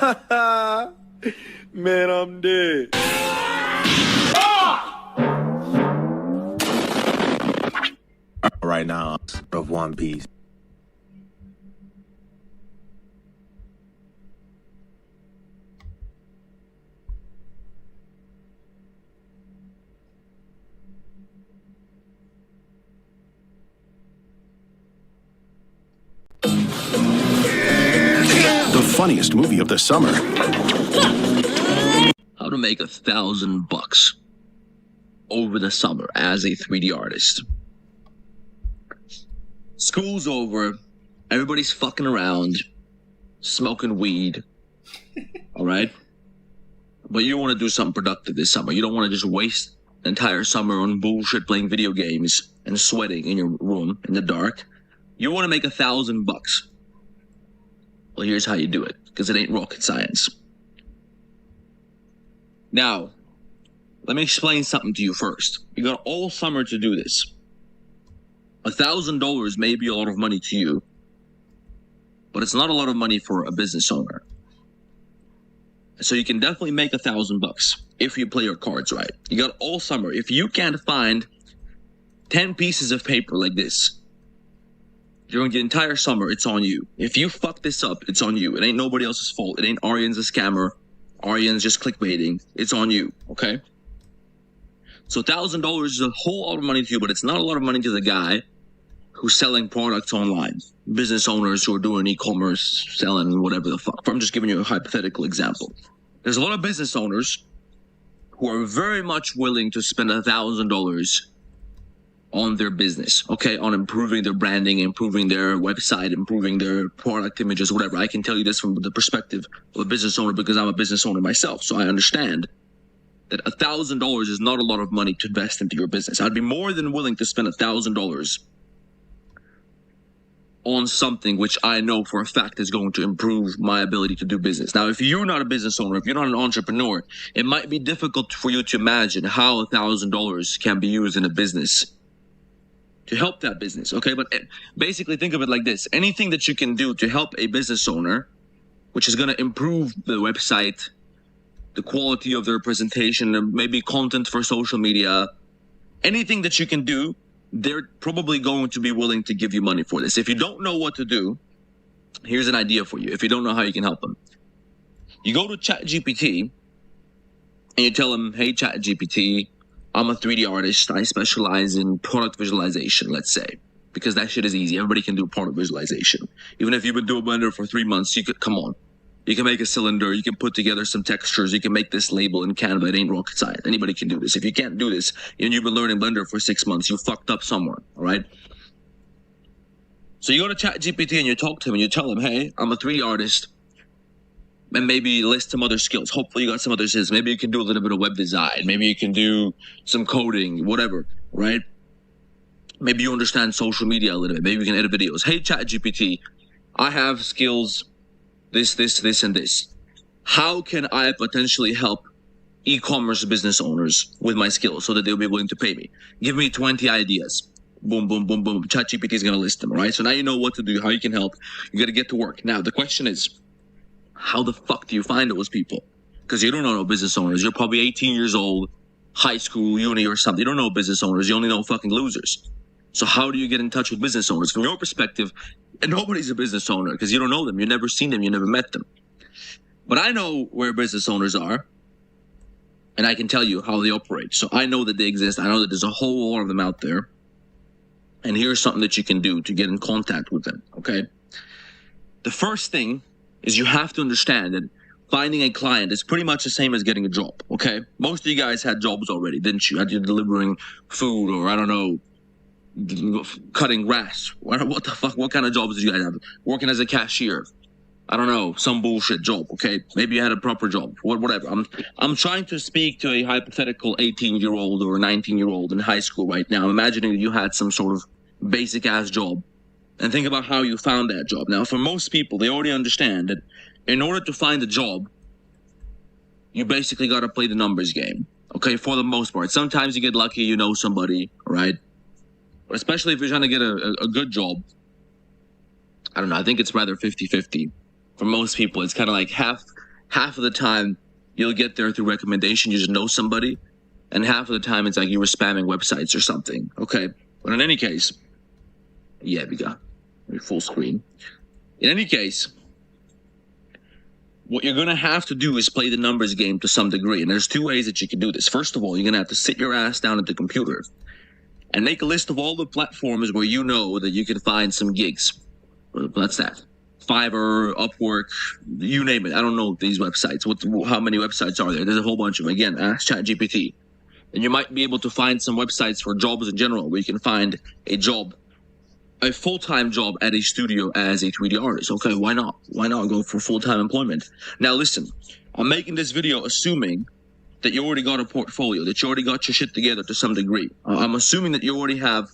Man, I'm dead. Right now, of One Piece. The funniest movie of the summer. How to make $1,000 over the summer as a 3D artist. School's over, everybody's fucking around, smoking weed, all right? But you want to do something productive this summer. You don't want to just waste the entire summer on bullshit playing video games and sweating in your room in the dark. You want to make $1,000. Well, here's how you do it, because it ain't rocket science. Now, let me explain something to you first. You got all summer to do this. $1,000 may be a lot of money to you, but it's not a lot of money for a business owner. So you can definitely make $1,000 if you play your cards right. You got all summer. If you can't find 10 pieces of paper like this, during the entire summer, it's on you. If you fuck this up, it's on you. It ain't nobody else's fault. It ain't Aryan's a scammer. Aryan's just clickbaiting. It's on you, okay? So $1,000 is a whole lot of money to you, but it's not a lot of money to the guy who's selling products online. Business owners who are doing e-commerce, selling whatever the fuck. I'm just giving you a hypothetical example. There's a lot of business owners who are very much willing to spend $1,000 on their business, okay? On improving their branding, improving their website, improving their product images, whatever. I can tell you this from the perspective of a business owner because I'm a business owner myself. So I understand that $1,000 is not a lot of money to invest into your business. I'd be more than willing to spend $1,000 on something which I know for a fact is going to improve my ability to do business. Now, if you're not a business owner, if you're not an entrepreneur, it might be difficult for you to imagine how $1,000 can be used in a business to help that business, okay? But basically think of it like this. Anything that you can do to help a business owner, which is going to improve the website, the quality of their presentation, and maybe content for social media, anything that you can do, they're probably going to be willing to give you money for this. If you don't know what to do, here's an idea for you. If you don't know how you can help them, you go to ChatGPT and you tell them, hey, ChatGPT, I'm a 3D artist. I specialize in product visualization, let's say, because that shit is easy. Everybody can do product visualization. Even if you've been doing Blender for 3 months, you could, come on. You can make a cylinder, you can put together some textures, you can make this label in Canva. It ain't rocket science. Anybody can do this. If you can't do this and you've been learning Blender for 6 months, you fucked up somewhere, all right? So you go to ChatGPT and you talk to him and you tell him, hey, I'm a 3D artist, and maybe list some other skills. Hopefully you got some other skills. Maybe you can do a little bit of web design. Maybe you can do some coding, whatever, right? Maybe you understand social media a little bit. Maybe you can edit videos. Hey, ChatGPT, I have skills this, and this. How can I potentially help e-commerce business owners with my skills so that they'll be willing to pay me? Give me 20 ideas. Boom, boom, boom, boom. ChatGPT is going to list them, right? So now you know what to do, how you can help. You got to get to work. Now, the question is, how the fuck do you find those people? Because you don't know no business owners. You're probably 18 years old, high school, uni or something. You don't know business owners. You only know fucking losers. So how do you get in touch with business owners? From your perspective, and nobody's a business owner because you don't know them. You've never seen them. You never met them. But I know where business owners are, and I can tell you how they operate. So I know that they exist. I know that there's a whole lot of them out there. And here's something that you can do to get in contact with them, okay? The first thing is you have to understand that finding a client is pretty much the same as getting a job, okay? Most of you guys had jobs already, didn't you? Had you delivering food or, I don't know, cutting grass. What the fuck? What kind of jobs did you guys have? Working as a cashier. I don't know, some bullshit job, okay? Maybe you had a proper job, whatever. I'm trying to speak to a hypothetical 18-year-old or 19-year-old in high school right now. I'm imagining that you had some sort of basic-ass job. And think about how you found that job. Now, for most people, they already understand that in order to find a job, you basically got to play the numbers game, okay, for the most part. Sometimes you get lucky, you know somebody, right? But especially if you're trying to get a good job, I don't know, I think it's rather 50-50. For most people, it's kind of like half half of the time you'll get there through recommendation, you just know somebody, and half of the time it's like you were spamming websites or something, okay? But in any case, yeah, we got full screen. In any case, what you're gonna have to do is play the numbers game to some degree, and there's two ways that you can do this. First of all, you're gonna have to sit your ass down at the computer and make a list of all the platforms where you know that you can find some gigs. That's that. Fiverr, Upwork, you name it. I don't know these websites. How many websites are there? There's a whole bunch of them. Again, ask ChatGPT. And you might be able to find some websites for jobs in general where you can find a job, a full-time job at a studio as a 3D artist. Okay, why not? Why not go for full-time employment? Now listen, I'm making this video assuming that you already got a portfolio, that you already got your shit together to some degree. I'm assuming that you already have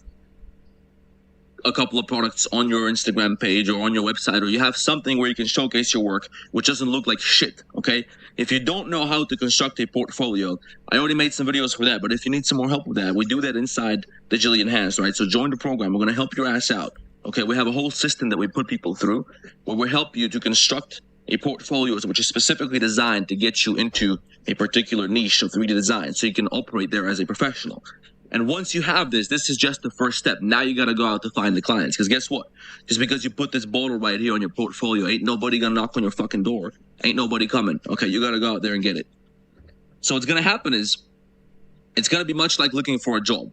a couple of products on your Instagram page or on your website, or you have something where you can showcase your work which doesn't look like shit, okay? If you don't know how to construct a portfolio, I already made some videos for that, but if you need some more help with that, we do that inside Digitally Enhanced, right? So join the program. We're going to help your ass out, okay? We have a whole system that we put people through where we help you to construct a portfolio which is specifically designed to get you into a particular niche of 3D design so you can operate there as a professional. And once you have this is just the first step. Now you got to go out to find the clients. Because guess what? Just because you put this bottle right here on your portfolio, ain't nobody going to knock on your fucking door. Ain't nobody coming. Okay, you got to go out there and get it. So what's going to happen is, it's going to be much like looking for a job.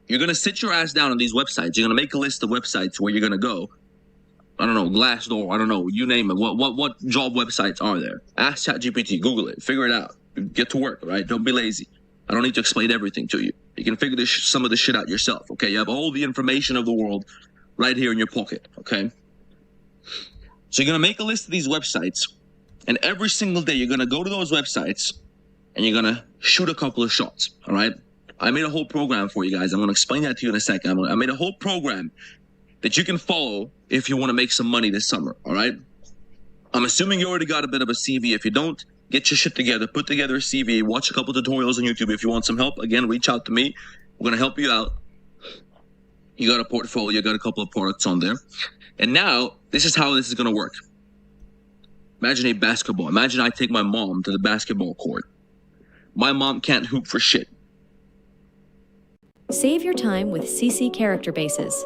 You're going to sit your ass down on these websites. You're going to make a list of websites where you're going to go. I don't know, Glassdoor, I don't know, you name it. What job websites are there? Ask ChatGPT, Google it, figure it out. Get to work, right? Don't be lazy. I don't need to explain everything to you. You can figure some of this shit out yourself, okay? You have all the information of the world right here in your pocket, okay? So you're going to make a list of these websites, and every single day you're going to go to those websites, and you're going to shoot a couple of shots, all right? I made a whole program for you guys. I'm going to explain that to you in a second. I made a whole program that you can follow if you want to make some money this summer, all right? I'm assuming you already got a bit of a CV. If you don't, get your shit together, put together a CV, watch a couple tutorials on YouTube. If you want some help, again, reach out to me. We're going to help you out. You got a portfolio, you got a couple of products on there. And now, this is how this is going to work. Imagine a basketball. Imagine I take my mom to the basketball court. My mom can't hoop for shit. Save your time with CC character bases.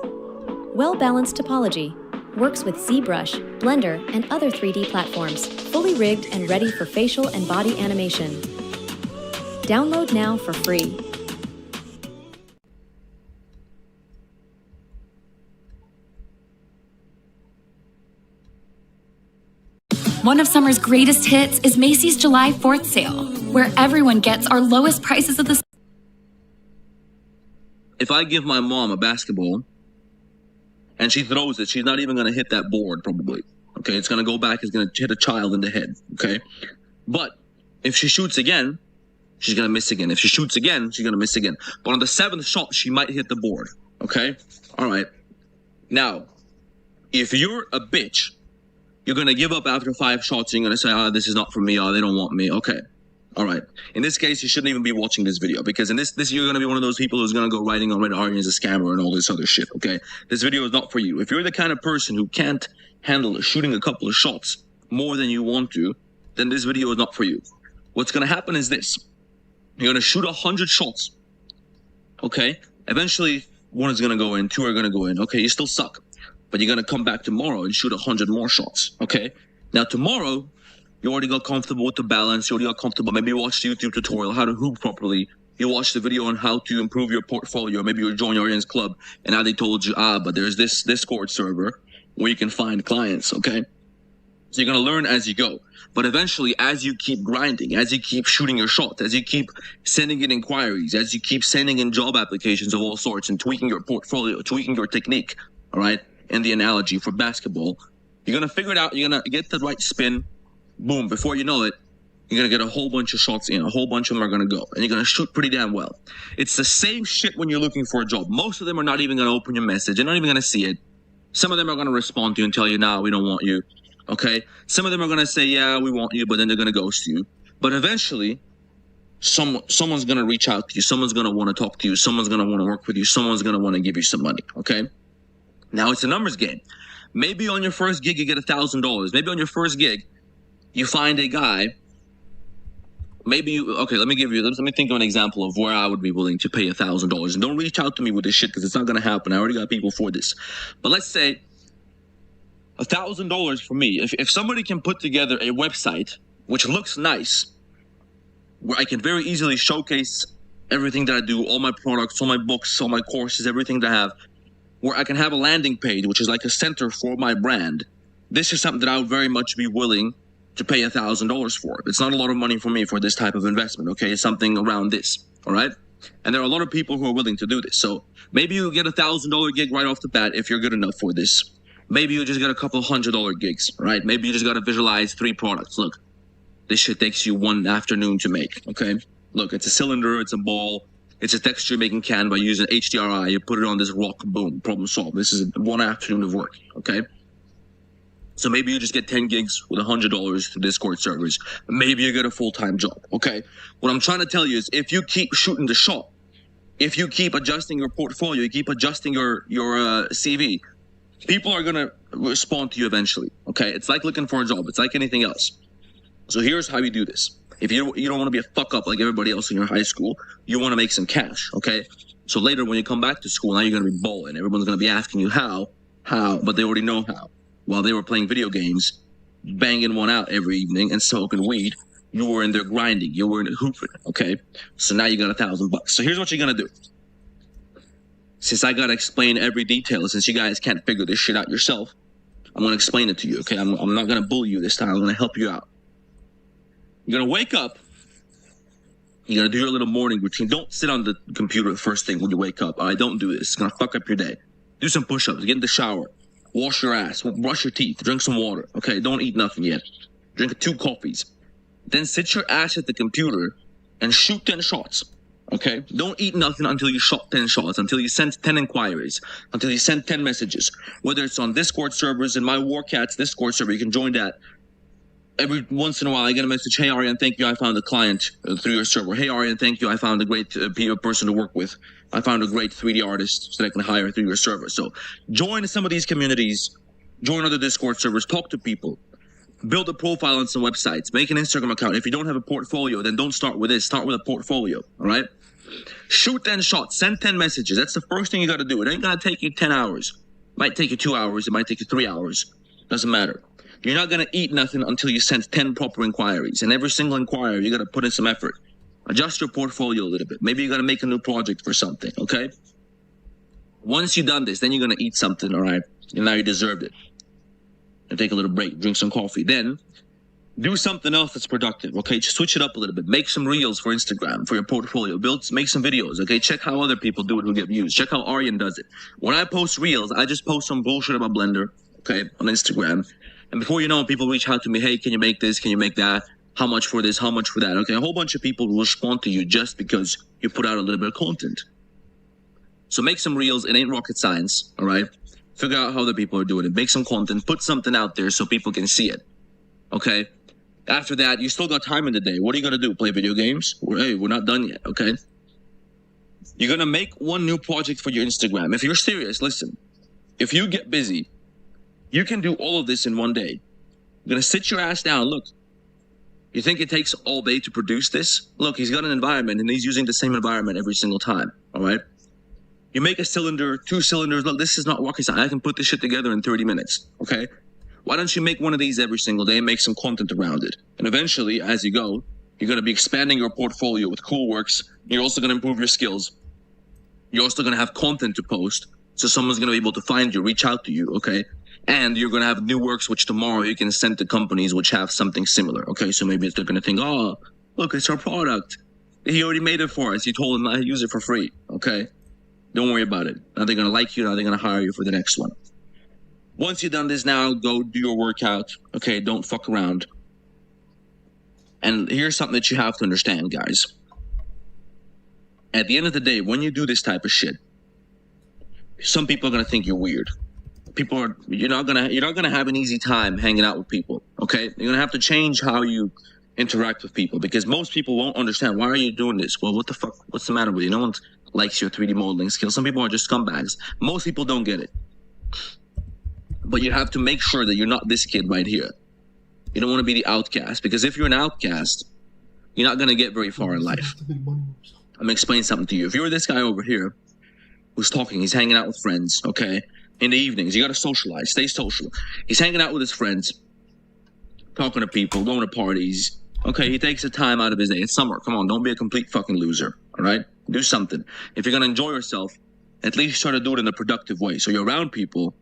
Well-balanced topology. Works with ZBrush, Blender, and other 3D platforms. Fully rigged and ready for facial and body animation. Download now for free. One of summer's greatest hits is Macy's July 4th sale, where everyone gets our lowest prices of the... If I give my mom a basketball and she throws it, she's not even going to hit that board probably. Okay, it's going to go back, it's going to hit a child in the head. Okay, but if she shoots again, she's going to miss again. If she shoots again, she's going to miss again. But on the 7th shot, she might hit the board. Okay, all right. Now, if you're a bitch, you're going to give up after 5 shots and you're going to say, oh, this is not for me, oh, they don't want me. Okay. All right. In this case, you shouldn't even be watching this video because in this you're going to be one of those people who's going to go writing on Reddit arguing as a scammer and all this other shit, okay? This video is not for you. If you're the kind of person who can't handle shooting a couple of shots more than you want to, then this video is not for you. What's going to happen is this. You're going to shoot 100 shots, okay? Eventually, 1 is going to go in, 2 are going to go in. Okay, you still suck. But you're going to come back tomorrow and shoot 100 more shots, okay? Now, tomorrow, you already got comfortable with the balance. You already got comfortable. Maybe you watched the YouTube tutorial, how to hoop properly. You watched the video on how to improve your portfolio. Maybe you joined your audience club, and now they told you, but there's this Discord server where you can find clients, okay? So you're going to learn as you go. But eventually, as you keep grinding, as you keep shooting your shots, as you keep sending in inquiries, as you keep sending in job applications of all sorts and tweaking your portfolio, tweaking your technique, all right, in the analogy for basketball, you're going to figure it out. You're going to get the right spin. Boom, before you know it, you're going to get a whole bunch of shots in. A whole bunch of them are going to go. And you're going to shoot pretty damn well. It's the same shit when you're looking for a job. Most of them are not even going to open your message. They're not even going to see it. Some of them are going to respond to you and tell you, nah, we don't want you. Okay? Some of them are going to say, yeah, we want you, but then they're going to ghost you. But eventually, someone's going to reach out to you. Someone's going to want to talk to you. Someone's going to want to work with you. Someone's going to want to give you some money. Okay? Now, it's a numbers game. Maybe on your first gig, you get $1,000. Maybe on your first gig, you find a guy. Maybe you, okay, let me think of an example of where I would be willing to pay $1,000. And don't reach out to me with this shit because it's not going to happen. I already got people for this. But let's say $1,000 for me. If somebody can put together a website which looks nice, where I can very easily showcase everything that I do, all my products, all my books, all my courses, everything that I have, where I can have a landing page, which is like a center for my brand. This is something that I would very much be willing to pay $1,000 for. It's not a lot of money for me for this type of investment, okay? It's something around this, all right? And there are a lot of people who are willing to do this. So maybe you get $1,000 gig right off the bat if you're good enough for this. Maybe you just get a couple $100 gigs, right? Maybe you just got to visualize 3 products. Look, this shit takes you 1 afternoon to make, okay? Look, it's a cylinder, it's a ball, it's a texture making can by using HDRI. You put it on this rock, boom, problem solved. This is 1 afternoon of work, okay? So maybe you just get 10 gigs with $100 to Discord servers. Maybe you get a full-time job, okay? What I'm trying to tell you is if you keep shooting the shot, if you keep adjusting your portfolio, you keep adjusting your CV, people are going to respond to you eventually, okay? It's like looking for a job. It's like anything else. So here's how you do this. If you don't want to be a fuck-up like everybody else in your high school, you want to make some cash, okay? So later when you come back to school, now you're going to be balling. Everyone's going to be asking you how, but they already know how. While they were playing video games, banging one out every evening and smoking weed, you were in there grinding. You were in there hooping, okay? So now you got $1,000. So here's what you're going to do. Since I got to explain every detail, since you guys can't figure this shit out yourself, I'm going to explain it to you, okay? I'm not going to bully you this time. I'm going to help you out. You're going to wake up. You're going to do your little morning routine. Don't sit on the computer the first thing when you wake up. All right, don't do this. It's going to fuck up your day. Do some push-ups. Get in the shower. Wash your ass, brush your teeth, drink some water, okay? Don't eat nothing yet. Drink 2 coffees. Then sit your ass at the computer and shoot 10 shots, okay? Don't eat nothing until you shot 10 shots, until you send 10 inquiries, until you send 10 messages. Whether it's on Discord servers, in my Warcats Discord server, you can join that. Every once in a while, I get a message, hey, Aryan, thank you, I found a client through your server. Hey, Aryan, thank you, I found a great person to work with. I found a great 3D artist that I can hire through your server. So join some of these communities, join other Discord servers, talk to people, build a profile on some websites, make an Instagram account. If you don't have a portfolio, then don't start with this. Start with a portfolio, all right? Shoot 10 shots, send 10 messages. That's the first thing you got to do. It ain't going to take you 10 hours. It might take you 2 hours. It might take you 3 hours. Doesn't matter. You're not going to eat nothing until you send 10 proper inquiries. And every single inquiry, you got to put in some effort. Adjust your portfolio a little bit. Maybe you got to make a new project for something, okay? Once you've done this, then you're going to eat something, all right? And now you deserved it. And take a little break, drink some coffee. Then do something else that's productive, okay? Just switch it up a little bit. Make some reels for Instagram, for your portfolio. Make some videos, okay? Check how other people do it who get views. Check how Aryan does it. When I post reels, I just post some bullshit about Blender, okay, on Instagram. And before you know it, people reach out to me, hey, can you make this? Can you make that? How much for this? How much for that? Okay, a whole bunch of people will respond to you just because you put out a little bit of content. So make some reels. It ain't rocket science, all right? Figure out how other people are doing it. Make some content. Put something out there so people can see it, okay? After that, you still got time in the day. What are you going to do? Play video games? Hey, we're not done yet, okay? You're going to make one new project for your Instagram. If you're serious, listen. If you get busy, you can do all of this in one day. You're going to sit your ass down. Look, you think it takes all day to produce this? Look, he's got an environment, and he's using the same environment every single time, all right? You make a cylinder, 2 cylinders. Look, this is not rocket science. I can put this shit together in 30 minutes, okay? Why don't you make one of these every single day and make some content around it? And eventually, as you go, you're going to be expanding your portfolio with cool works. You're also going to improve your skills. You're also going to have content to post, so someone's going to be able to find you, reach out to you, okay? And you're going to have new works, which tomorrow you can send to companies which have something similar, okay? So maybe they're going to think, oh, look, it's our product. He already made it for us. You told him I use it for free, okay? Don't worry about it. Now they're going to like you. Now they're going to hire you for the next one. Once you've done this now, go do your workout, okay? Don't fuck around. And here's something that you have to understand, guys. At the end of the day, when you do this type of shit, some people are going to think you're weird. You're not gonna have an easy time hanging out with people, okay? You're gonna have to change how you interact with people because most people won't understand. Why are you doing this? Well, what the fuck? What's the matter with you? No one likes your 3D modeling skills. Some people are just scumbags. Most people don't get it. But you have to make sure that you're not this kid right here. You don't want to be the outcast, because if you're an outcast, you're not going to get very far in life. I'm going to explain something to you. If you're this guy over here who's talking, he's hanging out with friends, okay? In the evenings, you got to socialize, stay social. He's hanging out with his friends, talking to people, going to parties. Okay, he takes the time out of his day. It's summer. Come on, don't be a complete fucking loser, all right? Do something. If you're going to enjoy yourself, at least try to do it in a productive way. So you're around people,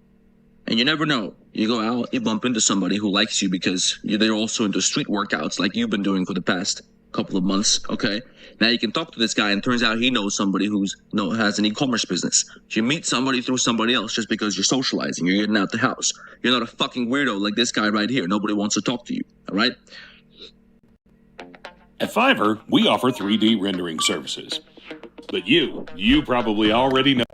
and you never know. You go out, you bump into somebody who likes you because they're also into street workouts like you've been doing for the past couple of months, okay? Now you can talk to this guy, and turns out he knows somebody has an e-commerce business. So you meet somebody through somebody else just because you're socializing, you're getting out the house. You're not a fucking weirdo like this guy right here. Nobody wants to talk to you, all right? At Fiverr, we offer 3D rendering services. But you probably already know.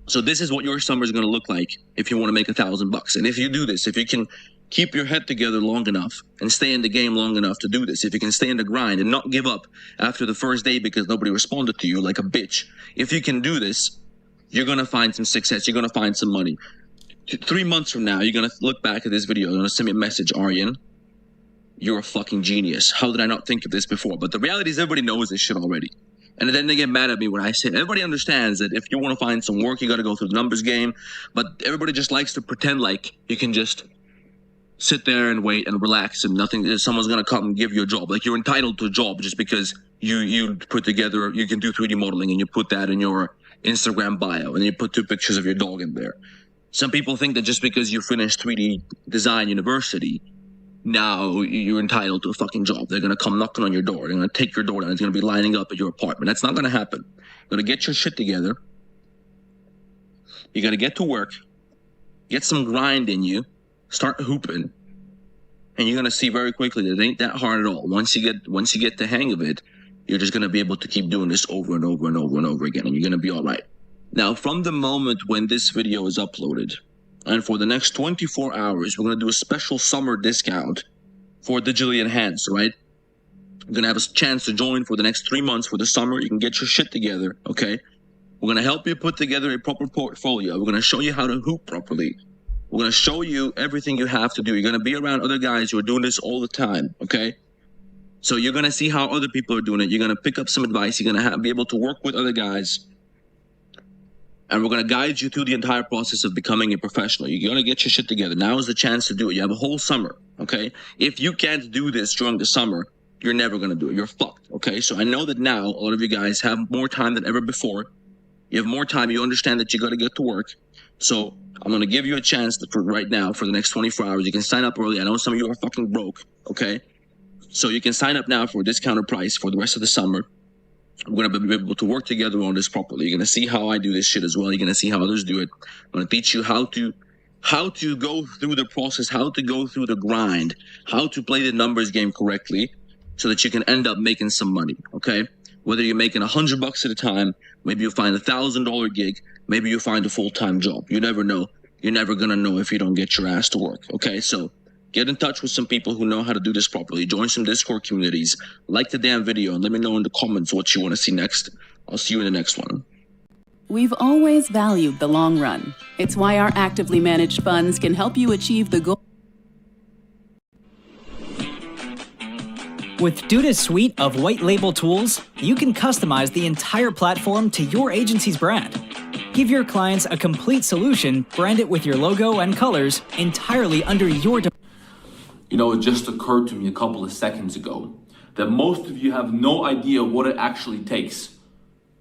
So this is what your summer is going to look like if you want to make $1,000. And if you do this, if you can keep your head together long enough and stay in the game long enough to do this, if you can stay in the grind and not give up after the first day because nobody responded to you like a bitch, if you can do this, you're going to find some success. You're going to find some money. 3 months from now, you're going to look back at this video. You're going to send me a message, Aryan, you're a fucking genius. How did I not think of this before? But the reality is everybody knows this shit already. And then they get mad at me when I say it. Everybody understands that if you want to find some work, you got to go through the numbers game. But everybody just likes to pretend like you can just sit there and wait and relax and someone's going to come and give you a job. Like you're entitled to a job just because you put together, you can do 3D modeling and you put that in your Instagram bio and you put 2 pictures of your dog in there. Some people think that just because you finished 3D design university, now you're entitled to a fucking job. They're going to come knocking on your door. They're going to take your door down. It's going to be lining up at your apartment. That's not going to happen. You're going to get your shit together. You got to get to work, get some grind in you, start hooping, and you're going to see very quickly that it ain't that hard at all. Once you get the hang of it, you're just going to be able to keep doing this over and over and over and over again, and you're going to be all right. Now, from the moment when this video is uploaded, and for the next 24 hours, we're going to do a special summer discount for digitally enhanced, right? You're going to have a chance to join for the next 3 months for the summer. You can get your shit together, okay? We're going to help you put together a proper portfolio. We're going to show you how to hoop properly. We're going to show you everything you have to do. You're going to be around other guys who are doing this all the time, okay? So you're going to see how other people are doing it. You're going to pick up some advice. You're going to be able to work with other guys. And we're going to guide you through the entire process of becoming a professional. You're going to get your shit together. Now is the chance to do it. You have a whole summer, okay? If you can't do this during the summer, you're never going to do it. You're fucked, okay? So I know that now a lot of you guys have more time than ever before. You have more time. You understand that you got to get to work. So I'm going to give you a chance for right now for the next 24 hours. You can sign up early. I know some of you are fucking broke, okay? So you can sign up now for a discounted price for the rest of the summer. We're going to be able to work together on this properly. You're going to see how I do this shit as well. You're going to see how others do it. I'm going to teach you how to go through the process, how to go through the grind, how to play the numbers game correctly so that you can end up making some money, okay? Whether you're making $100 at a time, maybe you'll find $1,000 gig, maybe you'll find a full-time job. You never know. You're never going to know if you don't get your ass to work, okay? So get in touch with some people who know how to do this properly. Join some Discord communities. Like the damn video and let me know in the comments what you want to see next. I'll see you in the next one. We've always valued the long run. It's why our actively managed funds can help you achieve the goal. With Duda's suite of white label tools, you can customize the entire platform to your agency's brand. Give your clients a complete solution, brand it with your logo and colors entirely under your You know, it just occurred to me a couple of seconds ago that most of you have no idea what it actually takes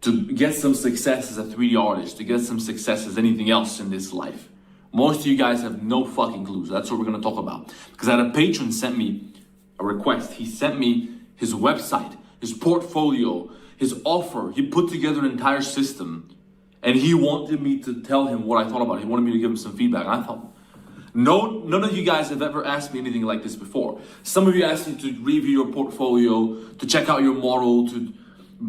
to get some success as a 3D artist, to get some success as anything else in this life. Most of you guys have no fucking clues. That's what we're going to talk about. Because I had a patron sent me a request. He sent me his website, his portfolio, his offer. He put together an entire system and he wanted me to tell him what I thought about it. He wanted me to give him some feedback. And I thought, no, none of you guys have ever asked me anything like this before. Some of you asked me to review your portfolio, to check out your model, to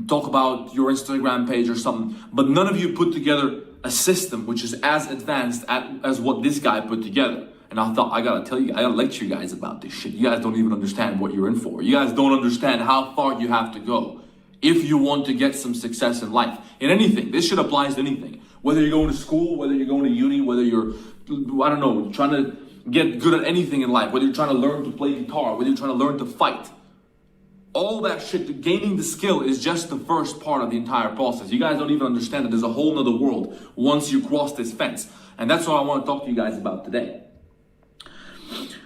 talk about your Instagram page or something. But none of you put together a system which is as advanced as what this guy put together. And I thought, I gotta tell you, I gotta lecture you guys about this shit. You guys don't even understand what you're in for. You guys don't understand how far you have to go if you want to get some success in life. In anything, this shit applies to anything. Whether you're going to school, whether you're going to uni, whether you're, I don't know, trying to get good at anything in life, whether you're trying to learn to play guitar, whether you're trying to learn to fight, all that shit, gaining the skill is just the first part of the entire process. You guys don't even understand that there's a whole nother world once you cross this fence. And that's what I want to talk to you guys about today.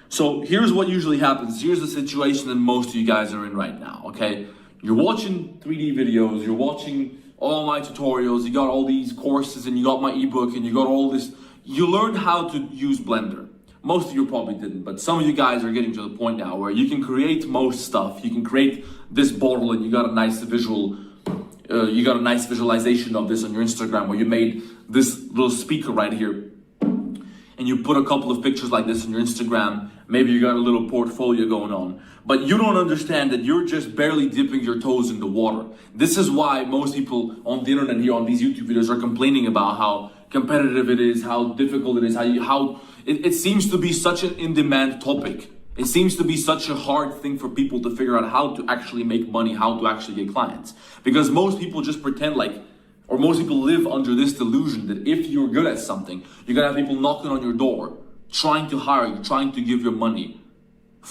So here's what usually happens. Here's the situation that most of you guys are in right now, okay? You're watching 3D videos, you're watching all my tutorials, you got all these courses, and you got my ebook, and you got all this. You learned how to use Blender. Most of you probably didn't, but some of you guys are getting to the point now where you can create most stuff. You can create this bottle, and you got a nice visualization of this on your Instagram, where you made this little speaker right here, and you put a couple of pictures like this on your Instagram. Maybe you got a little portfolio going on, but you don't understand that you're just barely dipping your toes in the water. This is why most people on the internet here on these YouTube videos are complaining about how competitive it is, how difficult it is, how it seems to be such an in-demand topic. It seems to be such a hard thing for people to figure out how to actually make money, how to actually get clients. Because most people just pretend like, or most people live under this delusion that if you're good at something, you're gonna have people knocking on your door, trying to hire you, trying to give you money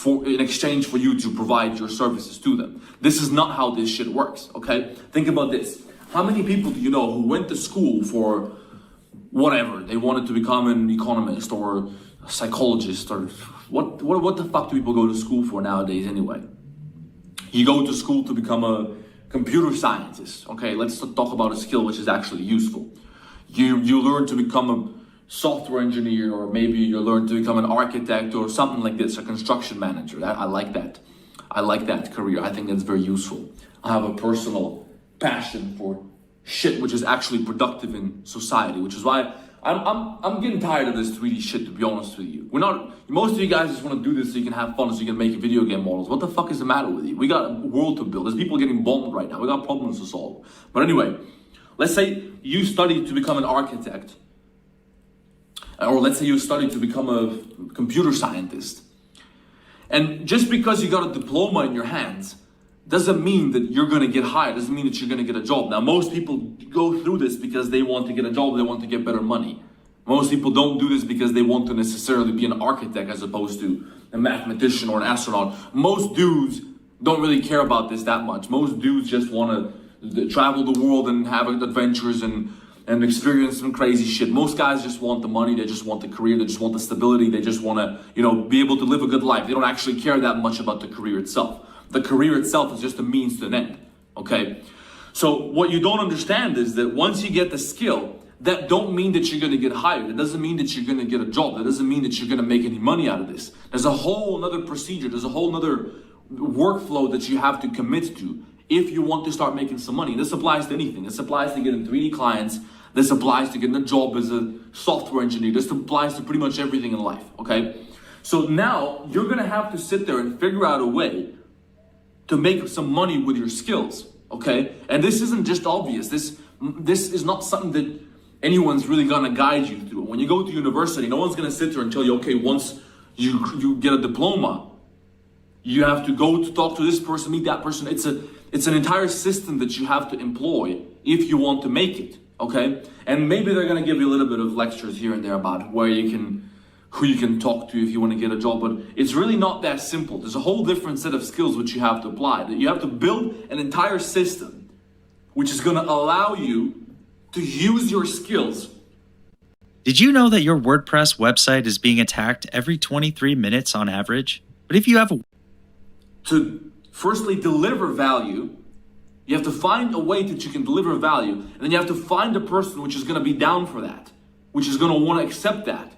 in exchange for you to provide your services to them. This is not how this shit works, okay? Think about this. How many people do you know who went to school for whatever? They wanted to become an economist or a psychologist, or what the fuck do people go to school for nowadays anyway? You go to school to become a computer scientist, okay? Let's talk about a skill which is actually useful. You learn to become a software engineer, or maybe you learn to become an architect or something like this, a construction manager. I like that. I like that career. I think that's very useful. I have a personal passion for shit which is actually productive in society, which is why I'm getting tired of this 3D shit, to be honest with you. Most of you guys just want to do this so you can have fun, so you can make video game models. What the fuck is the matter with you? We got a world to build. There's people getting bombed right now. We got problems to solve. But anyway, let's say you study to become an architect, or let's say you study to become a computer scientist. And just because you got a diploma in your hands doesn't mean that you're going to get hired, doesn't mean that you're going to get a job. Now, most people go through this because they want to get a job, they want to get better money. Most people don't do this because they want to necessarily be an architect as opposed to a mathematician or an astronaut. Most dudes don't really care about this that much. Most dudes just want to travel the world and have adventures and experience some crazy shit. Most guys just want the money, they just want the career, they just want the stability, they just want to, be able to live a good life. They don't actually care that much about the career itself. The career itself is just a means to an end, okay? So what you don't understand is that once you get the skill, that don't mean that you're going to get hired. It doesn't mean that you're going to get a job. That doesn't mean that you're going to make any money out of this. There's a whole other procedure. There's a whole other workflow that you have to commit to if you want to start making some money. This applies to anything. This applies to getting 3D clients. This applies to getting a job as a software engineer. This applies to pretty much everything in life, okay? So now you're going to have to sit there and figure out a way to make some money with your skills, okay? And this isn't just obvious. This is not something that anyone's really gonna guide you through. When you go to university, no one's gonna sit there and tell you, okay, once you get a diploma, you have to go to talk to this person, meet that person. It's an entire system that you have to employ if you want to make it, okay? And maybe they're gonna give you a little bit of lectures here and there about who you can talk to if you want to get a job, but it's really not that simple. There's a whole different set of skills which you have to apply. You have to build an entire system which is going to allow you to use your skills. Did you know that your WordPress website is being attacked every 23 minutes on average? But if you have to firstly deliver value, you have to find a way that you can deliver value, and then you have to find a person which is going to be down for that, which is going to want to accept that.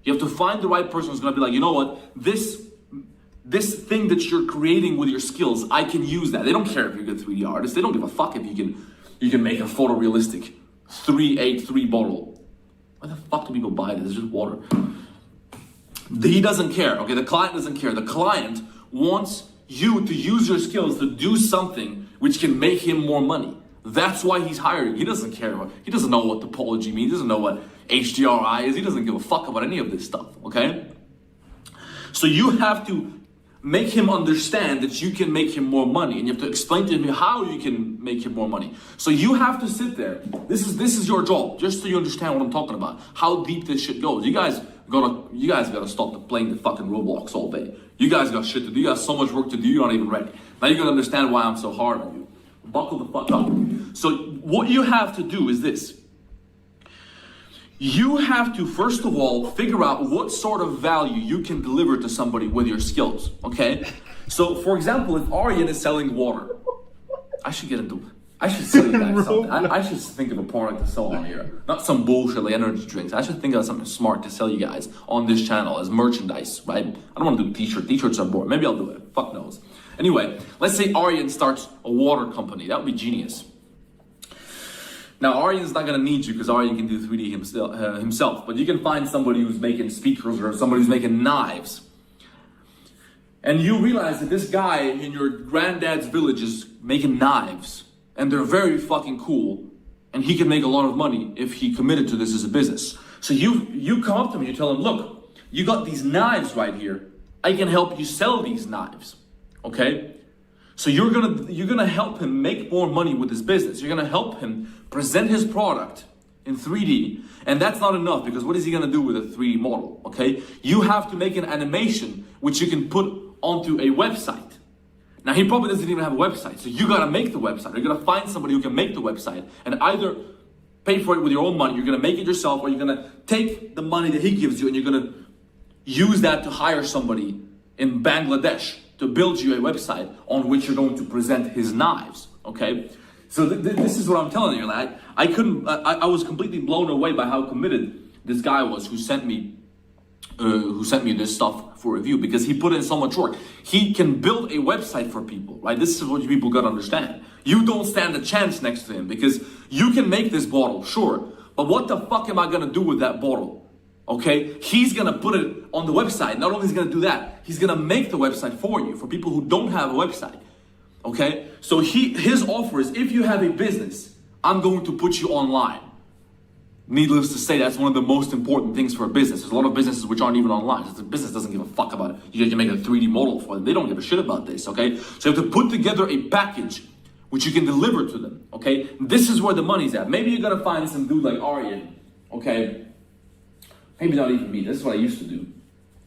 You have to find the right person who's going to be like, you know what, this thing that you're creating with your skills, I can use that. They don't care if you're a good 3D artist. They don't give a fuck if you can make a photorealistic 383 bottle. Why the fuck do people buy this? It's just water. He doesn't care, okay? The client doesn't care. The client wants you to use your skills to do something which can make him more money. That's why he's hiring. He doesn't care. He doesn't know what topology means. He doesn't know what HDRI is. He doesn't give a fuck about any of this stuff, okay? So you have to make him understand that you can make him more money, and you have to explain to him how you can make him more money. So you have to sit there. This is your job, just so you understand what I'm talking about, how deep this shit goes. You guys You guys gotta stop playing the fucking Roblox all day. You guys got shit to do. You got so much work to do. You're not even ready. Now you're gonna understand why I'm so hard on you. Buckle the fuck up. So what you have to do is this. You have to, first of all, figure out what sort of value you can deliver to somebody with your skills, okay? So, for example, if Aryan is selling water, I should sell you guys something. I should think of a product to sell on here. Not some bullshit like energy drinks. I should think of something smart to sell you guys on this channel as merchandise, right? I don't want to do t-shirts. T-shirts are boring. Maybe I'll do it. Fuck knows. Anyway, let's say Aryan starts a water company. That would be genius. Now, Aryan's not going to need you because Aryan can do 3D himself. But you can find somebody who's making speakers or somebody who's making knives. And you realize that this guy in your granddad's village is making knives. And they're very fucking cool. And he can make a lot of money if he committed to this as a business. So you come up to him and you tell him, look, you got these knives right here. I can help you sell these knives. Okay? So you're gonna help him make more money with his business. You're gonna help him present his product in 3D. And that's not enough, because what is he gonna do with a 3D model? Okay? You have to make an animation which you can put onto a website. Now he probably doesn't even have a website, so you gotta make the website. You're gonna find somebody who can make the website and either pay for it with your own money, you're gonna make it yourself, or you're gonna take the money that he gives you and you're gonna use that to hire somebody in Bangladesh to build you a website on which you're going to present his knives, okay? So this is what I'm telling you. Like, I was completely blown away by how committed this guy was who sent me this stuff for review, because he put in so much work. He can build a website for people, right? This is what people gotta understand. You don't stand a chance next to him, because you can make this bottle, sure, but what the fuck am I gonna do with that bottle? Okay, he's gonna put it on the website. Not only is he gonna do that, he's gonna make the website for you, for people who don't have a website. Okay, so his offer is, if you have a business, I'm going to put you online. Needless to say, that's one of the most important things for a business. There's a lot of businesses which aren't even online. The business doesn't give a fuck about it. You can make a 3D model for them. They don't give a shit about this, okay? So you have to put together a package which you can deliver to them, okay? This is where the money's at. Maybe you're gonna find some dude like Aryan, okay? Maybe not even me. This is what I used to do.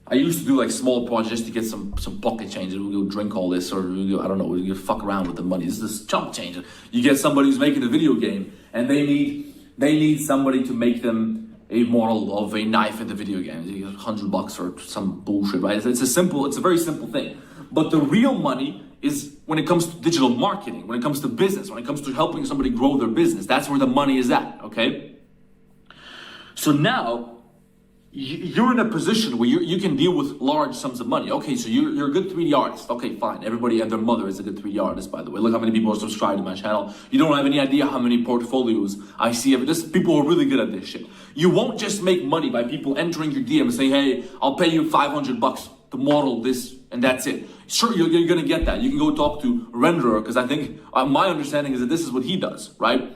I used to do like small projects just to get some pocket change. We'll go drink all this, or we'll go, I don't know, we'll go fuck around with the money. This is chump change. You get somebody who's making a video game and they need somebody to make them a model of a knife in the video game. You get $100 or some bullshit, right? It's a very simple thing. But the real money is when it comes to digital marketing, when it comes to business, when it comes to helping somebody grow their business. That's where the money is at, okay? So now, you're in a position where you can deal with large sums of money. Okay, so you're a good 3D artist. Okay, fine. Everybody and their mother is a good 3D artist, by the way. Look how many people are subscribed to my channel. You don't have any idea how many portfolios I see. Just people who are really good at this shit. You won't just make money by people entering your DM and saying, hey, I'll pay you $500 to model this, and that's it. Sure, you're gonna get that. You can go talk to Renderer, because I think my understanding is that this is what he does, right?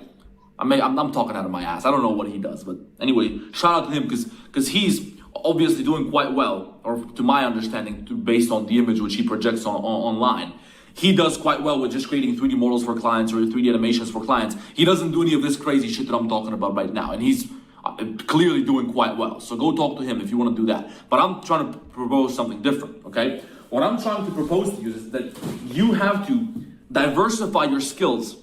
I'm talking out of my ass. I don't know what he does, but anyway, shout out to him, because he's obviously doing quite well, or to my understanding, based on the image which he projects online. He does quite well with just creating 3D models for clients or 3D animations for clients. He doesn't do any of this crazy shit that I'm talking about right now, and he's clearly doing quite well. So go talk to him if you want to do that. But I'm trying to propose something different, okay? What I'm trying to propose to you is that you have to diversify your skills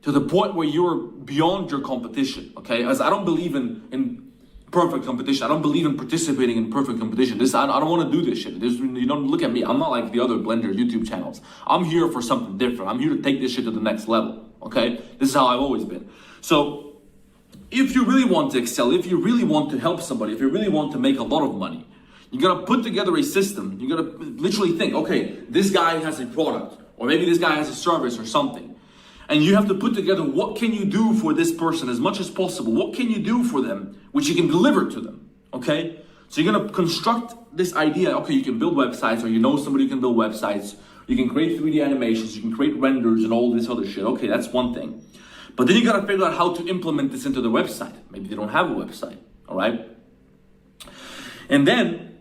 to the point where you're beyond your competition, okay? As I don't believe in perfect competition. I don't believe in participating in perfect competition. I don't want to do this shit. You don't look at me. I'm not like the other Blender YouTube channels. I'm here for something different. I'm here to take this shit to the next level, okay? This is how I've always been. So if you really want to excel, if you really want to help somebody, if you really want to make a lot of money, you gotta put together a system. You gotta literally think, okay, this guy has a product, or maybe this guy has a service or something. And you have to put together, what can you do for this person as much as possible? What can you do for them which you can deliver to them, okay? So you're gonna construct this idea, okay, you can build websites, or you know somebody who can build websites, you can create 3D animations, you can create renders and all this other shit. Okay, that's one thing. But then you gotta figure out how to implement this into the website. Maybe they don't have a website, all right? And then,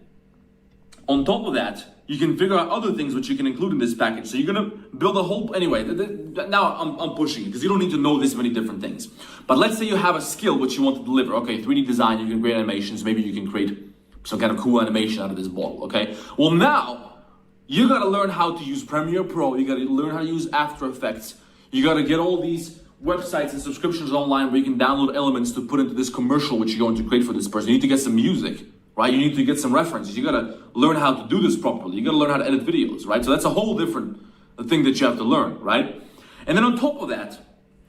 on top of that, you can figure out other things which you can include in this package. So you're gonna build a whole, anyway, now I'm pushing it, because you don't need to know this many different things. But let's say you have a skill which you want to deliver. Okay, 3D design, you can create animations, maybe you can create some kind of cool animation out of this bottle, okay? Well, now you gotta learn how to use Premiere Pro. You gotta learn how to use After Effects. You gotta get all these websites and subscriptions online where you can download elements to put into this commercial which you're going to create for this person. You need to get some music, right? You need to get some references. You gotta learn how to do this properly. You gotta learn how to edit videos, right? So that's a whole different thing that you have to learn, right? And then on top of that,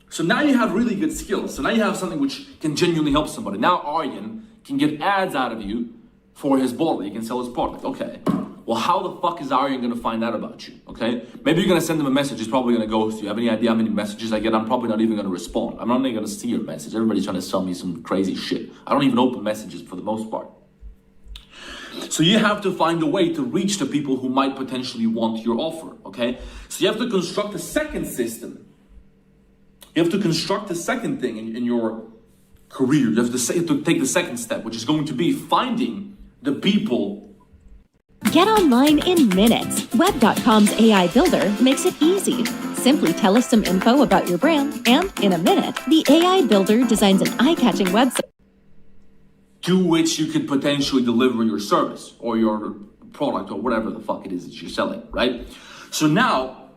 so now you have really good skills. So now you have something which can genuinely help somebody. Now Aryan can get ads out of you for his bottle. He can sell his product. Okay. Well, how the fuck is Aryan gonna find out about you? Okay? Maybe you're gonna send him a message. He's probably gonna ghost you. Have any idea how many messages I get? I'm probably not even gonna respond. I'm not even gonna see your message. Everybody's trying to sell me some crazy shit. I don't even open messages for the most part. So you have to find a way to reach the people who might potentially want your offer, okay? So you have to construct a second system. You have to construct a second thing in your career. You have to take the second step, which is going to be finding the people. Get online in minutes. Web.com's AI Builder makes it easy. Simply tell us some info about your brand, and in a minute, the AI Builder designs an eye-catching website To which you could potentially deliver your service or your product or whatever the fuck it is that you're selling, right? So now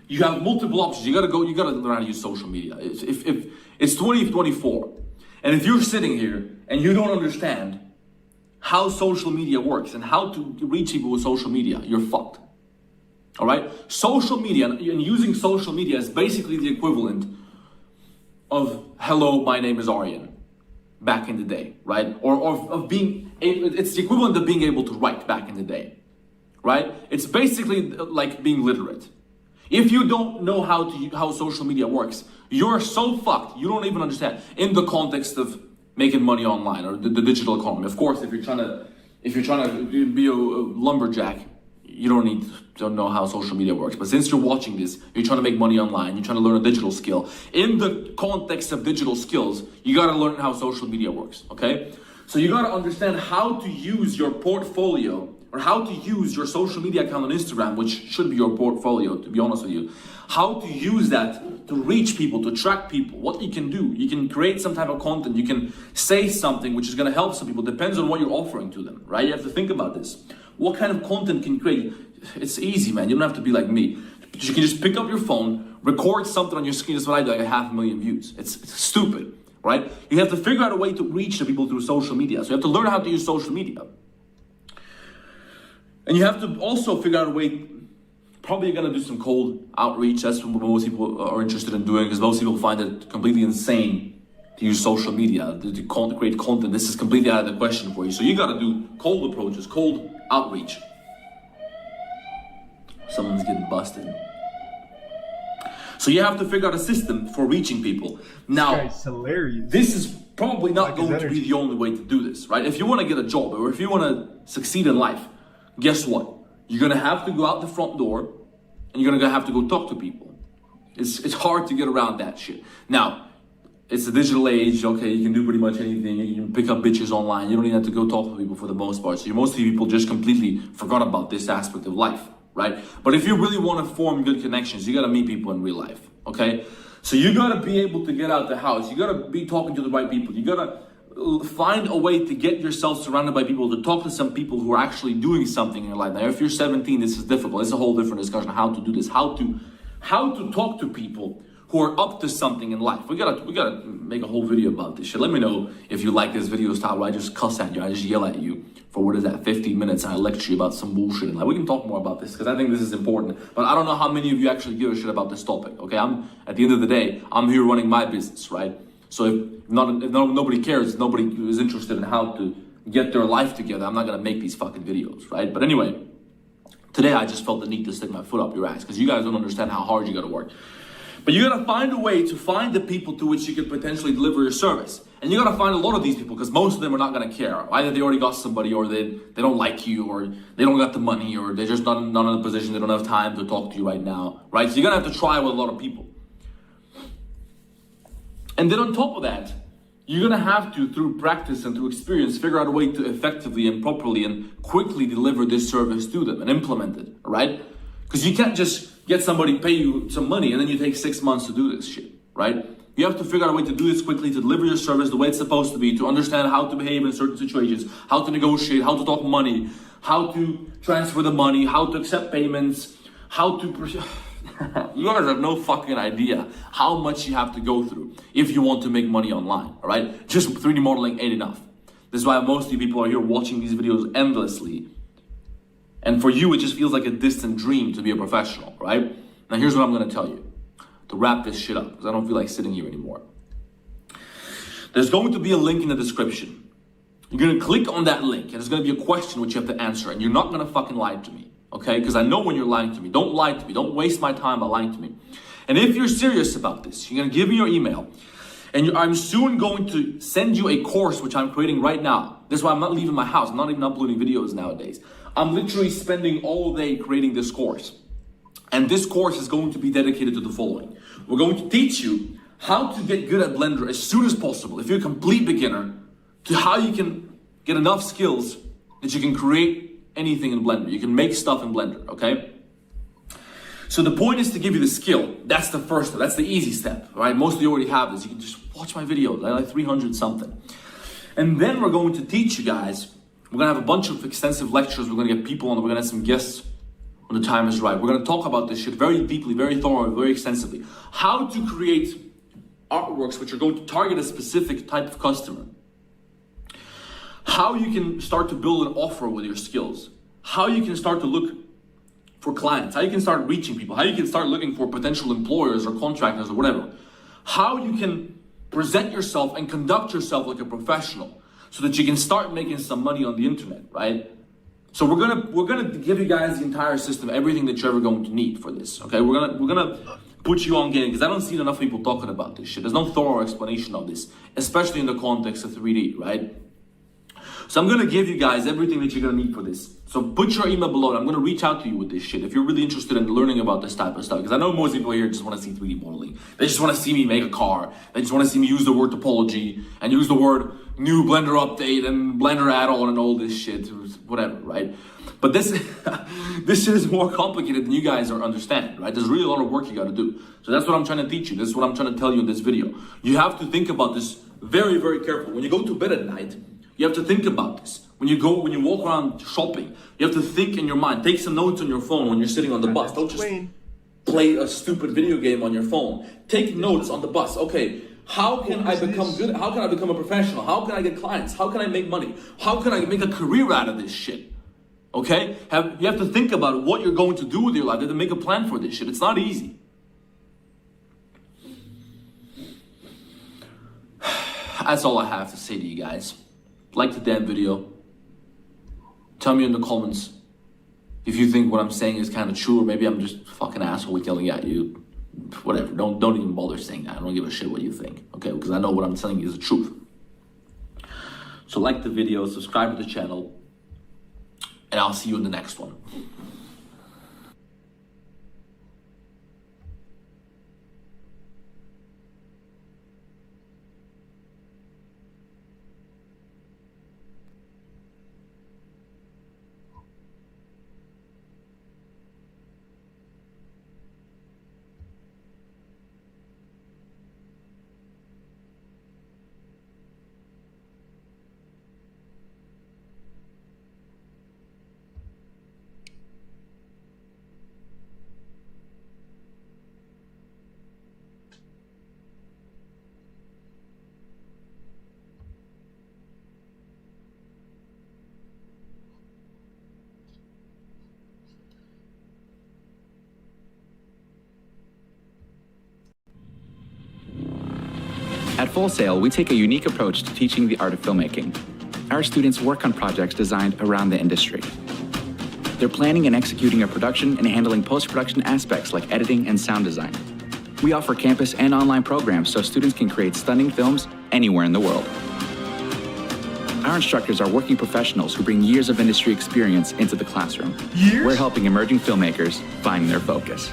you have multiple options. You gotta learn how to use social media. If it's 2024, and if you're sitting here and you don't understand how social media works and how to reach people with social media, you're fucked. All right? Social media and using social media is basically the equivalent of hello, my name is Aryan. Back in the day, right? Or of being, it's the equivalent of being able to write back in the day, right? It's basically like being literate. If you don't know how social media works, you're so fucked. You don't even understand in the context of making money online or the digital economy. Of course, if you're trying to be a lumberjack, you don't know how social media works. But since you're watching this, you're trying to make money online, you're trying to learn a digital skill. In the context of digital skills, you gotta learn how social media works, okay? So you gotta understand how to use your portfolio or how to use your social media account on Instagram, which should be your portfolio, to be honest with you. How to use that to reach people, to track people, what you can do. You can create some type of content, you can say something which is gonna help some people, depends on what you're offering to them, right? You have to think about this. What kind of content can you create? It's easy, man. You don't have to be like me. You can just pick up your phone, record something on your screen. That's what I do. I get 500,000 views. It's stupid, right? You have to figure out a way to reach the people through social media. So you have to learn how to use social media. And you have to also figure out a way, probably you're gonna do some cold outreach. That's what most people are interested in doing, because most people find it completely insane to use social media, to create content. This is completely out of the question for you. So you gotta do cold approaches, cold outreach. Someone's getting busted. So you have to figure out a system for reaching people. Now, this guy's hilarious. This is probably not going to be the only way to do this, right? If you want to get a job or if you want to succeed in life, guess what? You're going to have to go out the front door and you're going to have to go talk to people. It's hard to get around that shit. Now, it's a digital age, okay, you can do pretty much anything. You can pick up bitches online. You don't even have to go talk to people for the most part. So most people just completely forgot about this aspect of life, right? But if you really want to form good connections, you got to meet people in real life, okay? So you got to be able to get out the house. You got to be talking to the right people. You got to find a way to get yourself surrounded by people, to talk to some people who are actually doing something in your life. Now, if you're 17, this is difficult. It's a whole different discussion how to do this, how to talk to people who are up to something in life. We gotta make a whole video about this shit. Let me know if you like this video style where I just cuss at you, I just yell at you for what is that, 15 minutes, and I lecture you about some bullshit. And like, we can talk more about this because I think this is important. But I don't know how many of you actually give a shit about this topic. Okay, at the end of the day, I'm here running my business, right? So if nobody cares, nobody is interested in how to get their life together, I'm not gonna make these fucking videos, right? But anyway, today I just felt the need to stick my foot up your ass because you guys don't understand how hard you gotta work. But you gotta find a way to find the people to which you can potentially deliver your service. And you gotta find a lot of these people because most of them are not gonna care. Either they already got somebody, or they don't like you, or they don't got the money, or they're just not in a position, they don't have time to talk to you right now, right? So you're gonna have to try with a lot of people. And then on top of that, you're gonna have to, through practice and through experience, figure out a way to effectively and properly and quickly deliver this service to them and implement it, right? Because you can't just get somebody pay you some money and then you take 6 months to do this shit, right? You have to figure out a way to do this quickly, to deliver your service the way it's supposed to be, to understand how to behave in certain situations, how to negotiate, how to talk money, how to transfer the money, how to accept payments, how to... You guys have no fucking idea how much you have to go through if you want to make money online, all right? Just 3D modeling ain't enough. This is why most of you people are here watching these videos endlessly. And for you, it just feels like a distant dream to be a professional, right? Now, here's what I'm going to tell you to wrap this shit up, because I don't feel like sitting here anymore. There's going to be a link in the description. You're going to click on that link, and there's going to be a question which you have to answer, and you're not going to fucking lie to me, okay? Because I know when you're lying to me. Don't lie to me. Don't waste my time by lying to me. And if you're serious about this, you're going to give me your email, and I'm soon going to send you a course which I'm creating right now. This is why I'm not leaving my house. I'm not even uploading videos nowadays. I'm literally spending all day creating this course. And this course is going to be dedicated to the following. We're going to teach you how to get good at Blender as soon as possible. If you're a complete beginner, to how you can get enough skills that you can create anything in Blender. You can make stuff in Blender, okay? So the point is to give you the skill. That's the first step. That's the easy step, right? Most of you already have this. You can just watch my videos. I like 300 something. And then we're going to teach you guys. We're going to have a bunch of extensive lectures. We're going to get people on. We're going to have some guests when the time is right. We're going to talk about this shit very deeply, very thoroughly, very extensively. How to create artworks which are going to target a specific type of customer. How you can start to build an offer with your skills. How you can start to look for clients. How you can start reaching people. How you can start looking for potential employers or contractors or whatever. How you can present yourself and conduct yourself like a professional so that you can start making some money on the internet, right? So we're gonna give you guys the entire system, everything that you're ever going to need for this. Okay, we're gonna put you on game because I don't see enough people talking about this shit. There's no thorough explanation of this, especially in the context of 3D, right? So I'm gonna give you guys everything that you're gonna need for this. So put your email below. I'm gonna reach out to you with this shit if you're really interested in learning about this type of stuff. Because I know most people here just want to see 3D modeling. They just want to see me make a car. They just want to see me use the word topology and use the word new Blender update and Blender add-on and all this shit, whatever, right? But this this shit is more complicated than you guys are understand, right? There's really a lot of work you got to do. So that's what I'm trying to teach you. This is what I'm trying to tell you in this video. You have to think about this very, very carefully. When you go to bed at night, you have to think about this. When you walk around shopping, you have to think in your mind. Take some notes on your phone when you're sitting on the bus. Don't just play a stupid video game on your phone. Take notes on the bus. Okay, how can I become good? How can I become a professional? How can I get clients? How can I make money? How can I make a career out of this shit? Okay? You have to think about what you're going to do with your life. You have to make a plan for this shit. It's not easy. That's all I have to say to you guys. Like the damn video. Tell me in the comments if you think what I'm saying is kind of true, or maybe I'm just a fucking asshole yelling at you. Whatever. Don't even bother saying that. I don't give a shit what you think. Okay? Because I know what I'm telling you is the truth. So like the video, subscribe to the channel, and I'll see you in the next one. At Full Sail, we take a unique approach to teaching the art of filmmaking. Our students work on projects designed around the industry. They're planning and executing a production and handling post-production aspects like editing and sound design. We offer campus and online programs so students can create stunning films anywhere in the world. Our instructors are working professionals who bring years of industry experience into the classroom. We're helping emerging filmmakers find their focus.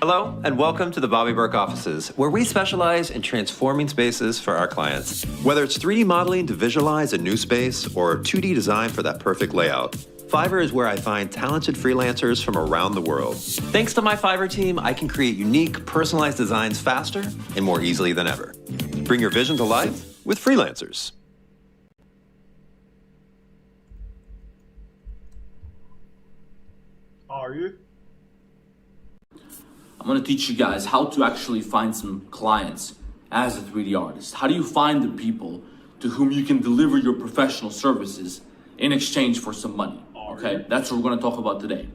Hello, and welcome to the Bobby Burke offices, where we specialize in transforming spaces for our clients. Whether it's 3D modeling to visualize a new space or 2D design for that perfect layout, Fiverr is where I find talented freelancers from around the world. Thanks to my Fiverr team, I can create unique, personalized designs faster and more easily than ever. Bring your vision to life with freelancers. Are you? I'm going to teach you guys how to actually find some clients as a 3D artist. How do you find the people to whom you can deliver your professional services in exchange for some money? Okay, that's what we're going to talk about today.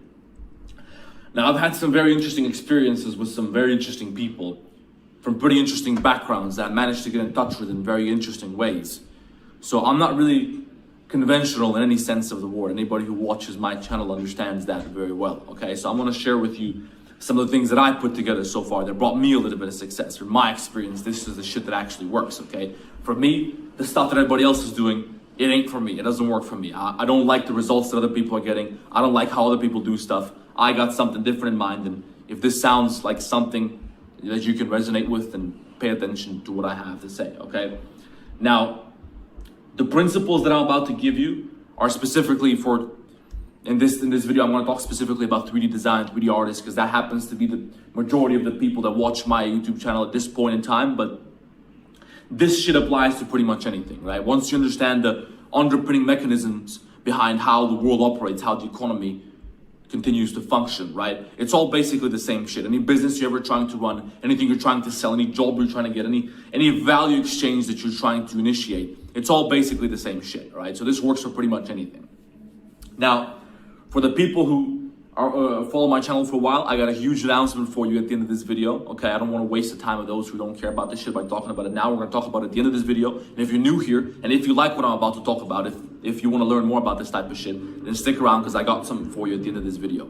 Now, I've had some very interesting experiences with some very interesting people from pretty interesting backgrounds that I managed to get in touch with in very interesting ways. So I'm not really conventional in any sense of the word. Anybody who watches my channel understands that very well. Okay, so I'm going to share with you some of the things that I put together so far that brought me a little bit of success. From my experience, this is the shit that actually works, okay? For me, the stuff that everybody else is doing, it ain't for me. It doesn't work for me. I don't like the results that other people are getting. I don't like how other people do stuff. I got something different in mind, and if this sounds like something that you can resonate with, then pay attention to what I have to say, okay? Now, the principles that I'm about to give you are specifically for in this video. I'm going to talk specifically about 3D design, 3D artists, because that happens to be the majority of the people that watch my YouTube channel at this point in time. But this shit applies to pretty much anything, right? Once you understand the underpinning mechanisms behind how the world operates, how the economy continues to function, right? It's all basically the same shit. Any business you're ever trying to run, anything you're trying to sell, any job you're trying to get, any value exchange that you're trying to initiate, it's all basically the same shit, right? So this works for pretty much anything. Now, for the people who are follow my channel for a while, I got a huge announcement for you at the end of this video, okay? I don't want to waste the time of those who don't care about this shit by talking about it now. We're going to talk about it at the end of this video. And if you're new here, and if you like what I'm about to talk about, if you want to learn more about this type of shit, then stick around, because I got something for you at the end of this video.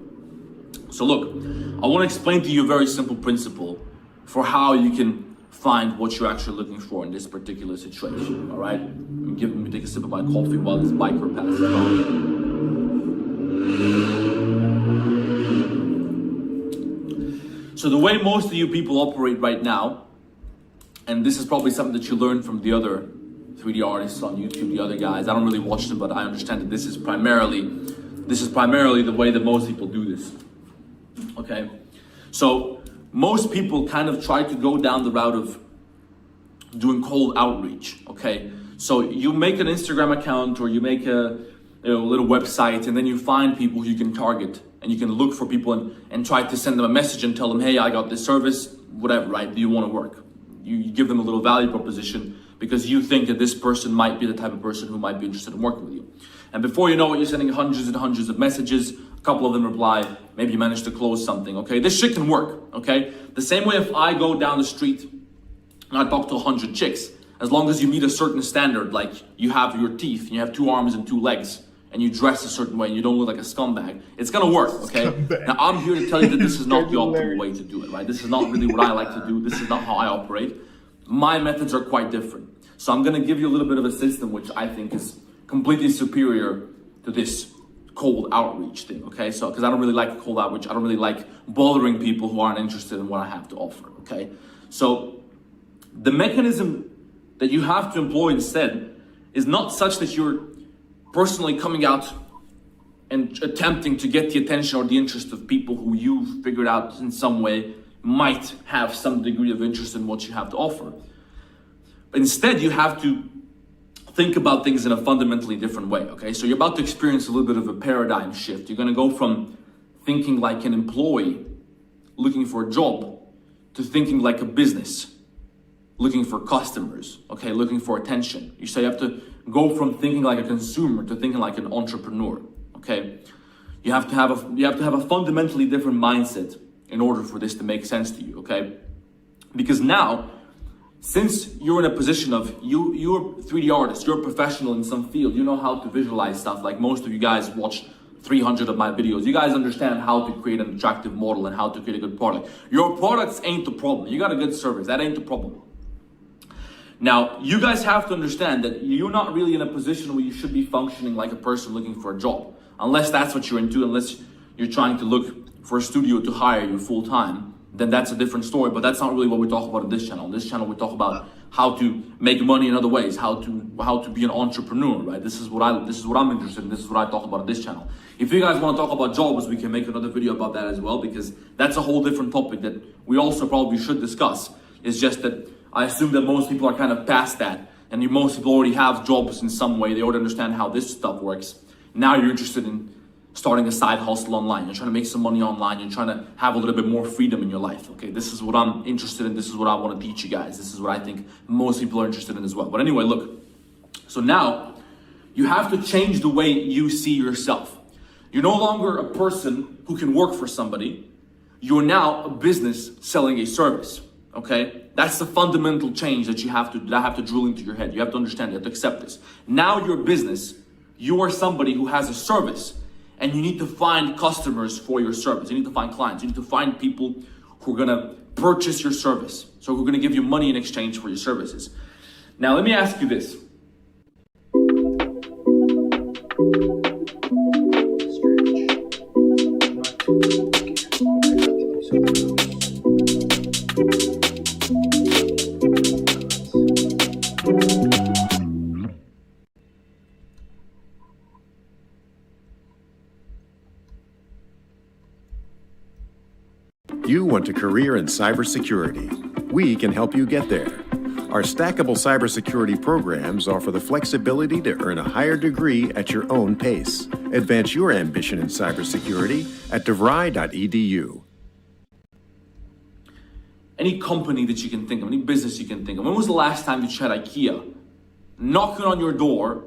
So look, I want to explain to you a very simple principle for how you can find what you're actually looking for in this particular situation, all right? Let me take a sip of my coffee while this biker passes by. So the way most of you people operate right now, and this is probably something that you learned from the other 3D artists on YouTube, the other guys. I don't really watch them, but I understand that this is primarily the way that most people do this. Okay, so most people kind of try to go down the route of doing cold outreach. Okay, so you make an Instagram account or you make a little website, and then you find people who you can target, and you can look for people and try to send them a message and tell them, hey, I got this service, whatever, right? Do you want to work? You give them a little value proposition because you think that this person might be the type of person who might be interested in working with you. And before you know it, you're sending hundreds and hundreds of messages, a couple of them reply, maybe you manage to close something, okay? This shit can work, okay? The same way if I go down the street and I talk to 100 chicks, as long as you meet a certain standard, like you have your teeth, and you have 2 arms and 2 legs, and you dress a certain way, and you don't look like a scumbag, it's gonna work, okay? Now, I'm here to tell you that this is not the optimal way to do it, right? This is not really what I like to do. This is not how I operate. My methods are quite different. So I'm gonna give you a little bit of a system which I think is completely superior to this cold outreach thing, okay? So, because I don't really like cold outreach. I don't really like bothering people who aren't interested in what I have to offer, okay? So the mechanism that you have to employ instead is not such that you're personally coming out and attempting to get the attention or the interest of people who you figured out in some way might have some degree of interest in what you have to offer. Instead, you have to think about things in a fundamentally different way, okay? So you're about to experience a little bit of a paradigm shift. You're gonna go from thinking like an employee looking for a job to thinking like a business looking for customers, okay, looking for attention. So you have to go from thinking like a consumer to thinking like an entrepreneur, okay? You have to have a fundamentally different mindset in order for this to make sense to you, okay? Because now, since you're in a position of, you're a 3D artist, you're a professional in some field, you know how to visualize stuff, like most of you guys watch 300 of my videos. You guys understand how to create an attractive model and how to create a good product. Your products ain't the problem. You got a good service, that ain't the problem. Now, you guys have to understand that you're not really in a position where you should be functioning like a person looking for a job. Unless that's what you're into, unless you're trying to look for a studio to hire you full time, then that's a different story. But that's not really what we talk about on this channel. On this channel, we talk about how to make money in other ways, how to be an entrepreneur, right? This is what I'm interested in. This is what I talk about on this channel. If you guys want to talk about jobs, we can make another video about that as well, because that's a whole different topic that we also probably should discuss. It's just that I assume that most people are kind of past that, and most people already have jobs in some way. They already understand how this stuff works. Now you're interested in starting a side hustle online. You're trying to make some money online. You're trying to have a little bit more freedom in your life. Okay, this is what I'm interested in. This is what I want to teach you guys. This is what I think most people are interested in as well. But anyway, look. So now you have to change the way you see yourself. You're no longer a person who can work for somebody. You're now a business selling a service. Okay, that's the fundamental change that I have to drill into your head. You have to understand. You have to accept this. Now you're a business. You are somebody who has a service. And you need to find customers for your service. You need to find clients. You need to find people who are gonna purchase your service. So who are gonna give you money in exchange for your services. Now let me ask you this. You want a career in cybersecurity. We can help you get there. Our stackable cybersecurity programs offer the flexibility to earn a higher degree at your own pace. Advance your ambition in cybersecurity at devry.edu. Any company that you can think of, any business you can think of. When was the last time you had IKEA knocking on your door,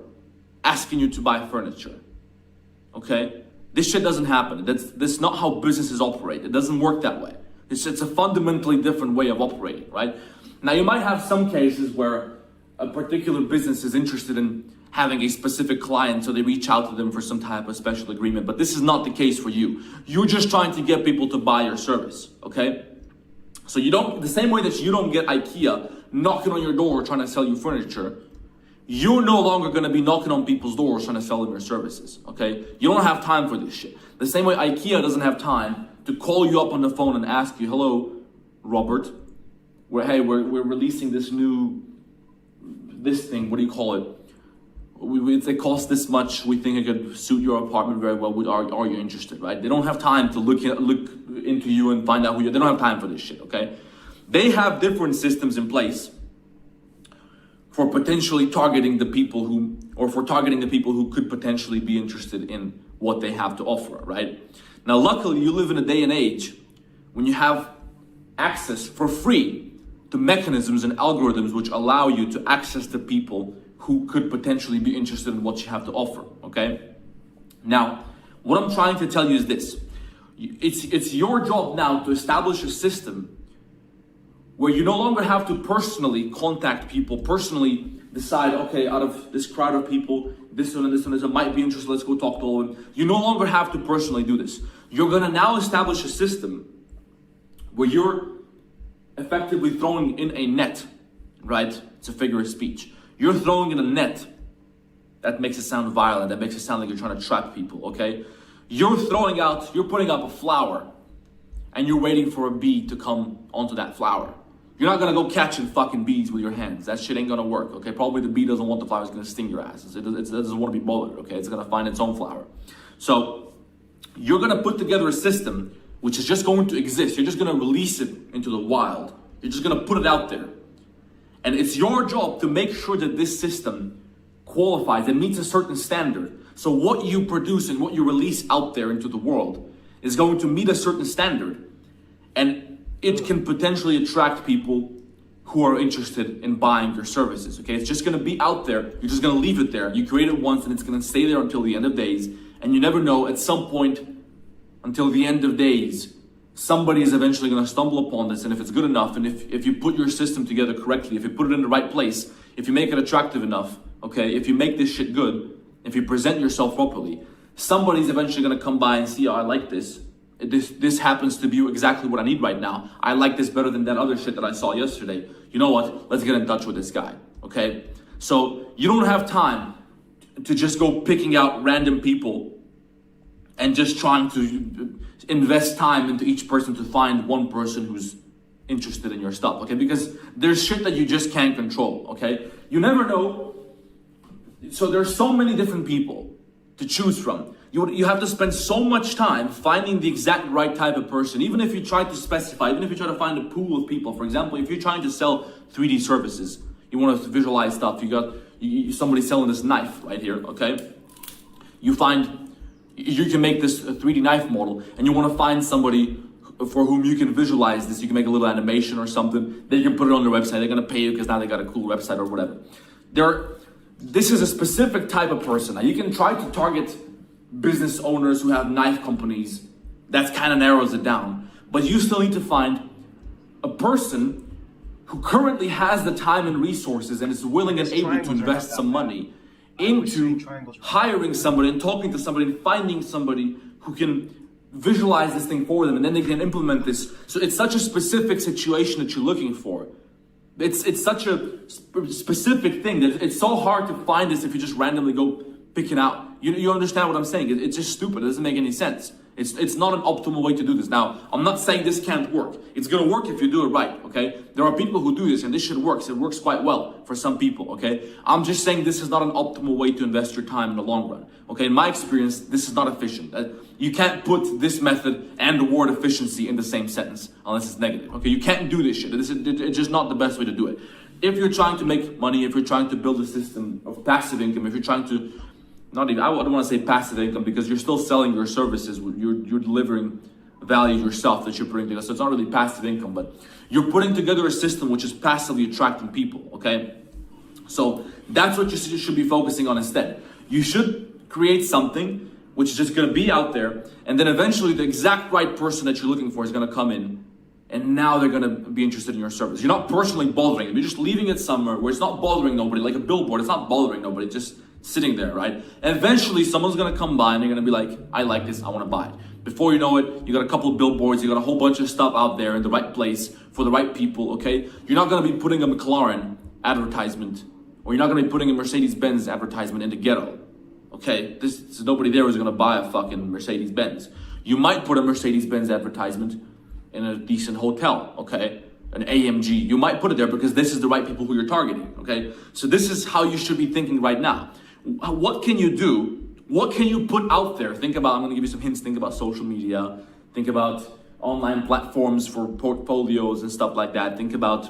asking you to buy furniture? Okay? This shit doesn't happen. That's not how businesses operate. It doesn't work that way. It's a fundamentally different way of operating, right? Now, you might have some cases where a particular business is interested in having a specific client, so they reach out to them for some type of special agreement, but this is not the case for you. You're just trying to get people to buy your service, okay? So the same way that you don't get IKEA knocking on your door trying to sell you furniture, you're no longer going to be knocking on people's doors trying to sell them your services, okay? You don't have time for this shit. The same way IKEA doesn't have time to call you up on the phone and ask you, hello, Robert, we're releasing this thing, what do you call it? It costs this much, we think it could suit your apartment very well, are you interested, right? They don't have time to look into you and find out who you are. They don't have time for this shit, okay? They have different systems in place for potentially targeting the people who could potentially be interested in what they have to offer, right? Now, luckily, you live in a day and age when you have access for free to mechanisms and algorithms which allow you to access the people who could potentially be interested in what you have to offer, okay? Now, what I'm trying to tell you is this. It's your job now to establish a system where you no longer have to personally contact people, personally decide, okay, out of this crowd of people, this one and this one might be interested, let's go talk to all of them. You no longer have to personally do this. You're gonna now establish a system where you're effectively throwing in a net, right? It's a figure of speech. You're throwing in a net. That makes it sound violent, that makes it sound like you're trying to trap people, okay? You're putting up a flower and you're waiting for a bee to come onto that flower. You're not gonna go catching fucking bees with your hands. That shit ain't gonna work, okay? Probably the bee doesn't want the flower, it's gonna sting your ass. It doesn't wanna be bothered, okay? It's gonna find its own flower. So, you're gonna put together a system which is just going to exist. You're just gonna release it into the wild. You're just gonna put it out there. And it's your job to make sure that this system qualifies and meets a certain standard. So what you produce and what you release out there into the world is going to meet a certain standard. And it can potentially attract people who are interested in buying your services, okay? It's just gonna be out there. You're just gonna leave it there. You create it once and it's gonna stay there until the end of days. And you never know, at some point, until the end of days, somebody is eventually gonna stumble upon this. And if it's good enough, and if you put your system together correctly, if you put it in the right place, if you make it attractive enough, okay? If you make this shit good, if you present yourself properly, somebody's eventually gonna come by and see, oh, I like this. This happens to be exactly what I need right now. I like this better than that other shit that I saw yesterday. You know what? Let's get in touch with this guy, okay? So you don't have time to just go picking out random people and just trying to to invest time into each person to find one person who's interested in your stuff, okay? Because there's shit that you just can't control, okay? You never know. So there's so many different people to choose from. You have to spend so much time finding the exact right type of person. Even if you try to specify, even if you try to find a pool of people. For example, if you're trying to sell 3D services, you want to visualize stuff. You got somebody selling this knife right here, okay? You can make this 3D knife model, and you want to find somebody for whom you can visualize this. You can make a little animation or something. Then you can put it on their website. They're going to pay you because now they got a cool website or whatever. This is a specific type of person. Now you can try to target business owners who have knife companies. That kind of narrows it down. But you still need to find a person who currently has the time and resources and is willing and able to invest some money into hiring somebody and talking to somebody and finding somebody who can visualize this thing for them, and then they can implement this. So it's such a specific situation that you're looking for. It's such a specific thing that it's so hard to find this if you just randomly go pick it out. You understand what I'm saying? It's just stupid. It doesn't make any sense. It's not an optimal way to do this. Now, I'm not saying this can't work. It's gonna work if you do it right, okay? There are people who do this and this shit works. It works quite well for some people, okay? I'm just saying this is not an optimal way to invest your time in the long run, okay? In my experience, this is not efficient. You can't put this method and the word efficiency in the same sentence unless it's negative, okay? You can't do this shit. It's just not the best way to do it. If you're trying to make money, if you're trying to build a system of passive income, if you're trying to I don't want to say passive income because you're still selling your services. You're delivering value yourself that you're putting together. So it's not really passive income, but you're putting together a system which is passively attracting people, okay? So that's what you should be focusing on instead. You should create something which is just going to be out there, and then eventually the exact right person that you're looking for is going to come in, and now they're going to be interested in your service. You're not personally bothering them. You're just leaving it somewhere where it's not bothering nobody, like a billboard. It's not bothering nobody. It's just sitting there, right? And eventually someone's gonna come by and they're gonna be like, I like this, I wanna buy it. Before you know it, you got a couple of billboards, you got a whole bunch of stuff out there in the right place for the right people, okay? You're not gonna be putting a McLaren advertisement, or you're not gonna be putting a Mercedes-Benz advertisement in the ghetto, okay? There's nobody there who's gonna buy a fucking Mercedes-Benz. You might put a Mercedes-Benz advertisement in a decent hotel, okay? An AMG, you might put it there because this is the right people who you're targeting, okay? So this is how you should be thinking right now. What can you do? What can you put out there? Think about, I'm gonna give you some hints. Think about social media. Think about online platforms for portfolios and stuff like that. Think about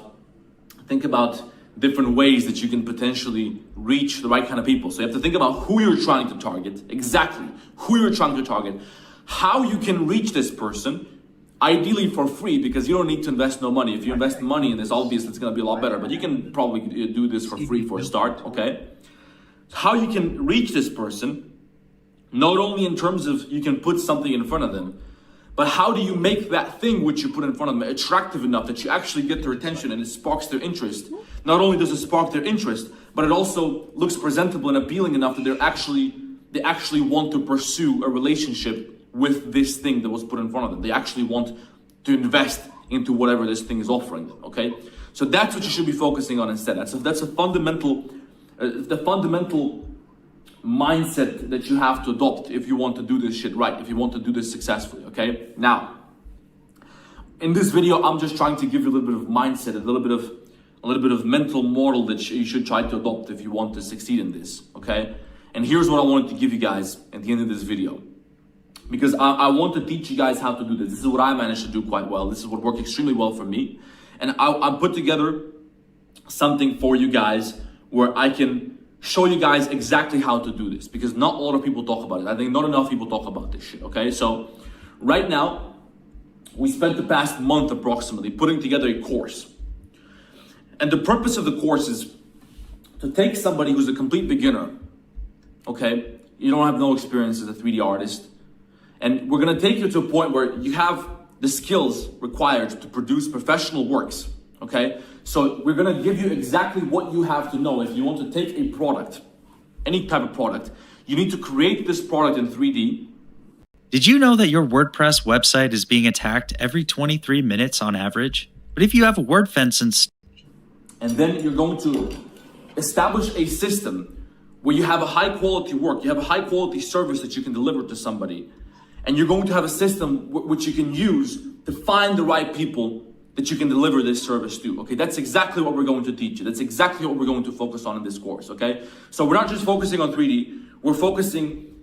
different ways that you can potentially reach the right kind of people. So you have to think about who you're trying to target, exactly who you're trying to target, how you can reach this person, ideally for free, because you don't need to invest no money. If you invest money in this, obviously it's gonna be a lot better, but you can probably do this for free for a start, okay? How you can reach this person, not only in terms of you can put something in front of them, but how do you make that thing which you put in front of them attractive enough that you actually get their attention and it sparks their interest. Not only does it spark their interest, but it also looks presentable and appealing enough that they actually want to pursue a relationship with this thing that was put in front of them. They actually want to invest into whatever this thing is offering them, okay? So that's what you should be focusing on instead. That's a fundamental mindset that you have to adopt if you want to do this shit right, if you want to do this successfully, okay? Now, in this video, I'm just trying to give you a little bit of mindset, a little bit of mental model that you should try to adopt if you want to succeed in this, okay? And here's what I wanted to give you guys at the end of this video. Because I want to teach you guys how to do this. This is what I managed to do quite well. This is what worked extremely well for me. And I put together something for you guys where I can show you guys exactly how to do this, because not a lot of people talk about it. I think not enough people talk about this shit, okay? So right now, we spent the past month approximately putting together a course. And the purpose of the course is to take somebody who's a complete beginner, okay? You don't have no experience as a 3D artist. And we're gonna take you to a point where you have the skills required to produce professional works, okay? So we're gonna give you exactly what you have to know. If you want to take a product, any type of product, you need to create this product in 3D. Did you know that your WordPress website is being attacked every 23 minutes on average? But if you have a word fence and then you're going to establish a system where you have a high quality work, you have a high quality service that you can deliver to somebody. And you're going to have a system which you can use to find the right people that you can deliver this service to, okay? That's exactly what we're going to teach you. That's exactly what we're going to focus on in this course, okay? So we're not just focusing on 3D, we're focusing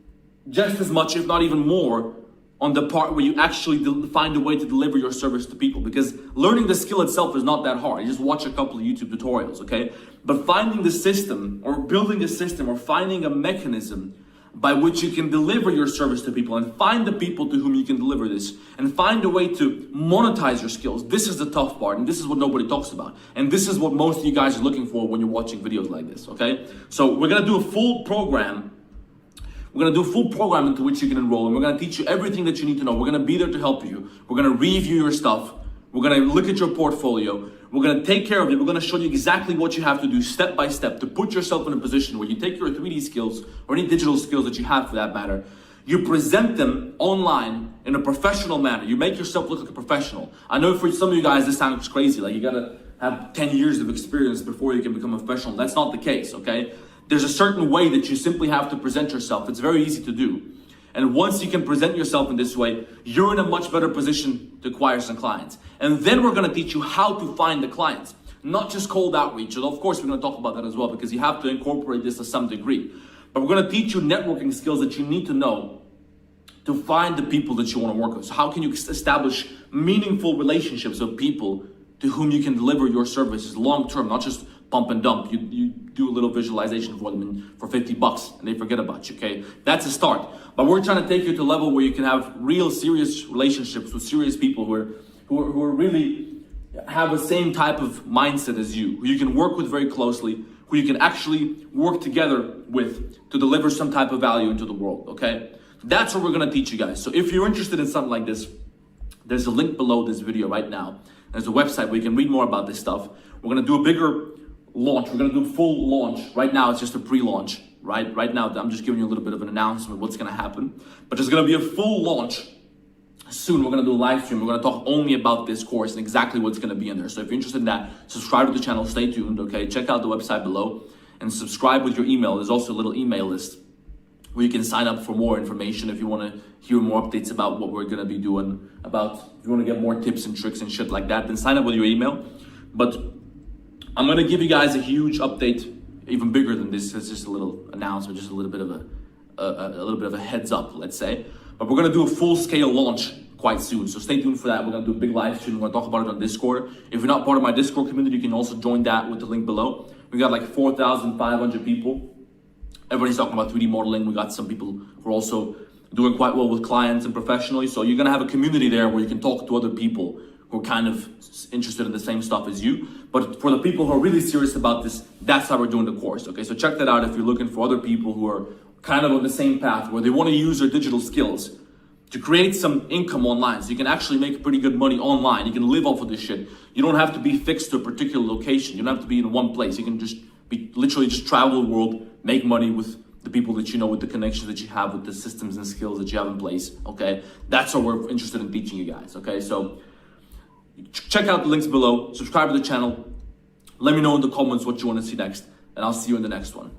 just as much, if not even more, on the part where you actually find a way to deliver your service to people, because learning the skill itself is not that hard. You just watch a couple of YouTube tutorials, okay? But finding the system, or building a system, or finding a mechanism by which you can deliver your service to people, and find the people to whom you can deliver this, and find a way to monetize your skills. This is the tough part, and this is what nobody talks about. And this is what most of you guys are looking for when you're watching videos like this, okay? So we're gonna do a full program. We're gonna do a full program into which you can enroll, and we're gonna teach you everything that you need to know. We're gonna be there to help you. We're gonna review your stuff. We're gonna look at your portfolio. We're gonna take care of it. We're gonna show you exactly what you have to do step by step to put yourself in a position where you take your 3D skills, or any digital skills that you have for that matter, you present them online in a professional manner. You make yourself look like a professional. I know for some of you guys this sounds crazy, like you gotta have 10 years of experience before you can become a professional. That's not the case, okay? There's a certain way that you simply have to present yourself. It's very easy to do. And once you can present yourself in this way, you're in a much better position to acquire some clients. And then we're gonna teach you how to find the clients, not just cold outreach. And of course, we're gonna talk about that as well, because you have to incorporate this to some degree. But we're gonna teach you networking skills that you need to know to find the people that you wanna work with. So how can you establish meaningful relationships with people to whom you can deliver your services long-term, not just pump and dump. You do a little visualization for them for 50 bucks and they forget about you, okay? That's a start. But we're trying to take you to a level where you can have real serious relationships with serious people who are really have the same type of mindset as you, who you can work with very closely, who you can actually work together with to deliver some type of value into the world, okay? That's what we're gonna teach you guys. So if you're interested in something like this, there's a link below this video right now. There's a website where you can read more about this stuff. We're gonna do a bigger launch. We're gonna do a full launch. Right now, it's just a pre-launch, right? Right now, I'm just giving you a little bit of an announcement of what's gonna happen. But there's gonna be a full launch soon. We're gonna do a live stream. We're gonna talk only about this course and exactly what's gonna be in there. So if you're interested in that, subscribe to the channel, stay tuned, okay? Check out the website below and subscribe with your email. There's also a little email list where you can sign up for more information if you want to hear more updates about what we're going to be doing, about if you want to get more tips and tricks and shit like that, then sign up with your email. But I'm going to give you guys a huge update, even bigger than this. It's just a little announcement, just a little bit of a heads up, let's say. But we're going to do a full-scale launch quite soon, so stay tuned for that. We're going to do a big live stream. We're going to talk about it on Discord. If you're not part of my Discord community, you can also join that with the link below. We got like 4,500 people. Everybody's talking about 3D modeling. We got some people who are also doing quite well with clients and professionally. So you're gonna have a community there where you can talk to other people who are kind of interested in the same stuff as you. But for the people who are really serious about this, that's how we're doing the course, okay? So check that out if you're looking for other people who are kind of on the same path, where they wanna use their digital skills to create some income online. So you can actually make pretty good money online. You can live off of this shit. You don't have to be fixed to a particular location. You don't have to be in one place. You can just literally just travel the world, make money with the people that you know, with the connections that you have, with the systems and skills that you have in place, okay? That's what we're interested in teaching you guys, okay? So check out the links below, subscribe to the channel, let me know in the comments what you want to see next, and I'll see you in the next one.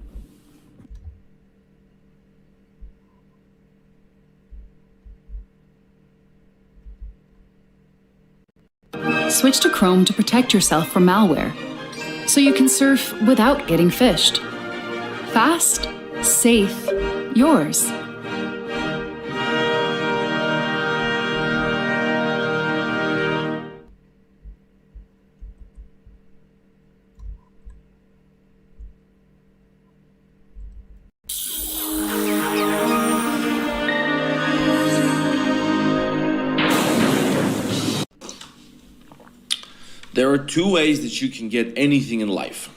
Switch to Chrome to protect yourself from malware, so you can surf without getting phished. Fast, safe, yours. There are two ways that you can get anything in life.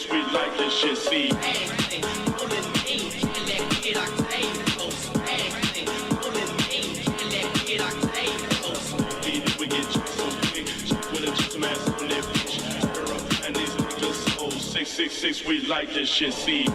We like this shit, see. We like this shit, see.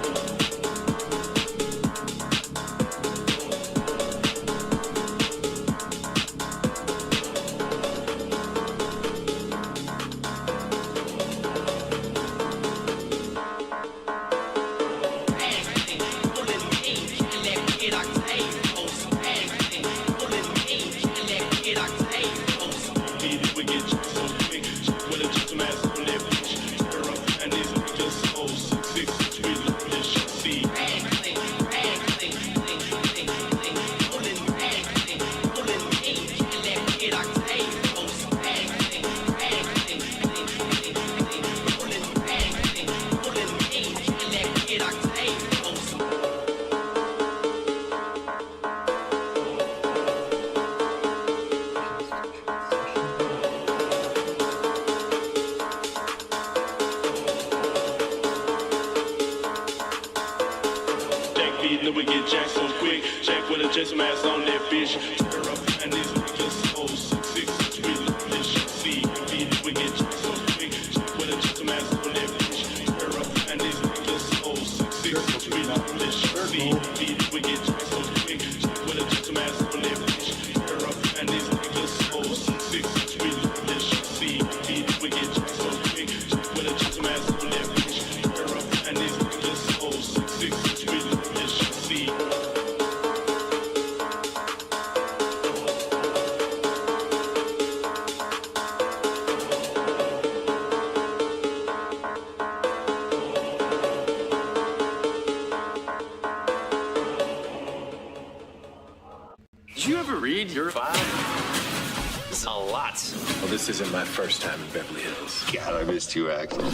We get jacked so quick. Jack with a gentleman ass on that bitch. Turn her up and these niggas so 6'6". We love this shit. See, we get jacked so quick. Jack with a gentleman ass on that bitch. Turn her up and these niggas so 6'6". We love this shit. See, we get jacked so quick. Jack with a gentleman ass on that bitch. Turn her up and these niggas so 6'6". We love this shit. See, we get jacked so quick. Jack with a gentleman ass on that bitch. Turn her up and these niggas so 6'6". We love this shit. See. Did you ever read your file? It's a lot. Well, this isn't my first time in Beverly Hills. God, I missed you, Axel.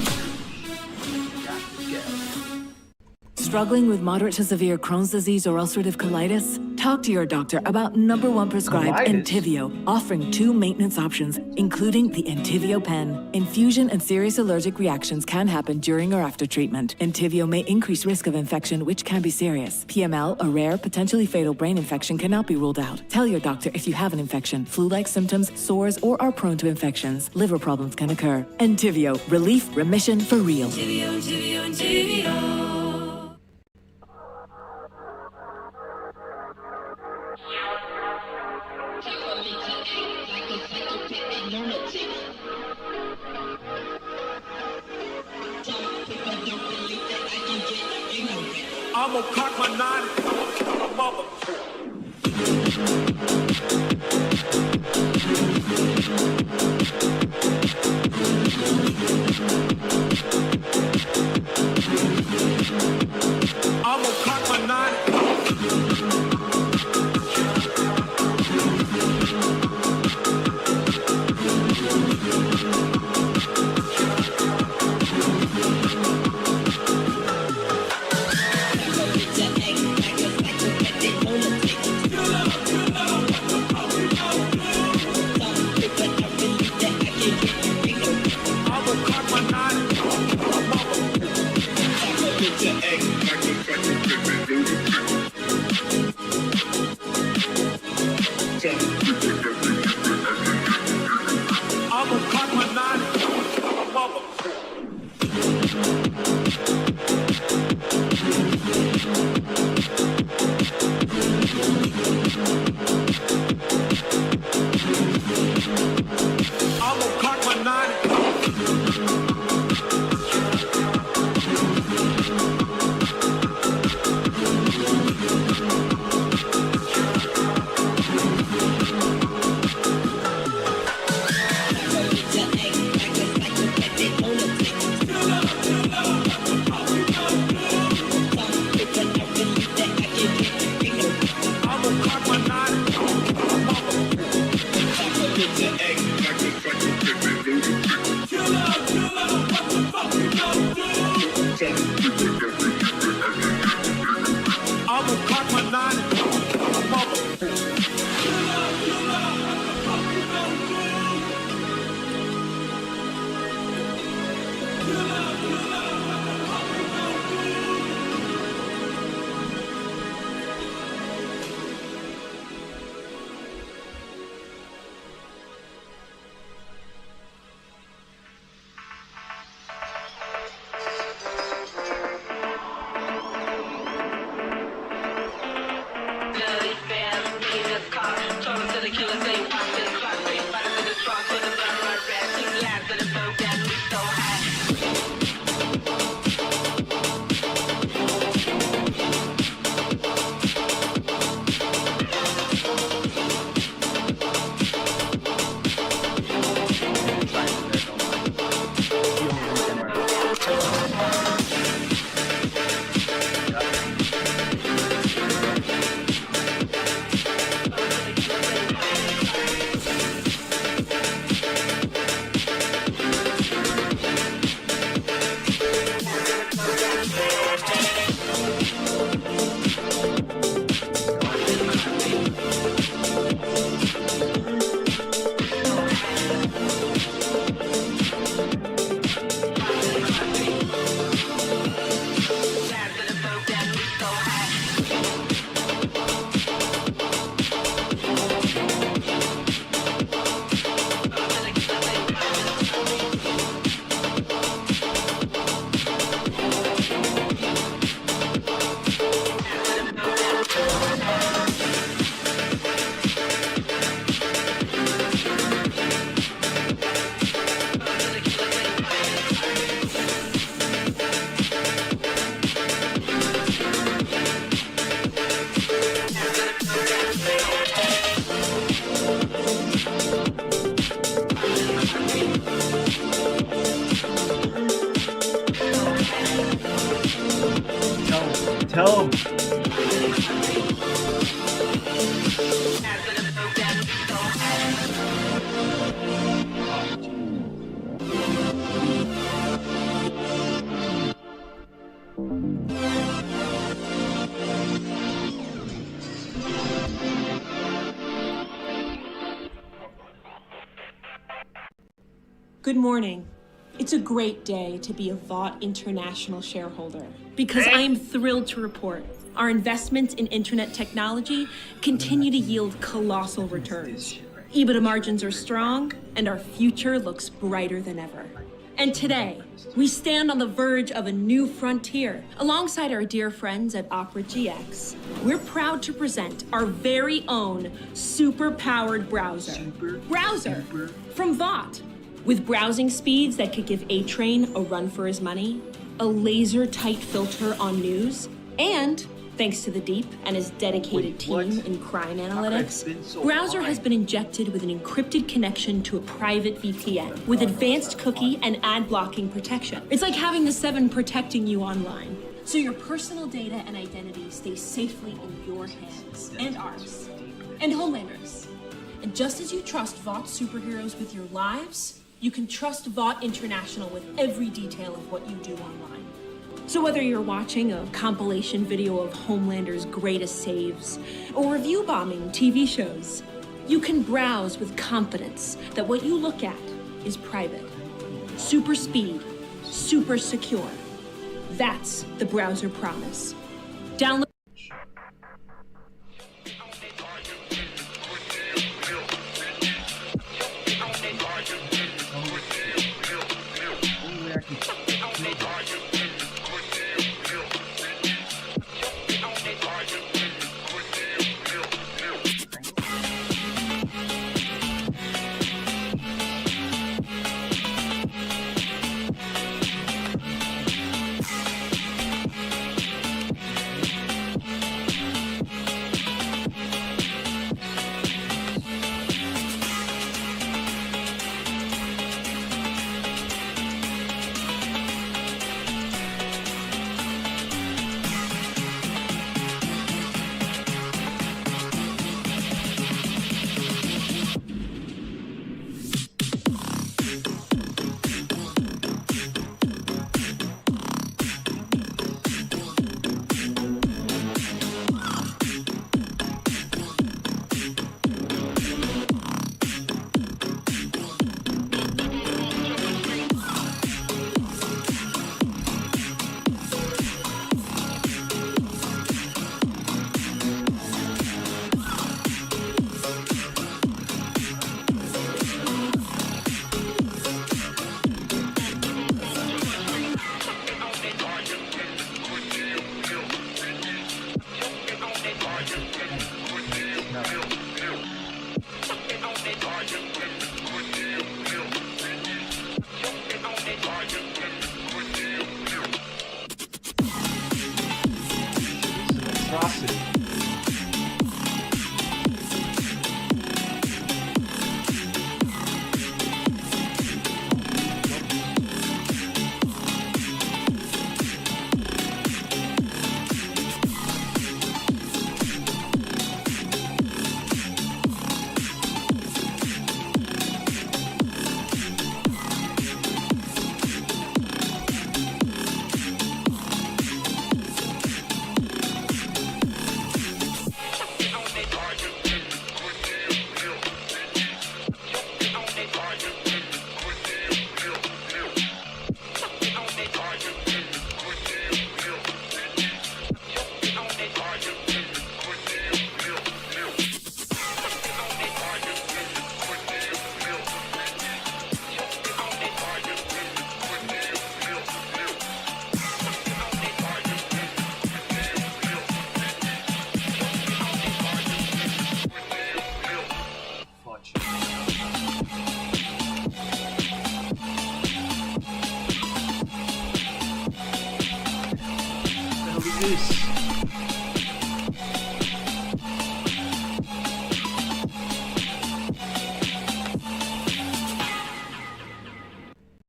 Struggling with moderate to severe Crohn's disease or ulcerative colitis? Talk to your doctor about #1 prescribed Entyvio, offering 2 maintenance options, including the Entyvio pen. Infusion and serious allergic reactions can happen during or after treatment. Entyvio may increase risk of infection, which can be serious. PML, a rare, potentially fatal brain infection, cannot be ruled out. Tell your doctor if you have an infection, flu-like symptoms, sores, or are prone to infections. Liver problems can occur. Entyvio, relief, remission for real. Entyvio. I'm gonna cock my 9 mother. I'm gonna cock my 9. Tell him. Good morning. It's a great day to be a Vought International shareholder because I am thrilled to report our investments in internet technology continue to yield colossal returns. EBITDA margins are strong and our future looks brighter than ever. And today, we stand on the verge of a new frontier. Alongside our dear friends at Opera GX, we're proud to present our very own super-powered browser. Browser from Vought. With browsing speeds that could give A-Train a run for his money, a laser-tight filter on news, and, thanks to the Deep and his dedicated team in crime analytics, Browser has been injected with an encrypted connection to a private VPN with advanced cookie and ad blocking protection. It's like having the Seven protecting you online, so your personal data and identity stay safely in your hands and ours. And Homelanders. And just as you trust Vought superheroes with your lives, you can trust Vought International with every detail of what you do online. So whether you're watching a compilation video of Homelander's greatest saves or review bombing TV shows, you can browse with confidence that what you look at is private, super speed, super secure. That's the browser promise. Download.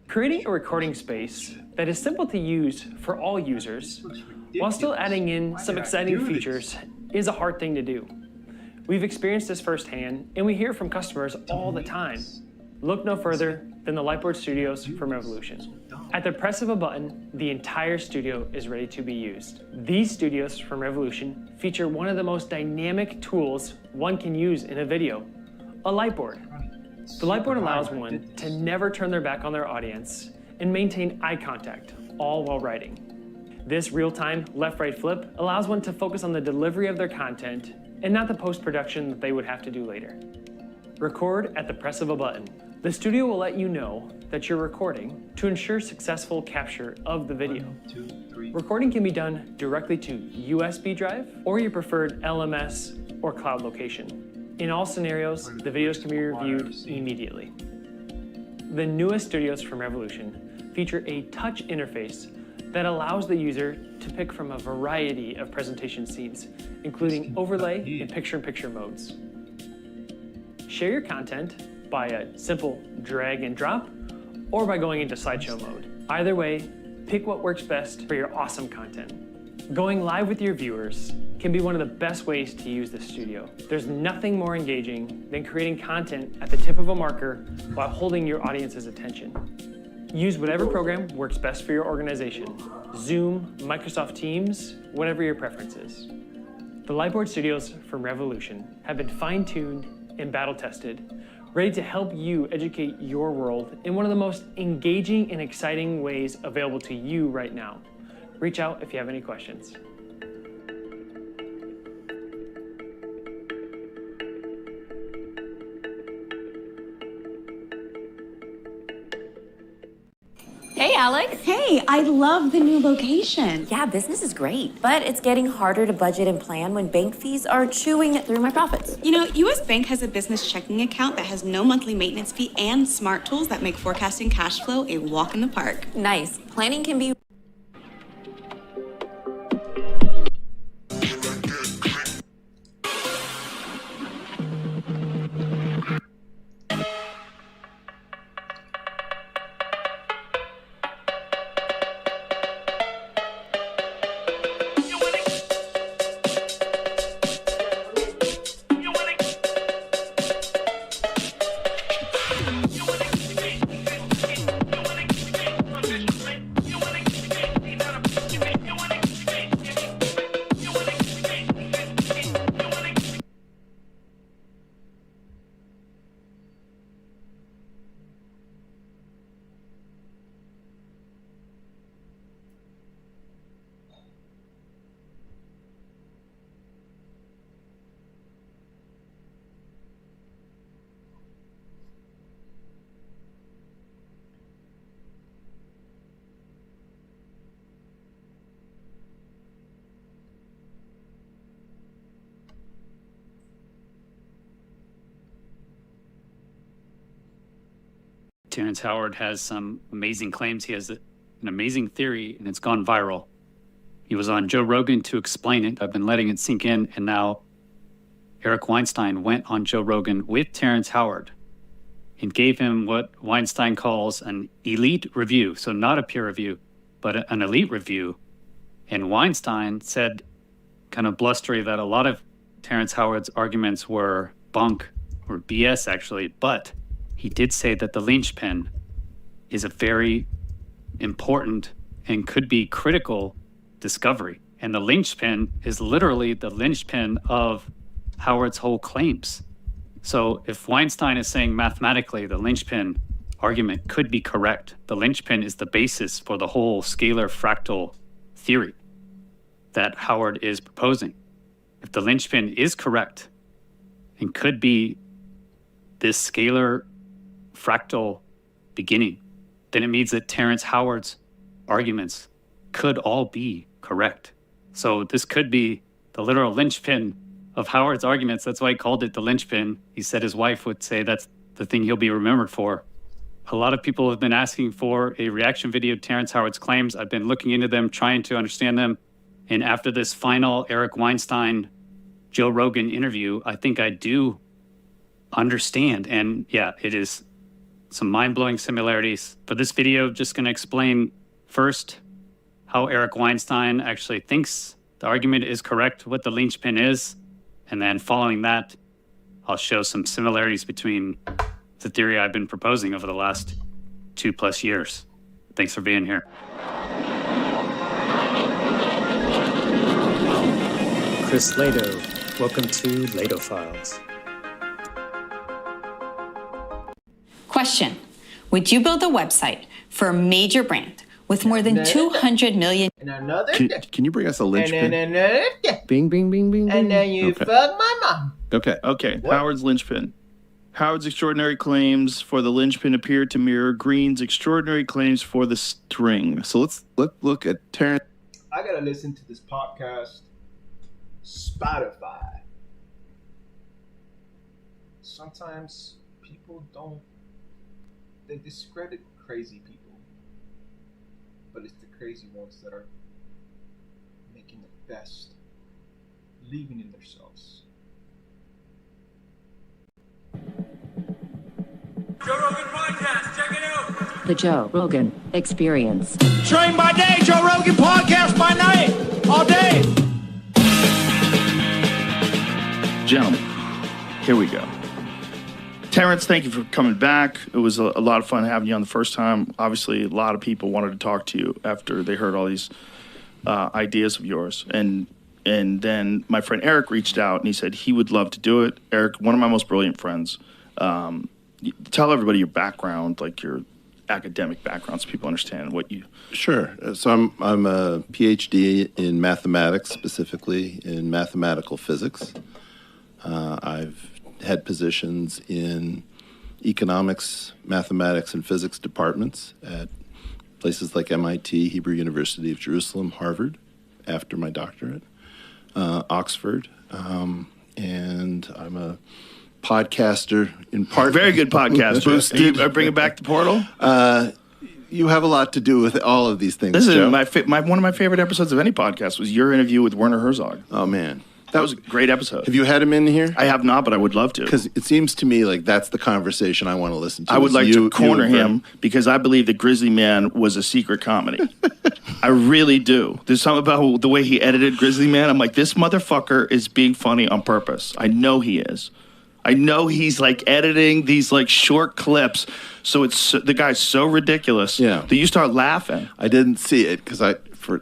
Creating a recording space that is simple to use for all users, while still adding in some exciting features, is a hard thing to do. We've experienced this firsthand, and we hear from customers all the time. Look no further than the Lightboard Studios from Revolution. At the press of a button, the entire studio is ready to be used. These studios from Revolution feature one of the most dynamic tools one can use in a video, a lightboard. The lightboard allows one to never turn their back on their audience and maintain eye contact, all while writing. This real-time left-right flip allows one to focus on the delivery of their content and not the post-production that they would have to do later. Record at the press of a button. The studio will let you know that you're recording to ensure successful capture of the video. Recording can be done directly to USB drive or your preferred LMS or cloud location. In all scenarios, the videos can be reviewed immediately. The newest studios from Revolution feature a touch interface that allows the user to pick from a variety of presentation scenes, including overlay and picture-in-picture modes. Share your content by a simple drag and drop or by going into slideshow mode. Either way, pick what works best for your awesome content. Going live with your viewers can be one of the best ways to use the studio. There's nothing more engaging than creating content at the tip of a marker while holding your audience's attention. Use whatever program works best for your organization. Zoom, Microsoft Teams, whatever your preference is. The Lightboard Studios from Revolution have been fine-tuned and battle-tested, ready to help you educate your world in one of the most engaging and exciting ways available to you right now. Reach out if you have any questions. Hey, Alex. Hey, I love the new location. Yeah, business is great, but it's getting harder to budget and plan when bank fees are chewing through my profits. You know, US Bank has a business checking account that has no monthly maintenance fee and smart tools that make forecasting cash flow a walk in the park. Nice. Planning can be Terrence Howard has some amazing claims. He has an amazing theory, and it's gone viral. He was on Joe Rogan to explain it. I've been letting it sink in, and now Eric Weinstein went on Joe Rogan with Terrence Howard and gave him what Weinstein calls an elite review. So not a peer review, but an elite review. And Weinstein said, kind of blustery, that a lot of Terrence Howard's arguments were bunk or BS, actually, but he did say that the linchpin is a very important and could be critical discovery. And the linchpin is literally the linchpin of Howard's whole claims. So if Weinstein is saying mathematically the linchpin argument could be correct, the linchpin is the basis for the whole scalar fractal theory that Howard is proposing. If the linchpin is correct and could be this scalar fractal beginning, then it means that Terrence Howard's arguments could all be correct. So this could be the literal linchpin of Howard's arguments. That's why he called it the linchpin. He said his wife would say that's the thing he'll be remembered for. A lot of people have been asking for a reaction video to Terrence Howard's claims. I've been looking into them, trying to understand them. And after this final Eric Weinstein, Joe Rogan interview, I think I do understand. And yeah, it is some mind-blowing similarities. For this video, just going to explain First, how Eric Weinstein actually thinks the argument is correct, what the linchpin is, and then following that, I'll show some similarities between the theory I've been proposing over the last 2+ years. Thanks for being here. Chris Lado, welcome to Lado Files. Question: would you build a website for a major brand with more than 200 million? And another Can you bring us a linchpin? and another Bing, bing, bing, bing, and bing. then you Okay. fuck my mom. Okay. Okay, Howard's linchpin. Howard's extraordinary claims for the linchpin appear to mirror Green's extraordinary claims for the string. So let's look at Terrence. I gotta listen to this podcast. Spotify. Sometimes people they discredit crazy people, but it's the crazy ones that are making the best, believing in themselves. Joe Rogan Podcast, check it out. The Joe Rogan Experience. Train by day, Joe Rogan Podcast by night, all day. Gentlemen, here we go. Terrence, thank you for coming back. It was a lot of fun having you on the first time. Obviously, a lot of people wanted to talk to you after they heard all these ideas of yours. And then my friend Eric reached out and he said he would love to do it. Eric, one of my most brilliant friends. Tell everybody your background, like your academic background, so people understand what you... Sure. So I'm a PhD in mathematics, specifically in mathematical physics. I've had positions in economics, mathematics, and physics departments at places like MIT, Hebrew University of Jerusalem, Harvard, after my doctorate, Oxford, and I'm a podcaster in part. Very good podcast. Bruce, do you bring it back to Portal? You have a lot to do with all of these things, This Joe. is one of my favorite episodes of any podcast was your interview with Werner Herzog. Oh, man. That was a great episode. Have you had him in here? I have not, but I would love to. Because it seems to me like that's the conversation I want to listen to. I would like to corner and him because I believe that Grizzly Man was a secret comedy. I really do. There's something about the way he edited Grizzly Man. I'm like, this motherfucker is being funny on purpose. I know he is. I know he's like editing these like short clips, so it's the guy's so ridiculous that you start laughing. I didn't see it because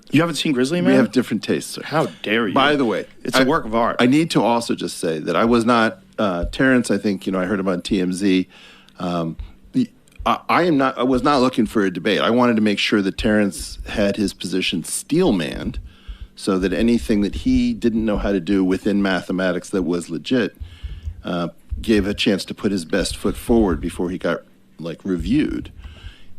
you haven't seen Grizzly Man? We have different tastes, sir. How dare you? By the way, it's a work of art. I need to also just say that I was not Terrence. I think I heard him on TMZ. I was not looking for a debate. I wanted to make sure that Terrence had his position steel-manned, so that anything that he didn't know how to do within mathematics that was legit gave a chance to put his best foot forward before he got reviewed.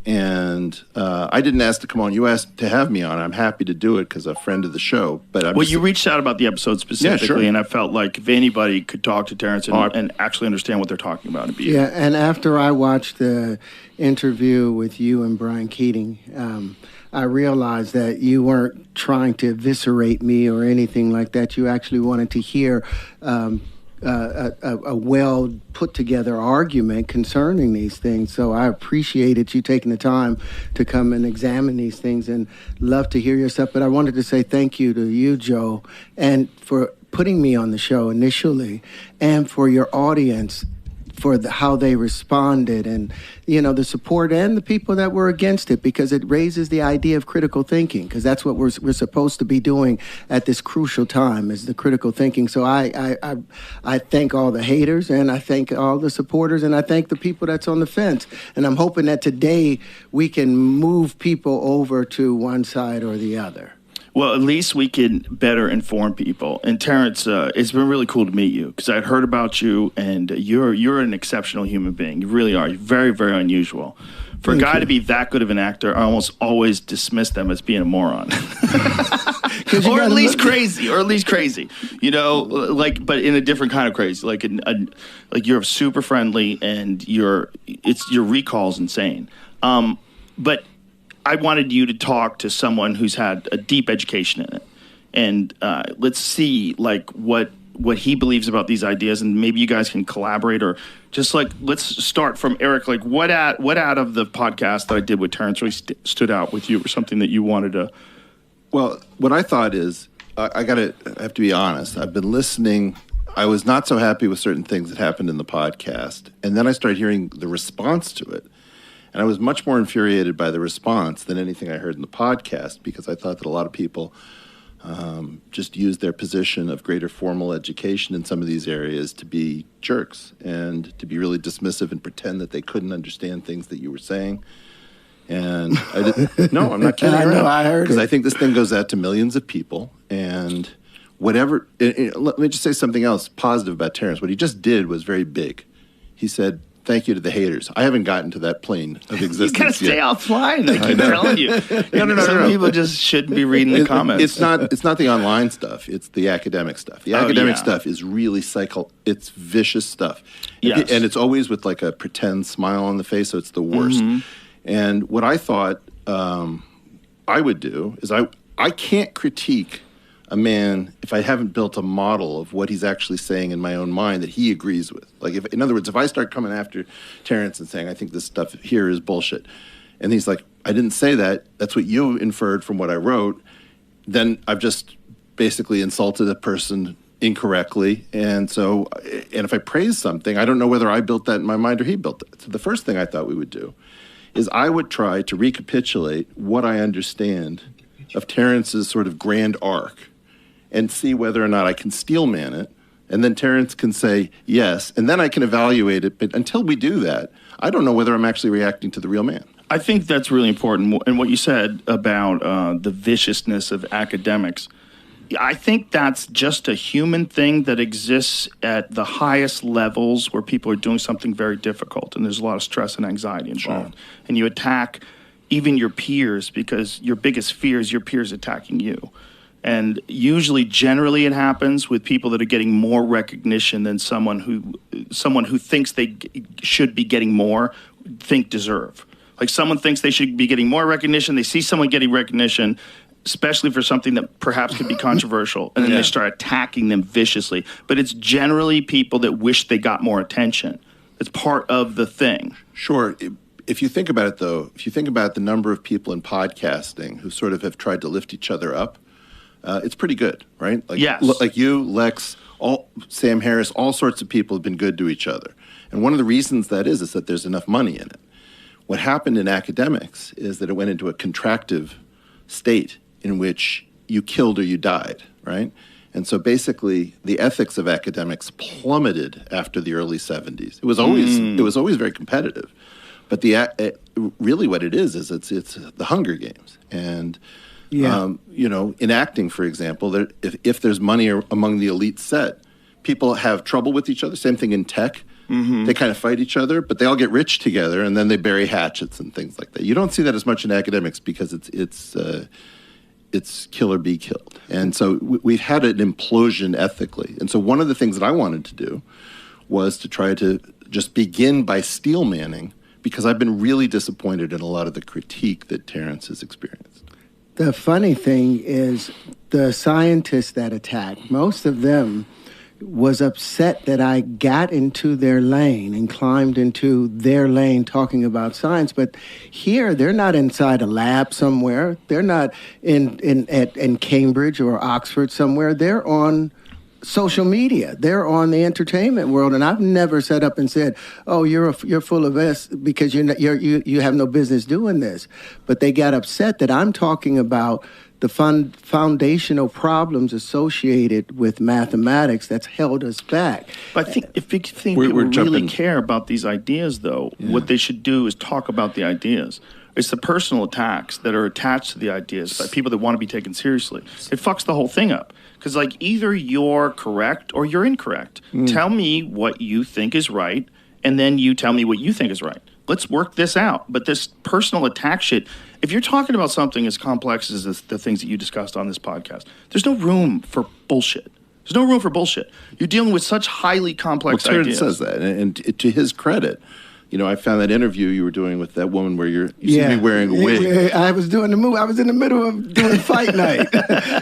And I didn't ask to come on. You asked to have me on. I'm happy to do it because I'm a friend of the show. But you reached out about the episode specifically, Yeah, sure. and I felt like if anybody could talk to Terrence and actually understand what they're talking about, it'd be Yeah, and after I watched the interview with you and Brian Keating, I realized that you weren't trying to eviscerate me or anything like that. You actually wanted to hear a well put together argument concerning these things. So I appreciated you taking the time to come and examine these things and love to hear your stuff. But I wanted to say thank you to you, Joe, and for putting me on the show initially, and for your audience for how they responded, and the support, and the people that were against it, because it raises the idea of critical thinking, because that's what we're supposed to be doing at this crucial time, is the critical thinking. So I thank all the haters, and I thank all the supporters, and I thank the people that's on the fence. And I'm hoping that today we can move people over to one side or the other. Well, at least we can better inform people. And Terrence, it's been really cool to meet you because I'd heard about you, and you're an exceptional human being. You really are. You're very, very unusual. For a guy to be that good of an actor, I almost always dismiss them as being a moron. or at least crazy. But in a different kind of crazy. Like you're super friendly, and your recall's insane. But I wanted you to talk to someone who's had a deep education in it, and let's see what what he believes about these ideas, and maybe you guys can collaborate, or just like, let's start from Eric. Like, what out of the podcast that I did with Terrence really stood out with you, or something that you wanted to? Well, what I thought is, I have to be honest. I've been listening. I was not so happy with certain things that happened in the podcast, and then I started hearing the response to it. And I was much more infuriated by the response than anything I heard in the podcast, because I thought that a lot of people just used their position of greater formal education in some of these areas to be jerks and to be really dismissive and pretend that they couldn't understand things that you were saying. And I didn't. No, I'm not kidding. I know, I heard it. Because I think this thing goes out to millions of people, and whatever. Let me just say something else positive about Terrence. What he just did was very big. He said, "Thank you to the haters." I haven't gotten to that plane of existence You gotta stay yet. offline. I keep telling you. Some people just shouldn't be reading the comments. It's not the online stuff. It's the academic stuff. The academic stuff is really it's vicious stuff. Yes. And it's always with like a pretend smile on the face, so it's the worst. Mhm. And what I thought I would do is I can't critique a man if I haven't built a model of what he's actually saying in my own mind that he agrees with. Like, in other words, if I start coming after Terrence and saying, I think this stuff here is bullshit, and he's like, I didn't say that, that's what you inferred from what I wrote, then I've just basically insulted a person incorrectly. And if I praise something, I don't know whether I built that in my mind or he built it. So the first thing I thought we would do is I would try to recapitulate what I understand of Terrence's sort of grand arc and see whether or not I can steelman it. And then Terrence can say yes, and then I can evaluate it. But until we do that, I don't know whether I'm actually reacting to the real man. I think that's really important. And what you said about the viciousness of academics, I think that's just a human thing that exists at the highest levels where people are doing something very difficult, and there's a lot of stress and anxiety involved. Sure. And you attack even your peers because your biggest fear is your peers attacking you. And usually, generally, it happens with people that are getting more recognition than someone who thinks they should be getting more, deserve. Like, someone thinks they should be getting more recognition, they see someone getting recognition, especially for something that perhaps could be controversial, and then they start attacking them viciously. But it's generally people that wish they got more attention. It's part of the thing. Sure. If you think about it, though, if you think about the number of people in podcasting who sort of have tried to lift each other up, it's pretty good, right? Like, yes. Like you, Lex, Sam Harris, all sorts of people have been good to each other. And one of the reasons that is that there's enough money in it. What happened in academics is that it went into a contractive state in which you killed or you died, right? And so basically, the ethics of academics plummeted after the early 70s. It was always very competitive. But really what it is it's the Hunger Games. And in acting, for example, if there's money among the elite set, people have trouble with each other. Same thing in tech. Mm-hmm. They kind of fight each other, but they all get rich together, and then they bury hatchets and things like that. You don't see that as much in academics because it's kill or be killed. And so we've had an implosion ethically. And so one of the things that I wanted to do was to try to just begin by steelmanning, because I've been really disappointed in a lot of the critique that Terrence has experienced. The funny thing is the scientists that attacked, most of them was upset that I got into their lane and climbed into their lane talking about science. But here, they're not inside a lab somewhere. They're not in Cambridge or Oxford somewhere. They're on social media. They're on the entertainment world. And I've never sat up and said, oh, you're full of S because you have no business doing this. But they got upset that I'm talking about the foundational problems associated with mathematics that's held us back. But I think if people really care about these ideas, though, what they should do is talk about the ideas. It's the personal attacks that are attached to the ideas by people that want to be taken seriously. It fucks the whole thing up. Because, like, either you're correct or you're incorrect. Tell me what you think is right, and then you tell me what you think is right. Let's work this out. But this personal attack shit, if you're talking about something as complex as the things that you discussed on this podcast, there's no room for bullshit. There's no room for bullshit. You're dealing with such highly complex ideas. Terrence says that, and to his credit, I found that interview you were doing with that woman where you seem to be wearing a wig. I was doing the movie. I was in the middle of doing fight night,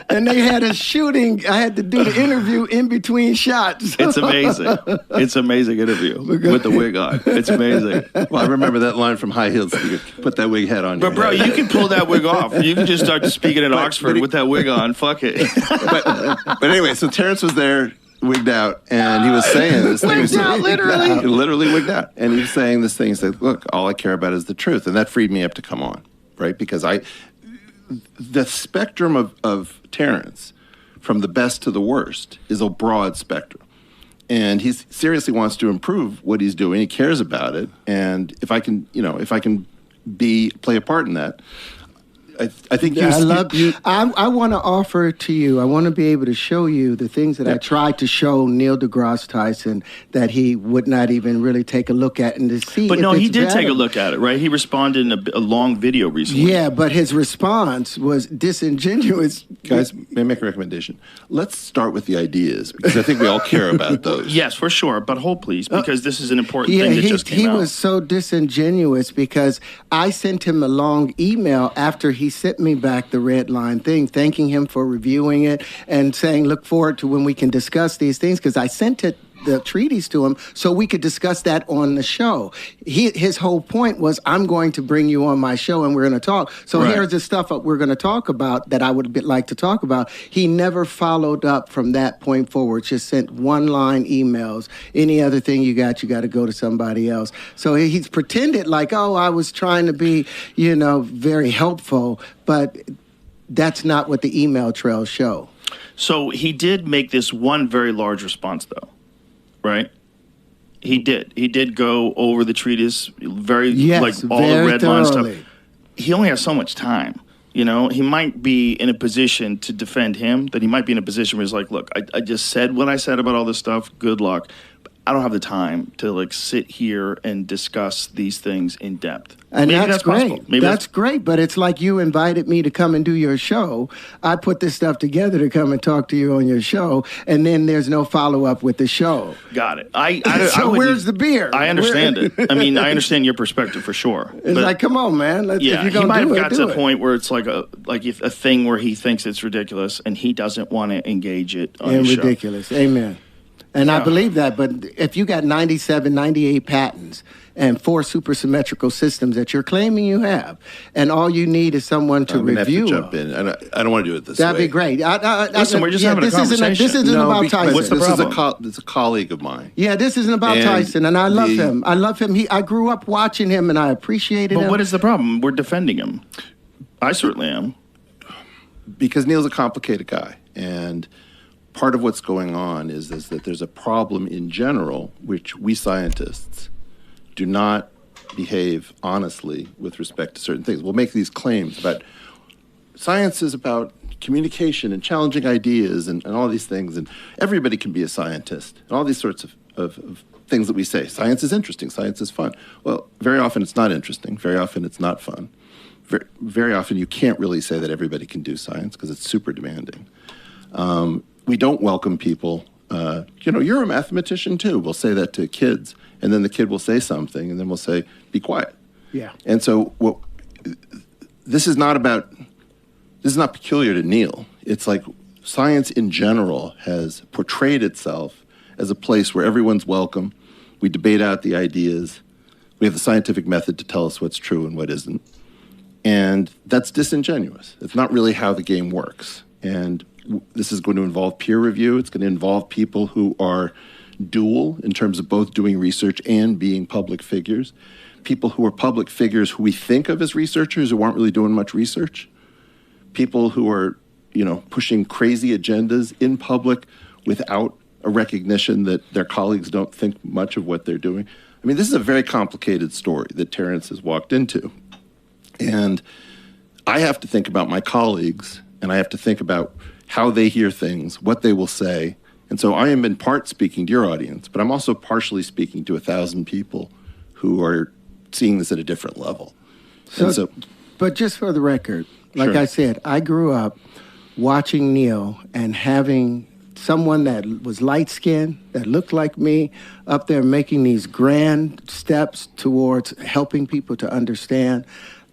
and they had a shooting. I had to do the interview in between shots. It's amazing. It's an amazing interview with the wig on. It's amazing. Well, I remember that line from High Heels. Put that wig head on. But bro, you can pull that wig off. You can just start speaking at Oxford with that wig on. Fuck it. But anyway, so Terrence was there, wigged out, and he was saying this thing. Wigged out, literally. Literally wigged out. And he was saying this thing. He said, look, all I care about is the truth. And that freed me up to come on, right? Because the spectrum of Terrence, from the best to the worst, is a broad spectrum. And he seriously wants to improve what he's doing. He cares about it. And if I can play a part in that, I think I want to offer to you. I want to be able to show you the things that I tried to show Neil deGrasse Tyson that he would not even really take a look at and to see. But no, he did take a look at it, right? He responded in a long video recently. Yeah, but his response was disingenuous. Guys, may I make a recommendation? Let's start with the ideas, because I think we all care about those. Yes, for sure. But hold, please, because this is an important thing that just came out. He was so disingenuous because I sent him a long email after he sent me back the red line thing, thanking him for reviewing it and saying, look forward to when we can discuss these things, because I sent the treatise to him so we could discuss that on the show. His whole point was, I'm going to bring you on my show and we're going to talk. So here's the stuff that we're going to talk about that I would like to talk about. He never followed up from that point forward, just sent one-line emails. Any other thing you got to go to somebody else. So he's pretended like, oh, I was trying to be, very helpful, but that's not what the email trails show. So he did make this one very large response, though. Right? He did. He did go over the treatise, all the red line stuff. He only has so much time. He might be in a position to defend him, that he might be in a position where he's like, look, I just said what I said about all this stuff. Good luck. I don't have the time to sit here and discuss these things in depth. And Maybe that's great. That's great. But it's like you invited me to come and do your show. I put this stuff together to come and talk to you on your show, and then there's no follow-up with the show. Got it. Where's the beer? I understand it. I mean, I understand your perspective for sure. It's like, come on, man. If you're he might have got to a point where it's like a thing where he thinks it's ridiculous, and he doesn't want to engage it on his show. Ridiculous. Amen. And I believe that, but if you got 97, 98 patents and 4 supersymmetrical systems that you're claiming you have, and all you need is someone to review. I'm going to have to jump in. I don't want to do it this That'd way. be great. Listen, we're just having a conversation. This isn't about Tyson. What's the problem? This is a colleague of mine. Yeah, this isn't about Tyson, and I love him. I love him. I grew up watching him, and I appreciated him. But what is the problem? We're defending him. I certainly am. Because Neil's a complicated guy, and part of what's going on is that there's a problem in general, which we scientists do not behave honestly with respect to certain things. We'll make these claims about science is about communication and challenging ideas and all these things, and everybody can be a scientist, and all these sorts of things that we say. Science is interesting, science is fun. Well, very often it's not interesting, very often it's not fun. Very often you can't really say that everybody can do science because it's super demanding. We don't welcome people, you're a mathematician too. We'll say that to kids, and then the kid will say something, and then we'll say, be quiet. Yeah. And so this is not peculiar to Neil. It's like science in general has portrayed itself as a place where everyone's welcome. We debate out the ideas. We have the scientific method to tell us what's true and what isn't. And that's disingenuous. It's not really how the game works. And this is going to involve peer review. It's going to involve people who are dual in terms of both doing research and being public figures. People who are public figures who we think of as researchers who aren't really doing much research. People who are, pushing crazy agendas in public without a recognition that their colleagues don't think much of what they're doing. I mean, this is a very complicated story that Terrence has walked into. And I have to think about my colleagues, and I have to think about how they hear things, what they will say. And so I am in part speaking to your audience, but I'm also partially speaking to 1,000 people who are seeing this at a different level. But just for the record, like I said, I grew up watching Neil and having someone that was light-skinned, that looked like me, up there making these grand steps towards helping people to understand.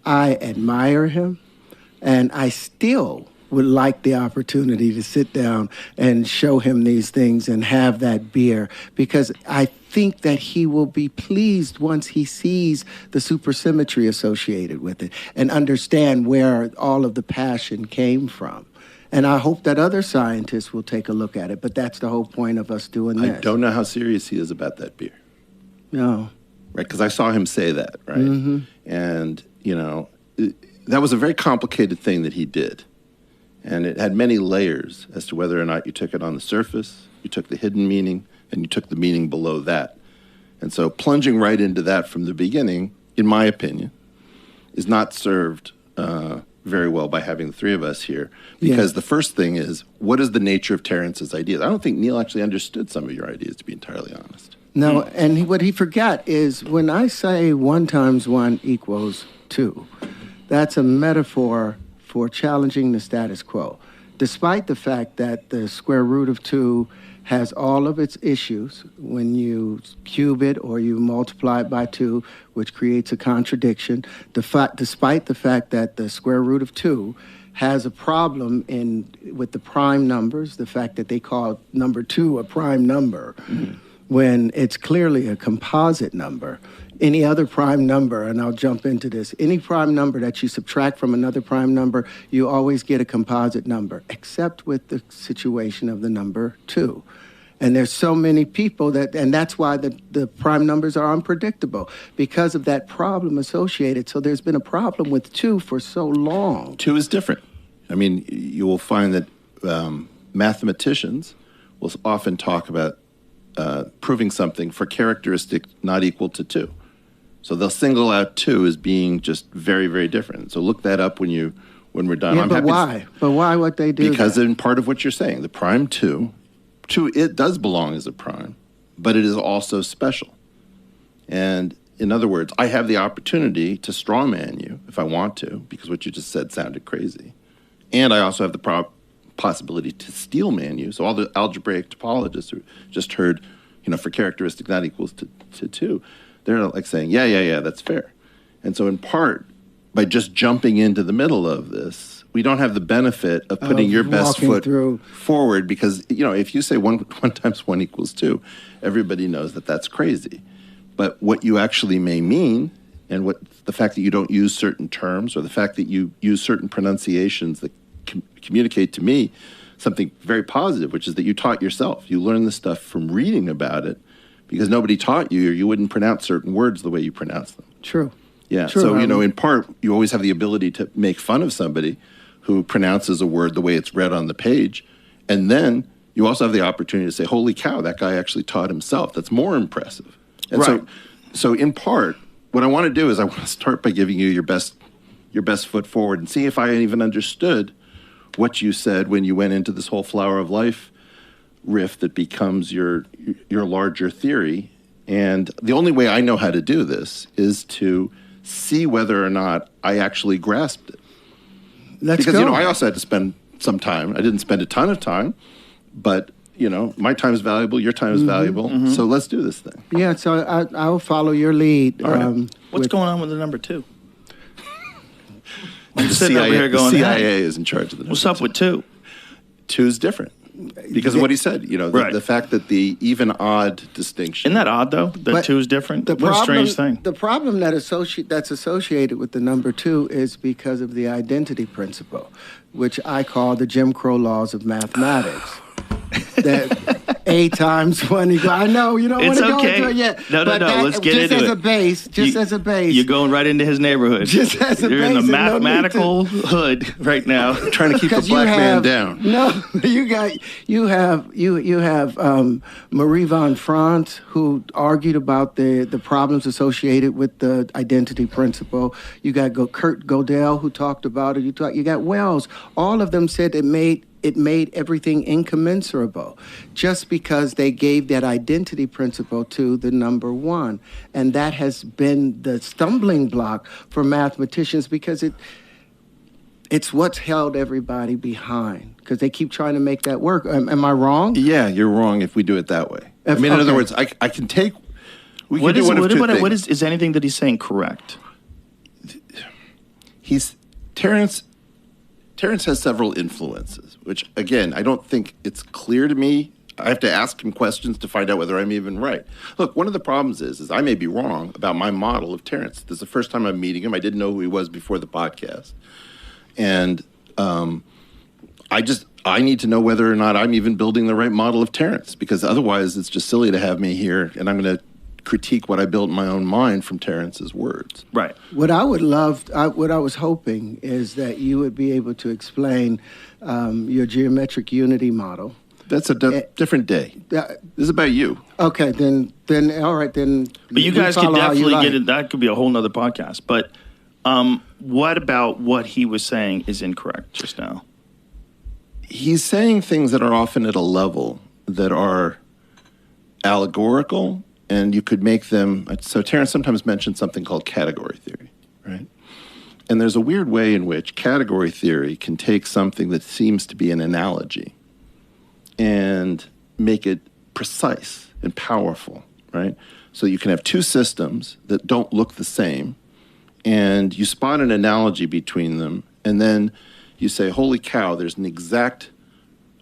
I admire him, and I still would like the opportunity to sit down and show him these things and have that beer, because I think that he will be pleased once he sees the supersymmetry associated with it and understand where all of the passion came from. And I hope that other scientists will take a look at it, but that's the whole point of us doing this. I don't know how serious he is about that beer. No. Right, because I saw him say that, right? Mm-hmm. And, you know, that was a very complicated thing that he did. And it had many layers as to whether or not you took it on the surface, you took the hidden meaning, and you took the meaning below that. And so plunging right into that from the beginning, in my opinion, is not served very well by having the three of us here. Because the first thing is, what is the nature of Terrence's ideas? I don't think Neil actually understood some of your ideas, to be entirely honest. No, and what he forgot is when I say 1 × 1 = 2, that's a metaphor for challenging the status quo. Despite the fact that the square root of 2 has all of its issues when you cube it or you multiply it by 2, which creates a contradiction, despite the fact that the square root of 2 has a problem with the prime numbers, the fact that they call number 2 a prime number, when it's clearly a composite number. Any other prime number, and I'll jump into this, any prime number that you subtract from another prime number, you always get a composite number, except with the situation of the number 2. And there's so many people and that's why the prime numbers are unpredictable, because of that problem associated. So there's been a problem with 2 for so long. 2 is different. I mean, you will find that mathematicians will often talk about proving something for characteristic not equal to 2. So they'll single out 2 as being just very, very different. So look that up when we're done. Yeah, but why? But why would they do because that? in part of what you're saying, the prime 2, it does belong as a prime, but it is also special. And in other words, I have the opportunity to strawman you if I want to, because what you just said sounded crazy. And I also have the possibility to steelman you. So all the algebraic topologists who just heard, for characteristic not equals to 2, they're like saying, yeah, that's fair. And so in part, by just jumping into the middle of this, we don't have the benefit of putting your best foot forward, because, if you say 1 × 1 = 2, everybody knows that that's crazy. But what you actually may mean, and the fact that you don't use certain terms, or the fact that you use certain pronunciations that communicate to me something very positive, which is that you taught yourself. You learned this stuff from reading about it, because nobody taught you, or you wouldn't pronounce certain words the way you pronounce them. True. Yeah, True, so, in part, you always have the ability to make fun of somebody who pronounces a word the way it's read on the page, and then you also have the opportunity to say, holy cow, that guy actually taught himself. That's more impressive. And Right. so in part, what I want to do is I want to start by giving you your best foot forward and see if I even understood what you said when you went into this whole flower of life riff that becomes your larger theory. And the only way I know how to do this is to see whether or not I actually grasped it. Because I also had to spend some time. I didn't spend a ton of time, but my time is valuable, your time is valuable. Mm-hmm. So let's do this thing. Yeah, so I will follow your lead. All right. What's going on with the number 2? The CIA is in charge of the number. What's up with 2? 2 is different. Because of what he said, the fact that the even-odd distinction. Isn't that odd, though, that 2 is different? What a strange thing. The problem that's associated with the number 2 is because of the identity principle, which I call the Jim Crow laws of mathematics. That A times 1 = I know you don't want to go into it yet. No. Let's get into it. Just as a base. You're going right into his neighborhood. Just as a You're base. in the mathematical hood right now, trying to keep the black man down. No, you have Marie von Franz, who argued about the problems associated with the identity principle. You got Kurt Gödel, who talked about it. You got Wells. All of them said it made everything incommensurable just because they gave that identity principle to the number 1. And that has been the stumbling block for mathematicians, because it's what's held everybody behind. Because they keep trying to make that work. Am I wrong? Yeah, you're wrong if we do it that way. I mean, in other words, I can take. What is anything that he's saying correct? Terrence has several influences, which again, I don't think it's clear to me. I have to ask him questions to find out whether I'm even right. Look, one of the problems is I may be wrong about my model of Terrence. This is the first time I'm meeting him. I didn't know who he was before the podcast. And I need to know whether or not I'm even building the right model of Terrence, because otherwise it's just silly to have me here and I'm going to critique what I built in my own mind from Terrence's words. Right. What I would love, what I was hoping is that you would be able to explain your geometric unity model. That's a different day. This is about you. Okay, then all right, then. But you guys could definitely get it. That could be a whole nother podcast. But what about what he was saying is incorrect just now? He's saying things that are often at a level that are allegorical, and you could make them. So Terrence sometimes mentions something called category theory, right? And there's a weird way in which category theory can take something that seems to be an analogy and make it precise and powerful, right? So you can have two systems that don't look the same, and you spot an analogy between them, and then you say, holy cow, there's an exact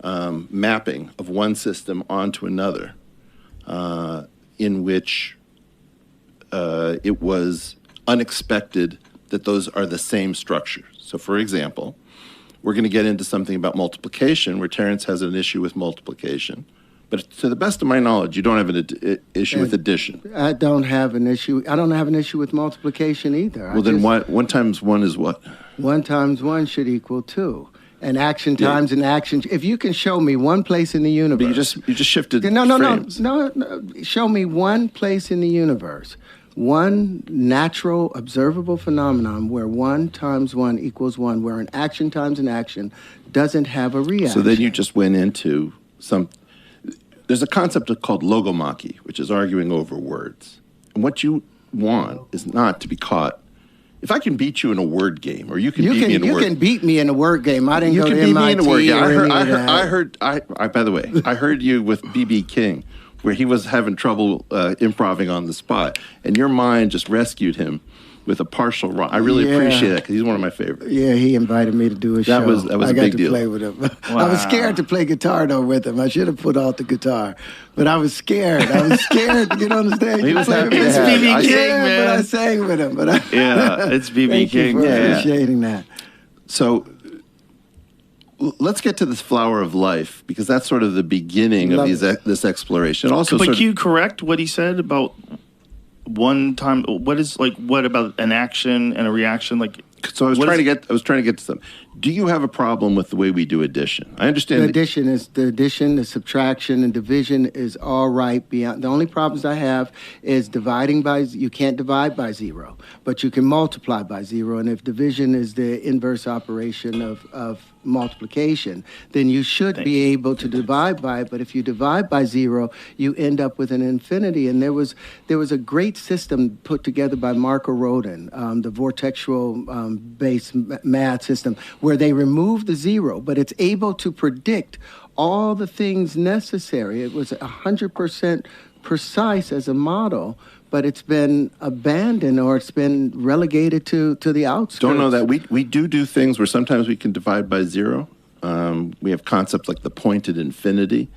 mapping of one system onto another in which it was unexpected that those are the same structures. So for example, we're going to get into something about multiplication where Terrence has an issue with multiplication. But to the best of my knowledge, you don't have an issue with addition. I don't have an issue. I don't have an issue with multiplication either. Well, then 1 times 1 is what? 1 times 1 should equal 2. And action times an action. If you can show me one place in the universe. But you just shifted frames. No. Show me one place in the universe. One natural observable phenomenon where 1 times 1 equals 1, where an action times an action doesn't have a reaction. So then you just went into there's a concept called logomachy, which is arguing over words. And what you want is not to be caught. If I can beat you in a word game, or you can beat me in a word game. You can beat me in a word game. I didn't go to MIT. You can beat me in a word game. By the way, I heard you with B.B. King, where he was having trouble improvising on the spot, and your mind just rescued him with a partial rhyme. I really appreciate that because he's one of my favorites. Yeah, he invited me to do a show. That was a big deal. I got to play with him. Wow. I was scared to play guitar though with him. I should have put out the guitar, but I was scared. You don't understand? He was happy to it's B.B. King, man. But I sang with him. It's B.B. King. Thank you for appreciating that. So let's get to this flower of life, because that's sort of the beginning of this exploration. Also, but can you correct what he said about 1 time? What about an action and a reaction? So I was trying to get to something. Do you have a problem with the way we do addition? I understand. The addition, the subtraction, and division is all right. Beyond the only problems I have is dividing by. You can't divide by 0, but you can multiply by 0. And if division is the inverse operation of multiplication, then you should be able to divide by it. But if you divide by 0, you end up with an infinity. And there was a great system put together by Marco Rodin, the vortexual based math system, where they remove the 0, but it's able to predict all the things necessary. It was 100% precise as a model, but it's been abandoned or it's been relegated to the outskirts. Don't know that. We do things where sometimes we can divide by 0. We have concepts like the pointed infinity,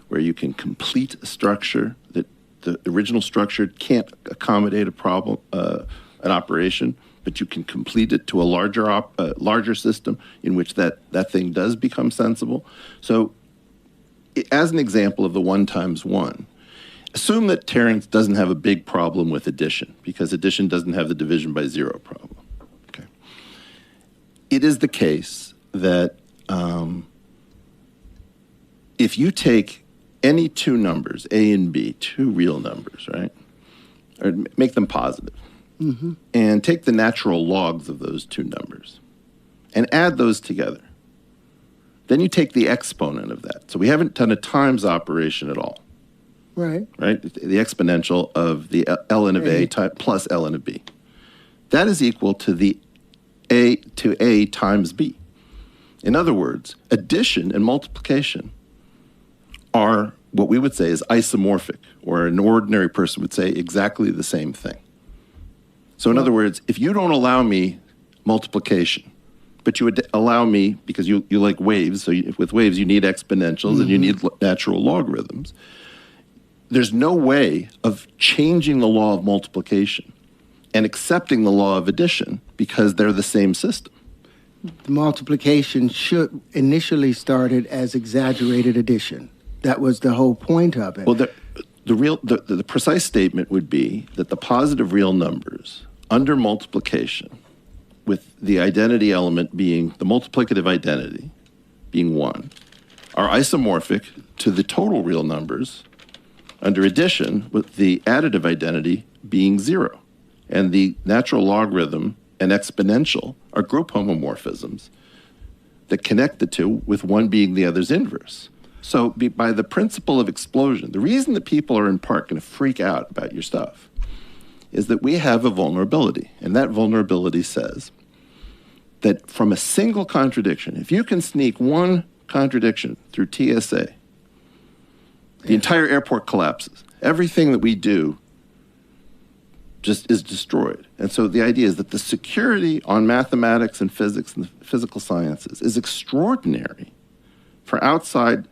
where you can complete a structure that the original structure can't accommodate a problem, an operation, but you can complete it to a larger system in which that thing does become sensible. So as an example of the 1 times 1, assume that Terrence doesn't have a big problem with addition, because addition doesn't have the division by 0 problem. Okay. It is the case that if you take any 2 numbers, A and B, 2 real numbers, right, or make them positive, and take the natural logs of those 2 numbers and add those together. Then you take the exponent of that. So we haven't done a times operation at all. Right. The exponential of the ln of A plus ln of B. That is equal to the A times B. In other words, addition and multiplication are what we would say is isomorphic, or an ordinary person would say exactly the same thing. So in other words, if you don't allow me multiplication, but you would allow me, because you like waves, so with waves you need exponentials and you need natural logarithms, there's no way of changing the law of multiplication and accepting the law of addition because they're the same system. The multiplication should initially started as exaggerated addition. That was the whole point of it. Well, the precise statement would be that the positive real numbers under multiplication, with the identity element being the multiplicative identity being 1, are isomorphic to the total real numbers under addition, with the additive identity being 0. And the natural logarithm and exponential are group homomorphisms that connect the two, with one being the other's inverse. So by the principle of explosion, the reason that people are in part going to freak out about your stuff is that we have a vulnerability. And that vulnerability says that from a single contradiction, if you can sneak one contradiction through TSA, the entire airport collapses. Everything that we do just is destroyed. And so the idea is that the security on mathematics and physics and the physical sciences is extraordinary for outside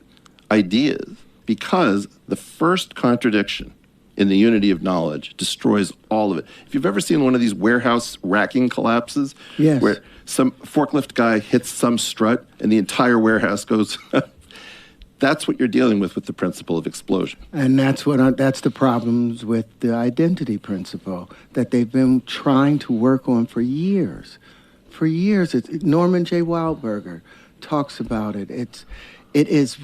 ideas, because the first contradiction in the unity of knowledge destroys all of it. If you've ever seen one of these warehouse racking collapses, yes, where some forklift guy hits some strut and the entire warehouse goes, that's what you're dealing with the principle of explosion. And that's that's the problems with the identity principle that they've been trying to work on for years. For years, Norman J. Wildberger talks about it. It is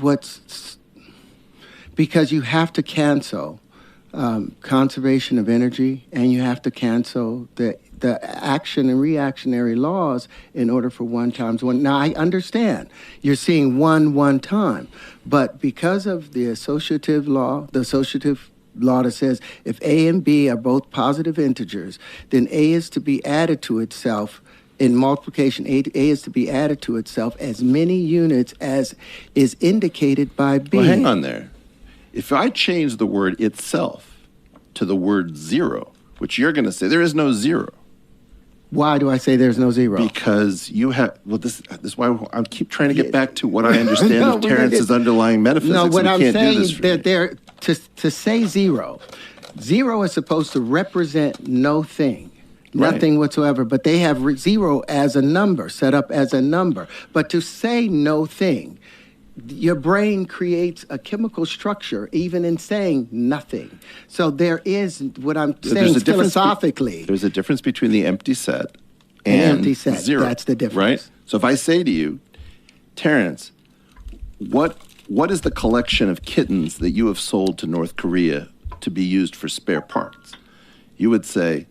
because you have to cancel conservation of energy, and you have to cancel the action and reactionary laws in order for 1 times 1. Now, I understand you're seeing one time, but because of the associative law that says if A and B are both positive integers, then A is to be added to itself. In multiplication, A is to be added to itself as many units as is indicated by B. Well, hang on there. If I change the word itself to the word 0, which you're going to say, there is no 0. Why do I say there's no 0? Because you have, this is why I keep trying to get back to what I understand of Terence's underlying metaphysics. No, what I'm saying is that to say 0 is supposed to represent no thing. Nothing whatsoever, but they have 0 as a number, set up as a number. But to say no thing, your brain creates a chemical structure even in saying nothing. So there is, what I'm saying philosophically. There's a difference between the empty set and empty set. 0. That's the difference. Right? So if I say to you, Terence, what is the collection of kittens that you have sold to North Korea to be used for spare parts? You would say,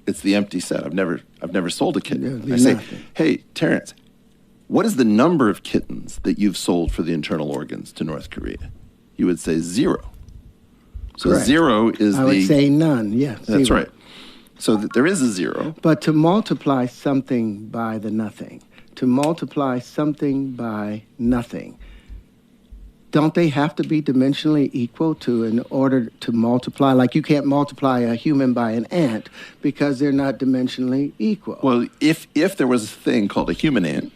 it's the empty set. I've never sold a kitten. I say, hey, Terence, what is the number of kittens that you've sold for the internal organs to North Korea? You would say 0. So Correct. 0 is I would say none, yeah. That's 0. right. So there is a 0. But to multiply something by the nothing, to multiply something by nothing, don't they have to be dimensionally equal in order to multiply? Like you can't multiply a human by an ant because they're not dimensionally equal. Well, if there was a thing called a human ant.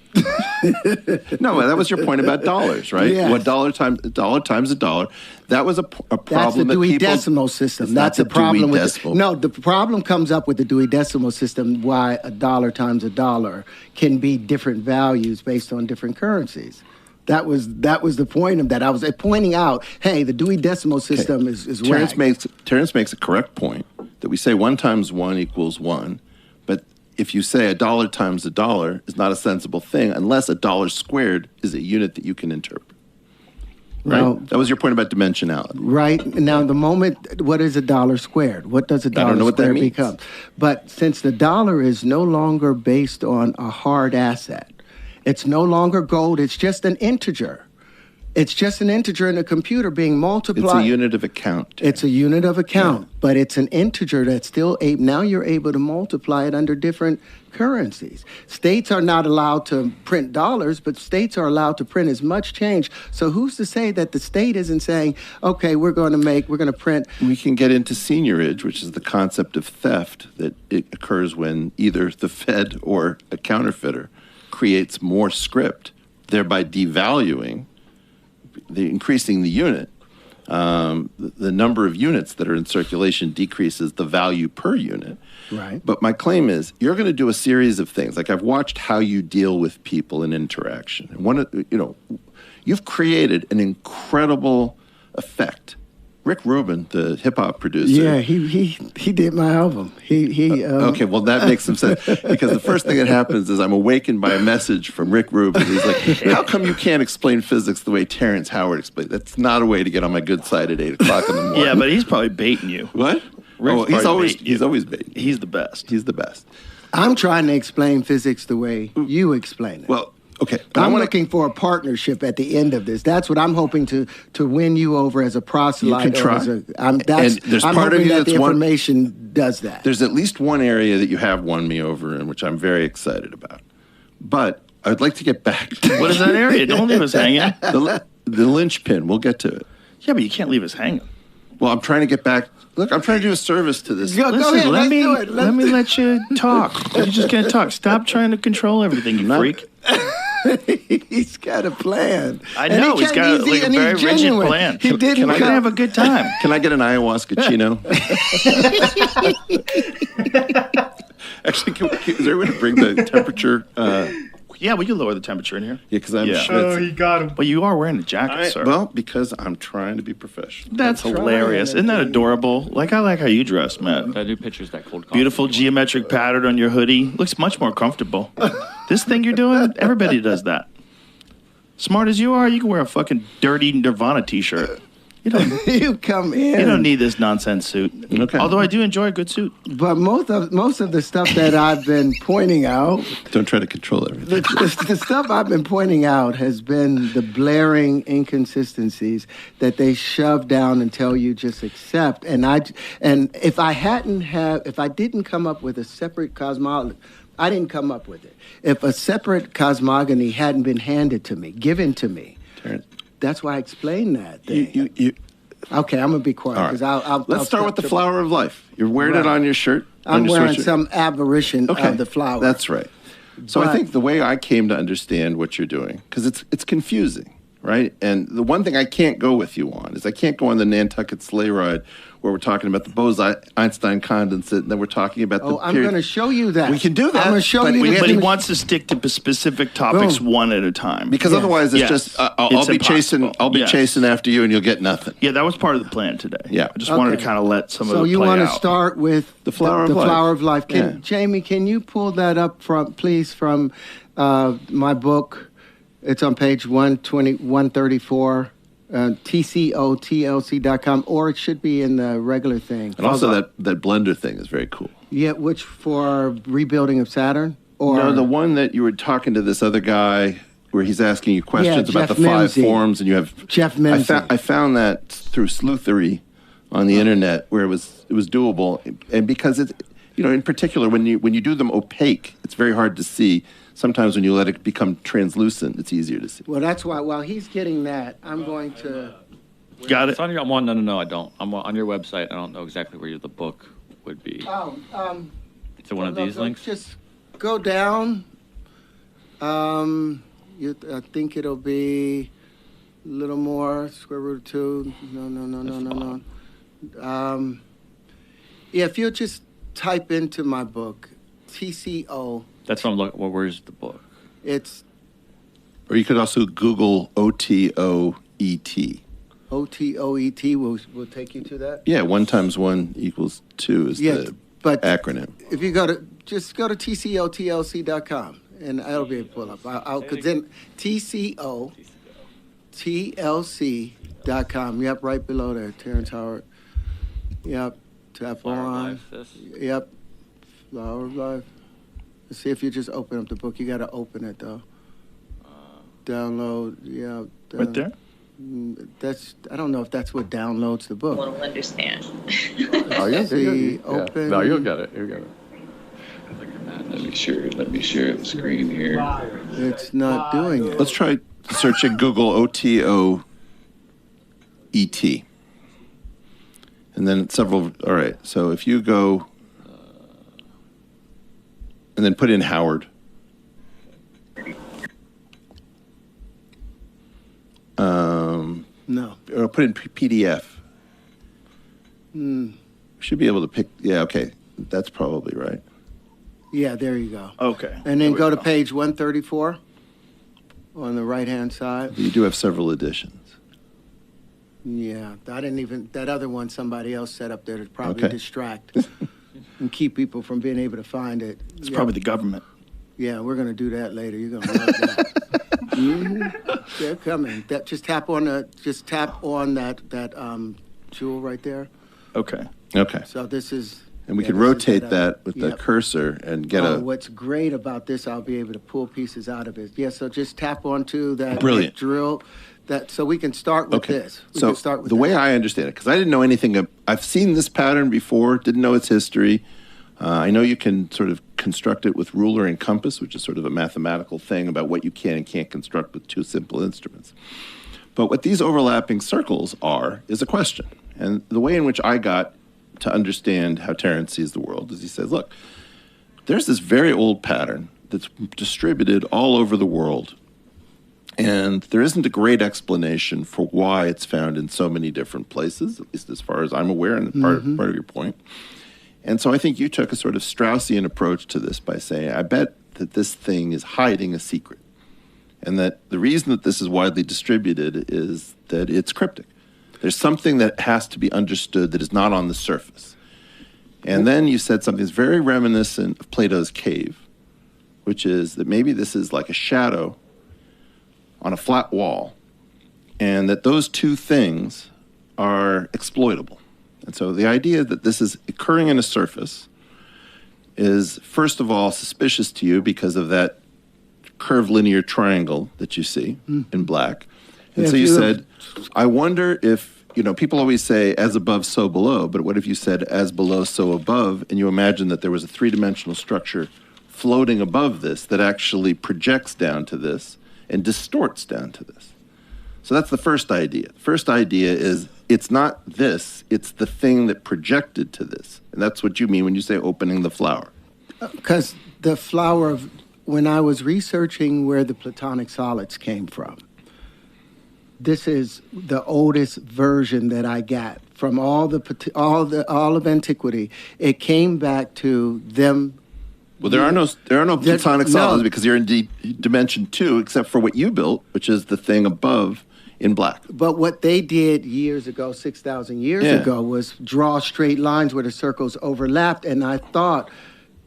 No, that was your point about dollars, right? Yes. What dollar times a dollar. That was a problem. That's the Dewey Decimal System. That's the problem with no. The problem comes up with the Dewey Decimal System. Why a dollar times a dollar can be different values based on different currencies. That was the point of that. I was pointing out, hey, the Dewey Decimal System is Terence makes a correct point that we say 1 times 1 equals 1, but if you say a dollar times a dollar is not a sensible thing unless a dollar squared is a unit that you can interpret. Right? Now, that was your point about dimensionality. Right. Now, the moment, what is a dollar squared? What does a dollar squared become? But since the dollar is no longer based on a hard asset, it's no longer gold, it's just an integer. It's just an integer in a computer being multiplied. It's a unit of account. It's a unit of account, but it's an integer that's still now you're able to multiply it under different currencies. States are not allowed to print dollars, but states are allowed to print as much change. So who's to say that the state isn't saying, okay, we're going to print. We can get into seigniorage, which is the concept of theft that it occurs when either the Fed or a counterfeiter creates more script, thereby devaluing, increasing the unit. The number of units that are in circulation decreases the value per unit. Right. But my claim is you're going to do a series of things. Like I've watched how you deal with people in interaction. And you've created an incredible effect. Rick Rubin, the hip hop producer. Yeah, he did my album. Okay, well that makes some sense because the first thing that happens is I'm awakened by a message from Rick Rubin. He's like, "How come you can't explain physics the way Terrence Howard explained? That's not a way to get on my good side at 8 o'clock in the morning." Yeah, but he's probably baiting you. What? He's always baiting. He's the best. He's the best. I'm trying to explain physics the way you explain it. Well, okay. I'm looking for a partnership at the end of this. That's what I'm hoping to win you over as a proselyte. You can try. I'm hoping that the information does that. There's at least one area that you have won me over in, which I'm very excited about. But I'd like to get back to... What is that area? Don't leave us hanging. The linchpin. We'll get to it. Yeah, but you can't leave us hanging. Well, I'm trying to get back... Look, I'm trying to do a service to this. Go ahead, let me let you talk. You're just going to talk. Stop trying to control everything, you freak. He's got a plan. I know. He's got a very rigid plan. Can I have a good time? Can I get an ayahuasca chino? Actually, is there a way to bring the temperature? Yeah, we can lower the temperature in here. Yeah, because I'm schwitzing. He got him. But you are wearing a jacket, sir. Well, because I'm trying to be professional. That's hilarious. Isn't that adorable? I like how you dress, Matt. I do pictures that cold coffee. Beautiful geometric pattern on your hoodie. Looks much more comfortable. This thing you're doing, everybody does that. Smart as you are, you can wear a fucking dirty Nirvana t-shirt. You come in. You don't need this nonsense suit. Okay. Although I do enjoy a good suit. But most of the stuff that I've been pointing out. Don't try to control everything. The stuff I've been pointing out has been the blaring inconsistencies that they shove down and tell you just accept. And if I didn't come up with a separate cosmology, I didn't come up with it. If a separate cosmogony hadn't been handed to me, given to me. Terrence. That's why I explained that thing. Okay, I'm going to be quiet. Right. Let's start with the flower of life. You're wearing it on your shirt? I'm wearing some aberration of the flower. That's right. So I think the way I came to understand what you're doing, because it's confusing, right? And the one thing I can't go with you on is I can't go on the Nantucket sleigh ride where we're talking about the Bose-Einstein condensate, and then we're talking about the I'm going to show you that. We can do that. I'm going to show you But he wants to stick to specific topics one at a time. Because otherwise it's just, I'll be chasing after you and you'll get nothing. Yeah, that was part of the plan today. Yeah. I just wanted to kind of let some of it play out. So you want to start with the flower of life. Jamie, can you pull that up please, from my book? It's on page 134. TCOTLC.com, or it should be in the regular thing. And also that blender thing is very cool. Yeah, which for rebuilding of Saturn? Or no, the one that you were talking to this other guy where he's asking you questions about the 5 forms, and you have Jeff Mimsy. I found that through sleuthery on the internet where it was doable, and because it's in particular when you do them opaque, it's very hard to see. Sometimes when you let it become translucent, it's easier to see. Well, that's why while he's getting that, I'm going to... Got it? It's on your one. No, I don't. I'm on your website. I don't know exactly where the book would be. Oh, so one of these links? Just go down. I think it'll be a little more, square root of 2. No. Yeah, if you'll just type into my book, TCO... That's what I'm looking. Well, where's the book? It's. Or you could also Google OTOET. OTOET will take you to that. Yeah, 1 × 1 = 2 is the acronym. If you go to TCOTLC.com and that'll be a pull up. Because then TCOTLC.com. Yep, right below there, Terrence Howard. Yep, tap on. Yep, Flower of Life. See if you just open up the book. You got to open it, though. Download, Right there? I don't know if that's what downloads the book. Want to understand. Oh, yes, The open. No, you'll get it. You'll get it. Let me share the screen here. It's not doing it. Let's try searching Google OTOET. And then several, all right, so if you go and then put in Howard. No. Or put in PDF. Hmm. Should be able to pick, yeah, okay, that's probably right. Yeah, there you go. Okay. And then go to page 134 on the right-hand side. You do have several editions. Yeah, I didn't even, that other one somebody else set up there to probably Okay. distract and keep people from being able to find it. It's probably the government. Yeah, we're going to do that later. You're going to love that. They're coming. Just tap on that jewel right there. Okay. Okay. So this is. And we yeah, can this is rotate that with the yep. cursor and get a. What's great about this, I'll be able to pull pieces out of it. Yeah, so just tap onto that Brilliant. drill. So we can start with this. We So can start with the way I understand it, because I didn't know anything, I've seen this pattern before, didn't know its history. I know you can sort of construct it with ruler and compass, which is sort of a mathematical thing about what you can and can't construct with two simple instruments. But what these overlapping circles are is a question. And the way in which I got to understand how Terrence sees the world is he says, look, there's this very old pattern that's distributed all over the world. And there isn't a great explanation for why it's found in so many different places, at least as far as I'm aware, and part of your point. And so I think you took a sort of Straussian approach to this by saying, I bet that this thing is hiding a secret. And that the reason that this is widely distributed is that it's cryptic. There's something that has to be understood that is not on the surface. And then you said something that's very reminiscent of Plato's cave, which is that maybe this is like a shadow on a flat wall, and that those two things are exploitable. And so the idea that this is occurring in a surface is, first of all, suspicious to you because of that curved linear triangle that you see in black. And so you said, I wonder if, people always say as above, so below, but what if you said as below, so above, and you imagine that there was a three-dimensional structure floating above this that actually projects down to this and distorts down to this. So that's the first idea. The first idea is it's not this, it's the thing that projected to this. And that's what you mean when you say opening the flower. Because the flower of, when I was researching where the Platonic solids came from, this is the oldest version that I got from all of antiquity. It came back to them. Well, there are no Platonic solids because you're in dimension 2, except for what you built, which is the thing above in black. But what they did years ago, 6,000 years ago, was draw straight lines where the circles overlapped. And I thought,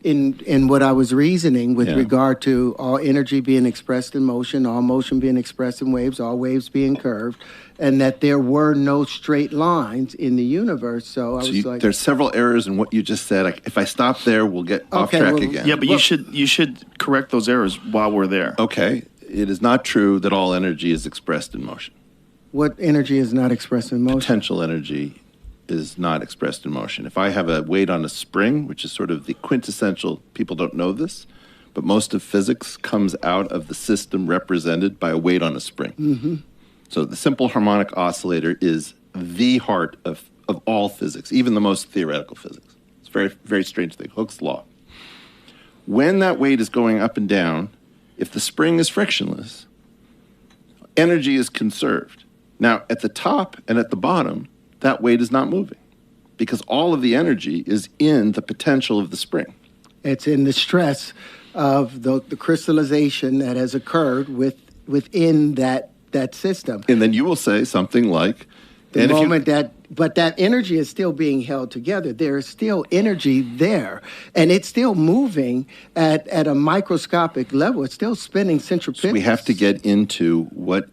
in what I was reasoning with regard to all energy being expressed in motion, all motion being expressed in waves, all waves being curved, and that there were no straight lines in the universe. So I was like, there's several errors in what you just said. If I stop there, we'll get off track again. Yeah, but you should correct those errors while we're there. Okay. It is not true that all energy is expressed in motion. What energy is not expressed in motion? Potential energy is not expressed in motion. If I have a weight on a spring, which is sort of the quintessential, people don't know this, but most of physics comes out of the system represented by a weight on a spring. So the simple harmonic oscillator is the heart of all physics, even the most theoretical physics. It's a very, very strange thing, Hooke's law. When that weight is going up and down, if the spring is frictionless, energy is conserved. Now, at the top and at the bottom, that weight is not moving because all of the energy is in the potential of the spring. It's in the stress of the crystallization that has occurred within that system. And then you will say something like, but that energy is still being held together. There is still energy there, and it's still moving at a microscopic level. It's still spinning centripetal. So we have to get into what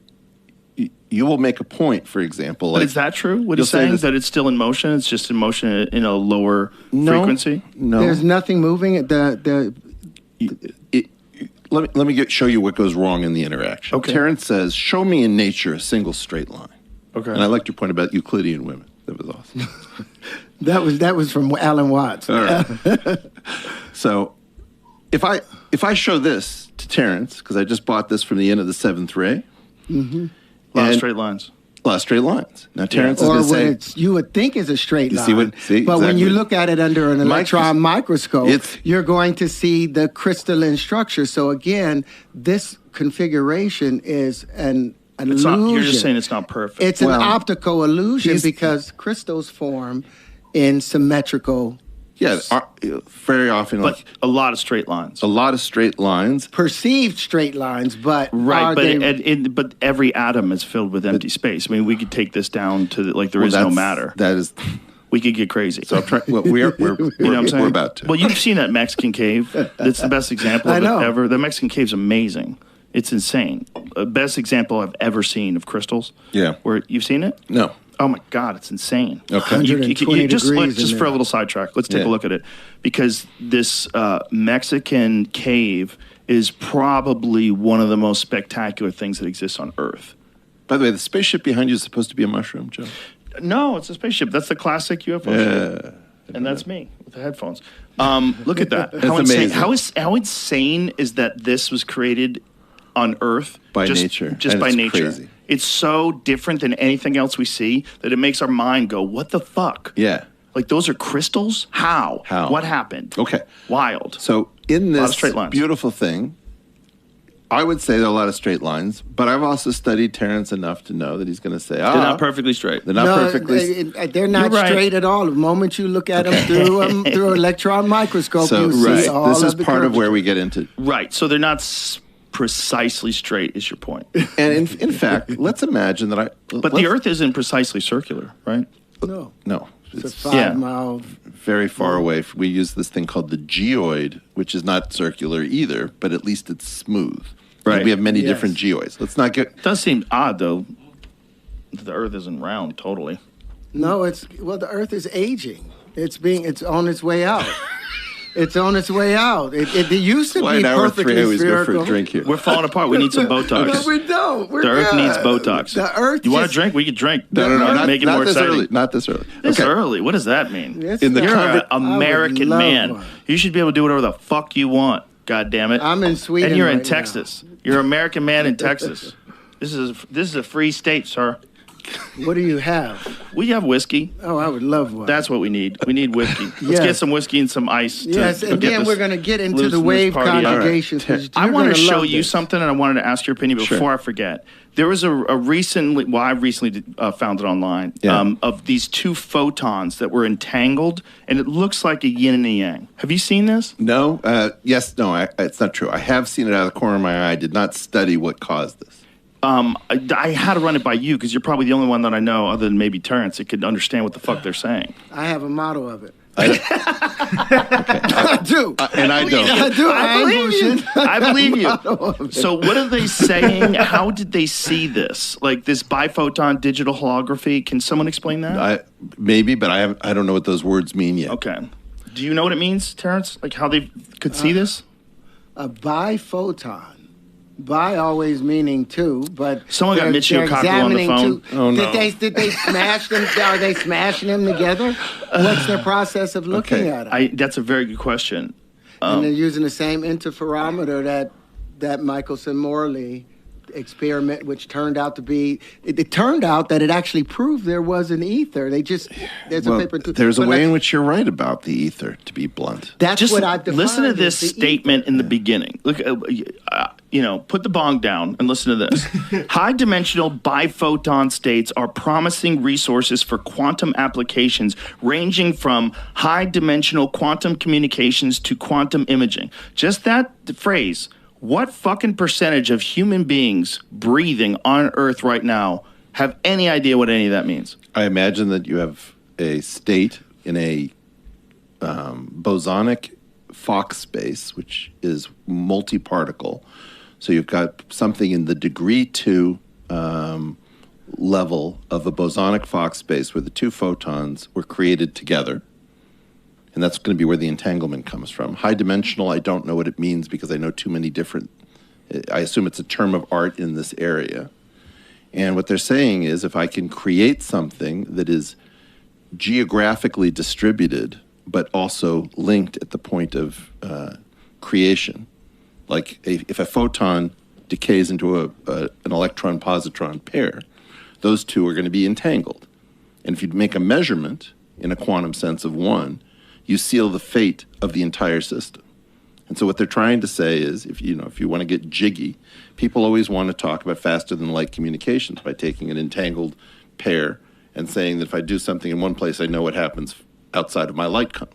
you will make a point, for example. But is that true? What he's saying is that it's still in motion? It's just in motion in a lower frequency? No. There's nothing moving. let me show you what goes wrong in the interaction. Okay. Terrence says, show me in nature a single straight line. Okay. And I liked your point about Euclidean women. That was awesome. That was from Alan Watts. All right. So if I show this to Terrence, because I just bought this from the end of the 7th ray. Mm-hmm. A lot of straight lines. A lot of straight lines. Now Terrence is or going to when say, you would think is a straight You line. But when you look at it under an electron microscope, you're going to see the crystalline structure. So again, this configuration is an illusion. You're just saying it's not perfect. It's an optical illusion because crystals form in symmetrical. yes, very often. But a lot of straight lines. A lot of straight lines. Perceived straight lines, but Right, but every atom is filled with empty space. I mean, we could take this down to there is no matter. That is. We could get crazy. So I'm trying. Well, we're you know what I'm saying? we're about to. Well, you've seen that Mexican cave. That's the best example of it ever. The Mexican cave's amazing. It's insane. Best example I've ever seen of crystals. Yeah. Where you've seen it? No. Oh my God, it's insane. Okay. 120 just degrees in for a there. little sidetrack, let's take a look at it. Because this Mexican cave is probably one of the most spectacular things that exists on Earth. By the way, the spaceship behind you is supposed to be a mushroom, Joe. No, it's a spaceship. That's the classic UFO shape. And that's me with the headphones. Look at that. How insane. Amazing. How insane is that this was created on Earth By just, nature. Just And by it's nature. crazy. It's so different than anything else we see that it makes our mind go, what the fuck? Yeah. Like those are crystals? How? How? What happened? Okay. Wild. So in lot of this straight lines. beautiful thing, I would say there are a lot of straight lines, but I've also studied Terrence enough to know that he's going to say, They're not perfectly straight. They're not perfectly. They're not You're right. straight at all. The moment you look at them through an electron microscope, So you see all this of is the part of curvature. where we get into. Right. So they're not precisely straight is your point. And in fact, let's imagine that But the Earth isn't precisely circular, right? No. No. It's a 5 mile. Very far away. We use this thing called the geoid, which is not circular either, but at least it's smooth. Right. And we have many different geoids. Let's not get. It does seem odd, though. The Earth isn't round totally. No, the Earth is aging. It's on its way out. It's on its way out. It used to Why be an hour perfectly 3 I always go for spherical. a drink here. We're falling apart. We need some Botox. No, we don't. The Earth needs Botox. The Earth. You want to drink? We could drink. No, Make it not more this exciting. early. Not this early. This early? What does that mean? In the You're an conver- American love man. one. You should be able to do whatever the fuck you want. God damn it. I'm in Sweden. And you're in right Texas. You're an American man in Texas. This is a free state, sir. now. What do you have? We have whiskey. Oh, I would love one. That's what we need. We need whiskey. Let's Yes. get some whiskey and some ice. Yes, and then we're going to get into the wave conjugations. Right. I want to show you something, and I wanted to ask your opinion before I forget. There was a recently, well, I recently found it online, of these two photons that were entangled, and it looks like a yin and a yang. Have you seen this? No. Yes. No. It's not true. I have seen it out of the corner of my eye. I did not study what caused this. I had to run it by you because you're probably the only one that I know, other than maybe Terrence, that could understand what the fuck they're saying. I have a model of it. I do. And I don't. I do. I believe you. I believe you. you. So what are they saying? How did they see this? Like this biphoton digital holography? Can someone explain that? Maybe, but I don't know what those words mean yet. Okay. Do you know what it means, Terrence? Like how they could see this? A biphoton. Bi always meaning two, but someone got Michio Kaku on the phone. Oh no! Did they smash them? Are they smashing them together? What's their process of looking at them? That's a very good question. And they're using the same interferometer that Michelson Morley experiment, which turned out to be. It turned out that it actually proved there was an ether. There's a paper. There's a way in which you're right about the ether. To be blunt, that's just what I've defined. Listen to this as the statement in the beginning. Look, put the bong down and listen to this. High-dimensional biphoton states are promising resources for quantum applications, ranging from high-dimensional quantum communications to quantum imaging. Just that phrase. What fucking percentage of human beings breathing on Earth right now have any idea what any of that means? I imagine that you have a state in a bosonic Fock space, which is multi-particle. So you've got something in the degree 2 level of a bosonic Fock space where the two photons were created together. And that's going to be where the entanglement comes from. High dimensional, I don't know what it means because I know too many different I assume it's a term of art in this area. And what they're saying is if I can create something that is geographically distributed, but also linked at the point of creation, like if a photon decays into an electron-positron pair, those two are going to be entangled. And if you make a measurement in a quantum sense of one, you seal the fate of the entire system. And so what they're trying to say is, if you want to get jiggy, people always want to talk about faster than light communications by taking an entangled pair and saying that if I do something in one place, I know what happens outside of my light cone.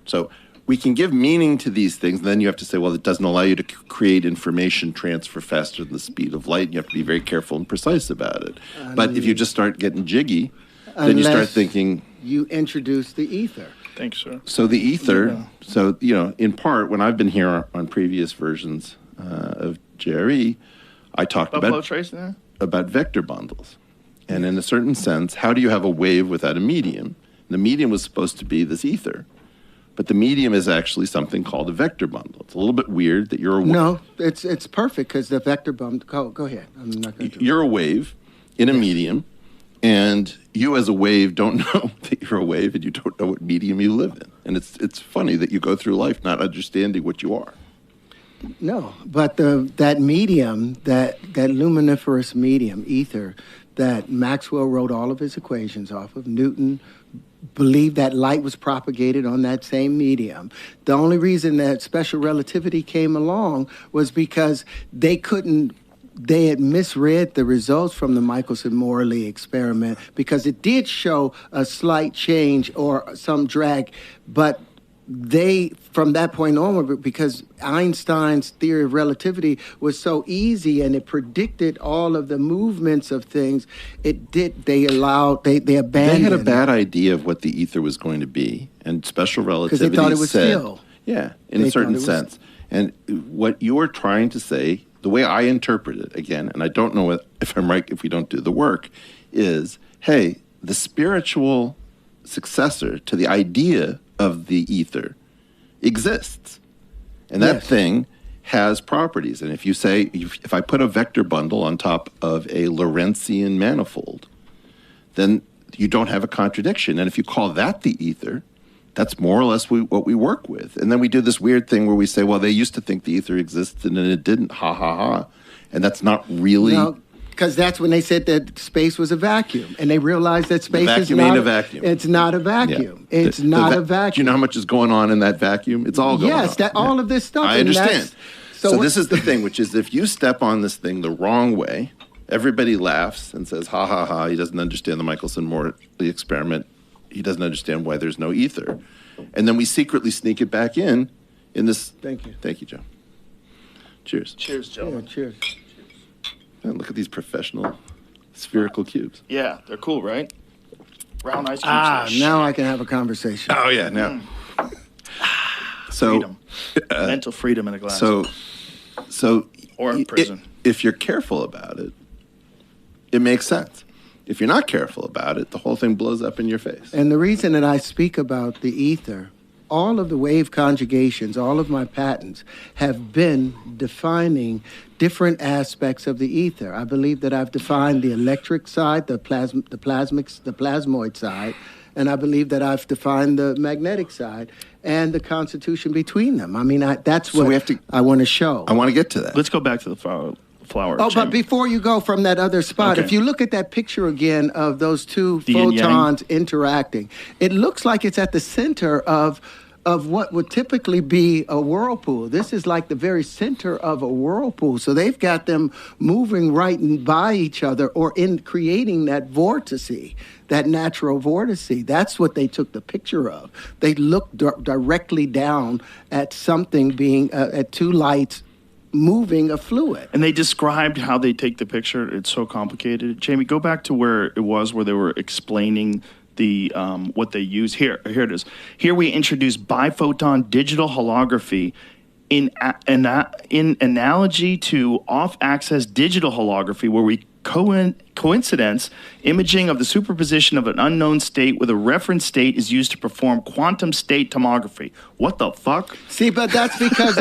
So we can give meaning to these things, and then you have to say, well, it doesn't allow you to create information transfer faster than the speed of light, and you have to be very careful and precise about it. But if you just start getting jiggy, then you start thinking... You introduce the ether. Thanks, sir. So the ether, in part, when I've been here on previous versions of JRE, I talked about vector bundles. And in a certain sense, how do you have a wave without a medium? The medium was supposed to be this ether. But the medium is actually something called a vector bundle. It's a little bit weird that you're a wave. No, it's perfect because the vector bundle... Go ahead. I'm not going to... You're a wave in a medium, and you as a wave don't know that you're a wave, and you don't know what medium you live in. And it's funny that you go through life not understanding what you are. No, but that medium, that luminiferous medium, ether, that Maxwell wrote all of his equations off of, Newton believed that light was propagated on that same medium. The only reason that special relativity came along was because they had misread the results from the Michelson-Morley experiment because it did show a slight change or some drag, but from that point onward, because Einstein's theory of relativity was so easy and it predicted all of the movements of things, they abandoned. They had a bad idea of what the ether was going to be, and special relativity they thought it was said, still. Yeah, in a certain sense. And what you're trying to say, the way I interpret it, again, and I don't know if I'm right if we don't do the work, is, hey, the spiritual successor to the idea of the ether exists. And that thing has properties. And if you say, if I put a vector bundle on top of a Lorentzian manifold, then you don't have a contradiction. And if you call that the ether, that's more or less what we work with. And then we do this weird thing where we say, well, they used to think the ether existed and it didn't, ha, ha, ha. And that's not really... No, because that's when they said that space was a vacuum. And they realized that space is not... ain't a vacuum. It's not a vacuum. Yeah. It's not a vacuum. Do you know how much is going on in that vacuum? It's all going on. Yes, all of this stuff. I understand. So this is the thing, which is if you step on this thing the wrong way, everybody laughs and says, ha, ha, ha, he doesn't understand the Michelson-Morley experiment. He doesn't understand why there's no ether. And then we secretly sneak it back in this... Thank you. Thank you, Joe. Cheers. Cheers, Joe. Yeah, cheers. Man, look at these professional spherical cubes. Yeah, they're cool, right? Round ice cubes. Now I can have a conversation. Oh, yeah, now. So, freedom. Mental freedom in a glass. So or in prison. If you're careful about it, it makes sense. If you're not careful about it, the whole thing blows up in your face. And the reason that I speak about the ether, all of the wave conjugations, all of my patents have been defining different aspects of the ether. I believe that I've defined the electric side, the plasmoid side, and I believe that I've defined the magnetic side and the constitution between them. I mean, that's what I want to show. I want to get to that. Let's go back to the flower. Oh, but before you go from that other spot, if you look at that picture again of those two photons interacting, it looks like it's at the center of what would typically be a whirlpool. This is like the very center of a whirlpool. So they've got them moving right by each other or in creating that vortice, that natural vortice. That's what they took the picture of. They looked directly down at something being, at two lights moving a fluid. And they described how they take the picture. It's so complicated. Jamie, go back to where it was, where they were explaining the what they use. Here it is. Here we introduce biphoton digital holography in analogy to off-axis digital holography, where we coincidence, imaging of the superposition of an unknown state with a reference state is used to perform quantum state tomography. What the fuck? See, but that's because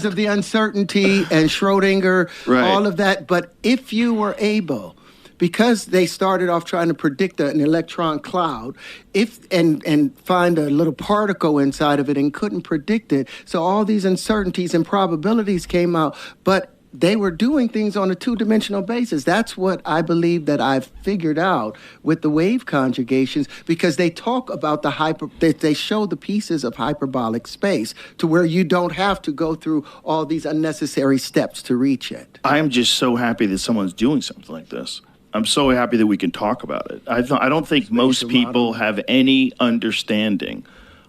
of the uncertainty and Schrodinger, all of that. But if you were able, because they started off trying to predict an electron cloud, and find a little particle inside of it and couldn't predict it, so all these uncertainties and probabilities came out, but they were doing things on a two-dimensional basis. That's what I believe that I've figured out with the wave conjugations, because they talk about they show the pieces of hyperbolic space to where you don't have to go through all these unnecessary steps to reach it. I am just so happy that someone's doing something like this. I'm so happy that we can talk about it. I don't think most people have any understanding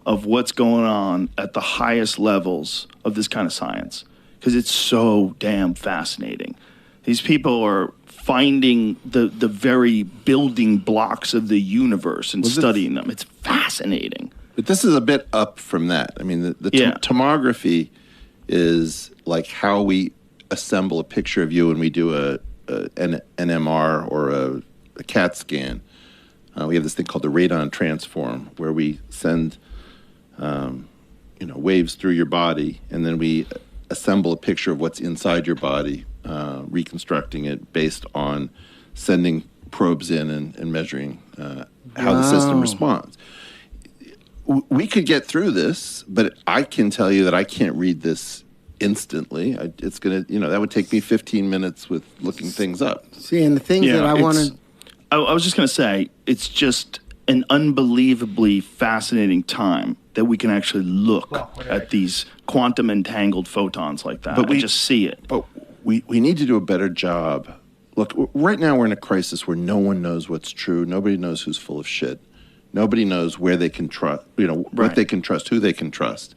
of what's going on at the highest levels of this kind of science, because it's so damn fascinating. These people are finding the very building blocks of the universe and studying them. It's fascinating. But this is a bit up from that. I mean, the tomography is like how we assemble a picture of you when we do an MR or a CAT scan. We have this thing called the radon transform, where we send waves through your body, and then we assemble a picture of what's inside your body, reconstructing it based on sending probes in and measuring how the system responds. We could get through this, but I can tell you that I can't read this instantly. It's going to, that would take me 15 minutes with looking things up. See, and the things that I want to... I was just going to say, it's just an unbelievably fascinating time that we can actually look at these quantum entangled photons like that and just see it. But we need to do a better job. Look, right now we're in a crisis where no one knows what's true. Nobody knows who's full of shit. Nobody knows where they can trust, what they can trust, who they can trust.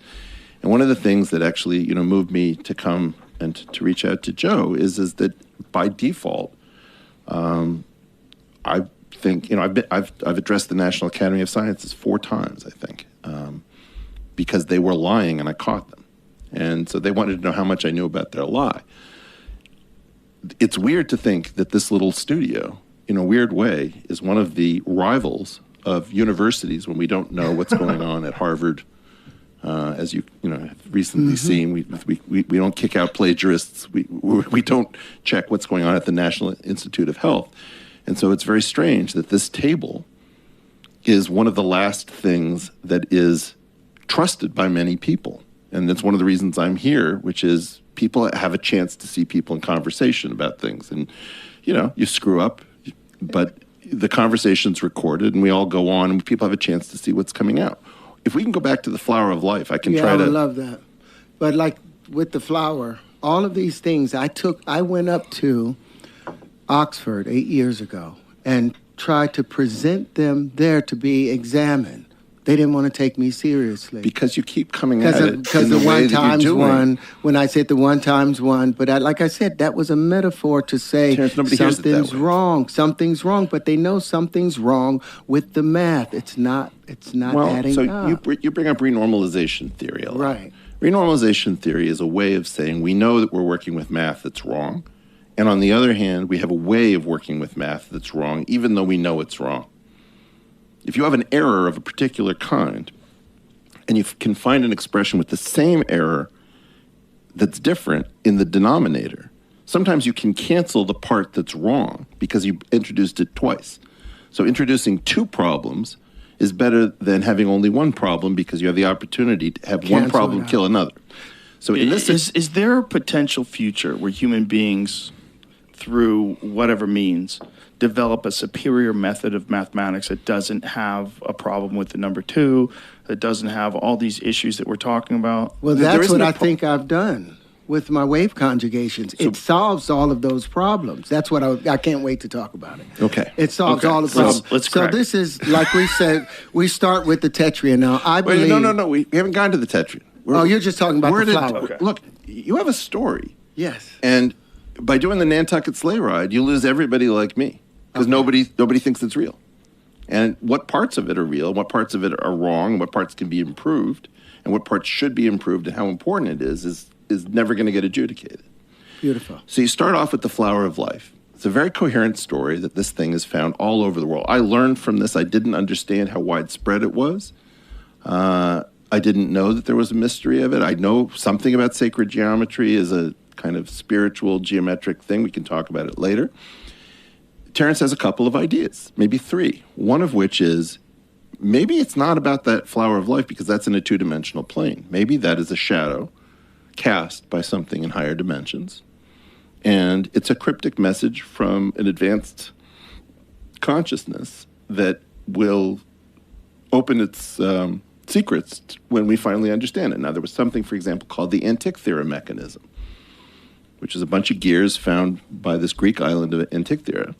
And one of the things that actually, moved me to come and to reach out to Joe is that by default, I think, I've addressed the National Academy of Sciences 4 times, I think, because they were lying and I caught them. And so they wanted to know how much I knew about their lie. It's weird to think that this little studio, in a weird way, is one of the rivals of universities when we don't know what's going on at Harvard. As you have recently seen, we don't kick out plagiarists. We don't check what's going on at the National Institute of Health. And so it's very strange that this table is one of the last things that is trusted by many people. And that's one of the reasons I'm here, which is people have a chance to see people in conversation about things. And, you screw up, but the conversation's recorded and we all go on and people have a chance to see what's coming out. If we can go back to the flower of life, I can try to... I would love that. But like with the flower, all of these things, I went up to Oxford 8 years ago and tried to present them there to be examined. They didn't want to take me seriously. Because you keep coming at it because the one times one, when I said the one times one, but like I said, that was a metaphor to say something's wrong, but they know something's wrong with the math. It's not adding up. You bring up renormalization theory a lot. Right. Renormalization theory is a way of saying we know that we're working with math that's wrong, and on the other hand, we have a way of working with math that's wrong, even though we know it's wrong. If you have an error of a particular kind, and you can find an expression with the same error that's different in the denominator, sometimes you can cancel the part that's wrong because you introduced it twice. So introducing 2 problems is better than having only one problem because you have the opportunity to have one problem kill another. So in this is there a potential future where human beings, through whatever means, develop a superior method of mathematics that doesn't have a problem with the number 2, that doesn't have all these issues that we're talking about? Well, that's what I think I've done with my wave conjugations. It solves all of those problems. That's what I can't wait to talk about it. Okay. It solves all of them. So this is, like we said, we start with the tetryon. Now, I believe... No. We haven't gotten to the tetryon. You're just talking about the flower. Okay. Look, you have a story. Yes. And by doing the Nantucket sleigh ride, you lose everybody like me. Because nobody thinks it's real. And what parts of it are real, what parts of it are wrong, what parts can be improved, and what parts should be improved, and how important it is never going to get adjudicated. Beautiful. So you start off with the flower of life. It's a very coherent story that this thing is found all over the world. I learned from this. I didn't understand how widespread it was. I didn't know that there was a mystery of it. I know something about sacred geometry as a kind of spiritual geometric thing. We can talk about it later. Terence has a couple of ideas, maybe three. One of which is, maybe it's not about that flower of life because that's in a two-dimensional plane. Maybe that is a shadow cast by something in higher dimensions. And it's a cryptic message from an advanced consciousness that will open its secrets when we finally understand it. Now, there was something, for example, called the Antikythera mechanism, which is a bunch of gears found by this Greek island of Antikythera.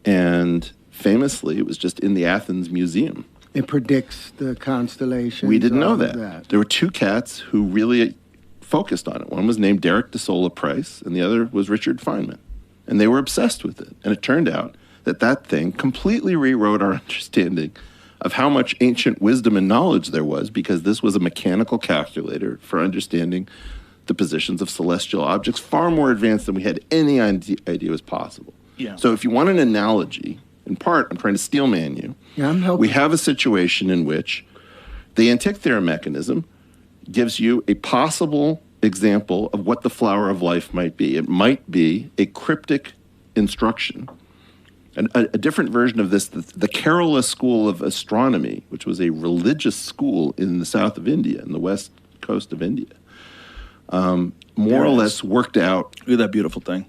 And famously, it was just in the Athens Museum. It predicts the constellations. We didn't know all of that. There were two cats who really focused on it. One was named Derek de Sola Price, and the other was Richard Feynman. And they were obsessed with it. And it turned out that that thing completely rewrote our understanding of how much ancient wisdom and knowledge there was, because this was a mechanical calculator for understanding the positions of celestial objects, far more advanced than we had any idea was possible. Yeah. So if you want an analogy, in part, I'm trying to steelman you. Yeah, I'm helping. We have a situation in which the Antikythera mechanism gives you a possible example of what the flower of life might be. It might be a cryptic instruction. And a different version of this, the Kerala School of Astronomy, which was a religious school in the south of India, in the west coast of India, more or less worked out. Look at that beautiful thing.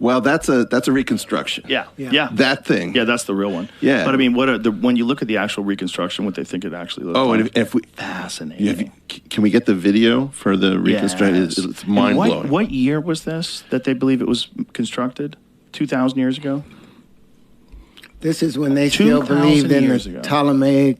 Well, that's a reconstruction. Yeah. That thing. Yeah, that's the real one. Yeah. But I mean, when you look at the actual reconstruction, what they think it actually looks like. Oh, and if we fascinating. Can we get the video for the reconstruction? Yes. It's mind blowing. What year was this that they believe it was constructed? 2,000 years ago. This is when they still 2,000 believed in years the ago. Ptolemaic,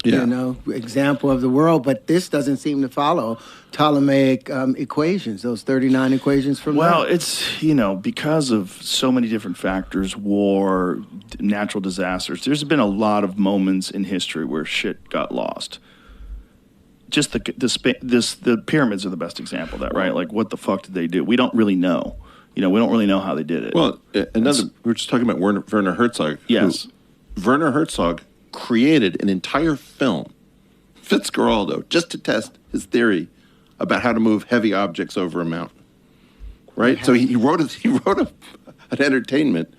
Yeah. example of the world, but this doesn't seem to follow Ptolemaic equations, those 39 equations from Well, there. it's, because of so many different factors, war, natural disasters, there's been a lot of moments in history where shit got lost. Just the pyramids are the best example of that, right? Like, what the fuck did they do? We don't really know. We don't really know how they did it. Well, we were just talking about Werner Herzog. Yes. Werner Herzog created an entire film, Fitzgeraldo, just to test his theory about how to move heavy objects over a mountain. Right? So he wrote an entertainment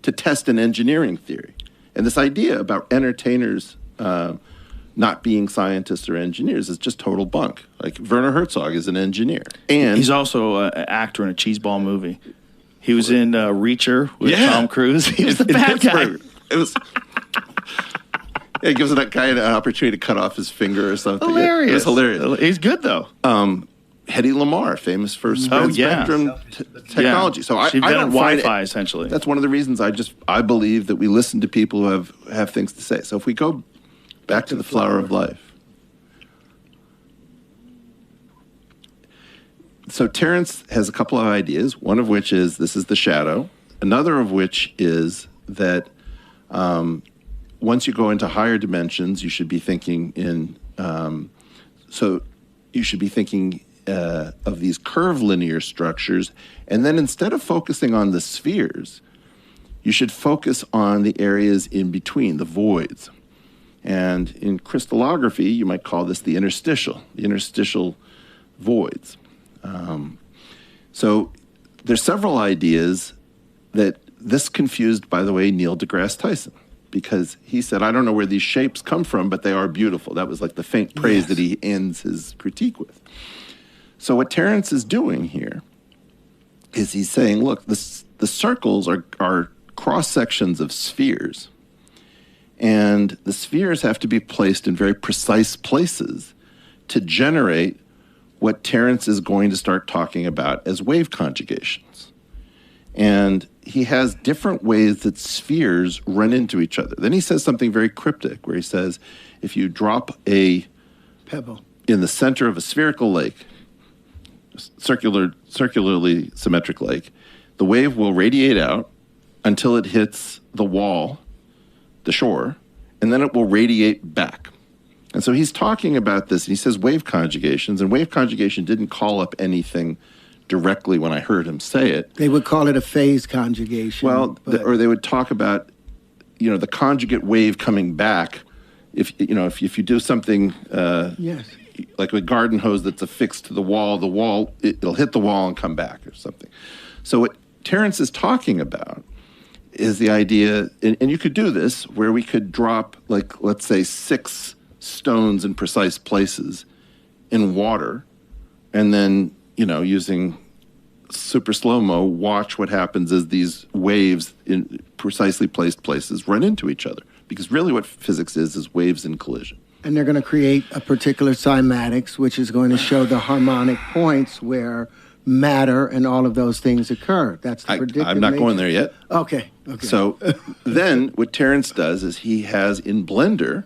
to test an engineering theory. And this idea about entertainers not being scientists or engineers is just total bunk. Like, Werner Herzog is an engineer. And he's also an actor in a cheeseball movie. He was in Reacher with Tom Cruise. He was the bad guy. It was... It gives that guy an opportunity to cut off his finger or something. Hilarious. It was hilarious. He's good, though. Hedy Lamarr, famous for spread spectrum technology. Yeah. So I She don't invented find Wi-Fi, essentially. That's one of the reasons I believe that we listen to people who have things to say. So if we go back to the flower of life. So Terence has a couple of ideas, one of which is this is the shadow. Another of which is that once you go into higher dimensions, you should be thinking of these curvilinear structures. And then instead of focusing on the spheres, you should focus on the areas in between, the voids. And in crystallography, you might call this the interstitial voids. So there's several ideas that this confused, by the way, Neil deGrasse Tyson, because he said, I don't know where these shapes come from, but they are beautiful. That was like the faint praise that he ends his critique with. So what Terence is doing here is he's saying, look, the circles are cross-sections of spheres, and the spheres have to be placed in very precise places to generate what Terence is going to start talking about as wave conjugations. And he has different ways that spheres run into each other. Then he says something very cryptic, where he says, if you drop a pebble in the center of a spherical lake, circularly symmetric lake, the wave will radiate out until it hits the wall, the shore, and then it will radiate back. And so he's talking about this, and he says wave conjugations, and wave conjugation didn't call up anything directly when I heard him say it. They would call it a phase conjugation. Well, or they would talk about, the conjugate wave coming back. If you do something yes. like a garden hose that's affixed to the wall, it'll hit the wall and come back or something. So what Terrence is talking about is the idea, and you could do this, where we could drop, like, let's say 6 stones in precise places in water, and then, using super slow-mo, watch what happens as these waves in precisely placed places run into each other. Because really what physics is waves in collision. And they're going to create a particular cymatics, which is going to show the harmonic points where matter and all of those things occur. That's the predictive I'm not going there yet. Okay. So then what Terrence does is he has in Blender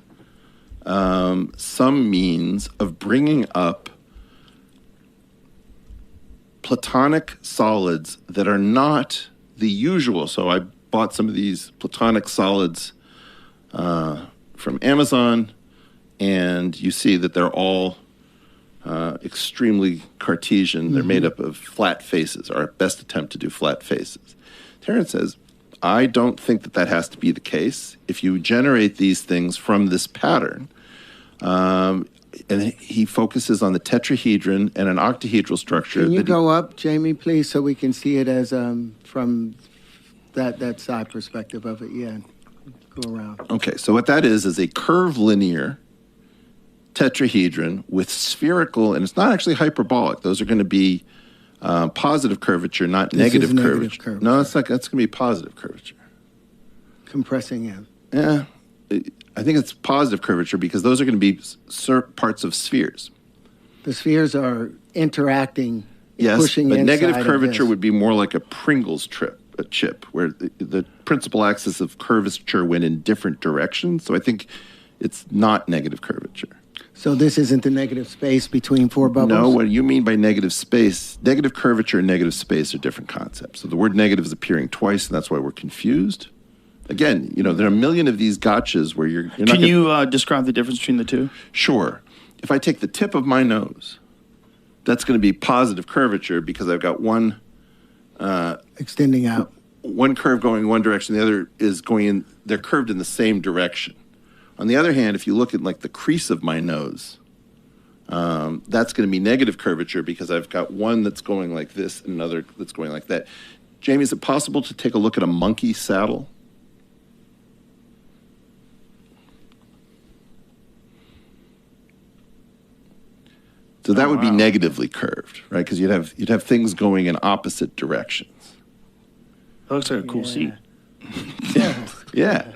some means of bringing up platonic solids that are not the usual. So I bought some of these platonic solids from Amazon, and you see that they're all extremely Cartesian. They're made up of flat faces, our best attempt to do flat faces. Terrence says, I don't think that has to be the case. If you generate these things from this pattern, and he focuses on the tetrahedron and an octahedral structure. Can you go up, Jamie, please, so we can see it as from that side perspective of it? Yeah, go around. Okay, so what that is a curvilinear tetrahedron with spherical, and it's not actually hyperbolic. Those are going to be positive curvature, not negative curvature. No, that's going to be positive curvature. Compressing in. Yeah, I think it's positive curvature because those are going to be parts of spheres. The spheres are interacting, yes, pushing but inside negative curvature of this. would be more like a Pringles chip, where the principal axis of curvature went in different directions. So I think it's not negative curvature. So this isn't the negative space between 4 bubbles? No, what you mean by negative space, negative curvature and negative space are different concepts. So the word negative is appearing twice, and that's why we're confused. Again, there are a million of these gotchas where you're not. Can you describe the difference between the two? Sure. If I take the tip of my nose, that's going to be positive curvature because I've got one extending out. One curve going in one direction, the other is going in. They're curved in the same direction. On the other hand, if you look at like the crease of my nose, that's going to be negative curvature because I've got one that's going like this and another that's going like that. Jamie, is it possible to take a look at a monkey saddle? So that would be negatively curved, right? Because you'd have things going in opposite directions. That looks like a cool seat. Yeah.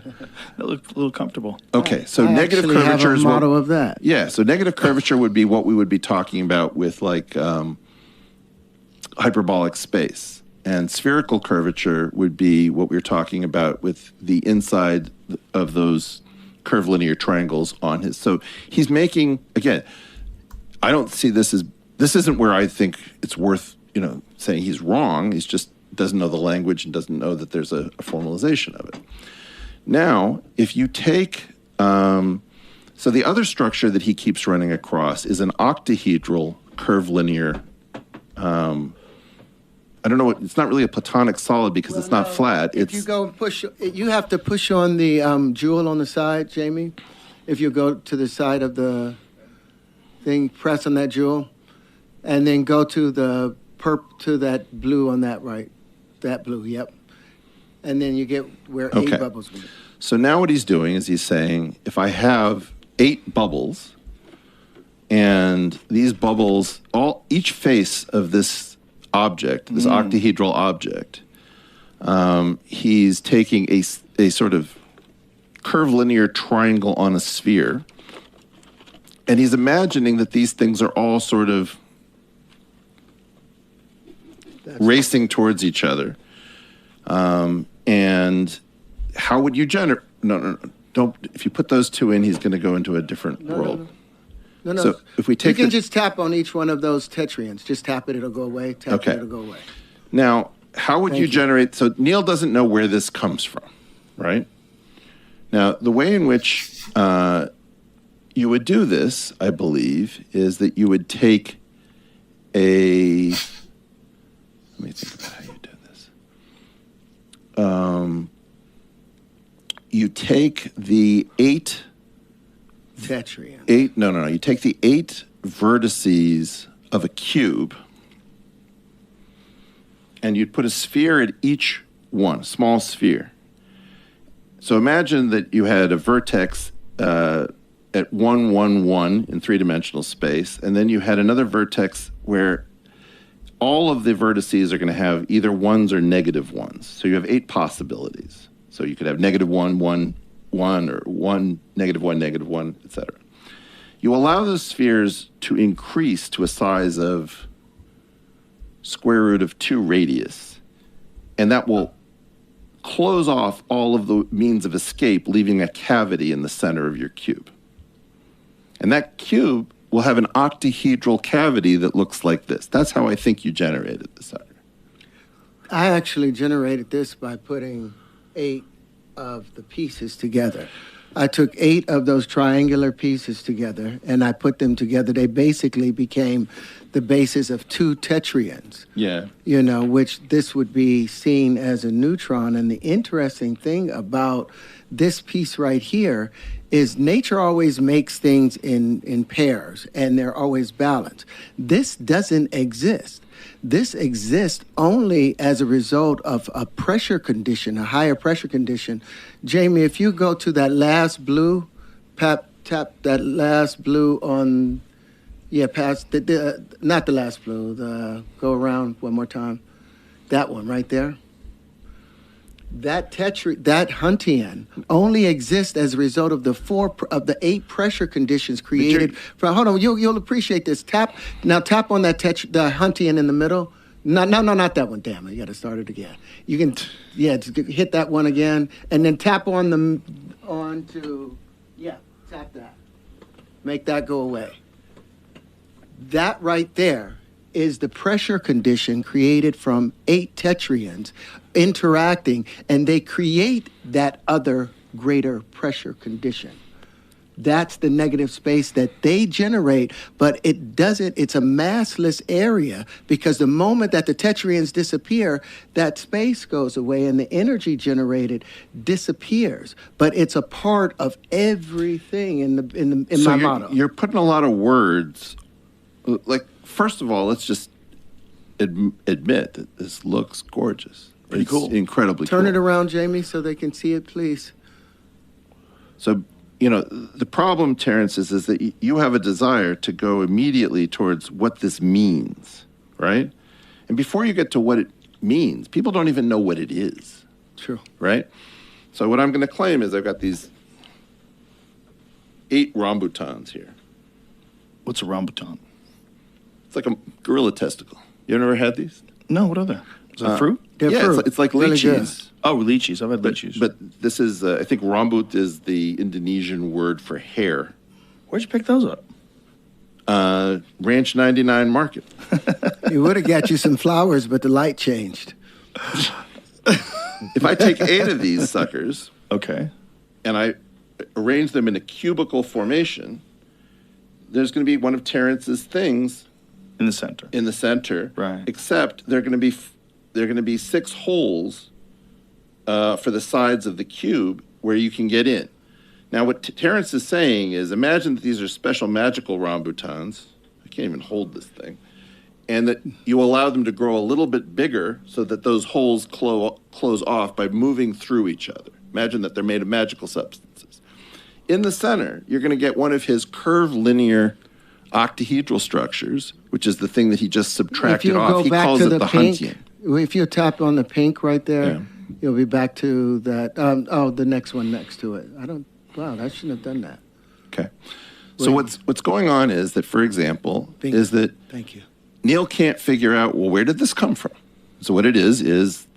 That looked a little comfortable. Okay, so I negative actually curvature have a is model of that. Yeah, so negative curvature would be what we would be talking about with like hyperbolic space. And spherical curvature would be what we're talking about with the inside of those curvilinear triangles on his. So he's making, again, I don't see this isn't where I think it's worth, saying he's wrong. He's just doesn't know the language and doesn't know that there's a formalization of it. Now, if you take, so the other structure that he keeps running across is an octahedral curvilinear, I don't know, it's not really a platonic solid because it's not flat. If you go and push, you have to push on the jewel on the side, Jamie. If you go to the side of the thing, press on that jewel, and then go to the to that blue on that right. That blue, yep. And then you get where 8 bubbles will be. So now what he's doing is he's saying, if I have 8 bubbles, and these bubbles, each face of this object, this octahedral object, he's taking a sort of curvilinear triangle on a sphere, and he's imagining that these things are all sort of racing towards each other. And how would you generate? No, don't. If you put those 2 in, he's going to go into a different world. No. So if we take you can just tap on each one of those tetraons. Just tap it, it'll go away. Tap it, it'll go away. Now, how would you generate? So Neil doesn't know where this comes from, right? Now, the way in which you would do this, I believe, is that you would take a Let me think about how you do this. You take the Tetrian. You take the 8 vertices of a cube, and you'd put a sphere at each one, a small sphere. So imagine that you had a vertex at 1, 1, 1 in 3-dimensional space, and then you had another vertex where all of the vertices are going to have either ones or negative ones. So you have 8 possibilities. So you could have -1, 1, 1, or 1, -1, -1, etc. You allow those spheres to increase to a size of square root of 2 radius, and that will close off all of the means of escape, leaving a cavity in the center of your cube. And that cube will have an octahedral cavity that looks like this. That's how I think you generated this sucker. I actually generated this by putting 8 of the pieces together. I took 8 of those triangular pieces together, and I put them together. They basically became the basis of 2 tetrians. Yeah. You know, which this would be seen as a neutron. And the interesting thing about this piece right here is nature always makes things in pairs, and they're always balanced. This doesn't exist. This exists only as a result of a pressure condition, a higher pressure condition. Jamie, if you go to that last blue, tap that last blue on, past, not the last blue, go around one more time. That one right there. That Huntian only exists as a result of the 8 pressure conditions created. Hold on, you'll appreciate this. Tap on that the Huntian in the middle. No, not that one. Damn it, you got to start it again. You can, just hit that one again, and then tap on tap that. Make that go away. That right there is the pressure condition created from 8 tetrians interacting, and they create that other greater pressure condition. That's the negative space that they generate, but it's a massless area, because the moment that the tetrians disappear, that space goes away and the energy generated disappears. But it's a part of everything in my model. You're putting a lot of words. Like, first of all, let's just admit that this looks gorgeous. Pretty cool. Incredibly cool. Turn it around, Jamie, so they can see it, please. So, the problem, Terrence, is that you have a desire to go immediately towards what this means, right? And before you get to what it means, people don't even know what it is. True. Right? So what I'm going to claim is I've got these 8 rambutans here. What's a rambutan? It's like a gorilla testicle. You ever had these? No, what are they? Is that fruit? Fruit. It's like Really lychees. Oh, lychees. I've had lychees. But this is, I think rambut is the Indonesian word for hair. Where'd you pick those up? Ranch 99 Market. You would have got you some flowers, but the light changed. If I take 8 of these suckers, okay, and I arrange them in a cubical formation, there's going to be one of Terrence's things in the center. In the center, right? Except they're going to be 6 holes for the sides of the cube where you can get in. Now, what Terrence is saying is, imagine that these are special magical rambutans. I can't even hold this thing. And that you allow them to grow a little bit bigger so that those holes close off by moving through each other. Imagine that they're made of magical substances. In the center, you're going to get one of his curved linear octahedral structures, which is the thing that he just subtracted off. He calls it the Huntian. If you tap on the pink right there, you'll be back to that. The next one next to it. Wow, I shouldn't have done that. Okay. So what's going on is that, for example, Thank you. Neil can't figure out, well, where did this come from? So what it is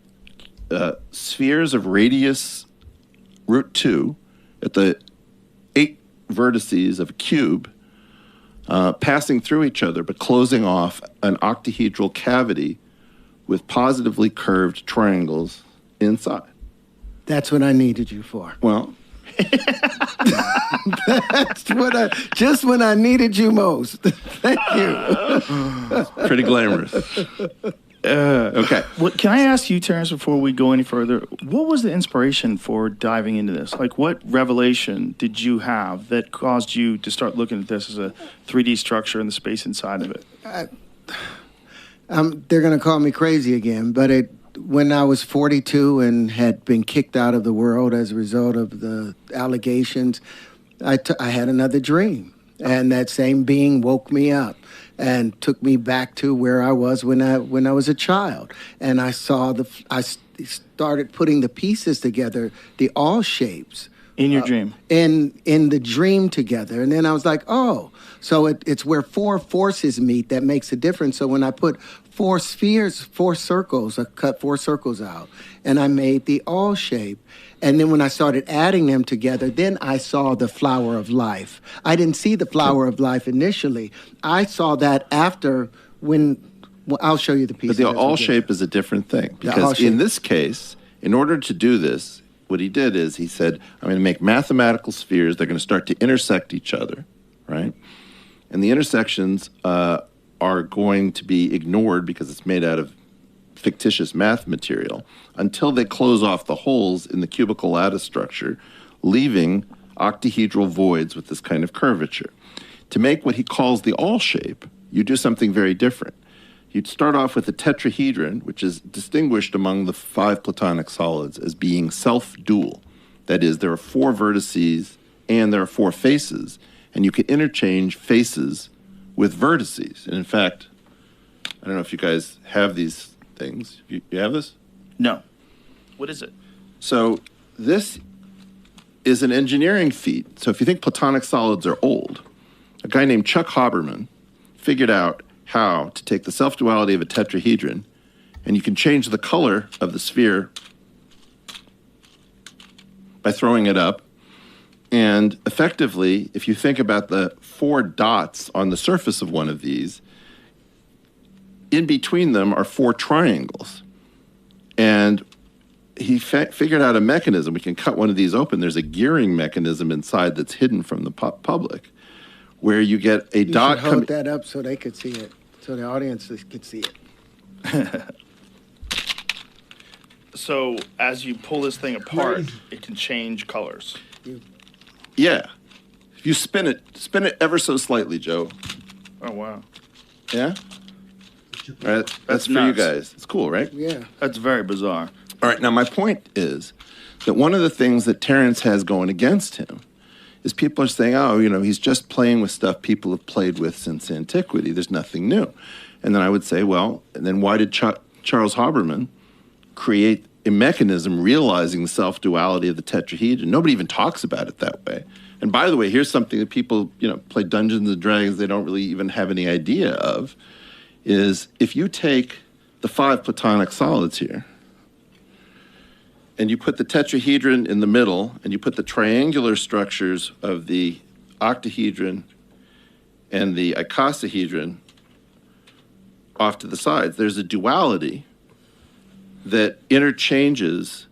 spheres of radius root 2 at the 8 vertices of a cube passing through each other, but closing off an octahedral cavity with positively curved triangles inside. That's what I needed you for. Well, that's just when I needed you most. Thank you. Pretty glamorous. Okay. What, can I ask you, Terrence, before we go any further, what was the inspiration for diving into this? Like, what revelation did you have that caused you to start looking at this as a 3D structure and the space inside of it? They're going to call me crazy again, but when I was 42 and had been kicked out of the world as a result of the allegations, I had another dream. And that same being woke me up and took me back to where I was when I was a child. And I started putting the pieces together, the all shapes. In your dream? In the dream together. And then I was like, oh, so it's where four forces meet that makes a difference. So when I put 4 spheres, 4 circles, I cut 4 circles out, and I made the all shape. And then when I started adding them together, then I saw the flower of life. I didn't see the flower of life initially. I saw that after well, I'll show you the pieces. But the all shape is a different thing. Because in this case, in order to do this, what he did is he said, I'm going to make mathematical spheres. They're going to start to intersect each other, right? And the intersections are going to be ignored because it's made out of fictitious math material until they close off the holes in the cubical lattice structure, leaving octahedral voids with this kind of curvature. To make what he calls the all shape, you do something very different. You'd start off with a tetrahedron, which is distinguished among the 5 Platonic solids as being self-dual. That is, there are 4 vertices and there are 4 faces, and you can interchange faces with vertices. And in fact, I don't know if you guys have these things. You have this? No. What is it? So this is an engineering feat. So if you think Platonic solids are old, a guy named Chuck Haberman figured out how to take the self-duality of a tetrahedron, and you can change the color of the sphere by throwing it up. And effectively, if you think about the 4 dots on the surface of one of these, in between them are 4 triangles. And he figured out a mechanism. We can cut one of these open. There's a gearing mechanism inside that's hidden from the public, where you get a dot. You should hold that up so they could see it, so the audience could see it. So as you pull this thing apart, it can change colors. Yeah. If you spin it ever so slightly, Joe. Oh, wow. Yeah? All right, that's for you guys. It's cool, right? Yeah. That's very bizarre. All right, now my point is that one of the things that Terrence has going against him is people are saying, oh, he's just playing with stuff people have played with since antiquity. There's nothing new. And then I would say, well, and then why did Charles Haberman create a mechanism realizing the self-duality of the tetrahedron? Nobody even talks about it that way. And by the way, here's something that people, play Dungeons and Dragons, they don't really even have any idea of, is if you take the 5 Platonic solids here, and you put the tetrahedron in the middle, and you put the triangular structures of the octahedron and the icosahedron off to the sides, there's a duality that interchanges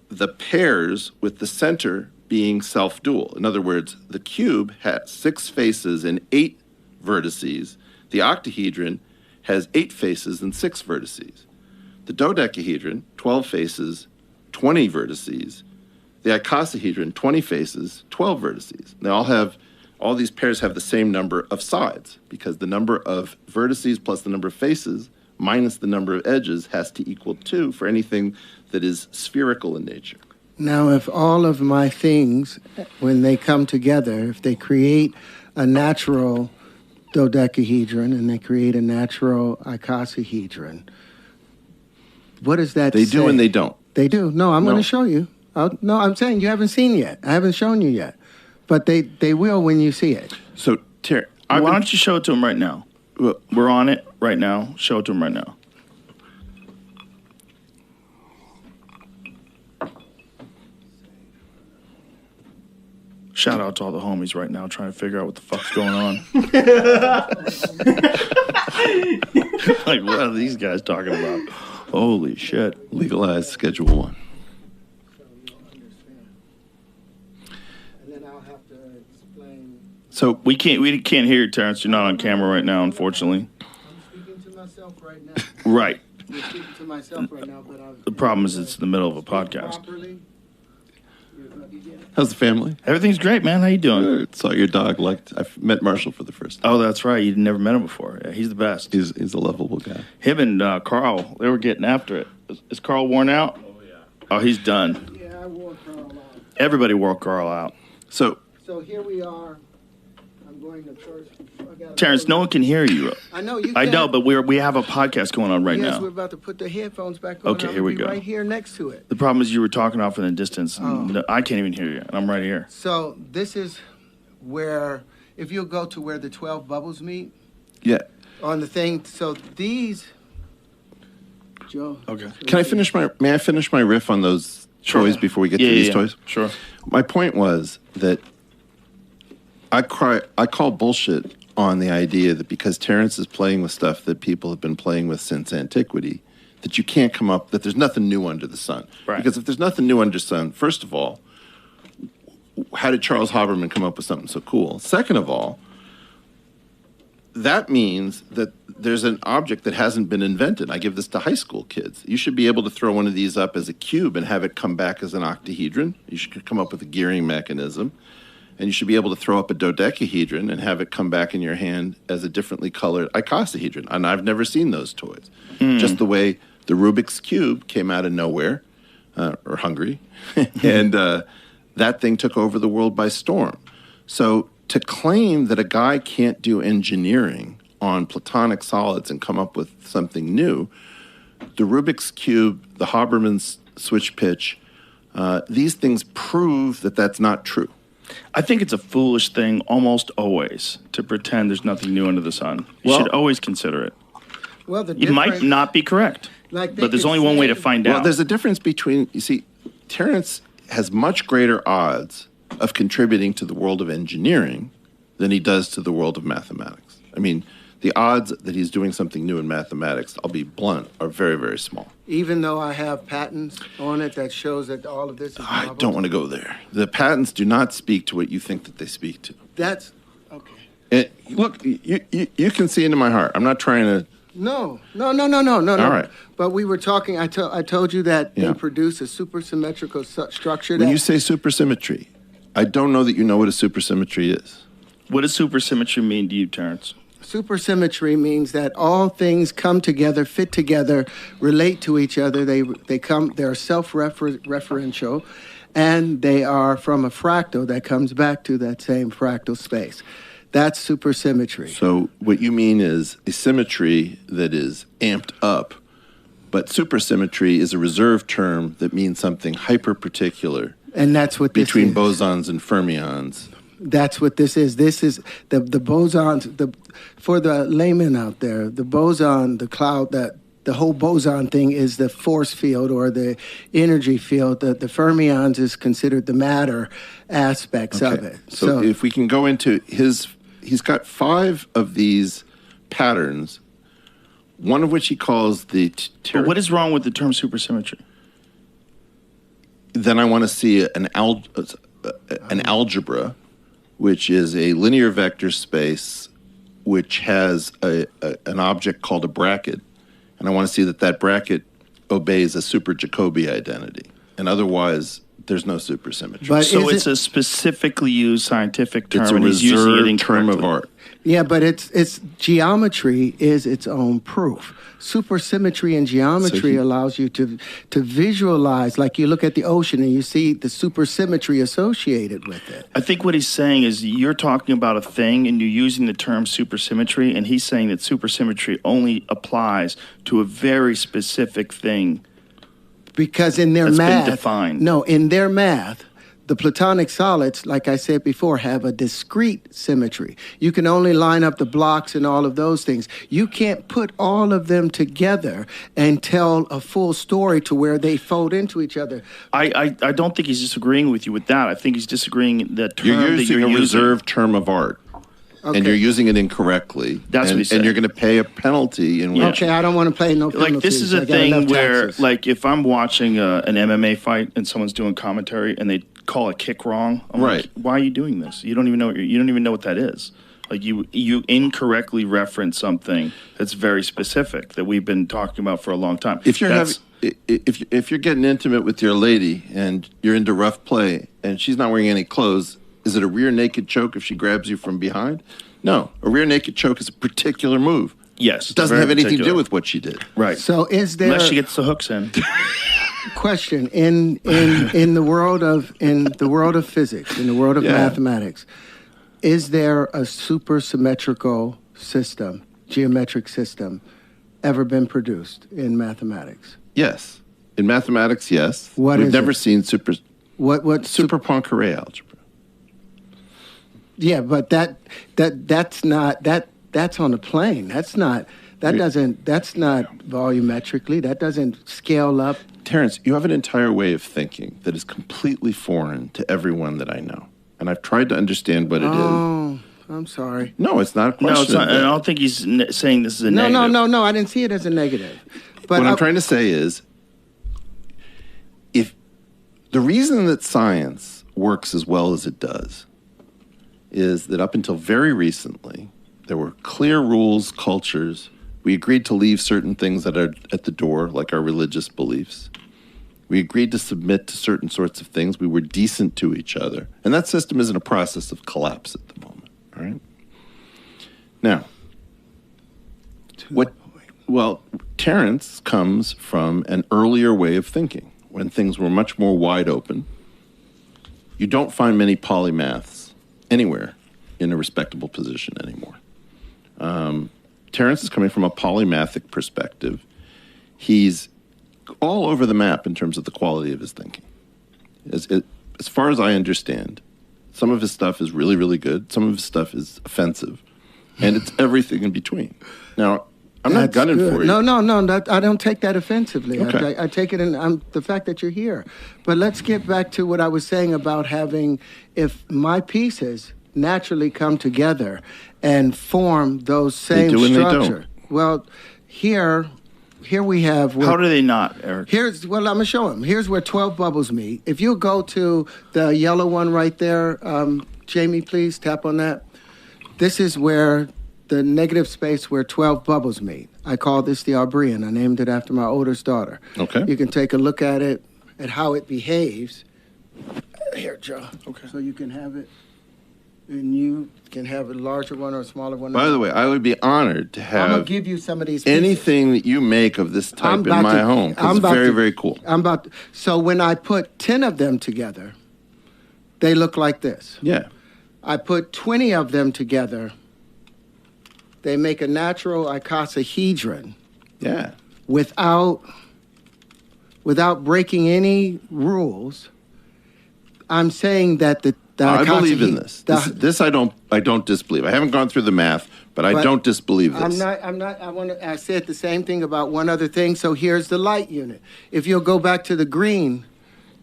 the pairs with the center being self-dual. In other words, the cube has 6 faces and 8 vertices. The octahedron has 8 faces and 6 vertices. The dodecahedron, 12 faces, 20 vertices. The icosahedron, 20 faces, 12 vertices. They all these pairs have the same number of sides because the number of vertices plus the number of faces minus the number of edges has to equal 2 for anything that is spherical in nature. Now, if all of my things, when they come together, if they create a natural dodecahedron and they create a natural icosahedron, what does that say? They do and they don't. They do. No, I'm going to show you. No, I'm saying you haven't seen yet. I haven't shown you yet. But they will when you see it. So, Terry, why don't you show it to him right now? We're on it right now. Show it to him right now. Shout out to all the homies right now trying to figure out what the fuck's going on. Like, what are these guys talking about? Holy shit. Legalized Schedule 1. So we can't hear you, Terrence. You're not on camera right now, unfortunately. myself right now. Right. I'm speaking to myself right now, but The problem is it's in the middle of a podcast. properly. How's the family? Everything's great, man. How you doing? Good. Saw your dog. I've met Marshall for the first time. Oh, that's right. You'd never met him before. Yeah, he's the best. He's a lovable guy. Him and Carl, they were getting after it. Is Carl worn out? Oh, yeah. Oh, he's done. Yeah, I wore Carl out. Everybody wore Carl out. So here we are. I'm going to first. Terrence, no one can hear you. I know you. I know, but we have a podcast going on right yes, now. we're about to put the headphones back on. Okay, here we go. Right here next to it. The problem is you were talking off in the distance. No, I can't even hear you, and I'm right here. So this is where, if you'll go to where the 12 bubbles meet. Yeah. On the thing. So these. Joe. Okay. May I finish my riff on those toys before we get to these toys? Sure. My point was that I call bullshit on the idea that because Terrence is playing with stuff that people have been playing with since antiquity, that you can't come up, that there's nothing new under the sun. Right. Because if there's nothing new under the sun, first of all, how did Charles Haberman come up with something so cool? Second of all, that means that there's an object that hasn't been invented. I give this to high school kids. You should be able to throw one of these up as a cube and have it come back as an octahedron. You should come up with a gearing mechanism. And you should be able to throw up a dodecahedron and have it come back in your hand as a differently colored icosahedron. And I've never seen those toys. Just the way the Rubik's Cube came out of nowhere, or Hungary, and that thing took over the world by storm. So to claim that a guy can't do engineering on platonic solids and come up with something new, the Rubik's Cube, the Haberman's switch pitch, these things prove that that's not true. I think it's a foolish thing almost always to pretend there's nothing new under the sun. You should always consider it. Well, you might not be correct, but there's only one way to find out. Well, there's a difference between, you see, Terrence has much greater odds of contributing to the world of engineering than he does to the world of mathematics. I mean, the odds that he's doing something new in mathematics, I'll be blunt, are very, very small. Even though I have patents on it that shows that all of this is I don't want to go there. The patents do not speak to what you think that they speak to. That's okay. Look, you can see into my heart. I'm not trying to. No. All right. But we were talking. I told you that they produce a supersymmetrical structure. When you say supersymmetry, I don't know that you know what a supersymmetry is. What does supersymmetry mean to you, Terrence? Supersymmetry means that all things come together, fit together, relate to each other. They're self-referential, and they are from a fractal that comes back to that same fractal space. That's supersymmetry. So what you mean is a symmetry that is amped up, but supersymmetry is a reserved term that means something hyper-particular. And that's what this between is. bosons and fermions. That's what this is. This is the bosons. For the layman out there, the boson, the cloud, the whole boson thing is the force field or the energy field. The fermions is considered the matter aspects of it. So if we can go into he's got 5 of these patterns, one of which he calls the. But what is wrong with the term supersymmetry? Then I want to see an algebra, which is a linear vector space, which has an object called a bracket, and I want to see that bracket obeys a super Jacobi identity, and otherwise there's no supersymmetry. But so it's a specifically used scientific term, it's a and he's using it reserved incorrectly. term of art. Yeah, but it's geometry is its own proof. Supersymmetry in geometry allows you to visualize, like you look at the ocean and you see the supersymmetry associated with it. I think what he's saying is you're talking about a thing and you're using the term supersymmetry, and he's saying that supersymmetry only applies to a very specific thing. Because in their that's math, been defined. No, in their math, the platonic solids, like I said before, have a discrete symmetry. You can only line up the blocks and all of those things. You can't put all of them together and tell a full story to where they fold into each other. I don't think he's disagreeing with you with that. I think he's disagreeing that term You're using that you're a reserved term of art. Okay. And you're using it incorrectly. That's what he said. And you're going to pay a penalty. Okay, I don't want to pay no penalties. Like, this is a thing where, like, if I'm watching an MMA fight and someone's doing commentary and they call a kick wrong, I'm like, why are you doing this? You don't even know what that is. Like you incorrectly reference something that's very specific that we've been talking about for a long time. If you're getting intimate with your lady and you're into rough play and she's not wearing any clothes, is it a rear naked choke if she grabs you from behind? No, a rear naked choke is a particular move. Yes, it doesn't have anything to do with what she did. Right. So is there unless she gets the hooks in? Question in the world of physics, in the world of mathematics, is there a super symmetrical system, geometric system, ever been produced in mathematics? Yes, in mathematics, yes. What We've is never it? seen super Super Poincare algebra. Yeah, but that's on a plane. That's not volumetrically. That doesn't scale up. Terrence, you have an entire way of thinking that is completely foreign to everyone that I know. And I've tried to understand what it is. Oh, I'm sorry. No, it's not a question. No, it's not. I don't think he's saying this is a negative. No. I didn't see it as a negative. But what I'm trying to say is, if the reason that science works as well as it does is that up until very recently, there were clear rules, cultures. We agreed to leave certain things that are at the door, like our religious beliefs. We agreed to submit to certain sorts of things. We were decent to each other. And that system is in a process of collapse at the moment, all right? Now, Terrence comes from an earlier way of thinking, when things were much more wide open. You don't find many polymaths anywhere in a respectable position anymore. Terrence is coming from a polymathic perspective. He's all over the map in terms of the quality of his thinking. As far as I understand, some of his stuff is really, really good. Some of his stuff is offensive. And it's everything in between. Now, I'm not gunning for you. No, I don't take that offensively. Okay. I take it in the fact that you're here. But let's get back to what I was saying about having, if my pieces naturally come together and form those same They do and structure. they don't. Well, here we have. How do they not, Eric? I'm gonna show him. Here's where 12 bubbles meet. If you go to the yellow one right there, Jamie, please tap on that. This is where the negative space where 12 bubbles meet. I call this the Arbrian. I named it after my oldest daughter. Okay. You can take a look at it, at how it behaves. Here, Joe. Okay. So you can have it, and you can have a larger one or a smaller one. By the way, I would be honored to I'm have gonna give you some of these pieces. anything that you make of this type in my home, because I'm it's about very, to- very cool. So when I put 10 of them together, they look like this. Yeah. I put 20 of them together, they make a natural icosahedron. Yeah. Without breaking any rules. I'm saying that the I believe in this. This I don't disbelieve. I haven't gone through the math, but I don't disbelieve this. I said the same thing about one other thing. So here's the light unit. If you'll go back to the green,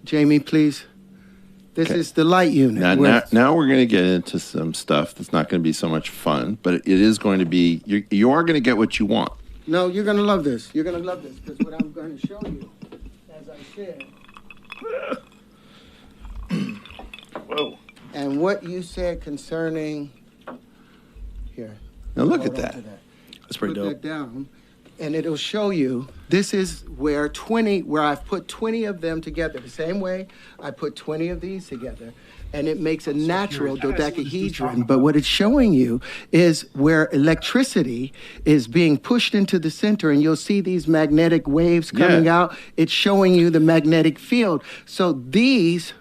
Jamie, please. This is the light unit. Now we're going to get into some stuff that's not going to be so much fun, but it is going to be, you are going to get what you want. No, you're going to love this. You're going to love this, because what I'm going to show you, as I said. Whoa. And what you said concerning, here. Now look at that. That's pretty dope. Put that down, and it'll show you, this is where I've put 20 of them together. The same way I put 20 of these together, and it makes a natural dodecahedron. But what it's showing you is where electricity is being pushed into the center, and you'll see these magnetic waves coming out. It's showing you the magnetic field. So these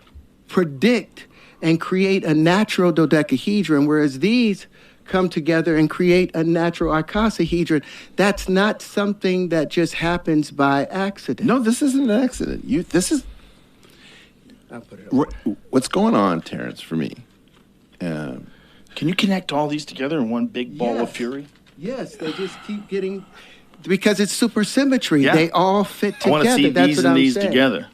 predict and create a natural dodecahedron, whereas these come together and create a natural icosahedron. That's not something that just happens by accident. No, this isn't an accident. I'll put it on. What's going on, Terrence, for me? Can you connect all these together in one big ball of fury? Yes, they just keep getting, because it's supersymmetry. Yeah. They all fit together. I want to see That's these what and I'm these saying. together.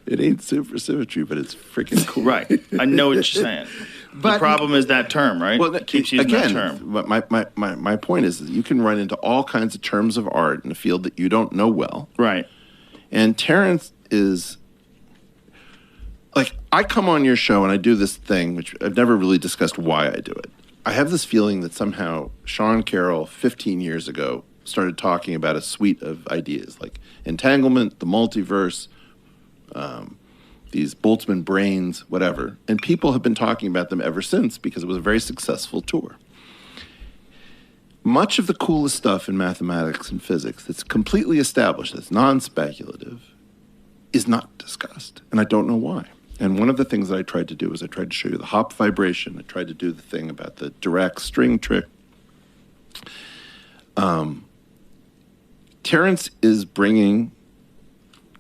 It ain't supersymmetry, but it's freaking cool. Right. I know what you're saying. The problem is that term, right? Well, It keeps using that again, term. but my point is that you can run into all kinds of terms of art in a field that you don't know well. Right. And Terrence is, like, I come on your show and I do this thing, which I've never really discussed why I do it. I have this feeling that somehow Sean Carroll 15 years ago started talking about a suite of ideas like entanglement, the multiverse, these Boltzmann brains, whatever. And people have been talking about them ever since because it was a very successful tour. Much of the coolest stuff in mathematics and physics that's completely established, that's non-speculative, is not discussed. And I don't know why. And one of the things that I tried to do is I tried to show you the hop vibration. I tried to do the thing about the Dirac string trick. Terrence is bringing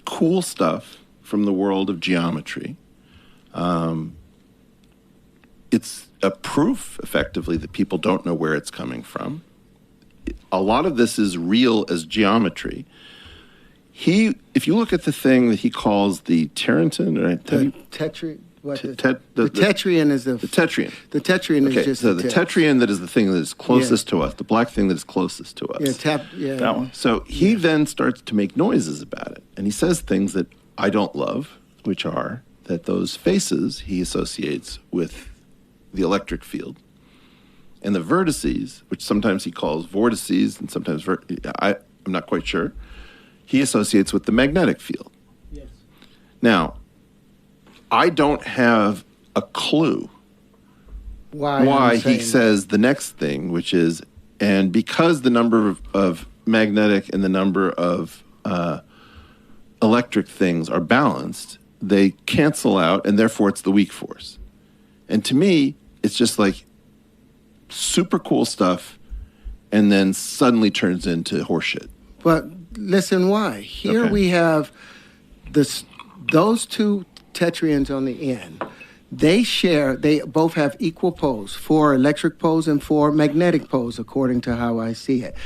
cool stuff from the world of geometry. It's a proof, effectively, that people don't know where it's coming from. A lot of this is real as geometry. If you look at the thing that he calls the Tarrenton, right? The tetrian. The tetrian is the tetrian. The tetrian is just so the tetrian that is the thing that is closest to us, the black thing that is closest to us. That one. So he then starts to make noises about it, and he says things that I don't love, which are that those faces he associates with the electric field, and the vertices, which sometimes he calls vortices, and sometimes I'm not quite sure, he associates with the magnetic field. Yes. Now, I don't have a clue why he says the next thing, which is, and because the number of magnetic and the number of electric things are balanced, they cancel out, and therefore it's the weak force. And to me, it's just like super cool stuff, and then suddenly turns into horseshit. But listen, why? Here we have those two tetrians on the end. They both have equal poles, 4 electric poles and 4 magnetic poles, according to how I see it.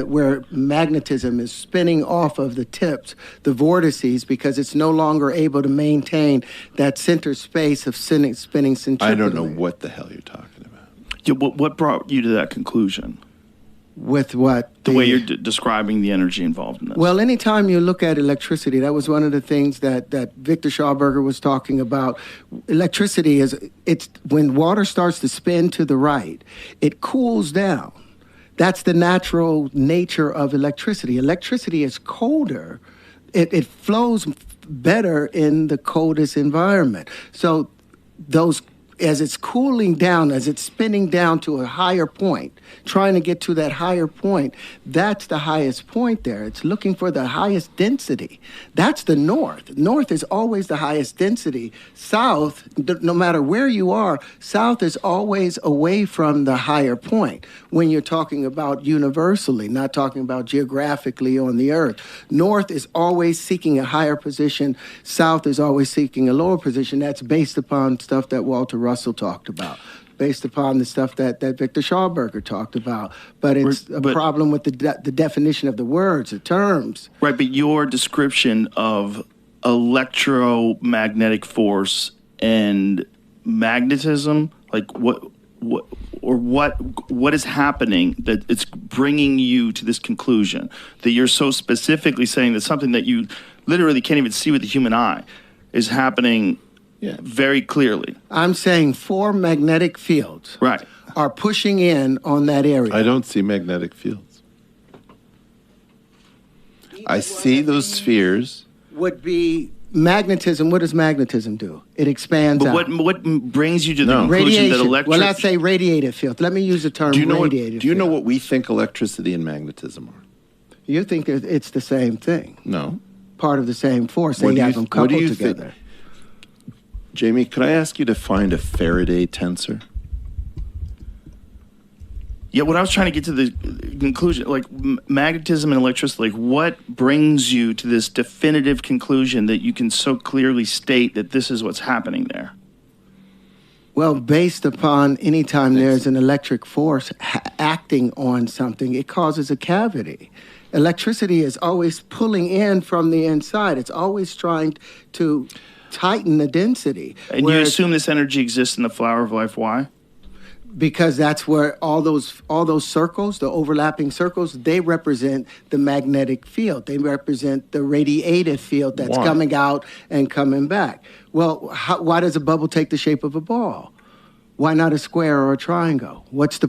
Where magnetism is spinning off of the tips, the vortices, because it's no longer able to maintain that center space of spinning centripetally. I don't know what the hell you're talking about. What brought you to that conclusion? With what? The way you're describing the energy involved in this. Well, anytime you look at electricity, that was one of the things that Victor Schauberger was talking about. Electricity it's when water starts to spin to the right, it cools down. That's the natural nature of electricity. Electricity is colder. It flows better in the coldest environment. So as it's cooling down, as it's spinning down to a higher point, trying to get to that higher point, that's the highest point there. It's looking for the highest density. That's the north. North is always the highest density. South, no matter where you are, south is always away from the higher point when you're talking about universally, not talking about geographically on the earth. North is always seeking a higher position. South is always seeking a lower position. That's based upon stuff that Walter Russell talked about, based upon the stuff that Victor Schauberger talked about. But it's a problem with the definition of the words, the terms. Right, but your description of electromagnetic force and magnetism, like what is happening that it's bringing you to this conclusion that you're so specifically saying that something that you literally can't even see with the human eye is happening very clearly. I'm saying 4 magnetic fields are pushing in on that area. I don't see magnetic fields. I see those spheres. Would be magnetism. What does magnetism do? It expands out. But what brings you to the conclusion that electric... Well, let's say radiative field. Let me use the term radiative field. Do you know what we think electricity and magnetism are? You think it's the same thing. No. Part of the same force. They have them coupled together. Jamie, could I ask you to find a Faraday tensor? Yeah, what I was trying to get to the conclusion, like magnetism and electricity, like what brings you to this definitive conclusion that you can so clearly state that this is what's happening there? Well, based upon any time there's an electric force acting on something, it causes a cavity. Electricity is always pulling in from the inside. It's always trying to tighten the density. And you assume this energy exists in the flower of life. Why? Because that's where all those circles, the overlapping circles, they represent the magnetic field. They represent the radiative field that's coming out and coming back. Well, why does a bubble take the shape of a ball? Why not a square or a triangle? What's the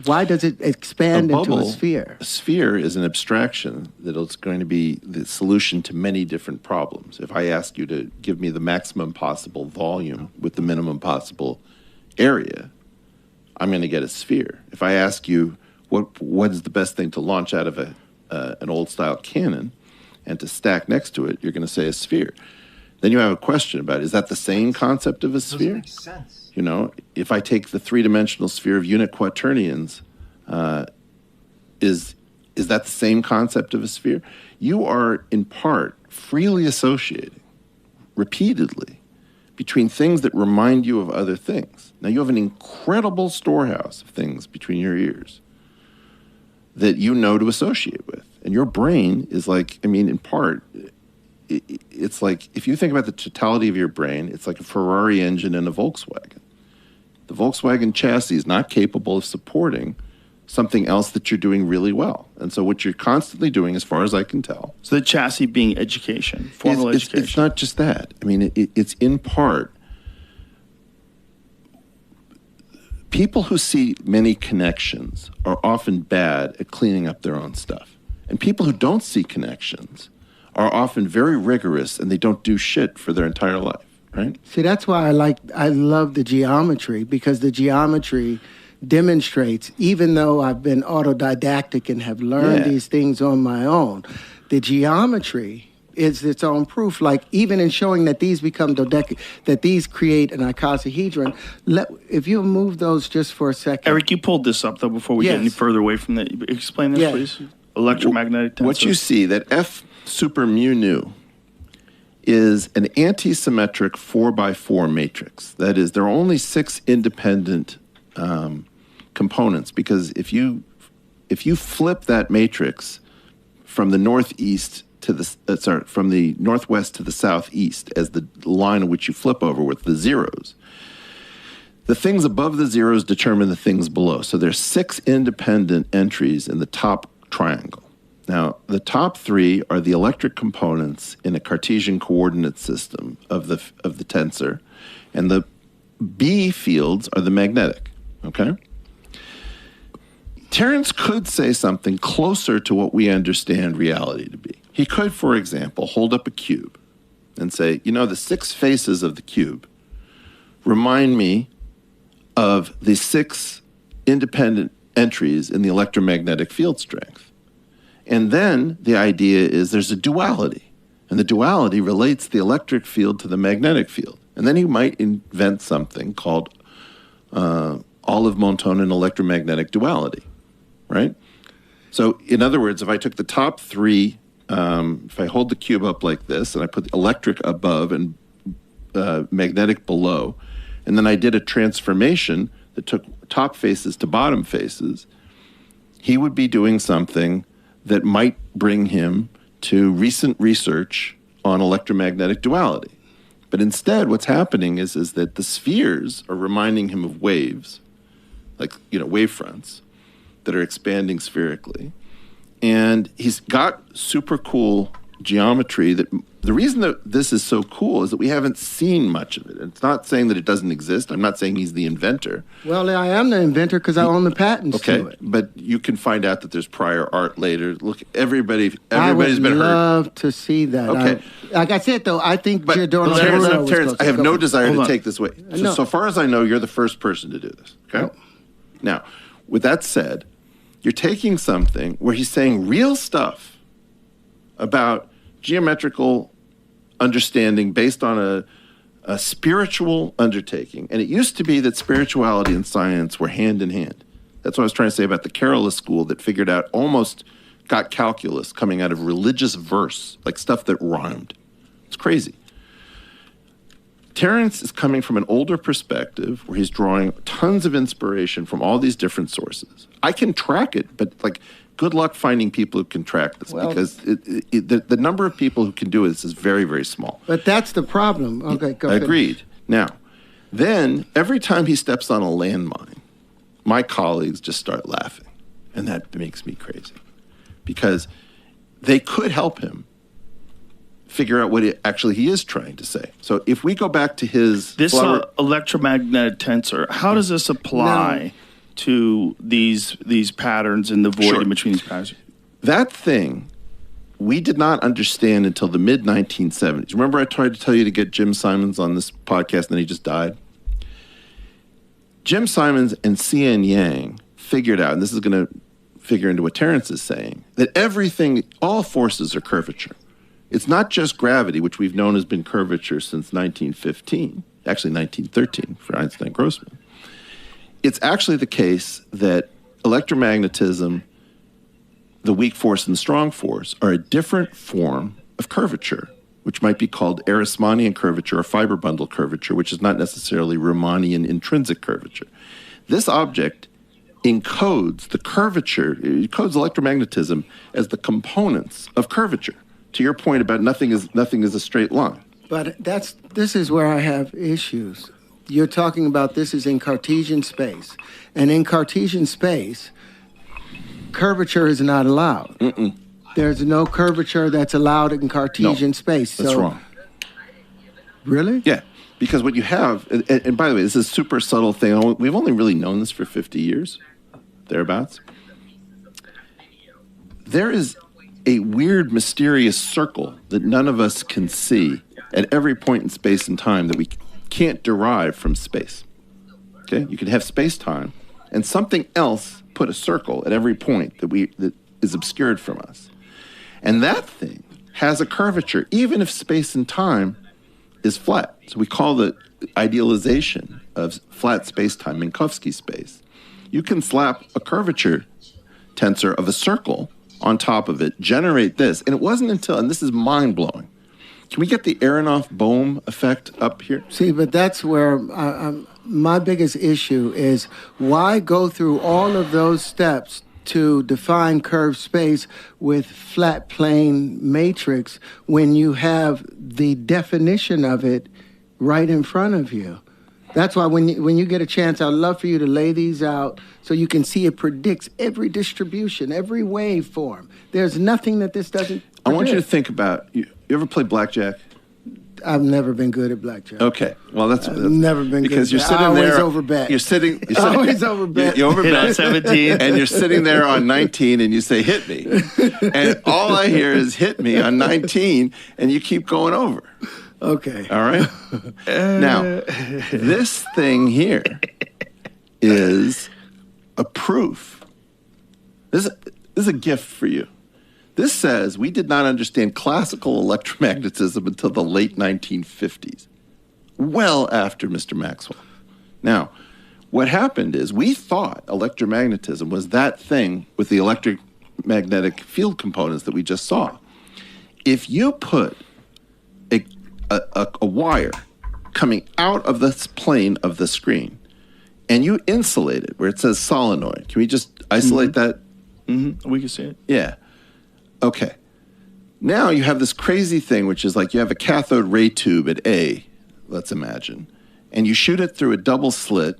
why does it expand into a sphere? A sphere is an abstraction that it's going to be the solution to many different problems. If I ask you to give me the maximum possible volume with the minimum possible area, I'm going to get a sphere. If I ask you what is the best thing to launch out of an old style cannon and to stack next to it, you're going to say a sphere. Then you have a question about, is that the same concept of a sphere? Makes sense. You know, if I take the three-dimensional sphere of unit quaternions, is that the same concept of a sphere? You are, in part, freely associating, repeatedly, between things that remind you of other things. Now, you have an incredible storehouse of things between your ears that you know to associate with. And your brain is like, I mean, in part, it's like, if you think about the totality of your brain, it's like a Ferrari engine and a Volkswagen. The Volkswagen chassis is not capable of supporting something else that you're doing really well. And so what you're constantly doing, as far as I can tell... So the chassis being education, formal education. It's not just that. I mean, it's in part... People who see many connections are often bad at cleaning up their own stuff. And people who don't see connections are often very rigorous and they don't do shit for their entire life, right? See, that's why I love the geometry, because the geometry demonstrates, even though I've been autodidactic and have learned these things on my own, the geometry is its own proof. Like, even in showing that these become that these create an icosahedron. If you move those just for a second. Eric, you pulled this up, though, before we get any further away from that. Explain this, please. Electromagnetic tensor. What you see, that F super mu nu is an anti-symmetric 4x4 matrix. That is, there are only 6 independent components, because if you flip that matrix from the northeast to the from the northwest to the southeast as the line in which you flip over with the zeros, the things above the zeros determine the things below. So there's 6 independent entries in the top triangle. Now, the top 3 are the electric components in a Cartesian coordinate system of the tensor, and the B fields are the magnetic, okay? Terence could say something closer to what we understand reality to be. He could, for example, hold up a cube and say, you know, the 6 faces of the cube remind me of the 6 independent entries in the electromagnetic field strength. And then the idea is there's a duality, and the duality relates the electric field to the magnetic field. And then you might invent something called Olive-Montonen electromagnetic duality, right? So in other words, if I took the top 3, if I hold the cube up like this, and I put the electric above and magnetic below, and then I did a transformation that took top faces to bottom faces, he would be doing something that might bring him to recent research on electromagnetic duality. But instead, what's happening is that the spheres are reminding him of waves, like, you know, wave fronts that are expanding spherically. And he's got super cool geometry that the reason that this is so cool is that we haven't seen much of it. It's not saying that it doesn't exist. I'm not saying he's the inventor. Well, I am the inventor because I own the patents to it. But you can find out that there's prior art later. Look, everybody's been hurt. I would love to see that. Okay. Like I said, though, I think Giordano Terence, I have no desire to take this way. No. So far as I know, you're the first person to do this, okay? No. Now, with that said, you're taking something where he's saying real stuff about geometrical understanding based on a spiritual undertaking. And it used to be that spirituality and science were hand in hand. That's what I was trying to say about the Carolus school that figured out, almost got calculus coming out of religious verse, like stuff that rhymed. It's crazy. Terence is coming from an older perspective where he's drawing tons of inspiration from all these different sources. I can track it, but like, good luck finding people who can track this, because the number of people who can do this is very, very small. But that's the problem. Okay, go ahead. Agreed. Now, then every time he steps on a landmine, my colleagues just start laughing. And that makes me crazy, because they could help him figure out what he is trying to say. So if we go back to his this electromagnetic tensor, how does this apply to these patterns and the void in between these patterns? That thing we did not understand until the mid-1970s. Remember I tried to tell you to get Jim Simons on this podcast and then he just died? Jim Simons and C.N. Yang figured out, and this is going to figure into what Terrence is saying, that all forces are curvature. It's not just gravity, which we've known has been curvature since 1915, actually 1913 for Einstein-Grossman. It's actually the case that electromagnetism, the weak force and the strong force, are a different form of curvature, which might be called Arrhenian curvature or fiber bundle curvature, which is not necessarily Riemannian intrinsic curvature. This object encodes the curvature, it encodes electromagnetism as the components of curvature. To your point about nothing is a straight line. But this is where I have issues. You're talking about this is in Cartesian space. And in Cartesian space, curvature is not allowed. There's no curvature that's allowed in Cartesian space. That's wrong. Really? Yeah, because what you have, and by the way, this is a super subtle thing. We've only really known this for 50 years, thereabouts. There is a weird, mysterious circle that none of us can see at every point in space and time that we can't derive from space. Okay? You can have space-time, and something else put a circle at every point that is obscured from us. And that thing has a curvature, even if space and time is flat. So we call the idealization of flat space-time Minkowski space. You can slap a curvature tensor of a circle on top of it, generate this. And it wasn't until, and this is mind-blowing, can we get the Aronoff-Bohm effect up here? See, but that's where my biggest issue is why go through all of those steps to define curved space with flat plane matrix when you have the definition of it right in front of you? That's why when you get a chance, I'd love for you to lay these out so you can see it predicts every distribution, every waveform. There's nothing that this doesn't predict. I want you to think about, you ever play blackjack? I've never been good at blackjack. Okay, well that's never been because good. you're sitting there. I always overbet. You're sitting always overbet. You overbet on 17, and you're sitting there on 19, and you say hit me, and all I hear is hit me on 19, and you keep going over. Okay. All right. Now, this thing here is a proof. This is a gift for you. This says we did not understand classical electromagnetism until the late 1950s, well after Mr. Maxwell. Now, what happened is we thought electromagnetism was that thing with the electromagnetic field components that we just saw. If you put a wire coming out of this plane of the screen and you insulate it where it says solenoid, can we just isolate that? We can see it. Yeah. Okay. Now you have this crazy thing, which is like you have a cathode ray tube at A, let's imagine, and you shoot it through a double slit,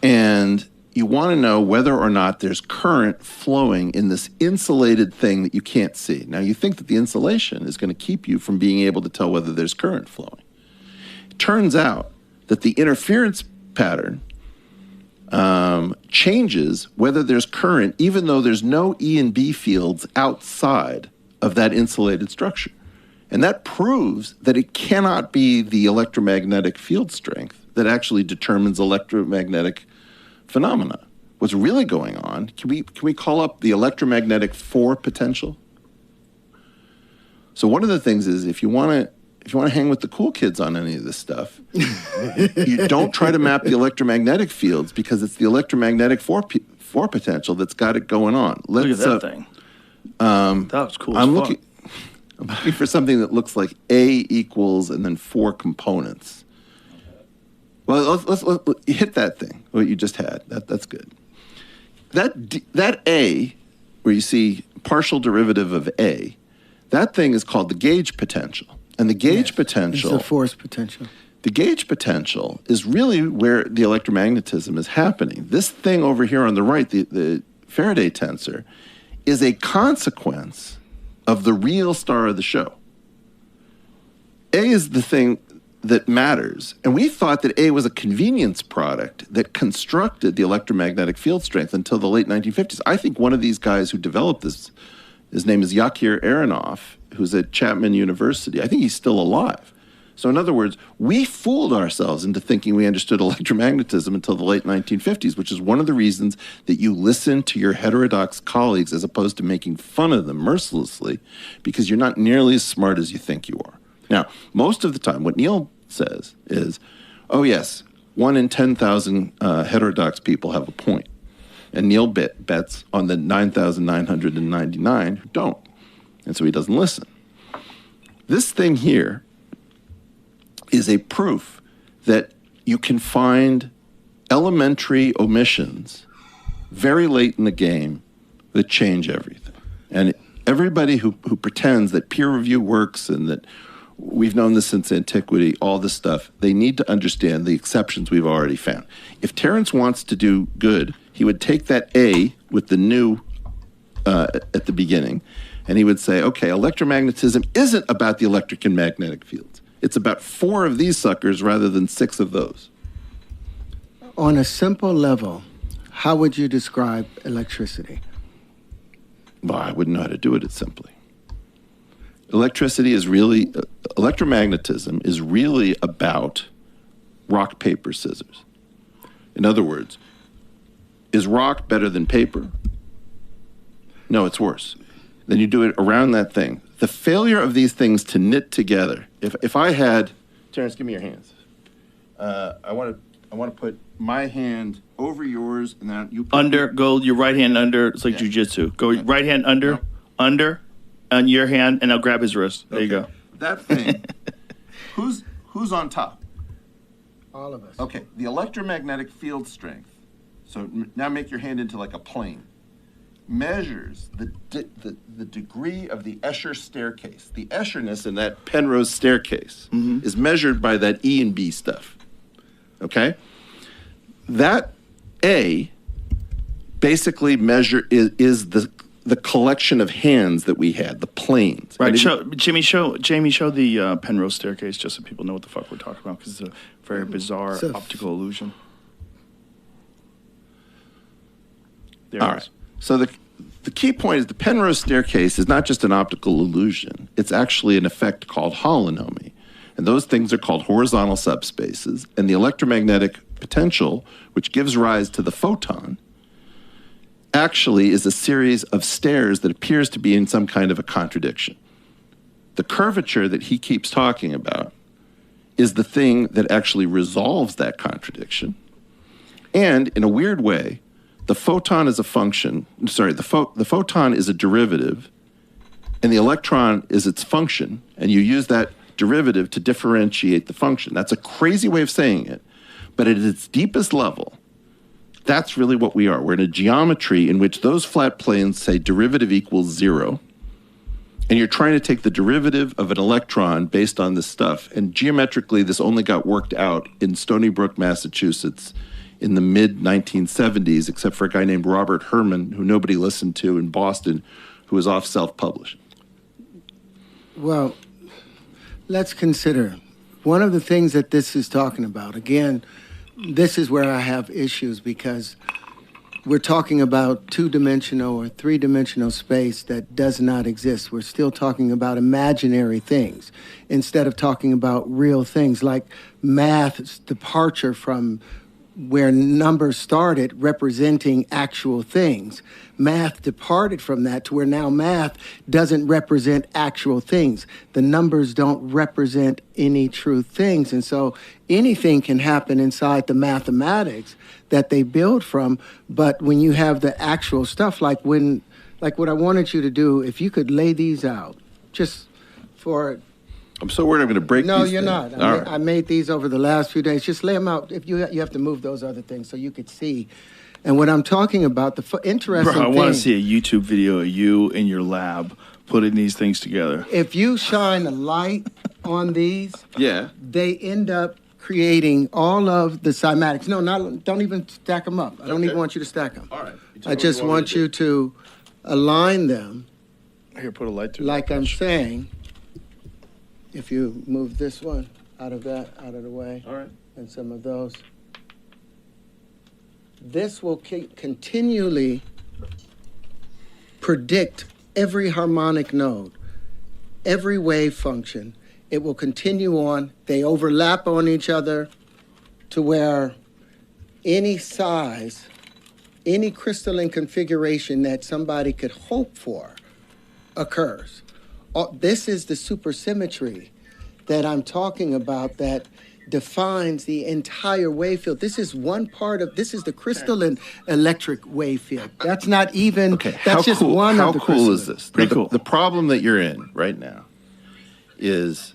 and you want to know whether or not there's current flowing in this insulated thing that you can't see. Now you think that the insulation is going to keep you from being able to tell whether there's current flowing. It turns out that the interference pattern changes whether there's current, even though there's no E and B fields outside of that insulated structure. And that proves that it cannot be the electromagnetic field strength that actually determines electromagnetic phenomena. What's really going on, can we call up the electromagnetic 4 potential? So one of the things is if you want to hang with the cool kids on any of this stuff, you don't try to map the electromagnetic fields because it's the electromagnetic 4 potential that's got it going on. Look at that thing. That was cool I'm as fuck. I'm looking for something that looks like A equals and then 4 components. Well, let's hit that thing, what you just had. That's good. That A, where you see partial derivative of A, that thing is called the gauge potential. And the gauge potential... It's the force potential. The gauge potential is really where the electromagnetism is happening. This thing over here on the right, the Faraday tensor, is a consequence of the real star of the show. A is the thing that matters. And we thought that A was a convenience product that constructed the electromagnetic field strength until the late 1950s. I think one of these guys who developed this, his name is Yakir Aronoff, who's at Chapman University. I think he's still alive. So in other words, we fooled ourselves into thinking we understood electromagnetism until the late 1950s, which is one of the reasons that you listen to your heterodox colleagues as opposed to making fun of them mercilessly, because you're not nearly as smart as you think you are. Now, most of the time, what Neil says is, oh yes, 1 in 10,000 heterodox people have a point. And Neil bets on the 9,999 who don't. And so he doesn't listen. This thing here is a proof that you can find elementary omissions very late in the game that change everything. And everybody who pretends that peer review works and that we've known this since antiquity, all this stuff, they need to understand the exceptions we've already found. If Terence wants to do good, he would take that A with the new at the beginning, and he would say, okay, electromagnetism isn't about the electric and magnetic fields. It's about 4 of these suckers rather than 6 of those. On a simple level, how would you describe electricity? Well, I wouldn't know how to do it simply. Electricity is really, electromagnetism is really about rock, paper, scissors. In other words, is rock better than paper? No, it's worse. Then you do it around that thing. The failure of these things to knit together. If I had, Terence, give me your hands. I want to put my hand over yours, and then you put go your right hand under. It's like jujitsu. Go right hand under, on your hand, and I'll grab his wrist. There you go. That thing. who's on top? All of us. Okay. The electromagnetic field strength. So now make your hand into like a plane. Measures the degree of the Escher staircase. The Escherness in that Penrose staircase is measured by that E and B stuff. Okay? That A basically is the collection of hands that we had, the planes. Right. Jamie, show the Penrose staircase just so people know what the fuck we're talking about, because it's a very bizarre optical illusion. There All right. So the key point is the Penrose staircase is not just an optical illusion. It's actually an effect called holonomy. And those things are called horizontal subspaces. And the electromagnetic potential, which gives rise to the photon, actually is a series of stairs that appears to be in some kind of a contradiction. The curvature that he keeps talking about is the thing that actually resolves that contradiction. And in a weird way, the photon is a function, the photon is a derivative, and the electron is its function, and you use that derivative to differentiate the function. That's a crazy way of saying it, but at its deepest level, that's really what we are. We're in a geometry in which those flat planes say derivative equals 0, and you're trying to take the derivative of an electron based on this stuff, and geometrically this only got worked out in Stony Brook, Massachusetts, in the mid-1970s, except for a guy named Robert Herman, who nobody listened to in Boston, who was off self-publishing. Well, let's consider one of the things that this is talking about. Again, this is where I have issues, because we're talking about 2-dimensional or 3-dimensional space that does not exist. We're still talking about imaginary things instead of talking about real things, like math's departure from where numbers started representing actual things. Math departed from that to where now math doesn't represent actual things. The numbers don't represent any true things. And so anything can happen inside the mathematics that they build from. But when you have the actual stuff, like what I wanted you to do, if you could lay these out just for... I'm so worried I'm going to break these. No, you're things. not. I made these over the last few days. Just lay them out. If you have to move those other things so you could see. And what I'm talking about, the interesting thing... Bro, I want to see a YouTube video of you in your lab putting these things together. If you shine a light on these, they end up creating all of the cymatics. No, don't even stack them up. I don't even want you to stack them. All right. I just want you to align them. Here, put a light to it. Like I'm saying. If you move this one out of the way. All right. And some of those. This will continually predict every harmonic node, every wave function. It will continue on. They overlap on each other to where any size, any crystalline configuration that somebody could hope for occurs. This is the supersymmetry that I'm talking about that defines the entire wave field. This is one part of, this is the crystalline electric wave field. That's not even, that's just one of the crystalline. How cool is this? Pretty cool. The problem that you're in right now is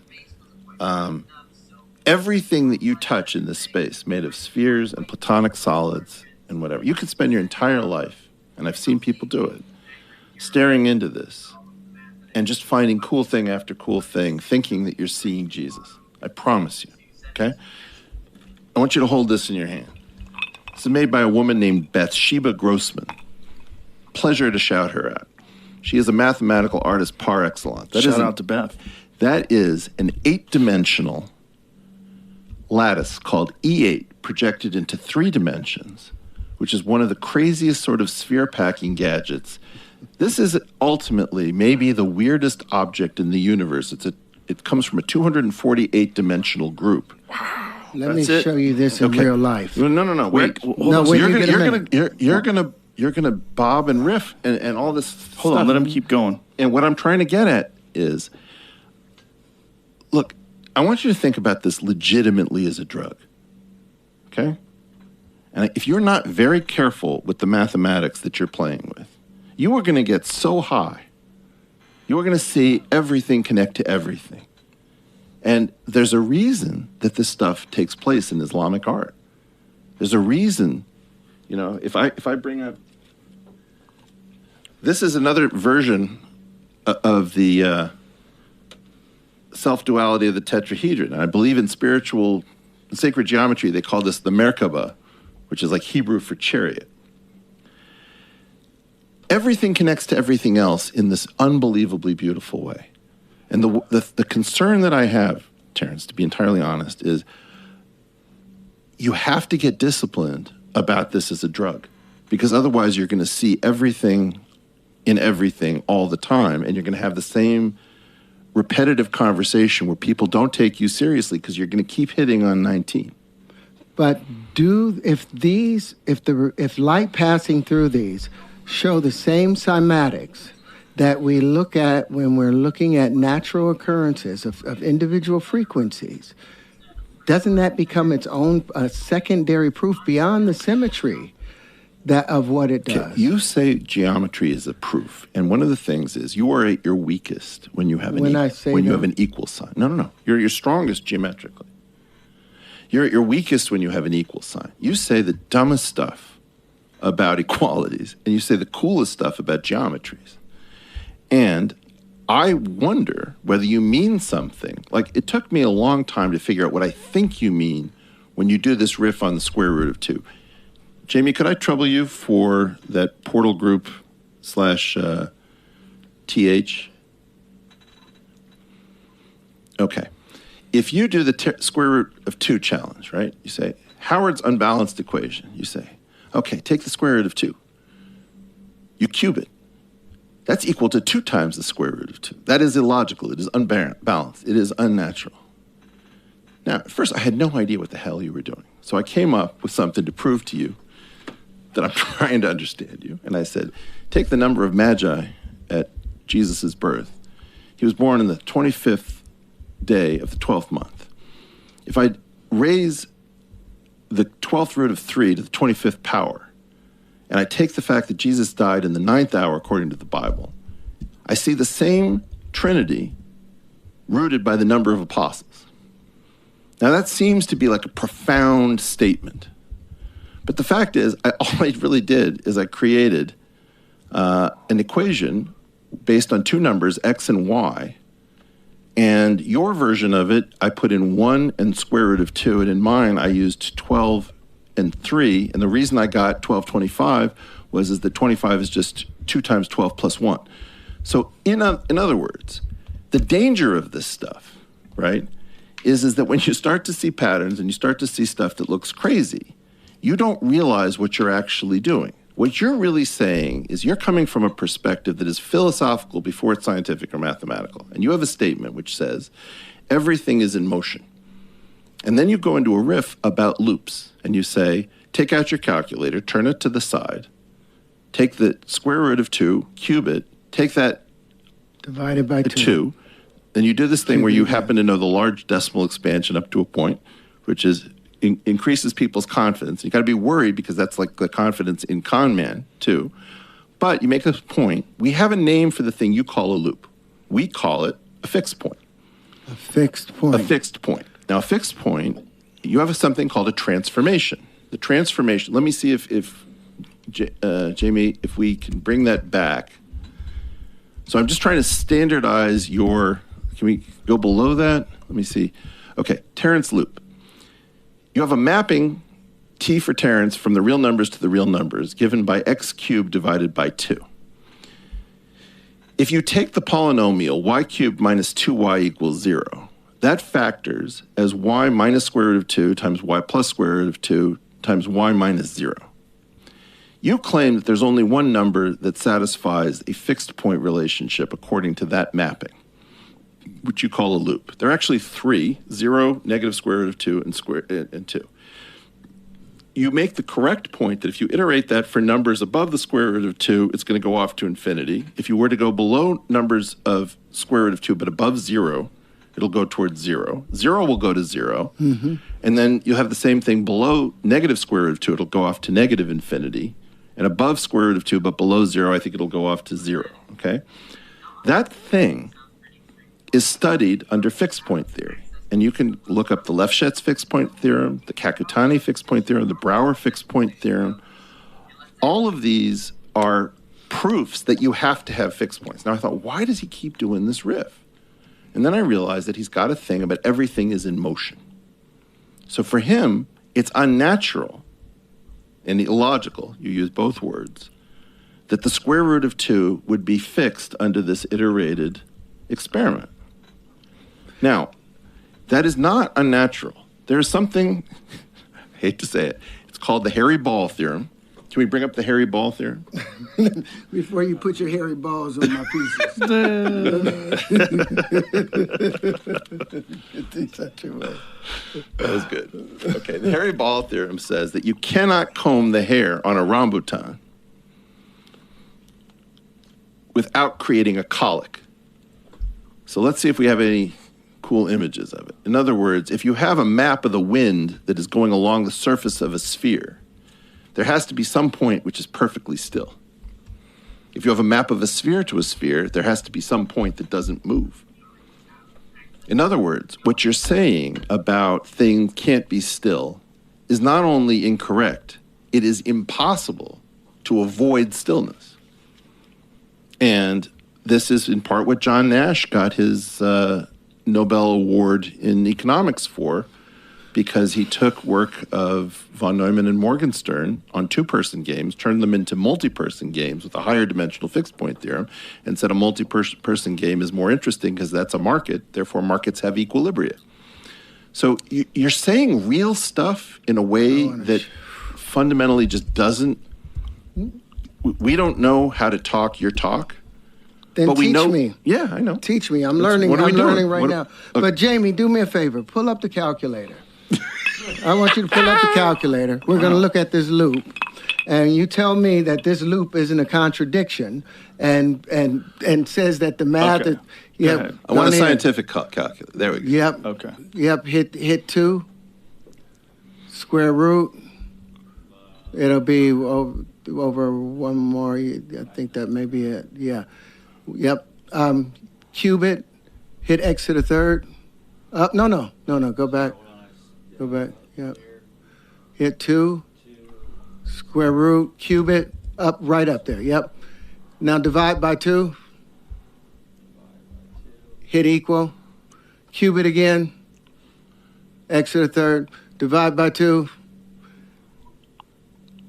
everything that you touch in this space made of spheres and platonic solids and whatever. You could spend your entire life, and I've seen people do it, staring into this and just finding cool thing after cool thing, thinking that you're seeing Jesus. I promise you, okay? I want you to hold this in your hand. This is made by a woman named Bathsheba Grossman. Pleasure to shout her out. She is a mathematical artist par excellence. Shout out to Beth. That is an 8-dimensional lattice called E8 projected into 3 dimensions, which is one of the craziest sort of sphere packing gadgets. This is ultimately maybe the weirdest object in the universe. It comes from a 248-dimensional group. Let me show you this in real life. No. Wait. You're gonna bob and riff and all this stuff. Hold on, let him keep going. And what I'm trying to get at is, look, I want you to think about this legitimately as a drug, okay? And if you're not very careful with the mathematics that you're playing with, you are going to get so high. You are going to see everything connect to everything. And there's a reason that this stuff takes place in Islamic art. There's a reason, you know, if I bring up, this is another version of the self-duality of the tetrahedron. And I believe in sacred geometry, they call this the Merkaba, which is like Hebrew for chariot. Everything connects to everything else in this unbelievably beautiful way. And the concern that I have, Terrence, to be entirely honest, is you have to get disciplined about this as a drug, because otherwise you're going to see everything in everything all the time, and you're going to have the same repetitive conversation where people don't take you seriously because you're going to keep hitting on 19. But if light passing through these show the same cymatics that we look at when we're looking at natural occurrences of individual frequencies, doesn't that become its own secondary proof beyond the symmetry of what it does? Okay, you say geometry is a proof, and one of the things is you are at your weakest when you have you have an equal sign. No. You're your strongest geometrically. You're at your weakest when you have an equal sign. You say the dumbest stuff about equalities, and you say the coolest stuff about geometries. And I wonder whether you mean something. Like, it took me a long time to figure out what I think you mean when you do this riff on the square root of 2. Jamie, could I trouble you for that portal group /TH? Okay. If you do the square root of 2 challenge, right? You say, Howard's unbalanced equation. You say, okay, take the square root of 2. You cube it. That's equal to 2 times the square root of 2. That is illogical. It is unbalanced. It is unnatural. Now, at first, I had no idea what the hell you were doing. So I came up with something to prove to you that I'm trying to understand you. And I said, take the number of magi at Jesus' birth. He was born on the 25th day of the 12th month. If I raise the 12th root of 3 to the 25th power, and I take the fact that Jesus died in the 9th hour according to the Bible, I see the same Trinity rooted by the number of apostles. Now that seems to be like a profound statement. But the fact is, all I really did is I created an equation based on 2 numbers, x and y, and your version of it, I put in 1 and square root of 2, and in mine, I used 12 and 3, and the reason I got 1225 was that 25 is just 2 times 12 plus 1. So in other words, the danger of this stuff right, is that when you start to see patterns and you start to see stuff that looks crazy, you don't realize what you're actually doing. What you're really saying is you're coming from a perspective that is philosophical before it's scientific or mathematical. And you have a statement which says, everything is in motion. And then you go into a riff about loops, and you say, take out your calculator, turn it to the side, take the square root of 2, cube it, take that divided by 2. Then you do this thing where you happen to know the large decimal expansion up to a point, which is increases people's confidence. You got to be worried because that's like the confidence in con man too. But you make a point. We have a name for the thing you call a loop. We call it a fixed point. A fixed point. A fixed point. Now, a fixed point, you have something called a transformation. The transformation, let me see if Jamie, if we can bring that back. So I'm just trying to standardize your, can we go below that? Let me see. Okay, Terence loop. You have a mapping, T for Terence, from the real numbers to the real numbers, given by x cubed divided by 2. If you take the polynomial y cubed minus 2y equals 0, that factors as y minus square root of 2 times y plus square root of 2 times y minus 0. You claim that there's only one number that satisfies a fixed point relationship according to that mapping, which you call a loop. There are actually 3, 0, negative square root of 2, and 2. You make the correct point that if you iterate that for numbers above the square root of 2, it's going to go off to infinity. If you were to go below numbers of square root of 2, but above 0, it'll go towards 0. 0 will go to 0. Mm-hmm. And then you'll have the same thing below negative square root of 2. It'll go off to negative infinity. And above square root of 2, but below 0, I think it'll go off to 0. Okay? That thing is studied under fixed point theory. And you can look up the Lefschetz fixed point theorem, the Kakutani fixed point theorem, the Brouwer fixed point theorem. All of these are proofs that you have to have fixed points. Now I thought, why does he keep doing this riff? And then I realized that he's got a thing about everything is in motion. So for him, it's unnatural and illogical, you use both words, that the square root of 2 would be fixed under this iterated experiment. Now, that is not unnatural. There is something, I hate to say it, it's called the hairy ball theorem. Can we bring up the hairy ball theorem? Before you put your hairy balls on my pieces. That was good. Okay, the hairy ball theorem says that you cannot comb the hair on a rambutan without creating a colic. So let's see if we have any cool images of it. In other words, if you have a map of the wind that is going along the surface of a sphere, there has to be some point which is perfectly still. If you have a map of a sphere to a sphere, there has to be some point that doesn't move. In other words, what you're saying about things can't be still is not only incorrect, it is impossible to avoid stillness. And this is in part what John Nash got his Nobel Award in economics for, because he took work of von Neumann and Morgenstern on two-person games, turned them into multi-person games with a higher dimensional fixed point theorem, and said a multi-person game is more interesting because that's a market, therefore markets have equilibria. So you're saying real stuff in a way that fundamentally just doesn't, we don't know how to talk your talk. Then but we teach know, me. Yeah, I know. Teach me. I'm learning. What are we I'm doing? learning right now. Okay. But Jamie, do me a favor. Pull up the calculator. I want you to pull up the calculator. We're going to look at this loop, and you tell me that this loop isn't a contradiction, and says that the math. Okay. That, yeah. I want a scientific calculator. There we go. Yep. Okay. Yep. Hit 2. Square root. It'll be over one more. I think that may be it. Yeah. Yep. Cube it. Hit x to the third. No. Go back. Go back. Yep. Hit 2. Square root. Cube it. Up. Right up there. Yep. Now divide by 2. Hit equal. Cube it again. X to the third. Divide by 2.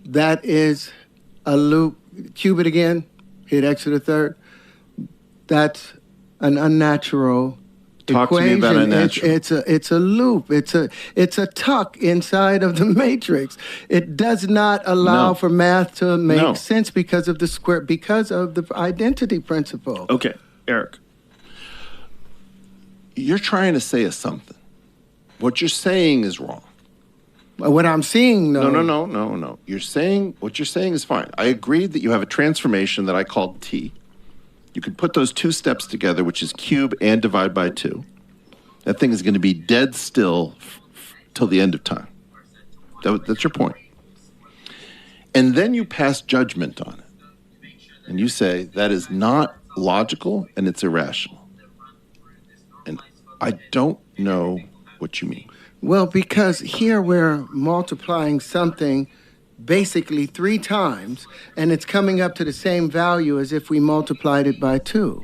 That is a loop. Cube it again. Hit x to the third. That's an unnatural Talk to me about equation. unnatural. It's a loop. It's a tuck inside of the matrix. It does not allow No. for math to make No. sense because of the identity principle. Okay, Eric. You're trying to say something. What you're saying is wrong. What I'm seeing, no. No. What you're saying is fine. I agreed that you have a transformation that I called T. You can put those two steps together, which is cube and divide by 2. That thing is going to be dead still till the end of time. That's your point. And then you pass judgment on it. And you say that is not logical and it's irrational. And I don't know what you mean. Well, because here we're multiplying something basically 3 times, and it's coming up to the same value as if we multiplied it by 2.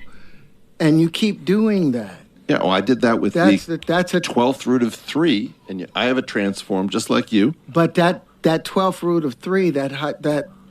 And you keep doing that. Yeah, well, I did that with That's the a 12th root of 3, and I have a transform just like you. But that 12th root of 3, that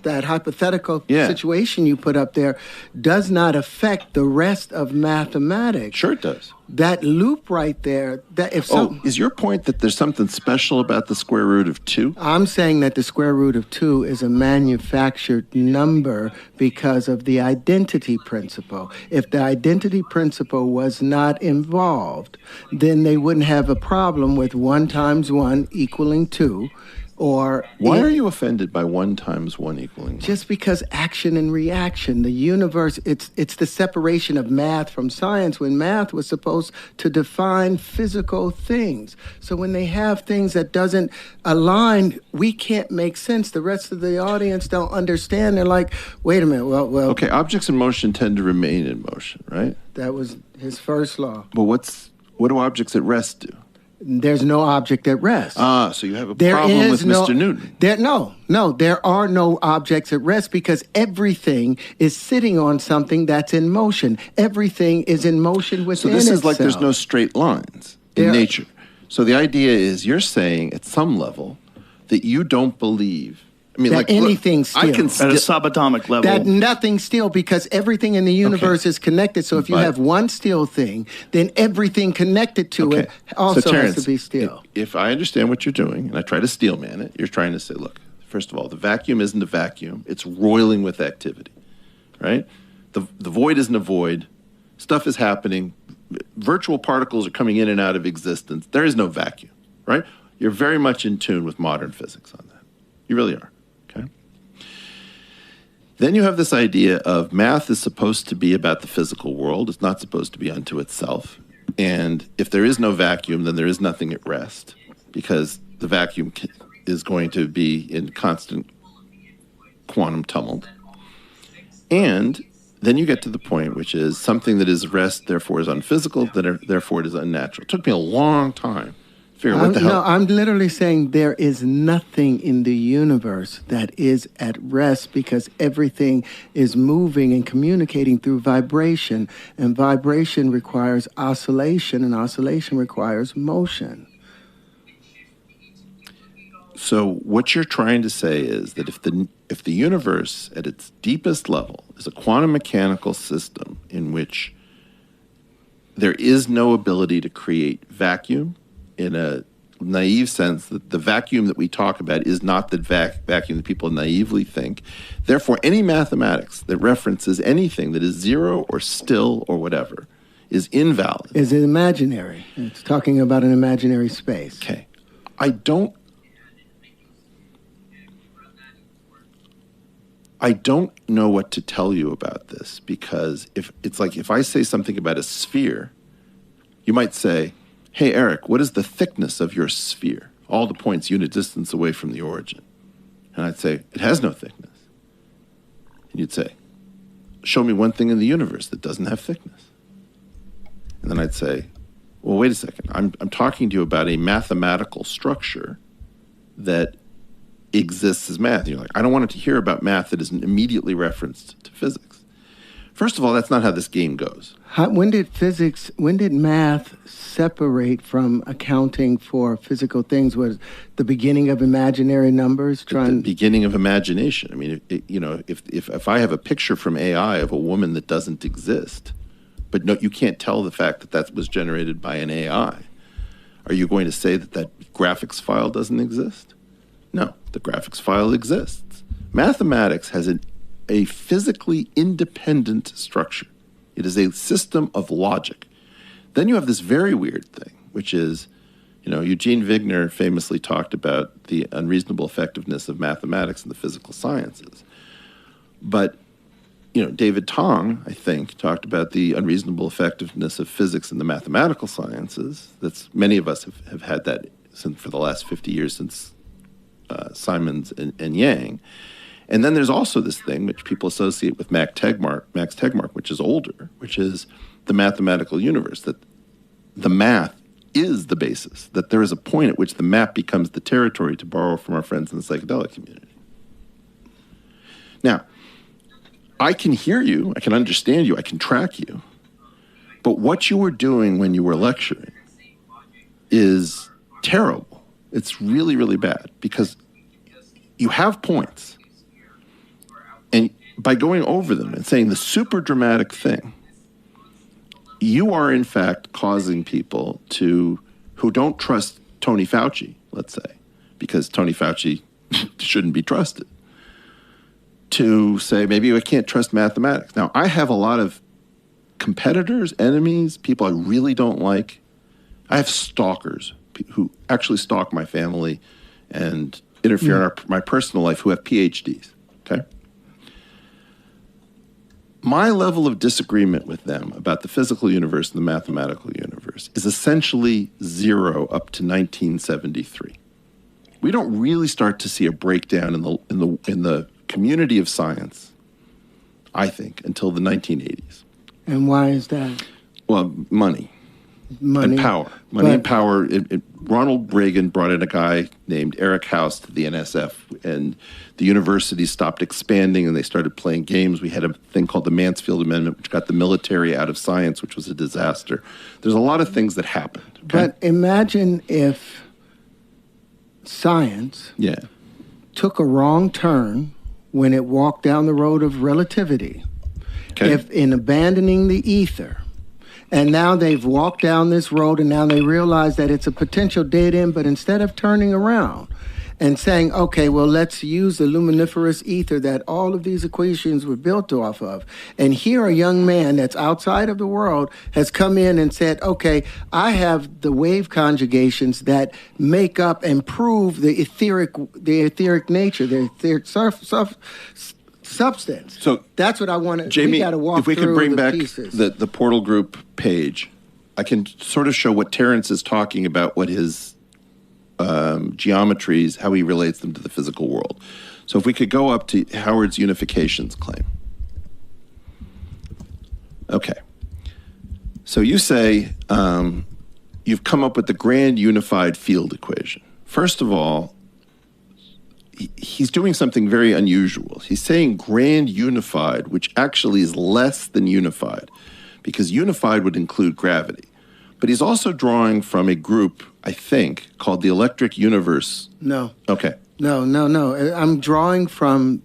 hypothetical situation you put up there, does not affect the rest of mathematics. Sure it does. That loop right there, that if is your point that there's something special about the square root of 2? I'm saying that the square root of 2 is a manufactured number because of the identity principle. If the identity principle was not involved, then they wouldn't have a problem with 1 times 1 equaling 2. Or why are you offended by 1 times 1 equaling 1? Just because action and reaction, the universe, it's the separation of math from science when math was supposed to define physical things. So when they have things that doesn't align, we can't make sense. The rest of the audience don't understand. They're like, wait a minute, well. Okay, objects in motion tend to remain in motion, right? That was his first law. But what do objects at rest do? There's no object at rest. So you have a problem with Mr. Newton. There are no objects at rest because everything is sitting on something that's in motion. Everything is in motion within itself. So this is like there's no straight lines in nature. So the idea is you're saying at some level that you don't believe. I mean, that like anything still. At a subatomic level. That nothing still, because everything in the universe is connected. So if you have one still thing, then everything connected to it also Terrence, has to be still. If I understand what you're doing, and I try to steel man it, you're trying to say, look, first of all, the vacuum isn't a vacuum. It's roiling with activity, right? The void isn't a void. Stuff is happening. Virtual particles are coming in and out of existence. There is no vacuum, right? You're very much in tune with modern physics on that. You really are. Then you have this idea of math is supposed to be about the physical world. It's not supposed to be unto itself. And if there is no vacuum, then there is nothing at rest because the vacuum is going to be in constant quantum tumult. And then you get to the point which is something that is rest, therefore is unphysical, therefore it is unnatural. It took me a long time. What the hell? No, I'm literally saying there is nothing in the universe that is at rest because everything is moving and communicating through vibration. And vibration requires oscillation, and oscillation requires motion. So what you're trying to say is that if the universe at its deepest level is a quantum mechanical system in which there is no ability to create vacuum, in a naive sense, that the vacuum that we talk about is not the vacuum that people naively think. Therefore, any mathematics that references anything that is zero or still or whatever is invalid. Is it imaginary? It's talking about an imaginary space. Okay. I don't know what to tell you about this because if I say something about a sphere, you might say, hey, Eric, what is the thickness of your sphere? All the points unit distance away from the origin. And I'd say, it has no thickness. And you'd say, show me one thing in the universe that doesn't have thickness. And then I'd say, well, wait a second. I'm talking to you about a mathematical structure that exists as math. And you're like, I don't want to hear about math that isn't immediately referenced to physics. First of all, that's not how this game goes. When did math separate from accounting for physical things? Was the beginning of imaginary numbers? The beginning of imagination. I mean, if I have a picture from AI of a woman that doesn't exist, but no, you can't tell the fact that that was generated by an AI. Are you going to say that that graphics file doesn't exist? No, the graphics file exists. Mathematics has a physically independent structure. It is a system of logic. Then you have this very weird thing, which is, Eugene Wigner famously talked about the unreasonable effectiveness of mathematics in the physical sciences. But, David Tong, I think, talked about the unreasonable effectiveness of physics in the mathematical sciences. Many of us have had that for the last 50 years since Simons and Yang. And then there's also this thing which people associate with Max Tegmark, which is older, which is the mathematical universe, that the math is the basis, that there is a point at which the map becomes the territory, to borrow from our friends in the psychedelic community. Now, I can hear you, I can understand you, I can track you, but what you were doing when you were lecturing is terrible. It's really, really bad, because you have points. And by going over them and saying the super dramatic thing, you are in fact causing people who don't trust Tony Fauci, let's say, because Tony Fauci shouldn't be trusted, to say, maybe I can't trust mathematics. Now, I have a lot of competitors, enemies, people I really don't like. I have stalkers who actually stalk my family and interfere in my personal life, who have PhDs, okay? My level of disagreement with them about the physical universe and the mathematical universe is essentially 0 up to 1973. We don't really start to see a breakdown in the community of science, I think, until the 1980s. And why is that? Well, money. And power. And power. Ronald Reagan brought in a guy named Eric House to the NSF, and the university stopped expanding and they started playing games. We had a thing called the Mansfield Amendment, which got the military out of science, which was a disaster. There's a lot of things that happened. Okay? But imagine if science took a wrong turn when it walked down the road of relativity. Okay. If in abandoning the ether, and now they've walked down this road and now they realize that it's a potential dead end, but instead of turning around and saying, okay, well, let's use the luminiferous ether that all of these equations were built off of. And here a young man that's outside of the world has come in and said, okay, I have the wave conjugations that make up and prove the etheric nature, the etheric substance. So that's what I want to. Jamie, we got to walk if we through could bring the back pieces. the portal group page, I can sort of show what Terrence is talking about, what his geometries, how he relates them to the physical world. So if we could go up to Howard's unifications claim. Okay. So you say you've come up with the grand unified field equation. First of all, he's doing something very unusual. He's saying grand unified, which actually is less than unified, because unified would include gravity. But he's also drawing from a group, I think, called the Electric Universe. No. Okay. No. I'm drawing from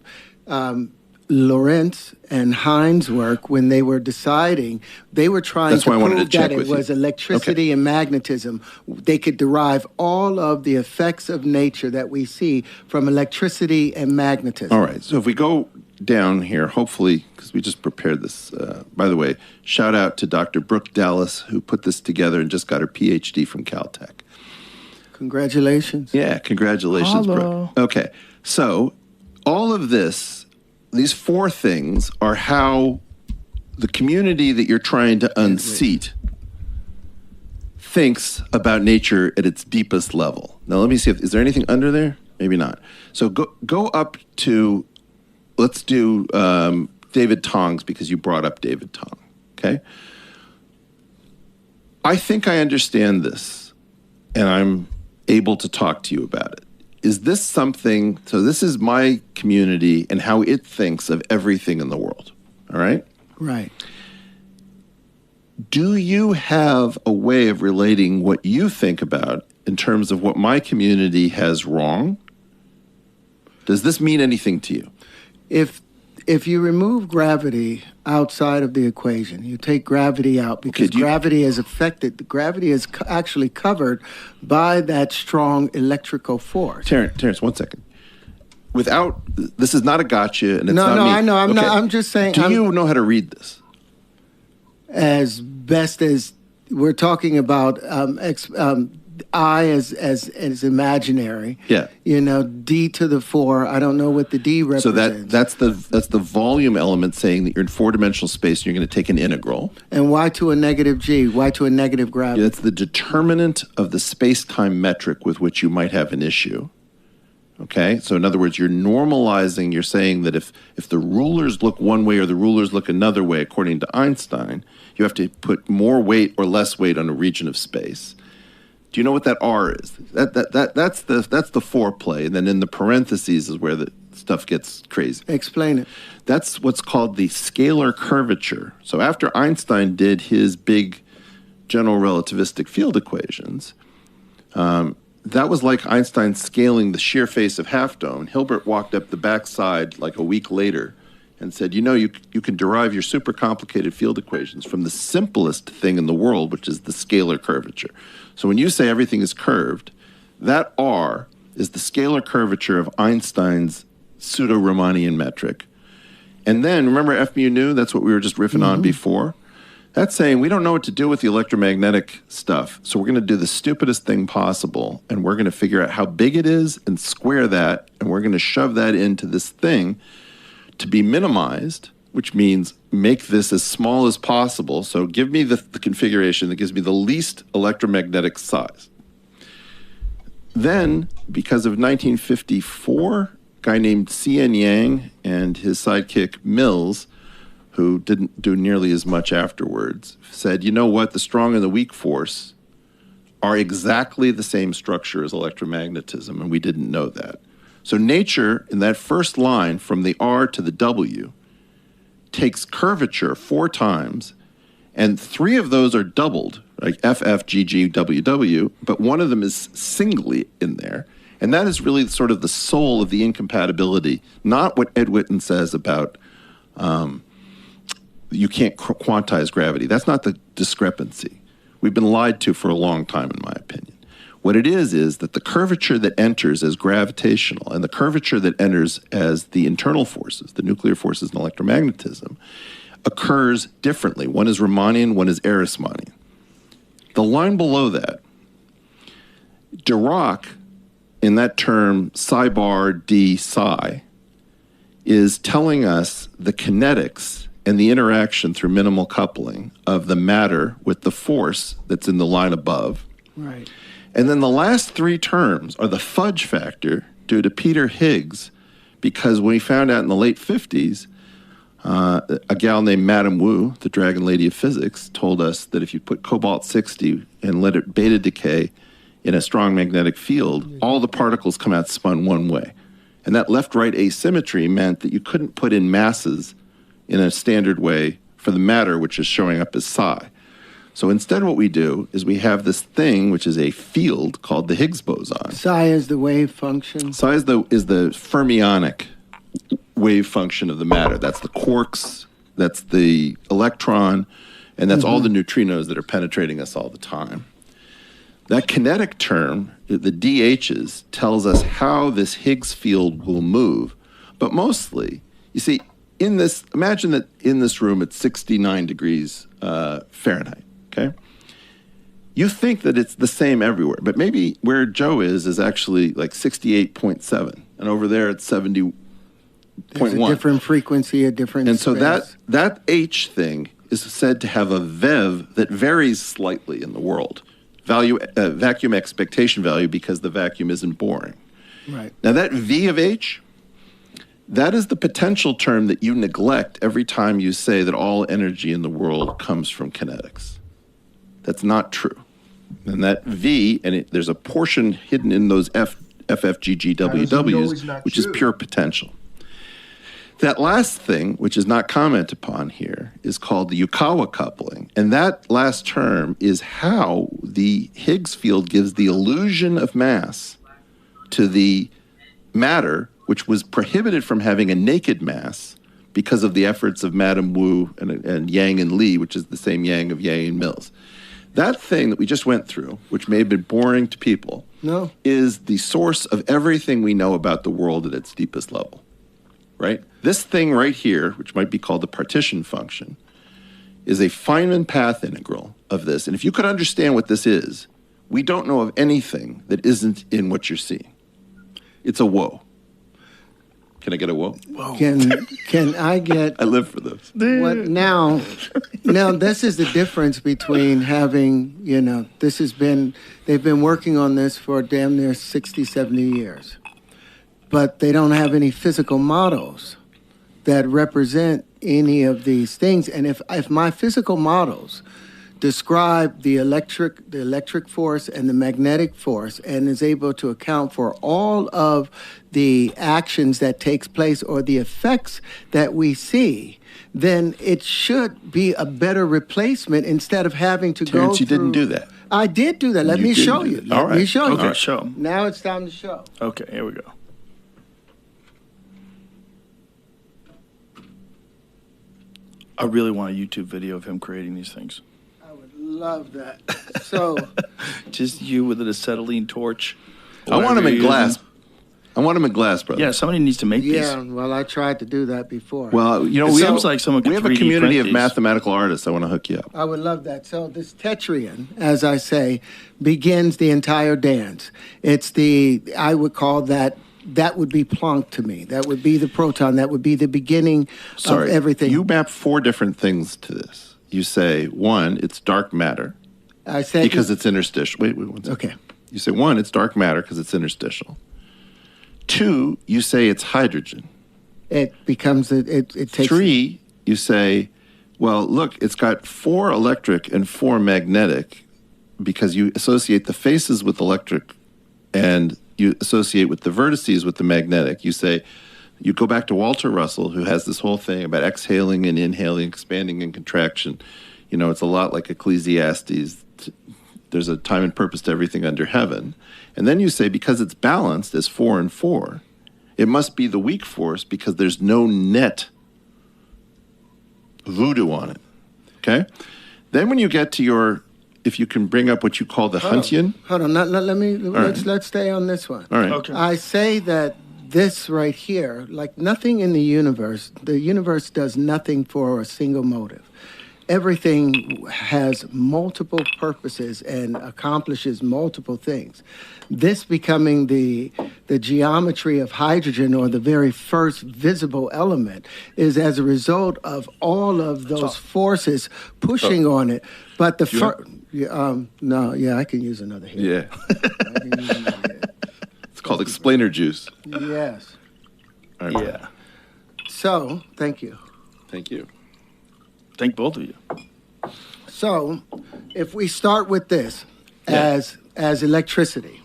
Lorentz and Hein's work when they were deciding. They were trying to prove that it was electricity and magnetism. They could derive all of the effects of nature that we see from electricity and magnetism. All right. So if we go down here, hopefully, because we just prepared this. By the way, shout out to Dr. Brooke Dallas, who put this together and just got her PhD from Caltech. Congratulations. Yeah, congratulations, Brooke. Okay. So all of this, these four things are how the community that you're trying to unseat thinks about nature at its deepest level. Now, let me see is there anything under there? Maybe not. So go up to, let's do David Tong's, because you brought up David Tong, okay? I think I understand this, and I'm able to talk to you about it. Is this something, so this is my community and how it thinks of everything in the world, all right? Right. Do you have a way of relating what you think about in terms of what my community has wrong? Does this mean anything to you? If if you remove gravity outside of the equation, you take gravity out because gravity is affected. Gravity is actually covered by that strong electrical force. Terrence, 1 second. Without, this is not a gotcha, and it's no, not me. I know. I'm just saying. Do you know how to read this? As best as we're talking about, I as imaginary. Yeah. You know, D to the 4. I don't know what the D represents. So that's the volume element saying that you're in 4-dimensional space and you're going to take an integral. And y to a negative g, y to a negative gravity. That's the determinant of the space-time metric with which you might have an issue. Okay? So in other words, you're normalizing, you're saying that if the rulers look one way or the rulers look another way, according to Einstein, you have to put more weight or less weight on a region of space. Do you know what that R is? That's the foreplay, and then in the parentheses is where the stuff gets crazy. Explain it. That's what's called the scalar curvature. So after Einstein did his big general relativistic field equations, that was like Einstein scaling the shear face of Half Dome. Hilbert walked up the backside like a week later and said, you know, you can derive your super complicated field equations from the simplest thing in the world, which is the scalar curvature. So when you say everything is curved, that R is the scalar curvature of Einstein's pseudo-Riemannian metric. And then, remember F mu nu? That's what we were just riffing on before. That's saying we don't know what to do with the electromagnetic stuff, so we're going to do the stupidest thing possible, and we're going to figure out how big it is and square that, and we're going to shove that into this thing to be minimized, which means make this as small as possible. So give me the configuration that gives me the least electromagnetic size. Then, because of 1954, a guy named C.N. Yang and his sidekick Mills, who didn't do nearly as much afterwards, said, you know what, the strong and the weak force are exactly the same structure as electromagnetism, and we didn't know that. So nature, in that first line from the R to the W, takes curvature 4 times, and 3 of those are doubled, like F, G, G, W, W, but one of them is singly in there. And that is really sort of the soul of the incompatibility, not what Ed Witten says about you can't quantize gravity. That's not the discrepancy. We've been lied to for a long time, in my opinion. What it is that the curvature that enters as gravitational and the curvature that enters as the internal forces, the nuclear forces and electromagnetism, occurs differently. One is Riemannian, one is Arrhenius. The line below that, Dirac, in that term psi bar d psi, is telling us the kinetics and the interaction through minimal coupling of the matter with the force that's in the line above. Right. And then the last 3 terms are the fudge factor due to Peter Higgs, because when he found out in the late 50s, a gal named Madame Wu, the Dragon Lady of Physics, told us that if you put cobalt-60 and let it beta decay in a strong magnetic field, all the particles come out spun one way. And that left-right asymmetry meant that you couldn't put in masses in a standard way for the matter, which is showing up as psi. So instead what we do is we have this thing, which is a field called the Higgs boson. Psi is the wave function. Psi is the fermionic wave function of the matter. That's the quarks, that's the electron, and that's all the neutrinos that are penetrating us all the time. That kinetic term, the DHs, tells us how this Higgs field will move. But mostly, you see, imagine that in this room it's 69 degrees Fahrenheit, okay? You think that it's the same everywhere, but maybe where Joe is actually like 68.7, and over there it's 70.1. There's a different frequency, a different And space. so that H thing is said to have a VEV that varies slightly in the world. Vacuum expectation value, because the vacuum isn't boring. Right. Now that V of H, that is the potential term that you neglect every time you say that all energy in the world comes from kinetics. That's not true. And that V, there's a portion hidden in those FFGGWWs, which is pure potential. That last thing, which is not commented upon here, is called the Yukawa coupling. And that last term is how the Higgs field gives the illusion of mass to the matter, which was prohibited from having a naked mass because of the efforts of Madame Wu and Yang and Lee, which is the same Yang of Yang and Mills. That thing that we just went through, which may have been boring to people, is the source of everything we know about the world at its deepest level, right? This thing right here, which might be called the partition function, is a Feynman path integral of this. And if you could understand what this is, we don't know of anything that isn't in what you're seeing. It's a whoa. Can I get a whoa? Can I get? I live for this. What now? Now this is the difference between having, they've been working on this for damn near 60, 70 years, but they don't have any physical models that represent any of these things. And if my physical models describe the electric force and the magnetic force and is able to account for all of the actions that takes place or the effects that we see, then it should be a better replacement instead of having to Terrence, go through. you didn't do that. I did do that. Let me show you. Let me show you. Okay, show. Now it's time to show. Okay, here we go. I really want a YouTube video of him creating these things. Love that. So, just you with an acetylene torch. I want them in glass. I want them in glass, brother. Yeah, somebody needs to make these. yeah, well, I tried to do that before. Well, It seems like someone could we have a 3D community print of these. mathematical artists. I want to hook you up. I would love that. So this tetrian, as I say, begins the entire dance. It's I would call that would be Planck to me. That would be the proton. That would be the beginning of everything. You map 4 different things to this. You say, 1, it's dark matter. I say because it's interstitial. Wait, 1 second. Okay. You say, 1, it's dark matter because it's interstitial. 2, you say it's hydrogen. It becomes it takes 3, you say, well, look, it's got 4 electric and 4 magnetic because you associate the faces with electric and you associate with the vertices with the magnetic. You say, you go back to Walter Russell, who has this whole thing about exhaling and inhaling, expanding and contraction. It's a lot like Ecclesiastes. There's a time and purpose to everything under heaven. And then you say, because it's balanced as 4 and 4, it must be the weak force because there's no net voodoo on it. Okay? Then when you get to if you can bring up what you call the Huntian. Hold on. Let's stay on this one. All right. Okay. I say that this right here, like nothing in the universe does nothing for a single motive. Everything has multiple purposes and accomplishes multiple things. This becoming the geometry of hydrogen, or the very first visible element, is as a result of all of those forces pushing on it. But the first, I can use another hit. Yeah. It's called explainer juice. Yes. All right. Yeah. So, thank you. Thank you. Thank both of you. So, if we start with this as electricity,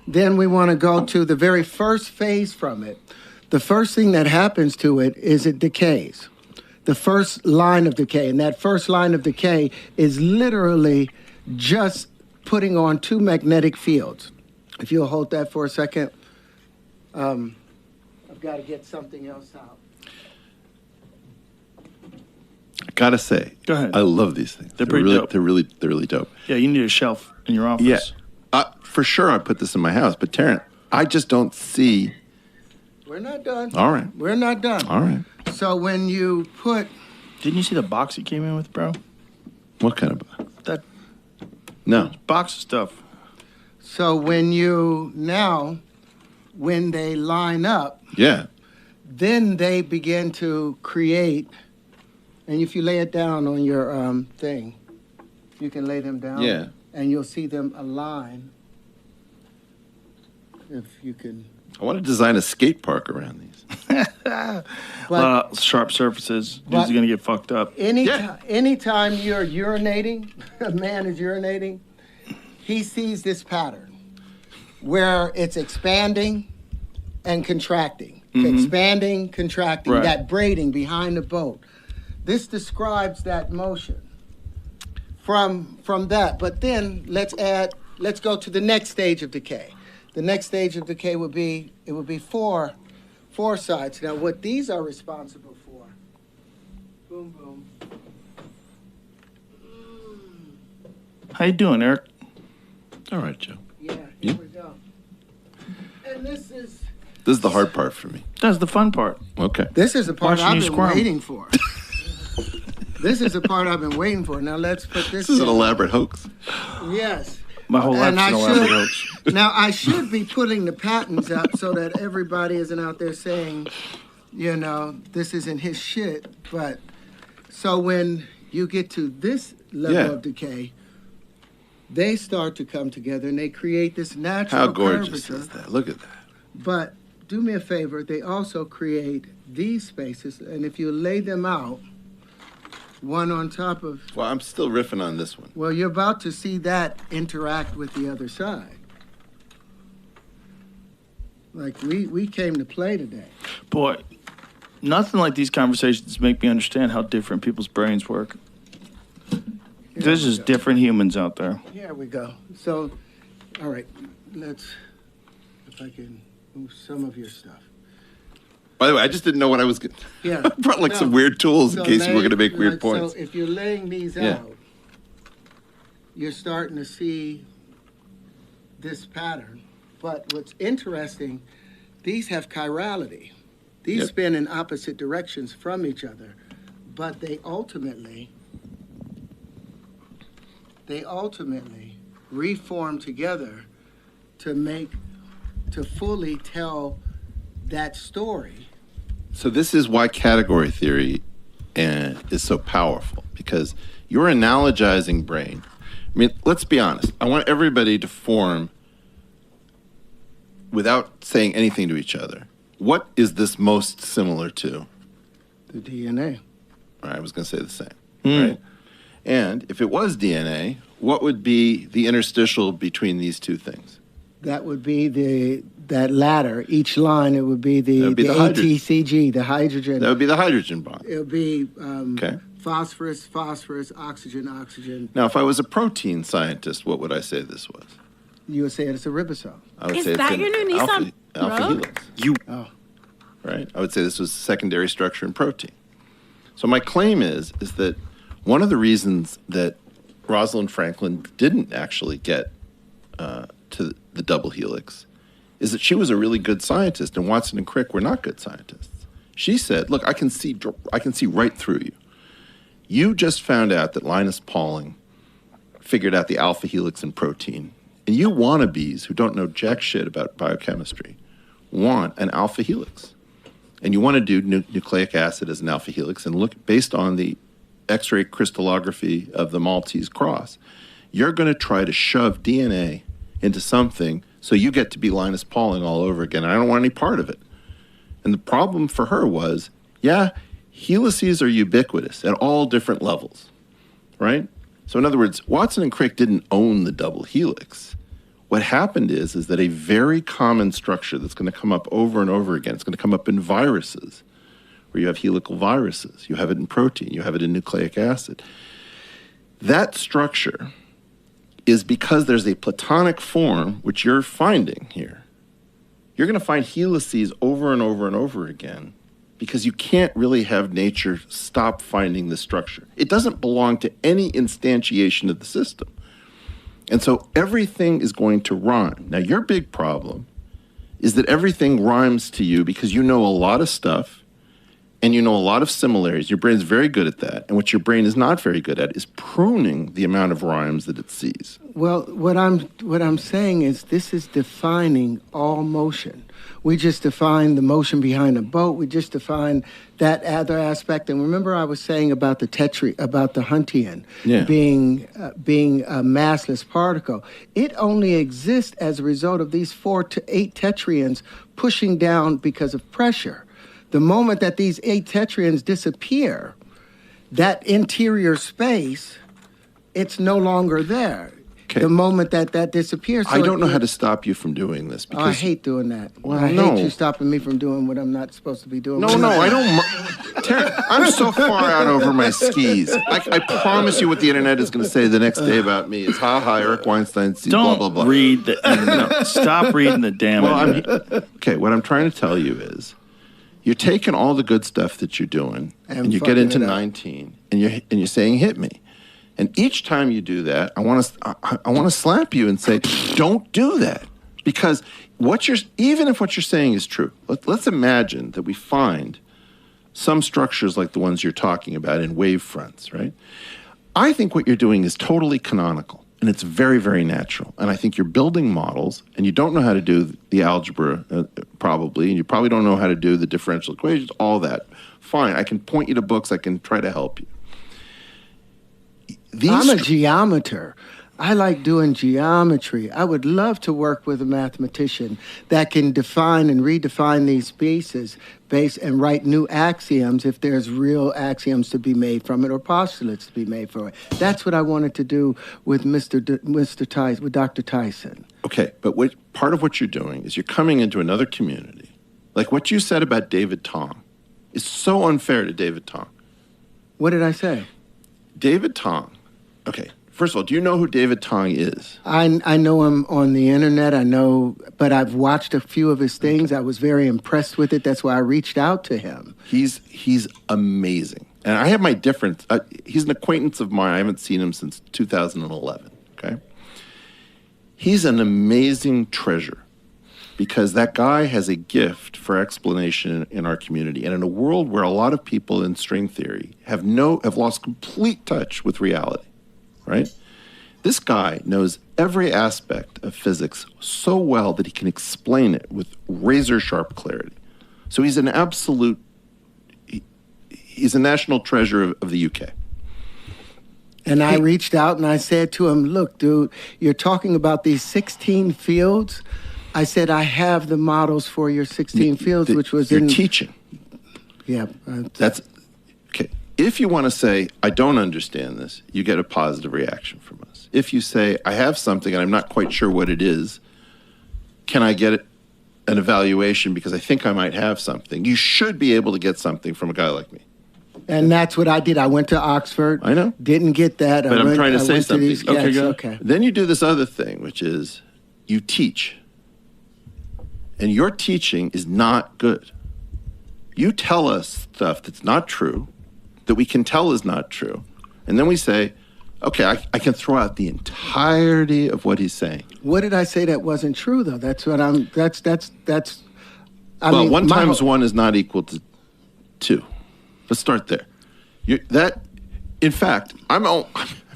then we want to go to the very first phase from it. The first thing that happens to it is it decays. The first line of decay, and that first line of decay is literally just putting on 2 magnetic fields. If you'll hold that for a second, I've got to get something else out. I gotta say, Go ahead. I love these things. They're pretty really, dope. They're really dope. Yeah, you need a shelf in your office. Yeah, for sure. I put this in my house, but Terrence, I just don't see. We're not done. All right. We're not done. All right. So when you put, Didn't you see the box he came in with, bro? What kind of box? That No. box of stuff. so when they line up, Yeah. then they begin to create. And if you lay it down on your thing, you can lay them down. Yeah. And you'll see them align. If you can. I want to design a skate park around these. A lot of sharp surfaces. Dudes are going to get fucked up. Anytime you're urinating, a man is urinating, he sees this pattern where it's expanding and contracting. Expanding, contracting, Right. that braiding behind the boat. This describes that motion from that. But then let's go to the next stage of decay. The next stage of decay would be 4 sides. Now what these are responsible for Boom, boom. How you doing, Eric? All right, Joe. Yeah, here we go. And this is the hard part for me. That's the fun part. Okay. This is the part Watching I've you been squirm. waiting for. This is the part I've been waiting for. Now let's put this. This is an elaborate hoax. Yes. My whole life's an elaborate hoax. Now I should be putting the patents up so that everybody isn't out there saying, you know, this isn't his shit. But so when you get to this level of decay, they start to come together and they create this natural How gorgeous curvature. is that? Look at that. But do me a favor, they also create these spaces, and if you lay them out, one on top of, Well, I'm still riffing on this one. well, you're about to see that interact with the other side. Like we came to play today. Boy, nothing like these conversations make me understand how different people's brains work. There's just different humans out there. Here we go. So, all right, let's, if I can move some of your stuff. By the way, I just didn't know what I was going to... Yeah. I brought like some weird tools in case you were going to make weird points. So if you're laying these out, you're starting to see this pattern. But what's interesting, these have chirality. These spin in opposite directions from each other, but they ultimately reform together to fully tell that story. So this is why category theory is so powerful, because your analogizing brain, I mean, let's be honest. I want everybody to form, without saying anything to each other, what is this most similar to? The DNA. I was going to say the same, right? And if it was DNA, what would be the interstitial between these two things? That would be that ladder. Each line, it would be the ATCG, the hydrogen. That would be the hydrogen bond. It would be phosphorus, oxygen, oxygen. Now, if I was a protein scientist, what would I say this was? You would say it's a ribosome. I would Is say that it's your an new Nissan alpha Rogue? helix. Right? I would say this was secondary structure in protein. So my claim is that one of the reasons that Rosalind Franklin didn't actually get to the double helix is that she was a really good scientist, and Watson and Crick were not good scientists. She said, look, I can see right through you. You just found out that Linus Pauling figured out the alpha helix in protein, and you wannabes who don't know jack shit about biochemistry want an alpha helix. And you want to do nucleic acid as an alpha helix and look based on the X-ray crystallography of the Maltese cross. You're going to try to shove DNA into something so you get to be Linus Pauling all over again. And I don't want any part of it. And the problem for her was, helices are ubiquitous at all different levels, right? So in other words, Watson and Crick didn't own the double helix. What happened is that a very common structure that's going to come up over and over again, it's going to come up in viruses, where you have helical viruses. You have it in protein. You have it in nucleic acid. That structure is because there's a platonic form, which you're finding here. You're going to find helices over and over and over again because you can't really have nature stop finding this structure. It doesn't belong to any instantiation of the system. And so everything is going to rhyme. Now, your big problem is that everything rhymes to you because you know a lot of stuff and you know a lot of similarities. Your brain's very good at that. And what your brain is not very good at is pruning the amount of rhymes that it sees. Well, what I'm saying is this is defining all motion. We just define the motion behind a boat. We just define that other aspect. And remember, I was saying about the Huntian being a massless particle. It only exists as a result of these 4 to 8 tetraons pushing down because of pressure. The moment that these 8 tetraons disappear, that interior space, it's no longer there. Okay. The moment that disappears. So I don't know how to stop you from doing this. Because I hate doing that. Well, I no. hate you stopping me from doing what I'm not supposed to be doing. No, I don't. Terrence, I'm so far out over my skis. I promise you what the internet is going to say the next day about me is, Eric Weinstein sees blah, blah, blah. Don't read the internet. Stop reading the damn internet. Okay, what I'm trying to tell you You're taking all the good stuff that you're doing, and you get into 19, and you're saying, hit me. And each time you do that, I want to slap you and say, don't do that. Because even if what you're saying is true, let's imagine that we find some structures like the ones you're talking about in wave fronts, right? I think what you're doing is totally canonical, and it's very, very natural. And I think you're building models, and you don't know how to do the algebra, probably, and you probably don't know how to do the differential equations, all that. Fine, I can point you to books, I can try to help you. I'm a geometer. I like doing geometry. I would love to work with a mathematician that can define and redefine these spaces and write new axioms if there's real axioms to be made from it or postulates to be made from it. That's what I wanted to do with with Dr. Tyson. Okay, but part of what you're doing is you're coming into another community. Like what you said about David Tong is so unfair to David Tong. What did I say? David Tong. Okay, first of all, do you know who David Tong is? I know him on the internet. But I've watched a few of his things. I was very impressed with it. That's why I reached out to him. He's amazing. And I have my difference. He's an acquaintance of mine. I haven't seen him since 2011, okay? He's an amazing treasure because that guy has a gift for explanation in our community. And in a world where a lot of people in string theory have lost complete touch with reality, right? This guy knows every aspect of physics so well that he can explain it with razor-sharp clarity. So he's he's a national treasure of the UK. And I reached out and I said to him, look, dude, you're talking about these 16 fields. I said, I have the models for your 16 fields, which was you're teaching. Yeah. That's, okay. If you want to say, I don't understand this, you get a positive reaction from us. If you say, I have something and I'm not quite sure what it is, can I get an evaluation because I think I might have something? You should be able to get something from a guy like me. And that's what I did. I went to Oxford. I know. Didn't get that. But I'm trying to say something. Okay, go. Okay. Then you do this other thing, which is you teach. And your teaching is not good. You tell us stuff that's not true, that we can tell is not true. And then we say, okay, I can throw out the entirety of what he's saying. What did I say that wasn't true, though? That's what I'm, that's, I well, mean, 1 times 1 is not equal to 2. Let's start there. In fact, I'm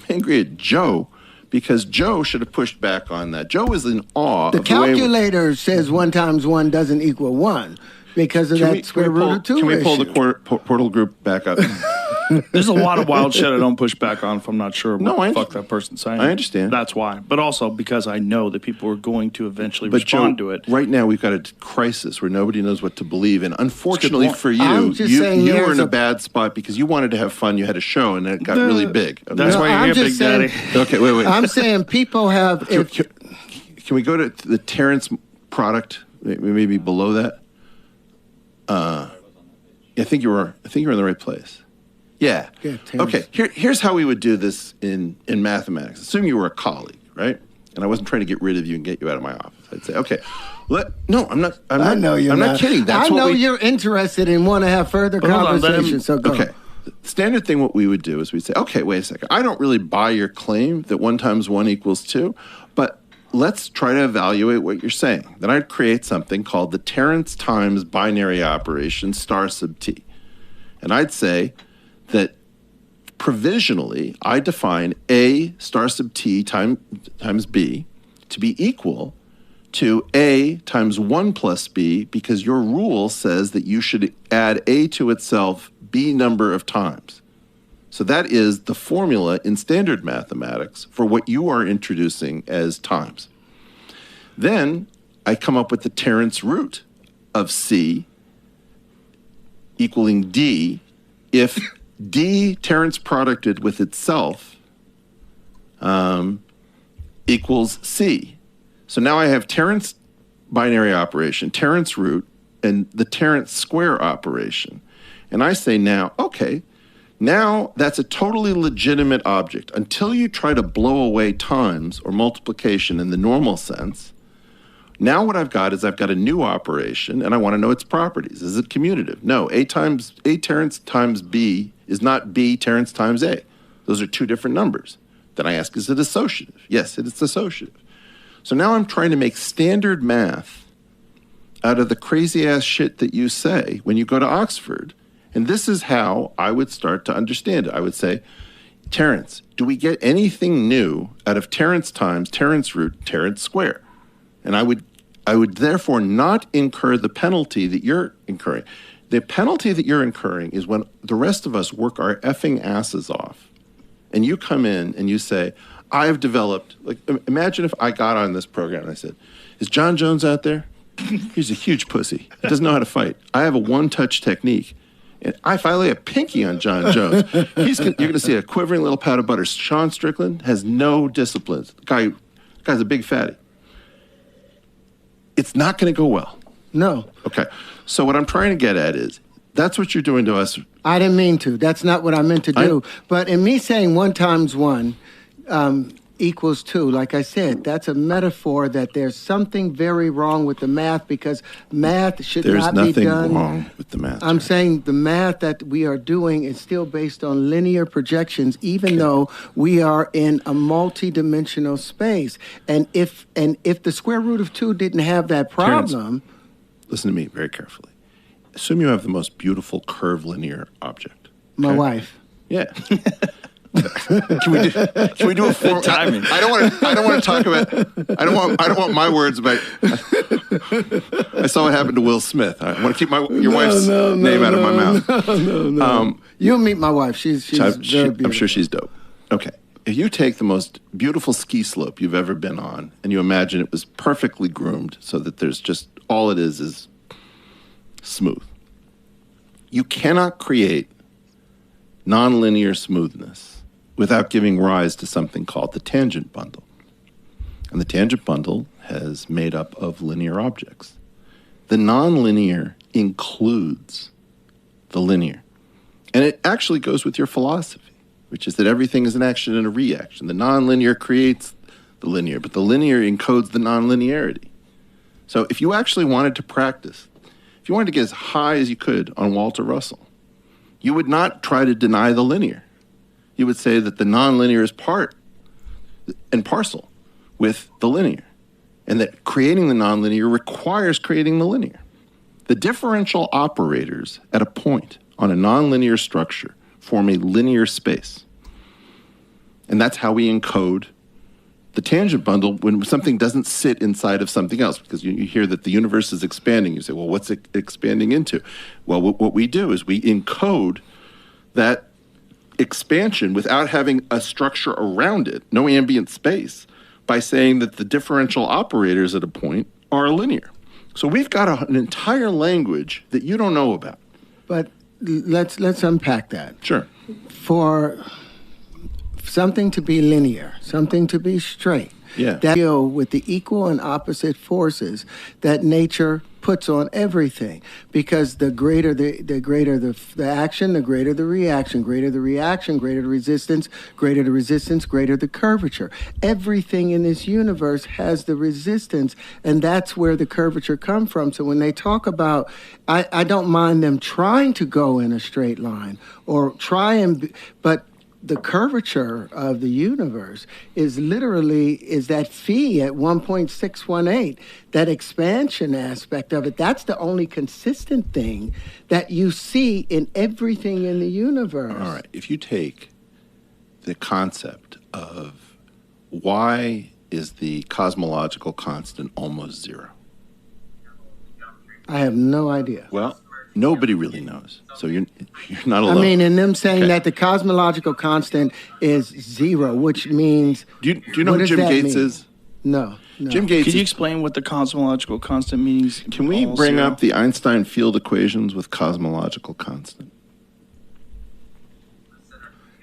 angry at Joe because Joe should have pushed back on that. Joe was in awe. The calculator says 1 times 1 doesn't equal 1 because of that square root of 2 Can we pull the portal group back up? There's a lot of wild shit I don't push back on if I'm not sure what the fuck that person's saying. I understand. That's why. But also because I know that people are going to eventually respond to it. Right now we've got a crisis where nobody knows what to believe. And unfortunately for you, you were in a bad spot because you wanted to have fun. You had a show and it got really big. That's why you're here, Big Daddy. Okay, wait. I'm saying people have... Can we go to the Terrence product? Maybe below that? I think you're in the right place. Yeah. Okay. Here's how we would do this in mathematics. Assume you were a colleague, right? And I wasn't trying to get rid of you and get you out of my office. I'd say, okay, no, I'm not. I know you're not. I'm not kidding. I know you're interested and want to have further conversation. So go. Okay. Standard thing, what we would do is we'd say, okay, wait a second. I don't really buy your claim that 1 times 1 equals 2, but let's try to evaluate what you're saying. Then I'd create something called the Terrence times binary operation star sub t, and I'd say that provisionally, I define A star sub t times B to be equal to A times 1 plus B because your rule says that you should add A to itself B number of times. So that is the formula in standard mathematics for what you are introducing as times. Then I come up with the Terrence root of C equaling D if D Terrence producted with itself equals C. So now I have Terrence binary operation, Terrence root, and the Terrence square operation. And I say now, okay, now that's a totally legitimate object. Until you try to blow away times or multiplication in the normal sense, Now what I've got is I've got a new operation, and I want to know its properties. Is it commutative? No. A Terence times B is not B Terence times A. Those are two different numbers. Then I ask, is it associative? Yes, it's associative. So now I'm trying to make standard math out of the crazy-ass shit that you say when you go to Oxford. And this is how I would start to understand it. I would say, Terence, do we get anything new out of Terence times Terence root Terence square? And I would therefore not incur the penalty that you're incurring. The penalty that you're incurring is when the rest of us work our effing asses off. And you come in and you say, I've developed, like, imagine if I got on this program and I said, is John Jones out there? He's a huge pussy. He doesn't know how to fight. I have a one-touch technique. And if I lay a pinky on John Jones, you're going to see a quivering little pat of butter. Sean Strickland has no disciplines. Guy's a big fatty. It's not going to go well. No. Okay. So what I'm trying to get at is, that's what you're doing to us. I didn't mean to. That's not what I meant to do. But in me saying 1 times 1 equals 2, like I said, that's a metaphor that there's something very wrong with the math, because math should not be done. There's nothing wrong with the math. I'm saying the math that we are doing is still based on linear projections, even though we are in a multi-dimensional space. And if the square root of 2 didn't have that problem... Terrence, listen to me very carefully. Assume you have the most beautiful curvilinear object. My wife. Yeah. Can we do a form? Timing. I don't want to talk about. I don't want my words about. I saw what happened to Will Smith. I want to keep your wife's name out of my mouth. No. You'll meet my wife. She's very beautiful. I'm sure she's dope. Okay. If you take the most beautiful ski slope you've ever been on, and you imagine it was perfectly groomed, so that there's just all it is smooth. You cannot create nonlinear smoothness without giving rise to something called the tangent bundle. And the tangent bundle is made up of linear objects. The nonlinear includes the linear. And it actually goes with your philosophy, which is that everything is an action and a reaction. The nonlinear creates the linear, but the linear encodes the nonlinearity. So if you actually wanted to practice, if you wanted to get as high as you could on Walter Russell, you would not try to deny the linear. You would say that the nonlinear is part and parcel with the linear, and that creating the nonlinear requires creating the linear. The differential operators at a point on a nonlinear structure form a linear space. And that's how we encode the tangent bundle when something doesn't sit inside of something else, because you hear that the universe is expanding. You say, well, what's it expanding into? Well, what we do is we encode that expansion without having a structure around it, no ambient space, by saying that the differential operators at a point are linear. So we've got an entire language that you don't know about. But let's unpack that. Sure. For something to be linear, something to be straight, that deal with the equal and opposite forces that nature puts on everything. Because the greater the action, the greater the reaction, greater the reaction, greater the resistance, greater the curvature. Everything in this universe has the resistance, and that's where the curvature comes from. So when they talk about, I don't mind them trying to go in a straight line or but the curvature of the universe is that phi at 1.618, that expansion aspect of it. That's the only consistent thing that you see in everything in the universe. All right. If you take the concept of why is the cosmological constant almost zero? I have no idea. Well, nobody really knows, so you're not alone. I mean, and them saying that the cosmological constant is zero, which means... Do you know who Jim Gates is? No. Jim Gates. Can you explain what the cosmological constant means? Can we bring up the Einstein field equations with cosmological constant?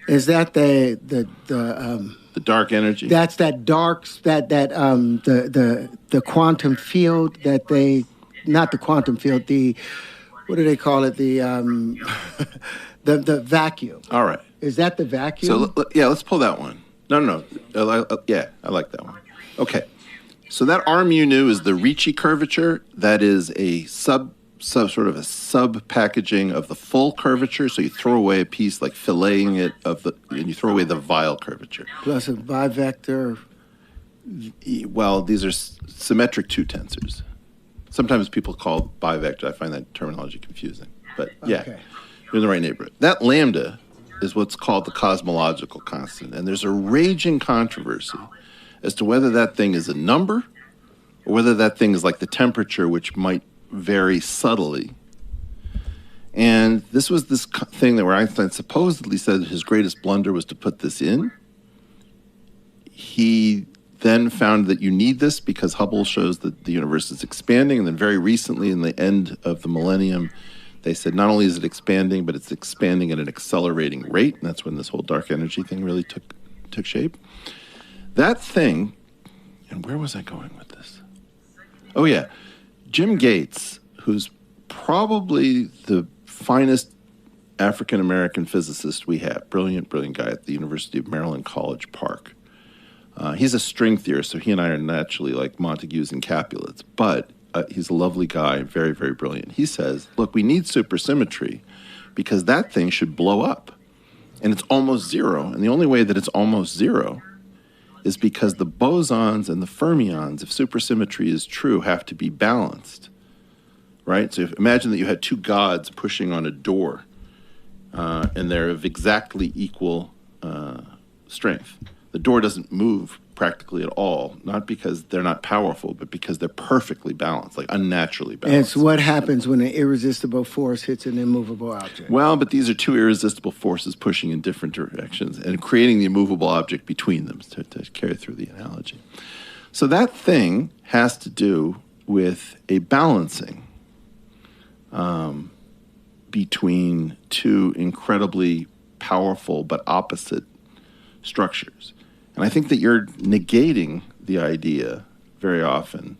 Is that the dark energy? That's that dark, the quantum field that they... Not the quantum field, what do they call it? The vacuum. All right. Is that the vacuum? So let's pull that one. No. I like that one. Okay. So that arm you knew is the Ricci curvature. That is a sub packaging of the full curvature. So you throw away a piece, like filleting it and you throw away the vile curvature. Plus a bivector. Well, these are symmetric two tensors. Sometimes people call bivector. I find that terminology confusing. But yeah, you're in the right neighborhood. That lambda is what's called the cosmological constant. And there's a raging controversy as to whether that thing is a number or whether that thing is like the temperature, which might vary subtly. And this was this thing that where Einstein supposedly said his greatest blunder was to put this in. He then found that you need this because Hubble shows that the universe is expanding. And then very recently, in the end of the millennium, they said not only is it expanding, but it's expanding at an accelerating rate. And that's when this whole dark energy thing really took shape. That thing, and where was I going with this? Oh, yeah. Jim Gates, who's probably the finest African-American physicist we have, brilliant guy at the University of Maryland College Park. He's a string theorist, so he and I are naturally like Montagues and Capulets, but he's a lovely guy, very, very brilliant. He says, look, we need supersymmetry because that thing should blow up, and it's almost zero, and the only way that it's almost zero is because the bosons and the fermions, if supersymmetry is true, have to be balanced, right? So imagine that you had two gods pushing on a door, and they're of exactly equal strength. The door doesn't move practically at all, not because they're not powerful, but because they're perfectly balanced, like unnaturally balanced. And it's what happens when an irresistible force hits an immovable object. Well, but these are two irresistible forces pushing in different directions and creating the immovable object between them, to carry through the analogy. So that thing has to do with a balancing between two incredibly powerful but opposite structures. And I think that you're negating the idea very often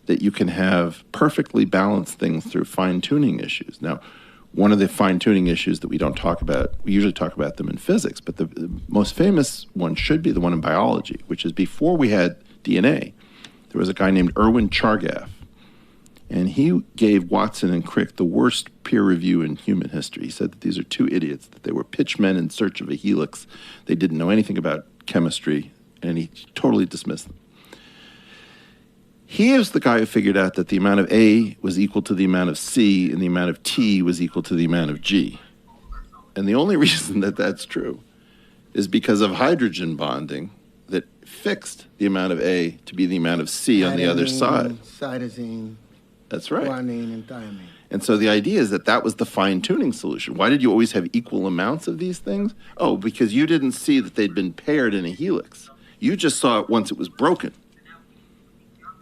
that you can have perfectly balanced things through fine-tuning issues. Now, one of the fine-tuning issues that we don't talk about, we usually talk about them in physics, but the most famous one should be the one in biology, which is before we had DNA, there was a guy named Erwin Chargaff, and he gave Watson and Crick the worst peer review in human history. He said that these are two idiots, that they were pitchmen in search of a helix. They didn't know anything about chemistry, and he totally dismissed them. He is the guy who figured out that the amount of A was equal to the amount of C, and the amount of T was equal to the amount of G. And the only reason that that's true is because of hydrogen bonding that fixed the amount of A to be the amount of C on the other side. Cytosine. That's right. Guanine and thymine. And so the idea is that that was the fine-tuning solution. Why did you always have equal amounts of these things? Oh, because you didn't see that they'd been paired in a helix. You just saw it once it was broken.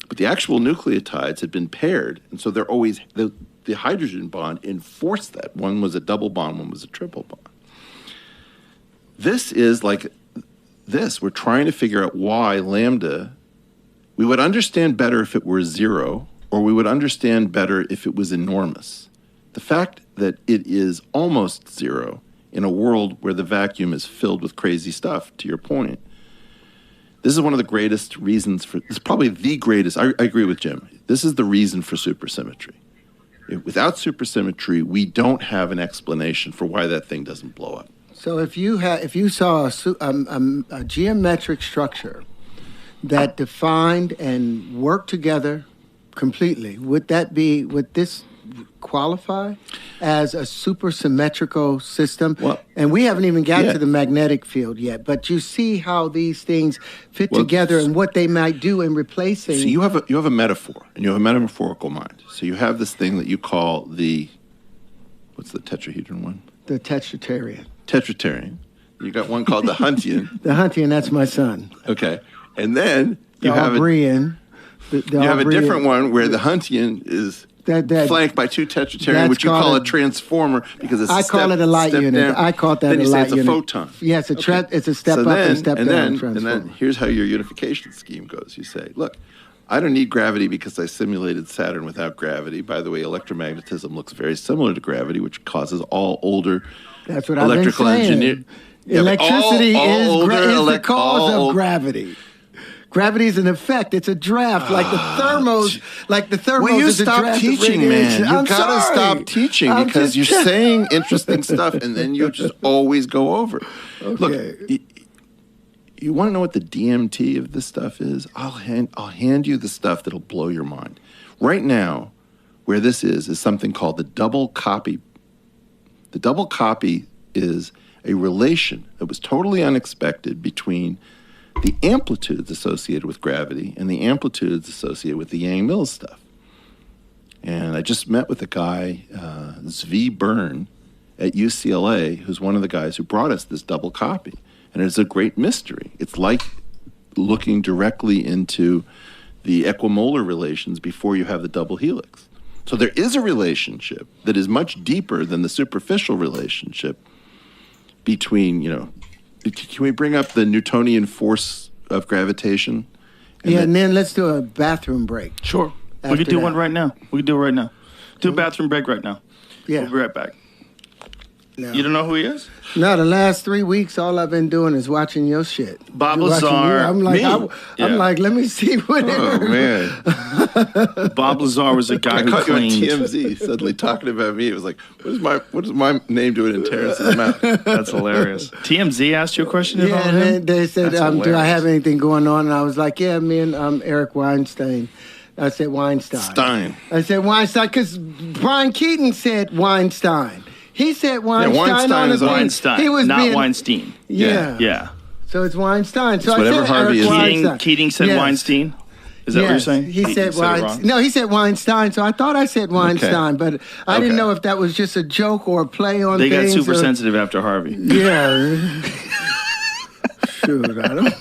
But the actual nucleotides had been paired, and so they're always, the hydrogen bond enforced that. One was a double bond, one was a triple bond. This is like this. We're trying to figure out why lambda, we would understand better if it were zero, or we would understand better if it was enormous. The fact that it is almost zero in a world where the vacuum is filled with crazy stuff, to your point, this is one of the greatest reasons for, this is probably the greatest, I agree with Jim, this is the reason for supersymmetry. Without supersymmetry, we don't have an explanation for why that thing doesn't blow up. So if you saw a geometric structure that defined and worked together completely, would this qualify as a supersymmetrical system? Well, and we haven't even got to the magnetic field yet, but you see how these things fit together and what they might do in replacing. So you have a metaphor, and you have a metaphorical mind. So you have this thing that you call what's the tetrahedron one? The tetrotarian. Tetrotarian. You got one called the Huntian. The Huntian, that's my son. Okay. And then you have Aubrian. You have a different one where the Huntian is flanked by two tetrotarian, which you call a transformer because it's call it a light unit. Down. I call that then a you light say it's unit. a photon. Yeah, it's a step up and step down transformer. And then here's how your unification scheme goes. You say, look, I don't need gravity because I simulated Saturn without gravity. By the way, electromagnetism looks very similar to gravity, which causes all older electrical engineering. Electricity is the cause of gravity. Gravity is an effect. It's a draft, like the thermos. Will you is a stop draft of teaching, man? radiation. You I'm gotta sorry. stop teaching I'm because just- you're saying interesting stuff and then you just always go over. Okay. Look, you want to know what the DMT of this stuff is? I'll hand you the stuff that'll blow your mind. Right now, where this is something called the double copy. The double copy is a relation that was totally unexpected between the amplitudes associated with gravity and the amplitudes associated with the Yang-Mills stuff. And I just met with a guy, Zvi Byrne, at UCLA, who's one of the guys who brought us this double copy. And it's a great mystery. It's like looking directly into the equimolar relations before you have the double helix. So there is a relationship that is much deeper than the superficial relationship between, can we bring up the Newtonian force of gravitation? And then let's do a bathroom break. Sure. We After could do that. one right now. We could do it right now. Do a bathroom break right now. Yeah. We'll be right back. No. You don't know who he is? No, the last 3 weeks, all I've been doing is watching your shit. Bob Watching you. Lazar. I'm like, Me? I'm like, let me see what. Oh, man. Bob Lazar was a guy I who caught you on claimed. TMZ suddenly talking about me. It was like, what is my name doing in Terrence's mouth? That's hilarious. TMZ asked you a question about Yeah, him? and they said, That's do I hilarious. have anything going on? And I was like, yeah, me and Eric Weinstein. I said Weinstein. I said Weinstein because Brian Keaton said Weinstein. He said Weinstein. Weinstein on is the thing. Weinstein, He was not being, Weinstein. Yeah. Yeah. So it's Weinstein. So It's whatever I said Harvey Eric is. Weinstein. Keating said Yes. Weinstein? Is that what you're Yes. saying? He said it wrong? Weinstein. No, he said Weinstein. So I thought I said Weinstein, but I didn't know if that was just a joke or a play on They got things. super or- sensitive after Harvey. Yeah. Shoot, I don't.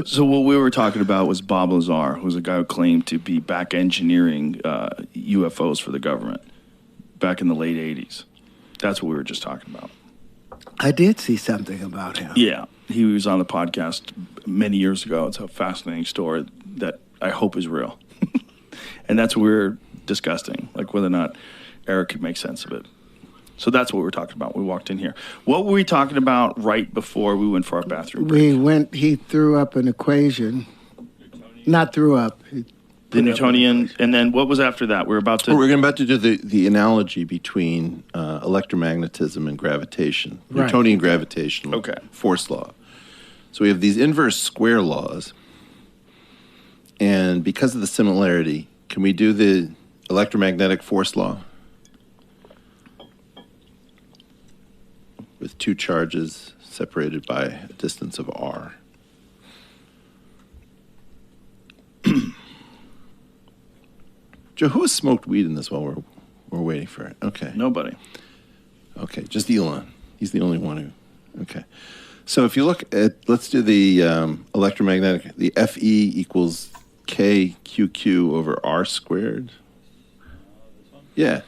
So what we were talking about was Bob Lazar, who's a guy who claimed to be back engineering UFOs for the government back in the late 80s. That's what we were just talking about. I did see something about him. Yeah, he was on the podcast many years ago. It's a fascinating story that I hope is real. And that's what we were discussing, like whether or not Eric could make sense of it. So that's what we were talking about. We walked in here. What were we talking about right before we went for our bathroom break? He threw up an equation. Not threw up. He The put up Newtonian, and then what was after that? We're about to... We're about to do the analogy between electromagnetism and gravitation, Right. Newtonian gravitational force law. So we have these inverse square laws, and because of the similarity, can we do the electromagnetic force law? With two charges separated by a distance of r. Joe, who has smoked weed in this while we're waiting for it? Okay. Nobody. Okay, just Elon. He's the only one who. Okay. So if you look at, let's do the electromagnetic, the Fe equals KQQ over R squared. Yeah.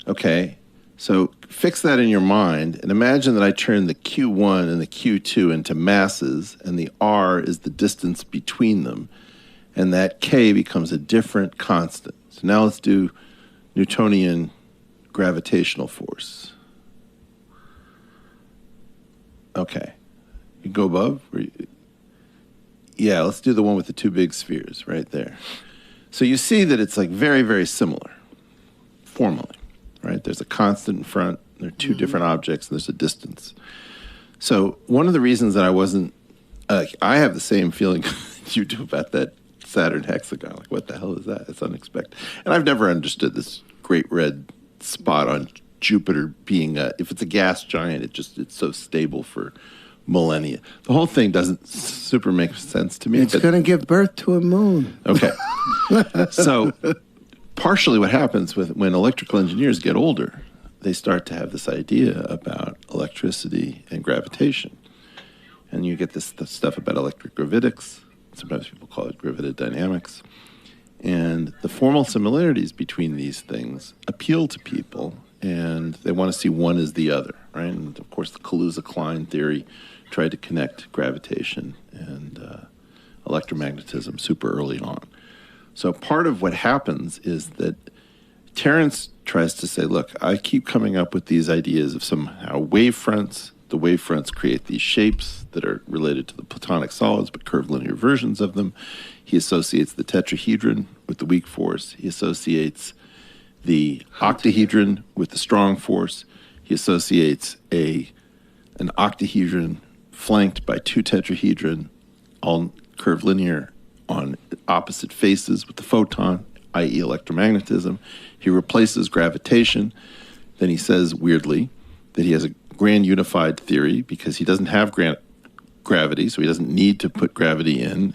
Okay. So fix that in your mind and imagine that I turn the Q1 and the Q2 into masses and the R is the distance between them. And that K becomes a different constant. So now let's do Newtonian gravitational force. Okay. You go above? Yeah, let's do the one with the two big spheres right there. So you see that it's like very, very similar formally, right? There's a constant in front. There are two different objects, and there's a distance. So one of the reasons that I wasn't, I have the same feeling you do about that Saturn hexagon. Like, what the hell is that? It's unexpected. And I've never understood this great red spot on Jupiter being if it's a gas giant, it's so stable for millennia. The whole thing doesn't super make sense to me. It's going to give birth to a moon. Okay. So partially what happens when electrical engineers get older, they start to have this idea about electricity and gravitation. And you get this stuff about electric gravitics. Sometimes people call it gravidodynamics. And the formal similarities between these things appeal to people, and they want to see one as the other, right? And of course, the Kaluza-Klein theory tried to connect gravitation and electromagnetism super early on. So part of what happens is that Terrence tries to say, look, I keep coming up with these ideas of somehow wave fronts The wavefronts create these shapes that are related to the platonic solids, but curved linear versions of them. He associates the tetrahedron with the weak force. He associates the octahedron with the strong force. He associates an octahedron flanked by two tetrahedron, all curved linear on opposite faces with the photon, i.e. electromagnetism. He replaces gravitation. Then he says, weirdly, that he has a grand unified theory because he doesn't have gravity, so he doesn't need to put gravity in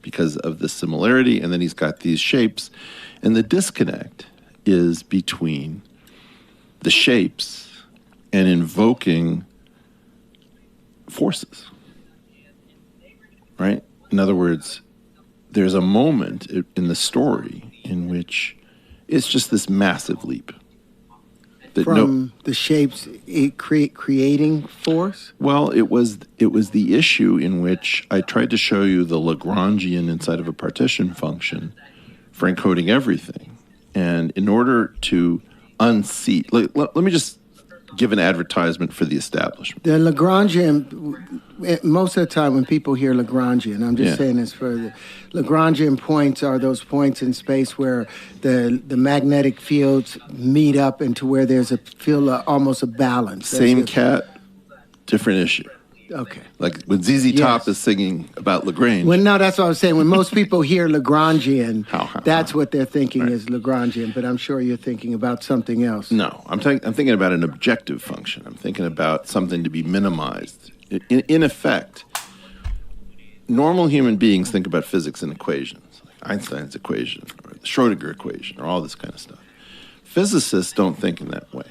because of the similarity. And then he's got these shapes. And the disconnect is between the shapes and invoking forces, right? In other words, there's a moment in the story in which it's just this massive leap. From the shapes creating force? Well, it was the issue in which I tried to show you the Lagrangian inside of a partition function for encoding everything. And in order to unseat, let me just give an advertisement for the establishment. The Lagrangian, most of the time when people hear Lagrangian, I'm just saying this for the Lagrangian points are those points in space where the magnetic fields meet up into where there's almost a balance. Same cat, different issue. Okay. Like when ZZ Top is singing about Lagrange. No, that's what I was saying. When most people hear Lagrangian, that's what they're thinking is Lagrangian, but I'm sure you're thinking about something else. No, I'm thinking about an objective function. I'm thinking about something to be minimized. In effect, normal human beings think about physics in equations, like Einstein's equation or the Schrodinger equation or all this kind of stuff. Physicists don't think in that way.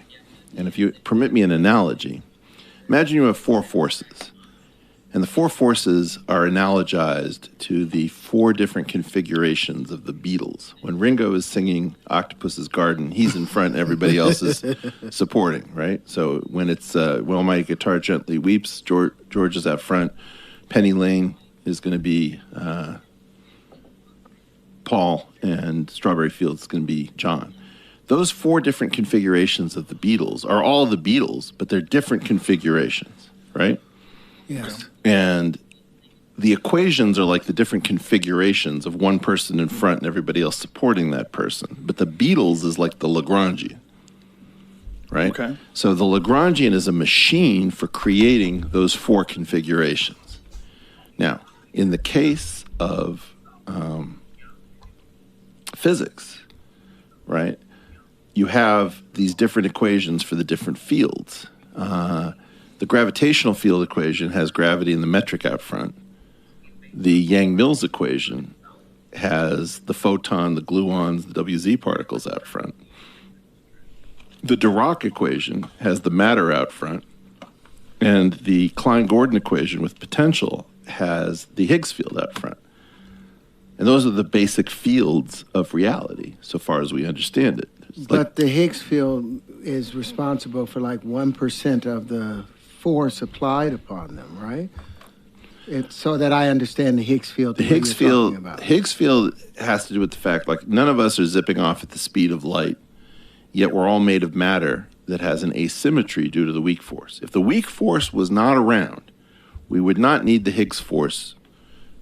And if you permit me an analogy, imagine you have four forces, and the four forces are analogized to the four different configurations of the Beatles. When Ringo is singing Octopus's Garden, he's in front, everybody else is supporting, right? So when it's Well, My Guitar Gently Weeps, George is out front. Penny Lane is going to be Paul, and Strawberry Fields is going to be John. Those four different configurations of the Beatles are all the Beatles, but they're different configurations, right? Yes. And the equations are like the different configurations of one person in front and everybody else supporting that person. But the Beatles is like the Lagrangian, right? Okay. So the Lagrangian is a machine for creating those four configurations. Now, in the case of physics, right, you have these different equations for the different fields. The gravitational field equation has gravity and the metric out front. The Yang-Mills equation has the photon, the gluons, the WZ particles out front. The Dirac equation has the matter out front. And the Klein-Gordon equation with potential has the Higgs field out front. And those are the basic fields of reality, so far as we understand it. But the Higgs field is responsible for like 1% of the force applied upon them, right? It's so that I understand the Higgs field. The Higgs field has to do with the fact, like, none of us are zipping off at the speed of light, yet we're all made of matter that has an asymmetry due to the weak force. If the weak force was not around, we would not need the Higgs force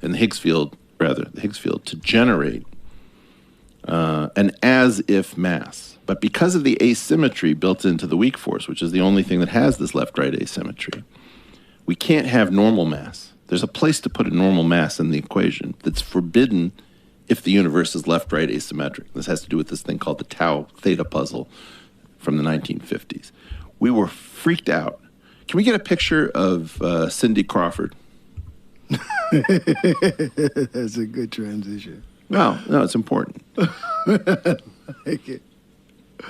and the Higgs field to generate an as-if mass. But because of the asymmetry built into the weak force, which is the only thing that has this left-right asymmetry, we can't have normal mass. There's a place to put a normal mass in the equation that's forbidden if the universe is left-right asymmetric. This has to do with this thing called the tau theta puzzle from the 1950s. We were freaked out. Can we get a picture of Cindy Crawford? That's a good transition. No, it's important. Like it.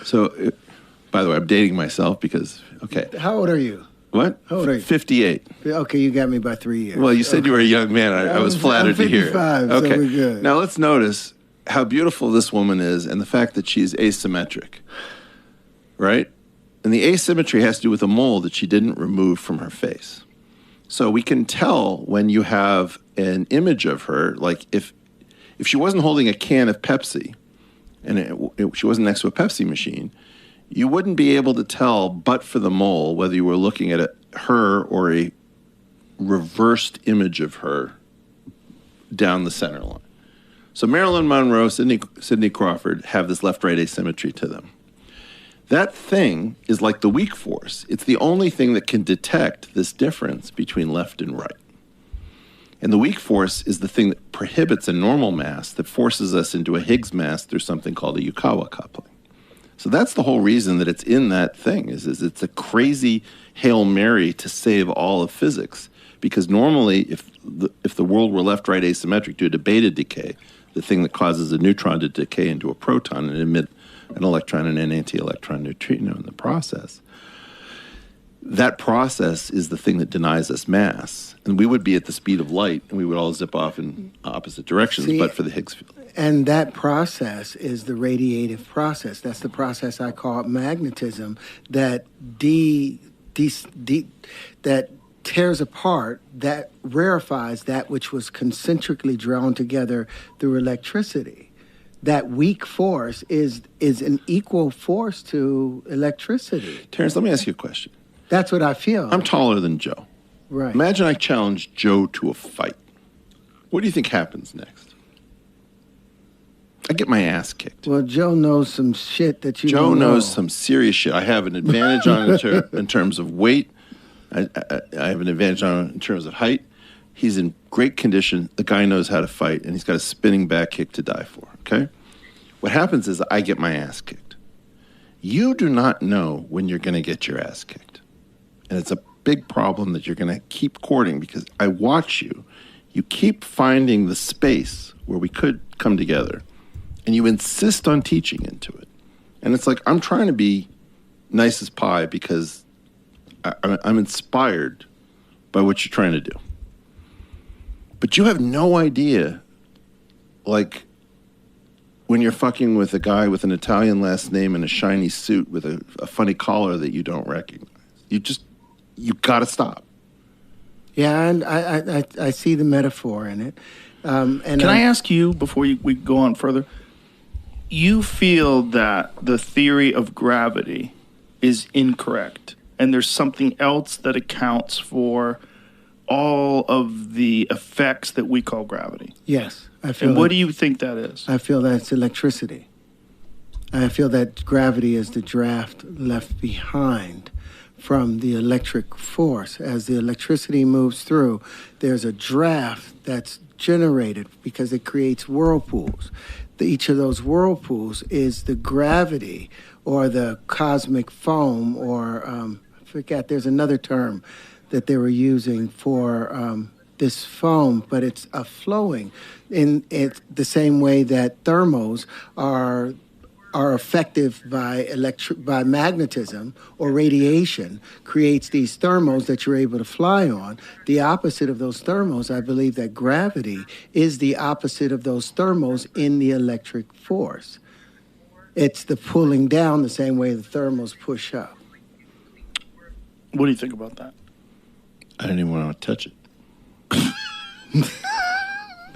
So, by the way, I'm dating myself because, okay. How old are you? What? How old are you? 58. Okay, you got me by 3 years. Well, you said you were a young man. I was flattered to hear. I'm 55, Okay. so we're good. Now let's notice how beautiful this woman is and the fact that she's asymmetric, right? And the asymmetry has to do with a mole that she didn't remove from her face. So we can tell when you have an image of her, like if she wasn't holding a can of Pepsi and she wasn't next to a Pepsi machine, you wouldn't be able to tell, but for the mole, whether you were looking at her or a reversed image of her down the center line. So Marilyn Monroe, Sidney Crawford have this left-right asymmetry to them. That thing is like the weak force. It's the only thing that can detect this difference between left and right. And the weak force is the thing that prohibits a normal mass, that forces us into a Higgs mass through something called a Yukawa coupling. So that's the whole reason that it's in that thing, is it's a crazy Hail Mary to save all of physics. Because normally, if the world were left-right asymmetric due to beta decay, the thing that causes a neutron to decay into a proton and emit an electron and an anti-electron neutrino in the process, that process is the thing that denies us mass. And we would be at the speed of light, and we would all zip off in opposite directions, but for the Higgs field. And that process is the radiative process. That's the process I call magnetism that that tears apart, that rarefies that which was concentrically drawn together through electricity. That weak force is an equal force to electricity. Terrence, let me ask you a question. That's what I feel. I'm taller than Joe. Right. Imagine I challenge Joe to a fight. What do you think happens next? I get my ass kicked. Well, Joe knows some shit that you Joe don't know. knows some serious shit. I have an advantage on it in terms of weight. I have an advantage on it in terms of height. He's in great condition. The guy knows how to fight, and he's got a spinning back kick to die for, okay? What happens is I get my ass kicked. You do not know when you're going to get your ass kicked. And it's a big problem that you're going to keep courting, because I watch you. You keep finding the space where we could come together, and you insist on teaching into it. And it's like, I'm trying to be nice as pie because I'm inspired by what you're trying to do. But you have no idea, like, when you're fucking with a guy with an Italian last name and a shiny suit with a funny collar that you don't recognize. You gotta stop. Yeah, and I see the metaphor in it. And Can I ask you, before we go on further, you feel that the theory of gravity is incorrect, and there's something else that accounts for all of the effects that we call gravity? Yes, I feel. And what do you think that is? I feel that's electricity. I feel that gravity is the draft left behind from the electric force. As the electricity moves through, there's a draft that's generated because it creates whirlpools. Each of those whirlpools is the gravity or the cosmic foam, or I forget, there's another term that they were using for this foam, but it's a flowing in it the same way that thermals are affected by magnetism or radiation, creates these thermals that you're able to fly on. The opposite of those thermals, I believe that gravity is the opposite of those thermals in the electric force. It's the pulling down the same way the thermals push up. What do you think about that? I don't even want to touch it.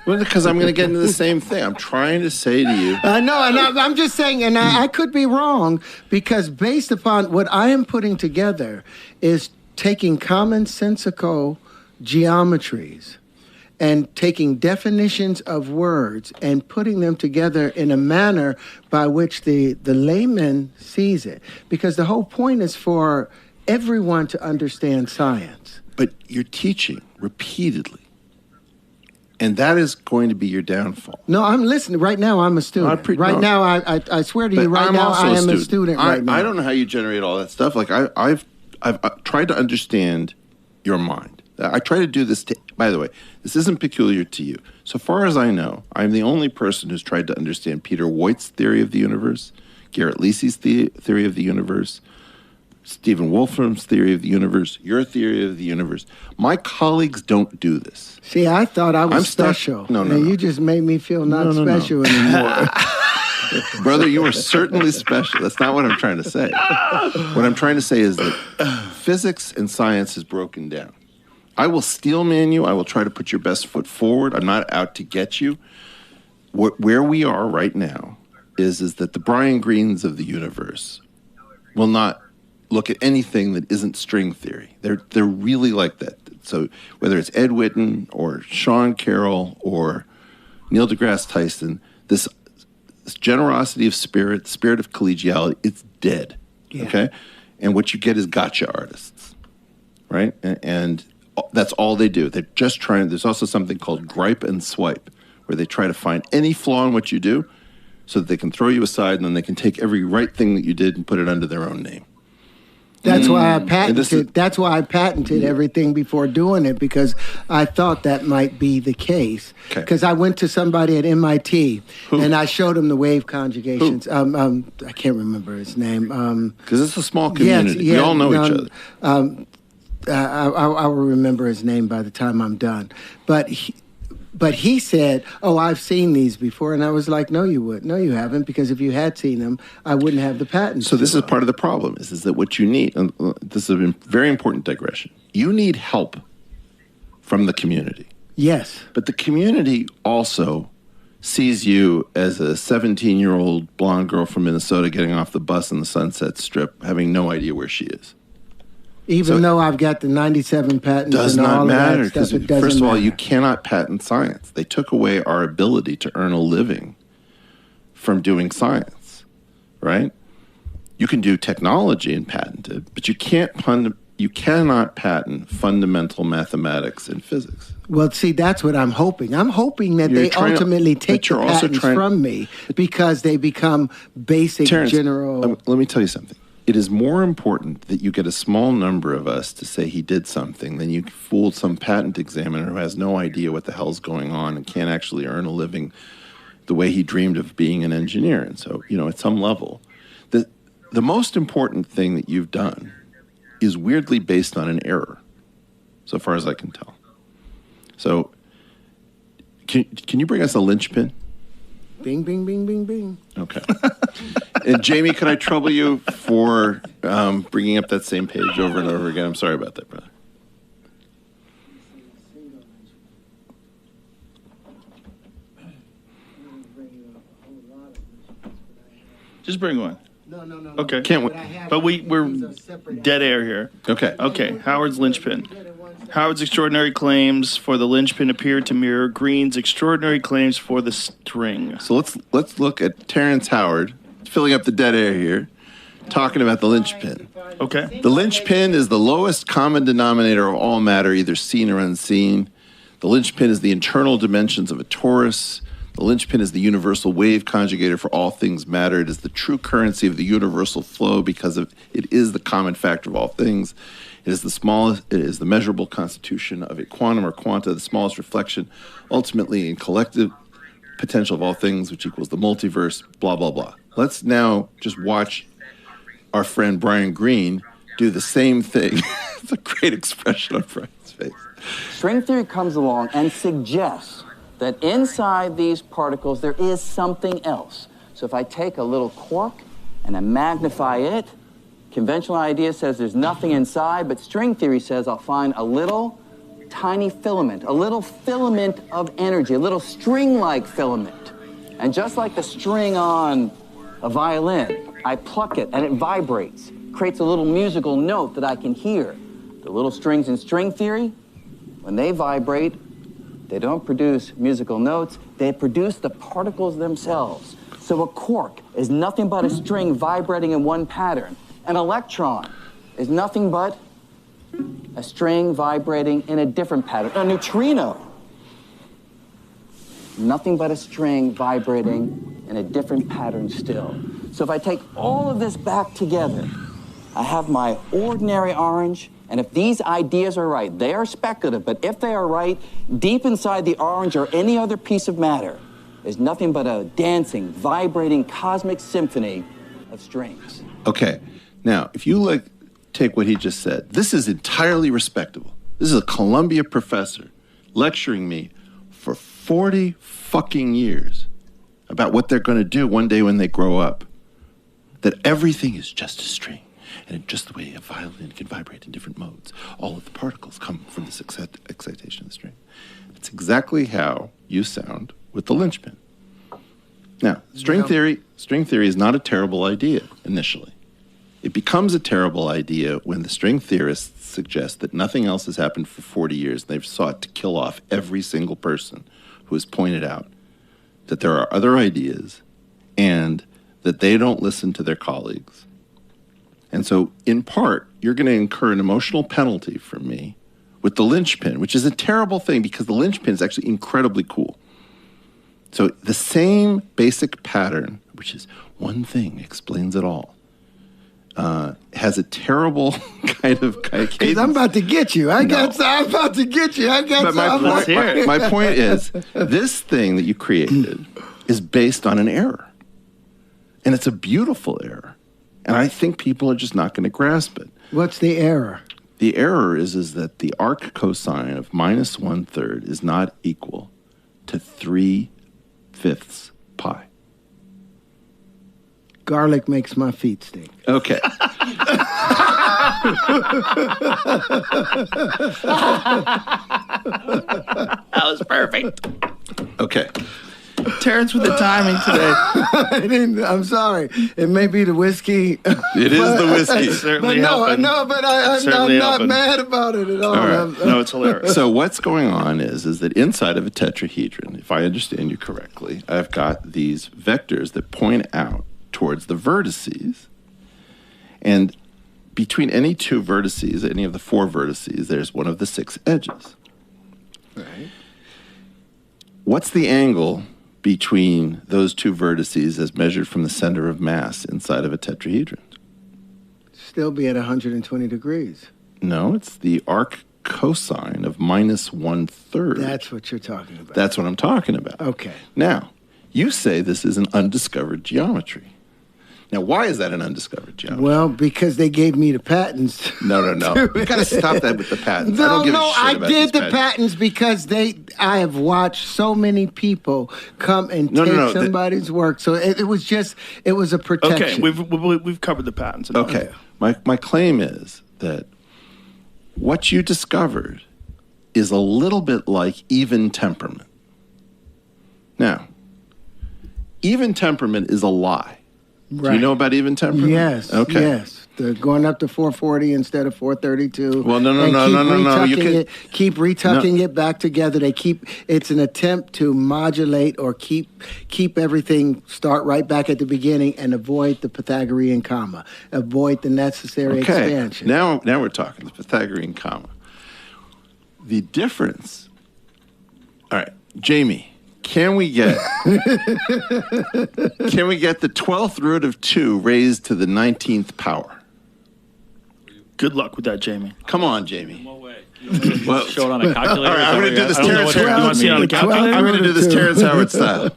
Well, because I'm going to get into the same thing. I'm trying to say to you. I know, and I'm just saying, and I could be wrong, because based upon what I am putting together is taking commonsensical geometries and taking definitions of words and putting them together in a manner by which the layman sees it. Because the whole point is for everyone to understand science. But you're teaching repeatedly. And that is going to be your downfall. No, I'm listening. Right now, I'm a student. Now, I swear to you, right now, I am a student right now. I don't know how you generate all that stuff. Like, I've tried to understand your mind. I try to do this, by the way, this isn't peculiar to you. So far as I know, I'm the only person who's tried to understand Peter Woit's theory of the universe, Garrett Lacey's theory of the universe, Stephen Wolfram's theory of the universe, your theory of the universe. My colleagues don't do this. See, I thought I was special. No. You just made me feel not special anymore. Brother, you are certainly special. That's not what I'm trying to say. What I'm trying to say is that physics and science is broken down. I will steelman you. I will try to put your best foot forward. I'm not out to get you. Where we are right now is that the Brian Greens of the universe will not look at anything that isn't string theory. They're really like that. So whether it's Ed Witten or Sean Carroll or Neil deGrasse Tyson, this generosity of spirit, the spirit of collegiality, it's dead. Yeah. Okay? And what you get is gotcha artists, right? And that's all they do. They're just trying. There's also something called gripe and swipe, where they try to find any flaw in what you do so that they can throw you aside, and then they can take every right thing that you did and put it under their own name. That's why I patented. That's why I patented everything before doing it, because I thought that might be the case. Because I went to somebody at MIT and I showed him the wave conjugations. I can't remember his name. Because it's a small community. We all know each other. I will remember his name by the time I'm done. But he said, "Oh, I've seen these before," and I was like, "No, you wouldn't. No, you haven't, because if you had seen them, I wouldn't have the patent." So this is part of the problem: is that what you need? And this is a very important digression. You need help from the community. Yes, but the community also sees you as a 17-year-old blonde girl from Minnesota getting off the bus in the Sunset Strip, having no idea where she is. Even though I've got the 97 patents Does and not all matter, of that stuff, it doesn't first of all, matter. you cannot patent science. They took away our ability to earn a living from doing science, right? You can do technology and patent it, but you cannot patent fundamental mathematics and physics. Well, see, that's what I'm hoping. I'm hoping that they ultimately take the patents from me because they become basic Terrence, general. Let me tell you something. It is more important that you get a small number of us to say he did something than you fooled some patent examiner who has no idea what the hell's going on and can't actually earn a living the way he dreamed of being an engineer. And so, at some level, the most important thing that you've done is weirdly based on an error, so far as I can tell. So, can you bring us a linchpin? Bing, bing, bing, bing, bing. Okay. And Jamie, could I trouble you for bringing up that same page over and over again? I'm sorry about that, brother. Just bring one. No. Okay. Can't we? But we're dead air here. Okay. Okay. Howard's linchpin. Howard's extraordinary claims for the linchpin appear to mirror Green's extraordinary claims for the string. So let's look at Terrence Howard filling up the dead air here, talking about the linchpin. Okay. The linchpin is the lowest common denominator of all matter, either seen or unseen. The linchpin is the internal dimensions of a torus. The linchpin is the universal wave conjugator for all things matter. It is the true currency of the universal flow because it is the common factor of all things. It is the smallest. It is the measurable constitution of a quantum or quanta, the smallest reflection, ultimately in collective potential of all things, which equals the multiverse. Blah blah blah. Let's now just watch our friend Brian Greene do the same thing. It's a great expression on Brian's face. String theory comes along and suggests that inside these particles there is something else. So if I take a little quark and I magnify it, conventional idea says there's nothing inside, but string theory says I'll find a little tiny filament, a little filament of energy, a little string-like filament. And just like the string on a violin, I pluck it and it vibrates, creates a little musical note that I can hear. The little strings in string theory, when they vibrate, they don't produce musical notes, they produce the particles themselves. So a quark is nothing but a string vibrating in one pattern. An electron is nothing but a string vibrating in a different pattern. A neutrino, nothing but a string vibrating in a different pattern still. So if I take all of this back together, I have my ordinary orange, and if these ideas are right, they are speculative, but if they are right, deep inside the orange or any other piece of matter is nothing but a dancing, vibrating cosmic symphony of strings. Okay. Now, if you take what he just said, this is entirely respectable. This is a Columbia professor lecturing me for 40 fucking years about what they're going to do one day when they grow up. That everything is just a string. And just the way a violin can vibrate in different modes, all of the particles come from this excitation of the string. That's exactly how you sound with the linchpin. Now, string theory is not a terrible idea initially. It becomes a terrible idea when the string theorists suggest that nothing else has happened for 40 years. They've sought to kill off every single person who has pointed out that there are other ideas and that they don't listen to their colleagues. And so, in part, you're going to incur an emotional penalty from me with the linchpin, which is a terrible thing because the linchpin is actually incredibly cool. So the same basic pattern, which is one thing explains it all, has a terrible kind of cadence. Because I'm about to get you. I'm about to get you. But my point is, this thing that you created is based on an error. And it's a beautiful error. And I think people are just not going to grasp it. What's the error? The error is that the arc cosine of minus 1/3 is not equal to 3/5 pi. Garlic makes my feet stink. Okay. That was perfect. Okay. Terrence with the timing today. I'm sorry. It may be the whiskey. It is the whiskey. Certainly I'm not mad about it at all. Right. No, it's hilarious. So what's going on is that inside of a tetrahedron, if I understand you correctly, I've got these vectors that point out towards the vertices. And between any two vertices, any of the four vertices, there's one of the 6 edges. Right. What's the angle between those two vertices as measured from the center of mass inside of a tetrahedron? Still be at 120 degrees. No, it's the arc cosine of minus 1/3. That's what you're talking about. That's what I'm talking about. Okay. Now, you say this is an undiscovered geometry. Now, why is that an undiscovered geometry? Well, because they gave me the patents. No. You got to stop that with the patents. I did the patents because I have watched so many people come and take somebody's work. So it was a protection. Okay, we've covered the patents. Okay, my claim is that what you discovered is a little bit like even temperament. Now, even temperament is a lie. Right. Do you know about even temperament? Yes. Okay. Yes. They're going up to 440 instead of 432. Well, no. Keep retucking it back together. It's an attempt to modulate or keep everything, start right back at the beginning and avoid the Pythagorean comma. Avoid the necessary expansion. Now we're talking the Pythagorean comma. The difference. All right, Jamie. Can we get the 12th root of 2 raised to the 19th power? Good luck with that, Jamie. Come on, Jamie. Well, show it on a calculator. All right, I'm going to do this Terrence Howard. You want to see it on a calculator? I'm going to do this Terrence Howard style.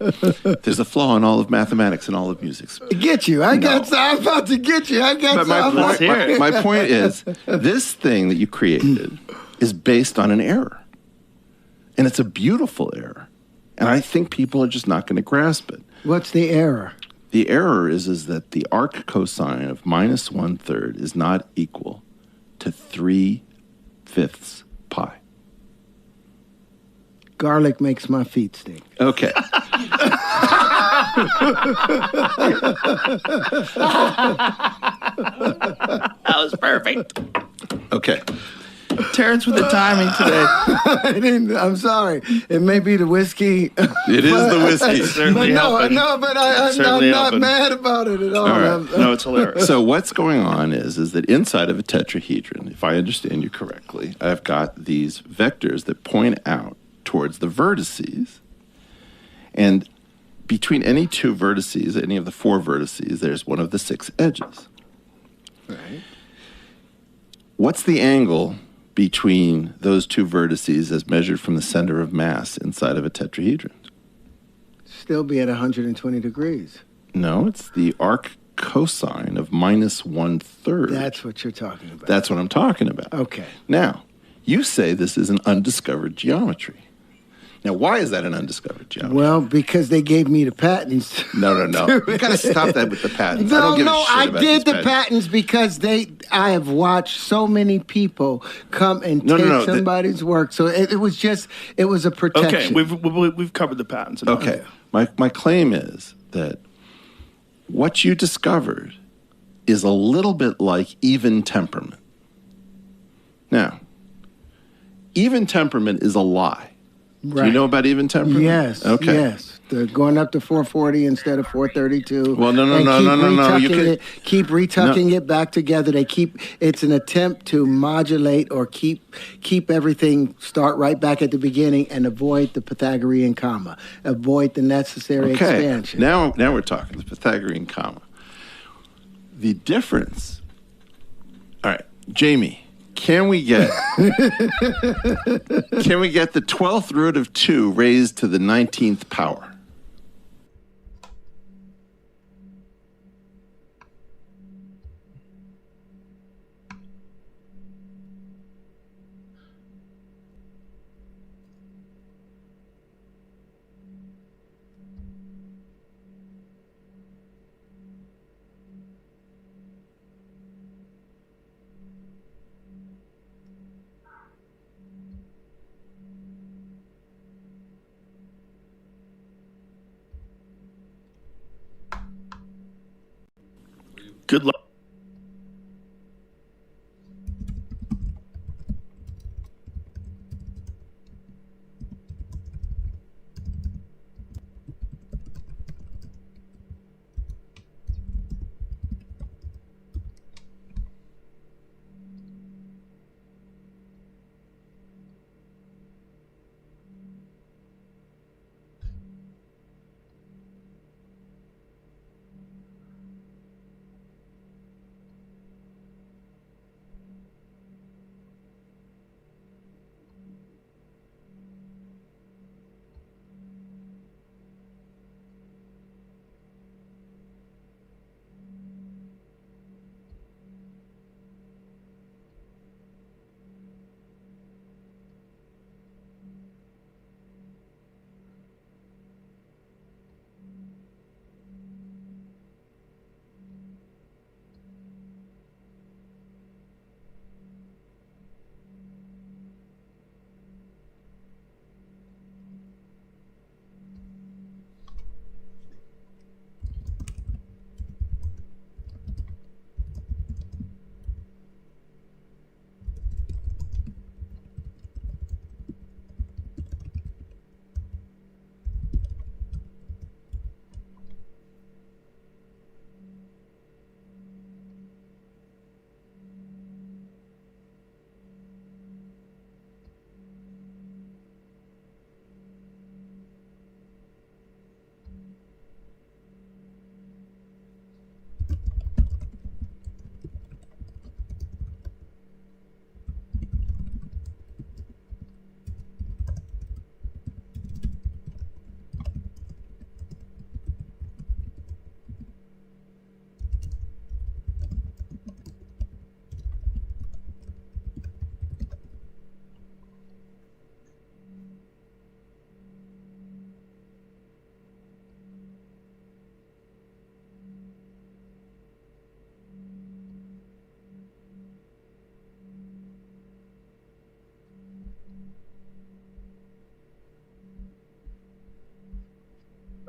There's a flaw in all of mathematics and all of music. Get you. I'm about to get you. My point is, this thing that you created is based on an error. And it's a beautiful error. And I think people are just not going to grasp it. What's the error? The error is that the arc cosine of minus 1/3 is not equal to 3/5 pi. Garlic makes my feet stink. Okay. That was perfect. Okay. Terrence with the timing today. I'm sorry. It may be the whiskey. It is the whiskey. I'm not mad about it at all. Right. No, it's hilarious. So what's going on is that inside of a tetrahedron, if I understand you correctly, I've got these vectors that point out towards the vertices. And between any two vertices, any of the four vertices, there's one of the 6 edges. Right. What's the angle between those two vertices as measured from the center of mass inside of a tetrahedron? Still be at 120 degrees. No, it's the arc cosine of minus 1/3. That's what you're talking about. That's what I'm talking about. Okay. Now, you say this is an undiscovered geometry. Now, why is that an undiscovered geometry? Well, because they gave me the patents. No. You got to stop that with the patents. I did the patents because I have watched so many people come and take somebody's work. So it was a protection. Okay, we've covered the patents. Okay. My claim is that what you discovered is a little bit like even temperament. Now, even temperament is a lie. Right. Do you know about even temperament? Yes. Okay. Yes. They're going up to 440 instead of 432. Well, no. Keep retucking it back together. It's an attempt to modulate or keep everything, start right back at the beginning and avoid the Pythagorean comma. Avoid the necessary expansion. Now we're talking the Pythagorean comma. The difference. All right, Jamie. Can we get the 12th root of 2 raised to the 19th power? Good luck.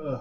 Ugh.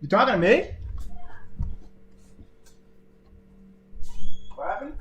You talking to me? What happened?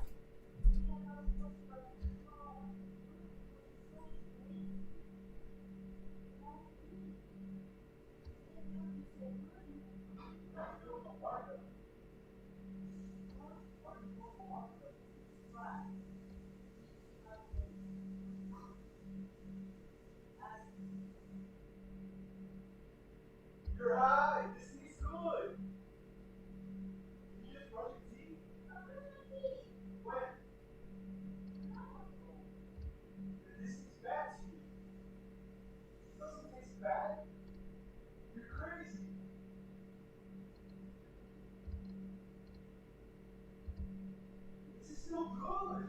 good.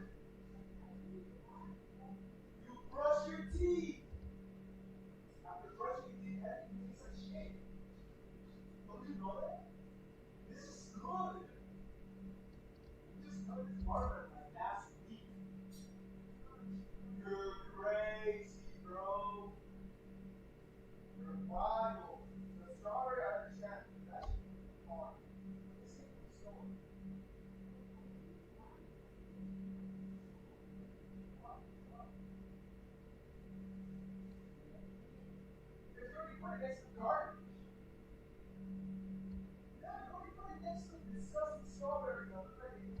You brush your teeth. After brushing your teeth, that tastes like shit. Don't you know that? This is good. You just cut this water like last week. You're crazy, bro. You're wild. The strawberry, I understand. That shit was hard. This ain't the store. There's already put it next to garbage. Yeah, you already put it next to disgusting strawberries on the plate.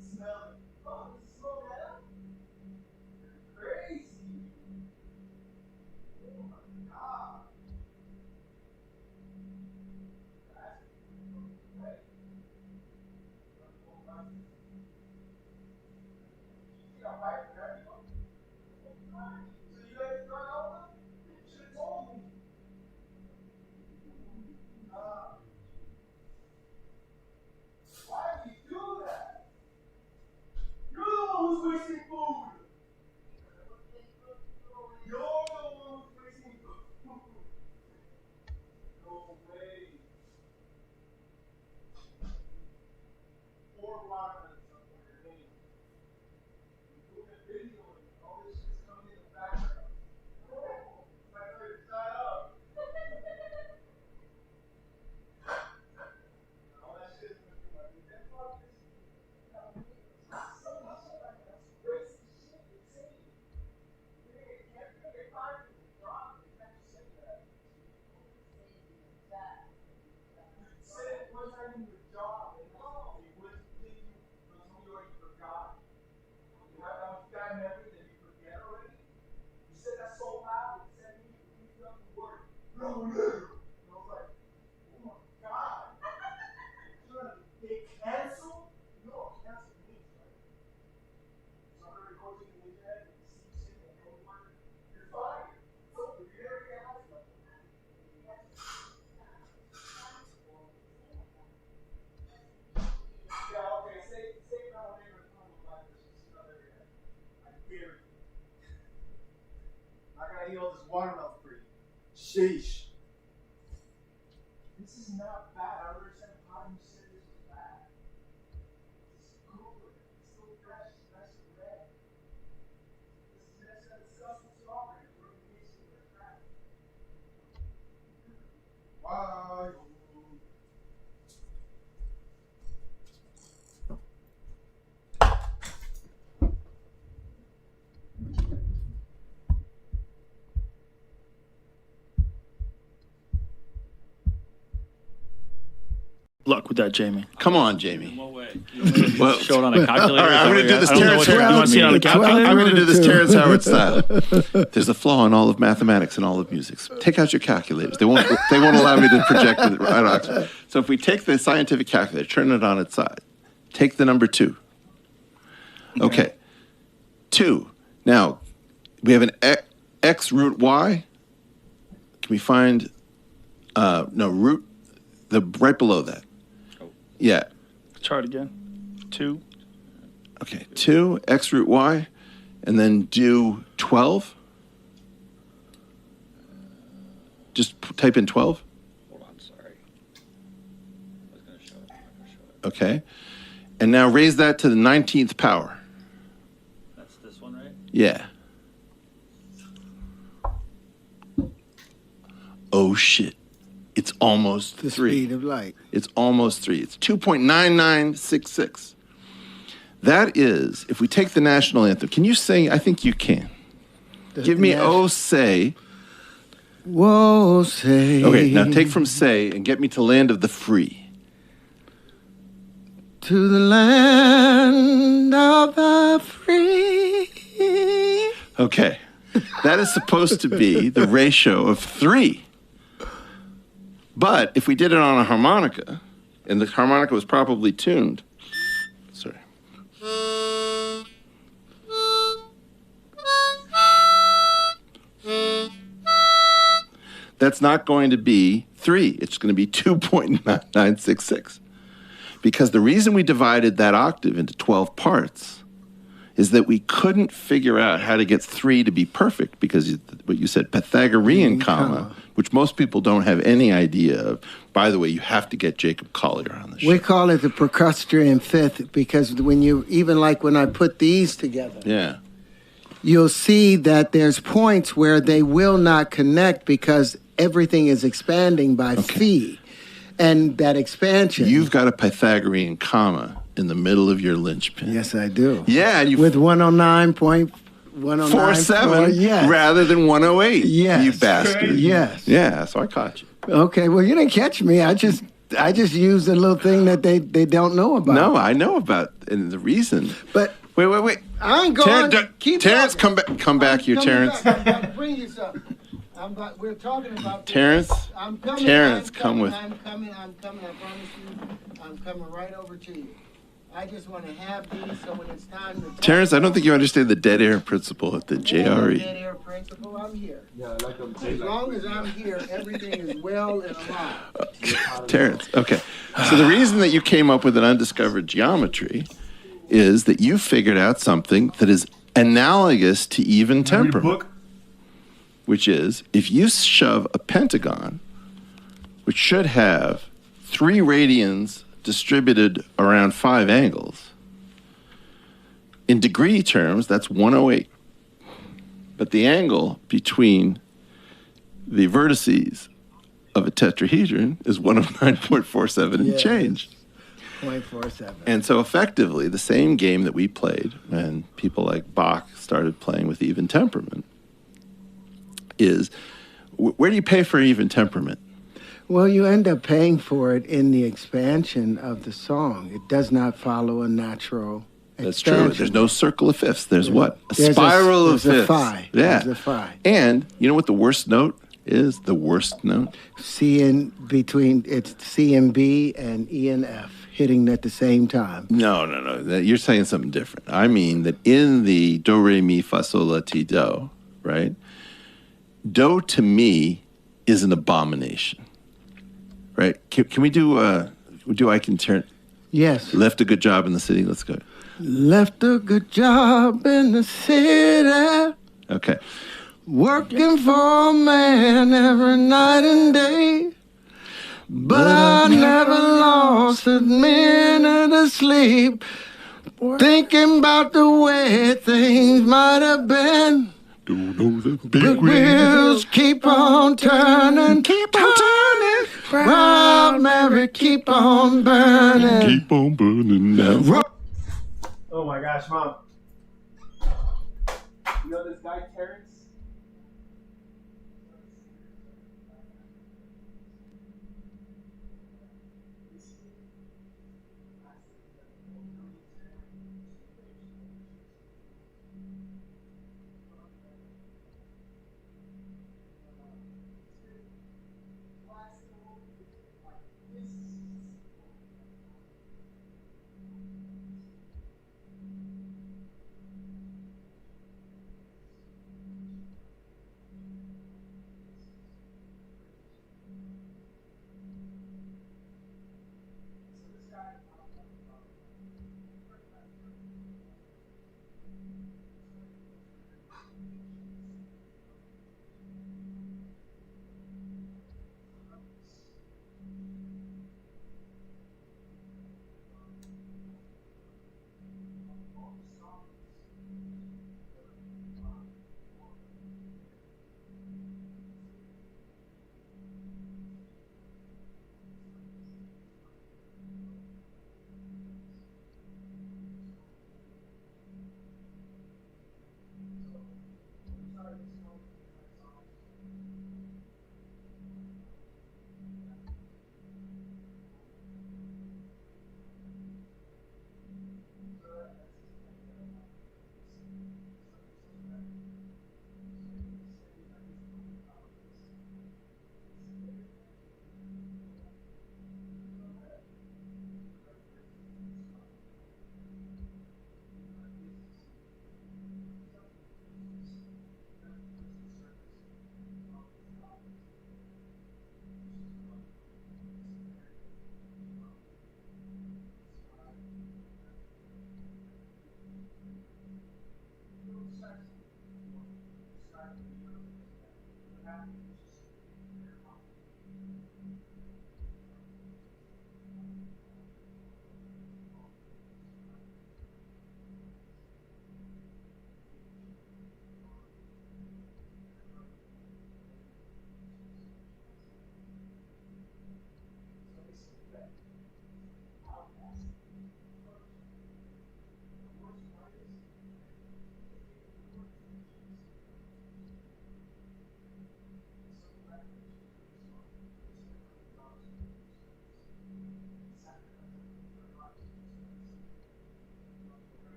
Smell it. Oh, does it smell that? You're crazy. Oh my god. That's right. You got fired for everyone? So you guys got all of them? You should have told me. Why do you do that? You're the one who's wasting food. You're the one who's wasting food. No way. 4 watermelons up on your name. You doing a video and all this shit's coming in the background. My favorite side up. All that shit is gonna be like, that fuck this. That's crazy shit you're saying. You can't get fired from the job. You can't just say that. You said it one time in your job, and it wouldn't think you until you already forgot. You have that bad memory that you forget already. You said that so loud, it said you picked up the word. No, no. And I was like, oh my god. They cancel? You know what cancel means, right? Somebody records you on the internet and you see shit that don't work. You're fired. So if you never get out, like, yeah, okay, say my name is Tom Black, she's not there yet. I dare you. I gotta eat all this watermelon for you. Sheesh. This is not bad. I don't understand how you said this was bad. This is good. It's still fresh. It's nice and red. This is next to disgusting strawberry. We're going to taste it with crap. Wow. Luck with that, Jamie. Come on, Jamie. Well, show it on a calculator. All right, I'm going to do this Terrence You want to see it on a calculator? I'm going to do this Terrence Howard style. There's a flaw in all of mathematics and all of music. Take out your calculators. They won't allow me to project it right on. So if we take the scientific calculator, turn it on its side, take the number 2. Okay. 2. Now, we have an x root y. Can we find, root, right below that. Yeah. Chart again. 2. Okay, 2, x root y, and then do 12. Just type in 12. Hold on, sorry. I was going to show it. Okay. And now raise that to the 19th power. That's this one, right? Yeah. Oh, shit. It's almost 3. The speed of light. It's almost 3. It's 2.9966. That is, if we take the national anthem, can you sing? I think you can. Give me "Oh Say." Whoa, say. Okay, now take from "Say" and get me to "Land of the Free." To the land of the free. Okay, that is supposed to be the ratio of 3. But if we did it on a harmonica, and the harmonica was properly tuned, sorry. That's not going to be 3. It's going to be 2.9966. Because the reason we divided that octave into 12 parts is that we couldn't figure out how to get 3 to be perfect because what you said, Pythagorean comma, which most people don't have any idea of. By the way, you have to get Jacob Collier on the show. We call it the Procrustean fifth because when you, even like when I put these together, Yeah. you'll see that there's points where they will not connect because everything is expanding by phi. And that expansion. You've got a Pythagorean comma in the middle of your linchpin. Yes, I do. Yeah, and you with 109.109. Yes. Rather than 108. Yes. You bastard. Yes. Yeah, so I caught you. Okay, well, you didn't catch me. I just used a little thing that they don't know about. No, I know about, and the reason. But wait. I ain't going. Keep Terrence, talking. come back here, Terrence. I'm about to bring you something. We're talking about Terrence. I'm coming. Terrence, come with. I'm coming. I promise you. I'm coming right over to you. I just want to have these so when it's time to talk. Terrence, I don't think you understand the dead air principle at the JRE. Dead air principle. I'm here. As long as I'm here, everything is well and alive. Terrence, okay. So the reason that you came up with an undiscovered geometry is that you figured out something that is analogous to even temperament, which is if you shove a pentagon, which should have 3 radians distributed around 5 angles, in degree terms, that's 108. But the angle between the vertices of a tetrahedron is 109.47 and change. 0.47. And so effectively, the same game that we played when people like Bach started playing with even temperament is, where do you pay for even temperament? Well, you end up paying for it in the expansion of the song. It does not follow a natural That's expansion. true. There's no circle of fifths. There's what? A spiral of there's fifths. a phi. Yeah. There's a phi. And you know what the worst note is? The worst note? C and between, it's C and B and E and F hitting at the same time. No. You're saying something different. I mean that in the do, re, mi, fa, sol, la, ti, do, right? Do to me is an abomination. Right? Can we do I can turn? Yes. Left a good job in the city. Let's go. Left a good job in the city. Okay. Working for a man every night and day. But I never lost a minute of sleep. Thinking about the way things might have been. Big wheels keep on turning. Keep on turning. Proud Mary, keep on burning. Keep on burning now. Oh my gosh, Mom. You know this guy, Terrence?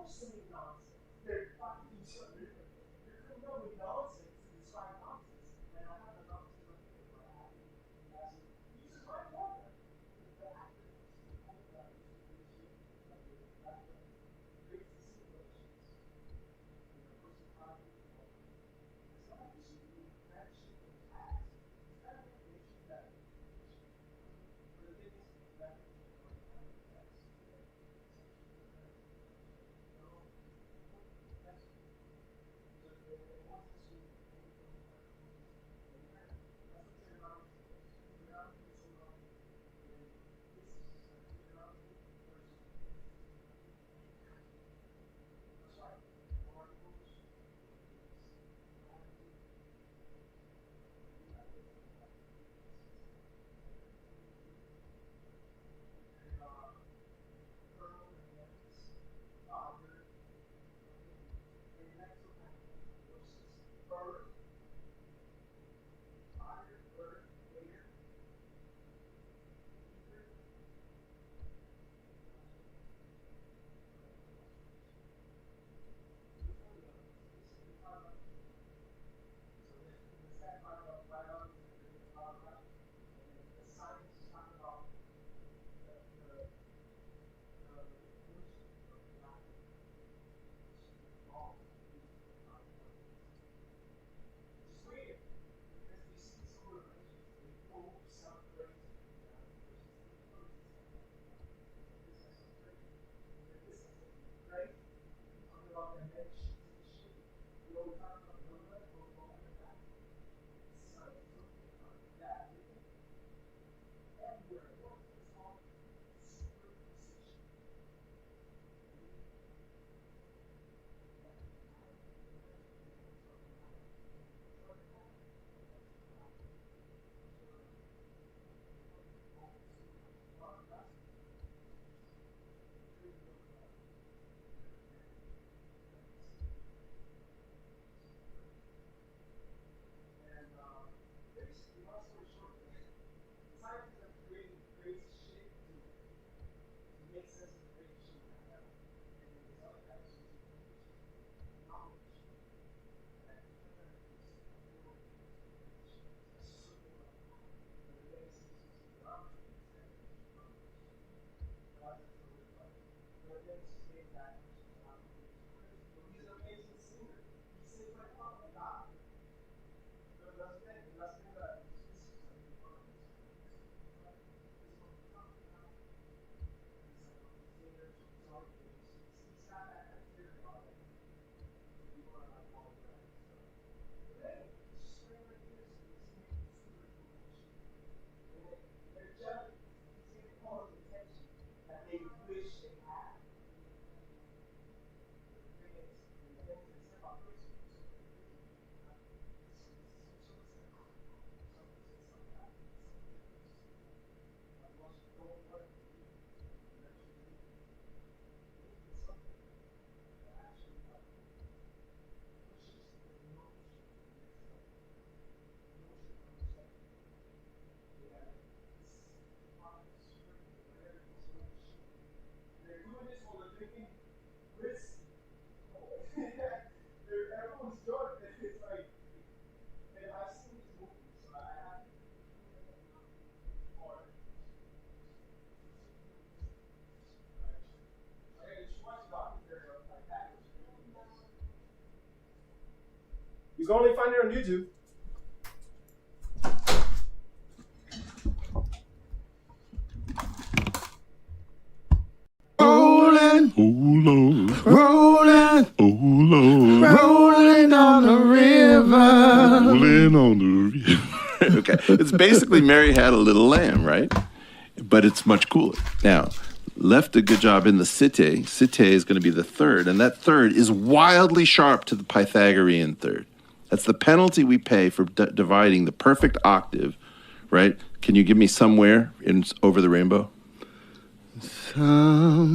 saying nonsense. They're fighting each other. You're coming up with nonsense to describe nonsense. And I have a nonsense right here where I have it. This is my formula. The acronyms, the core values, the ratio, the background, creates the simulations. Versus copy. It's not just you fraction and task. It's kind of like nation that. For the biggest that You can only find it on YouTube. Rolling, rolling, rolling on the river. Rolling on the river. Okay, it's basically Mary Had a Little Lamb, right? But it's much cooler. Now, left a good job in the cite. Cite is going to be the third, and that third is wildly sharp to the Pythagorean third. That's the penalty we pay for dividing the perfect octave, right? Can you give me Somewhere in Over the Rainbow? Somewhere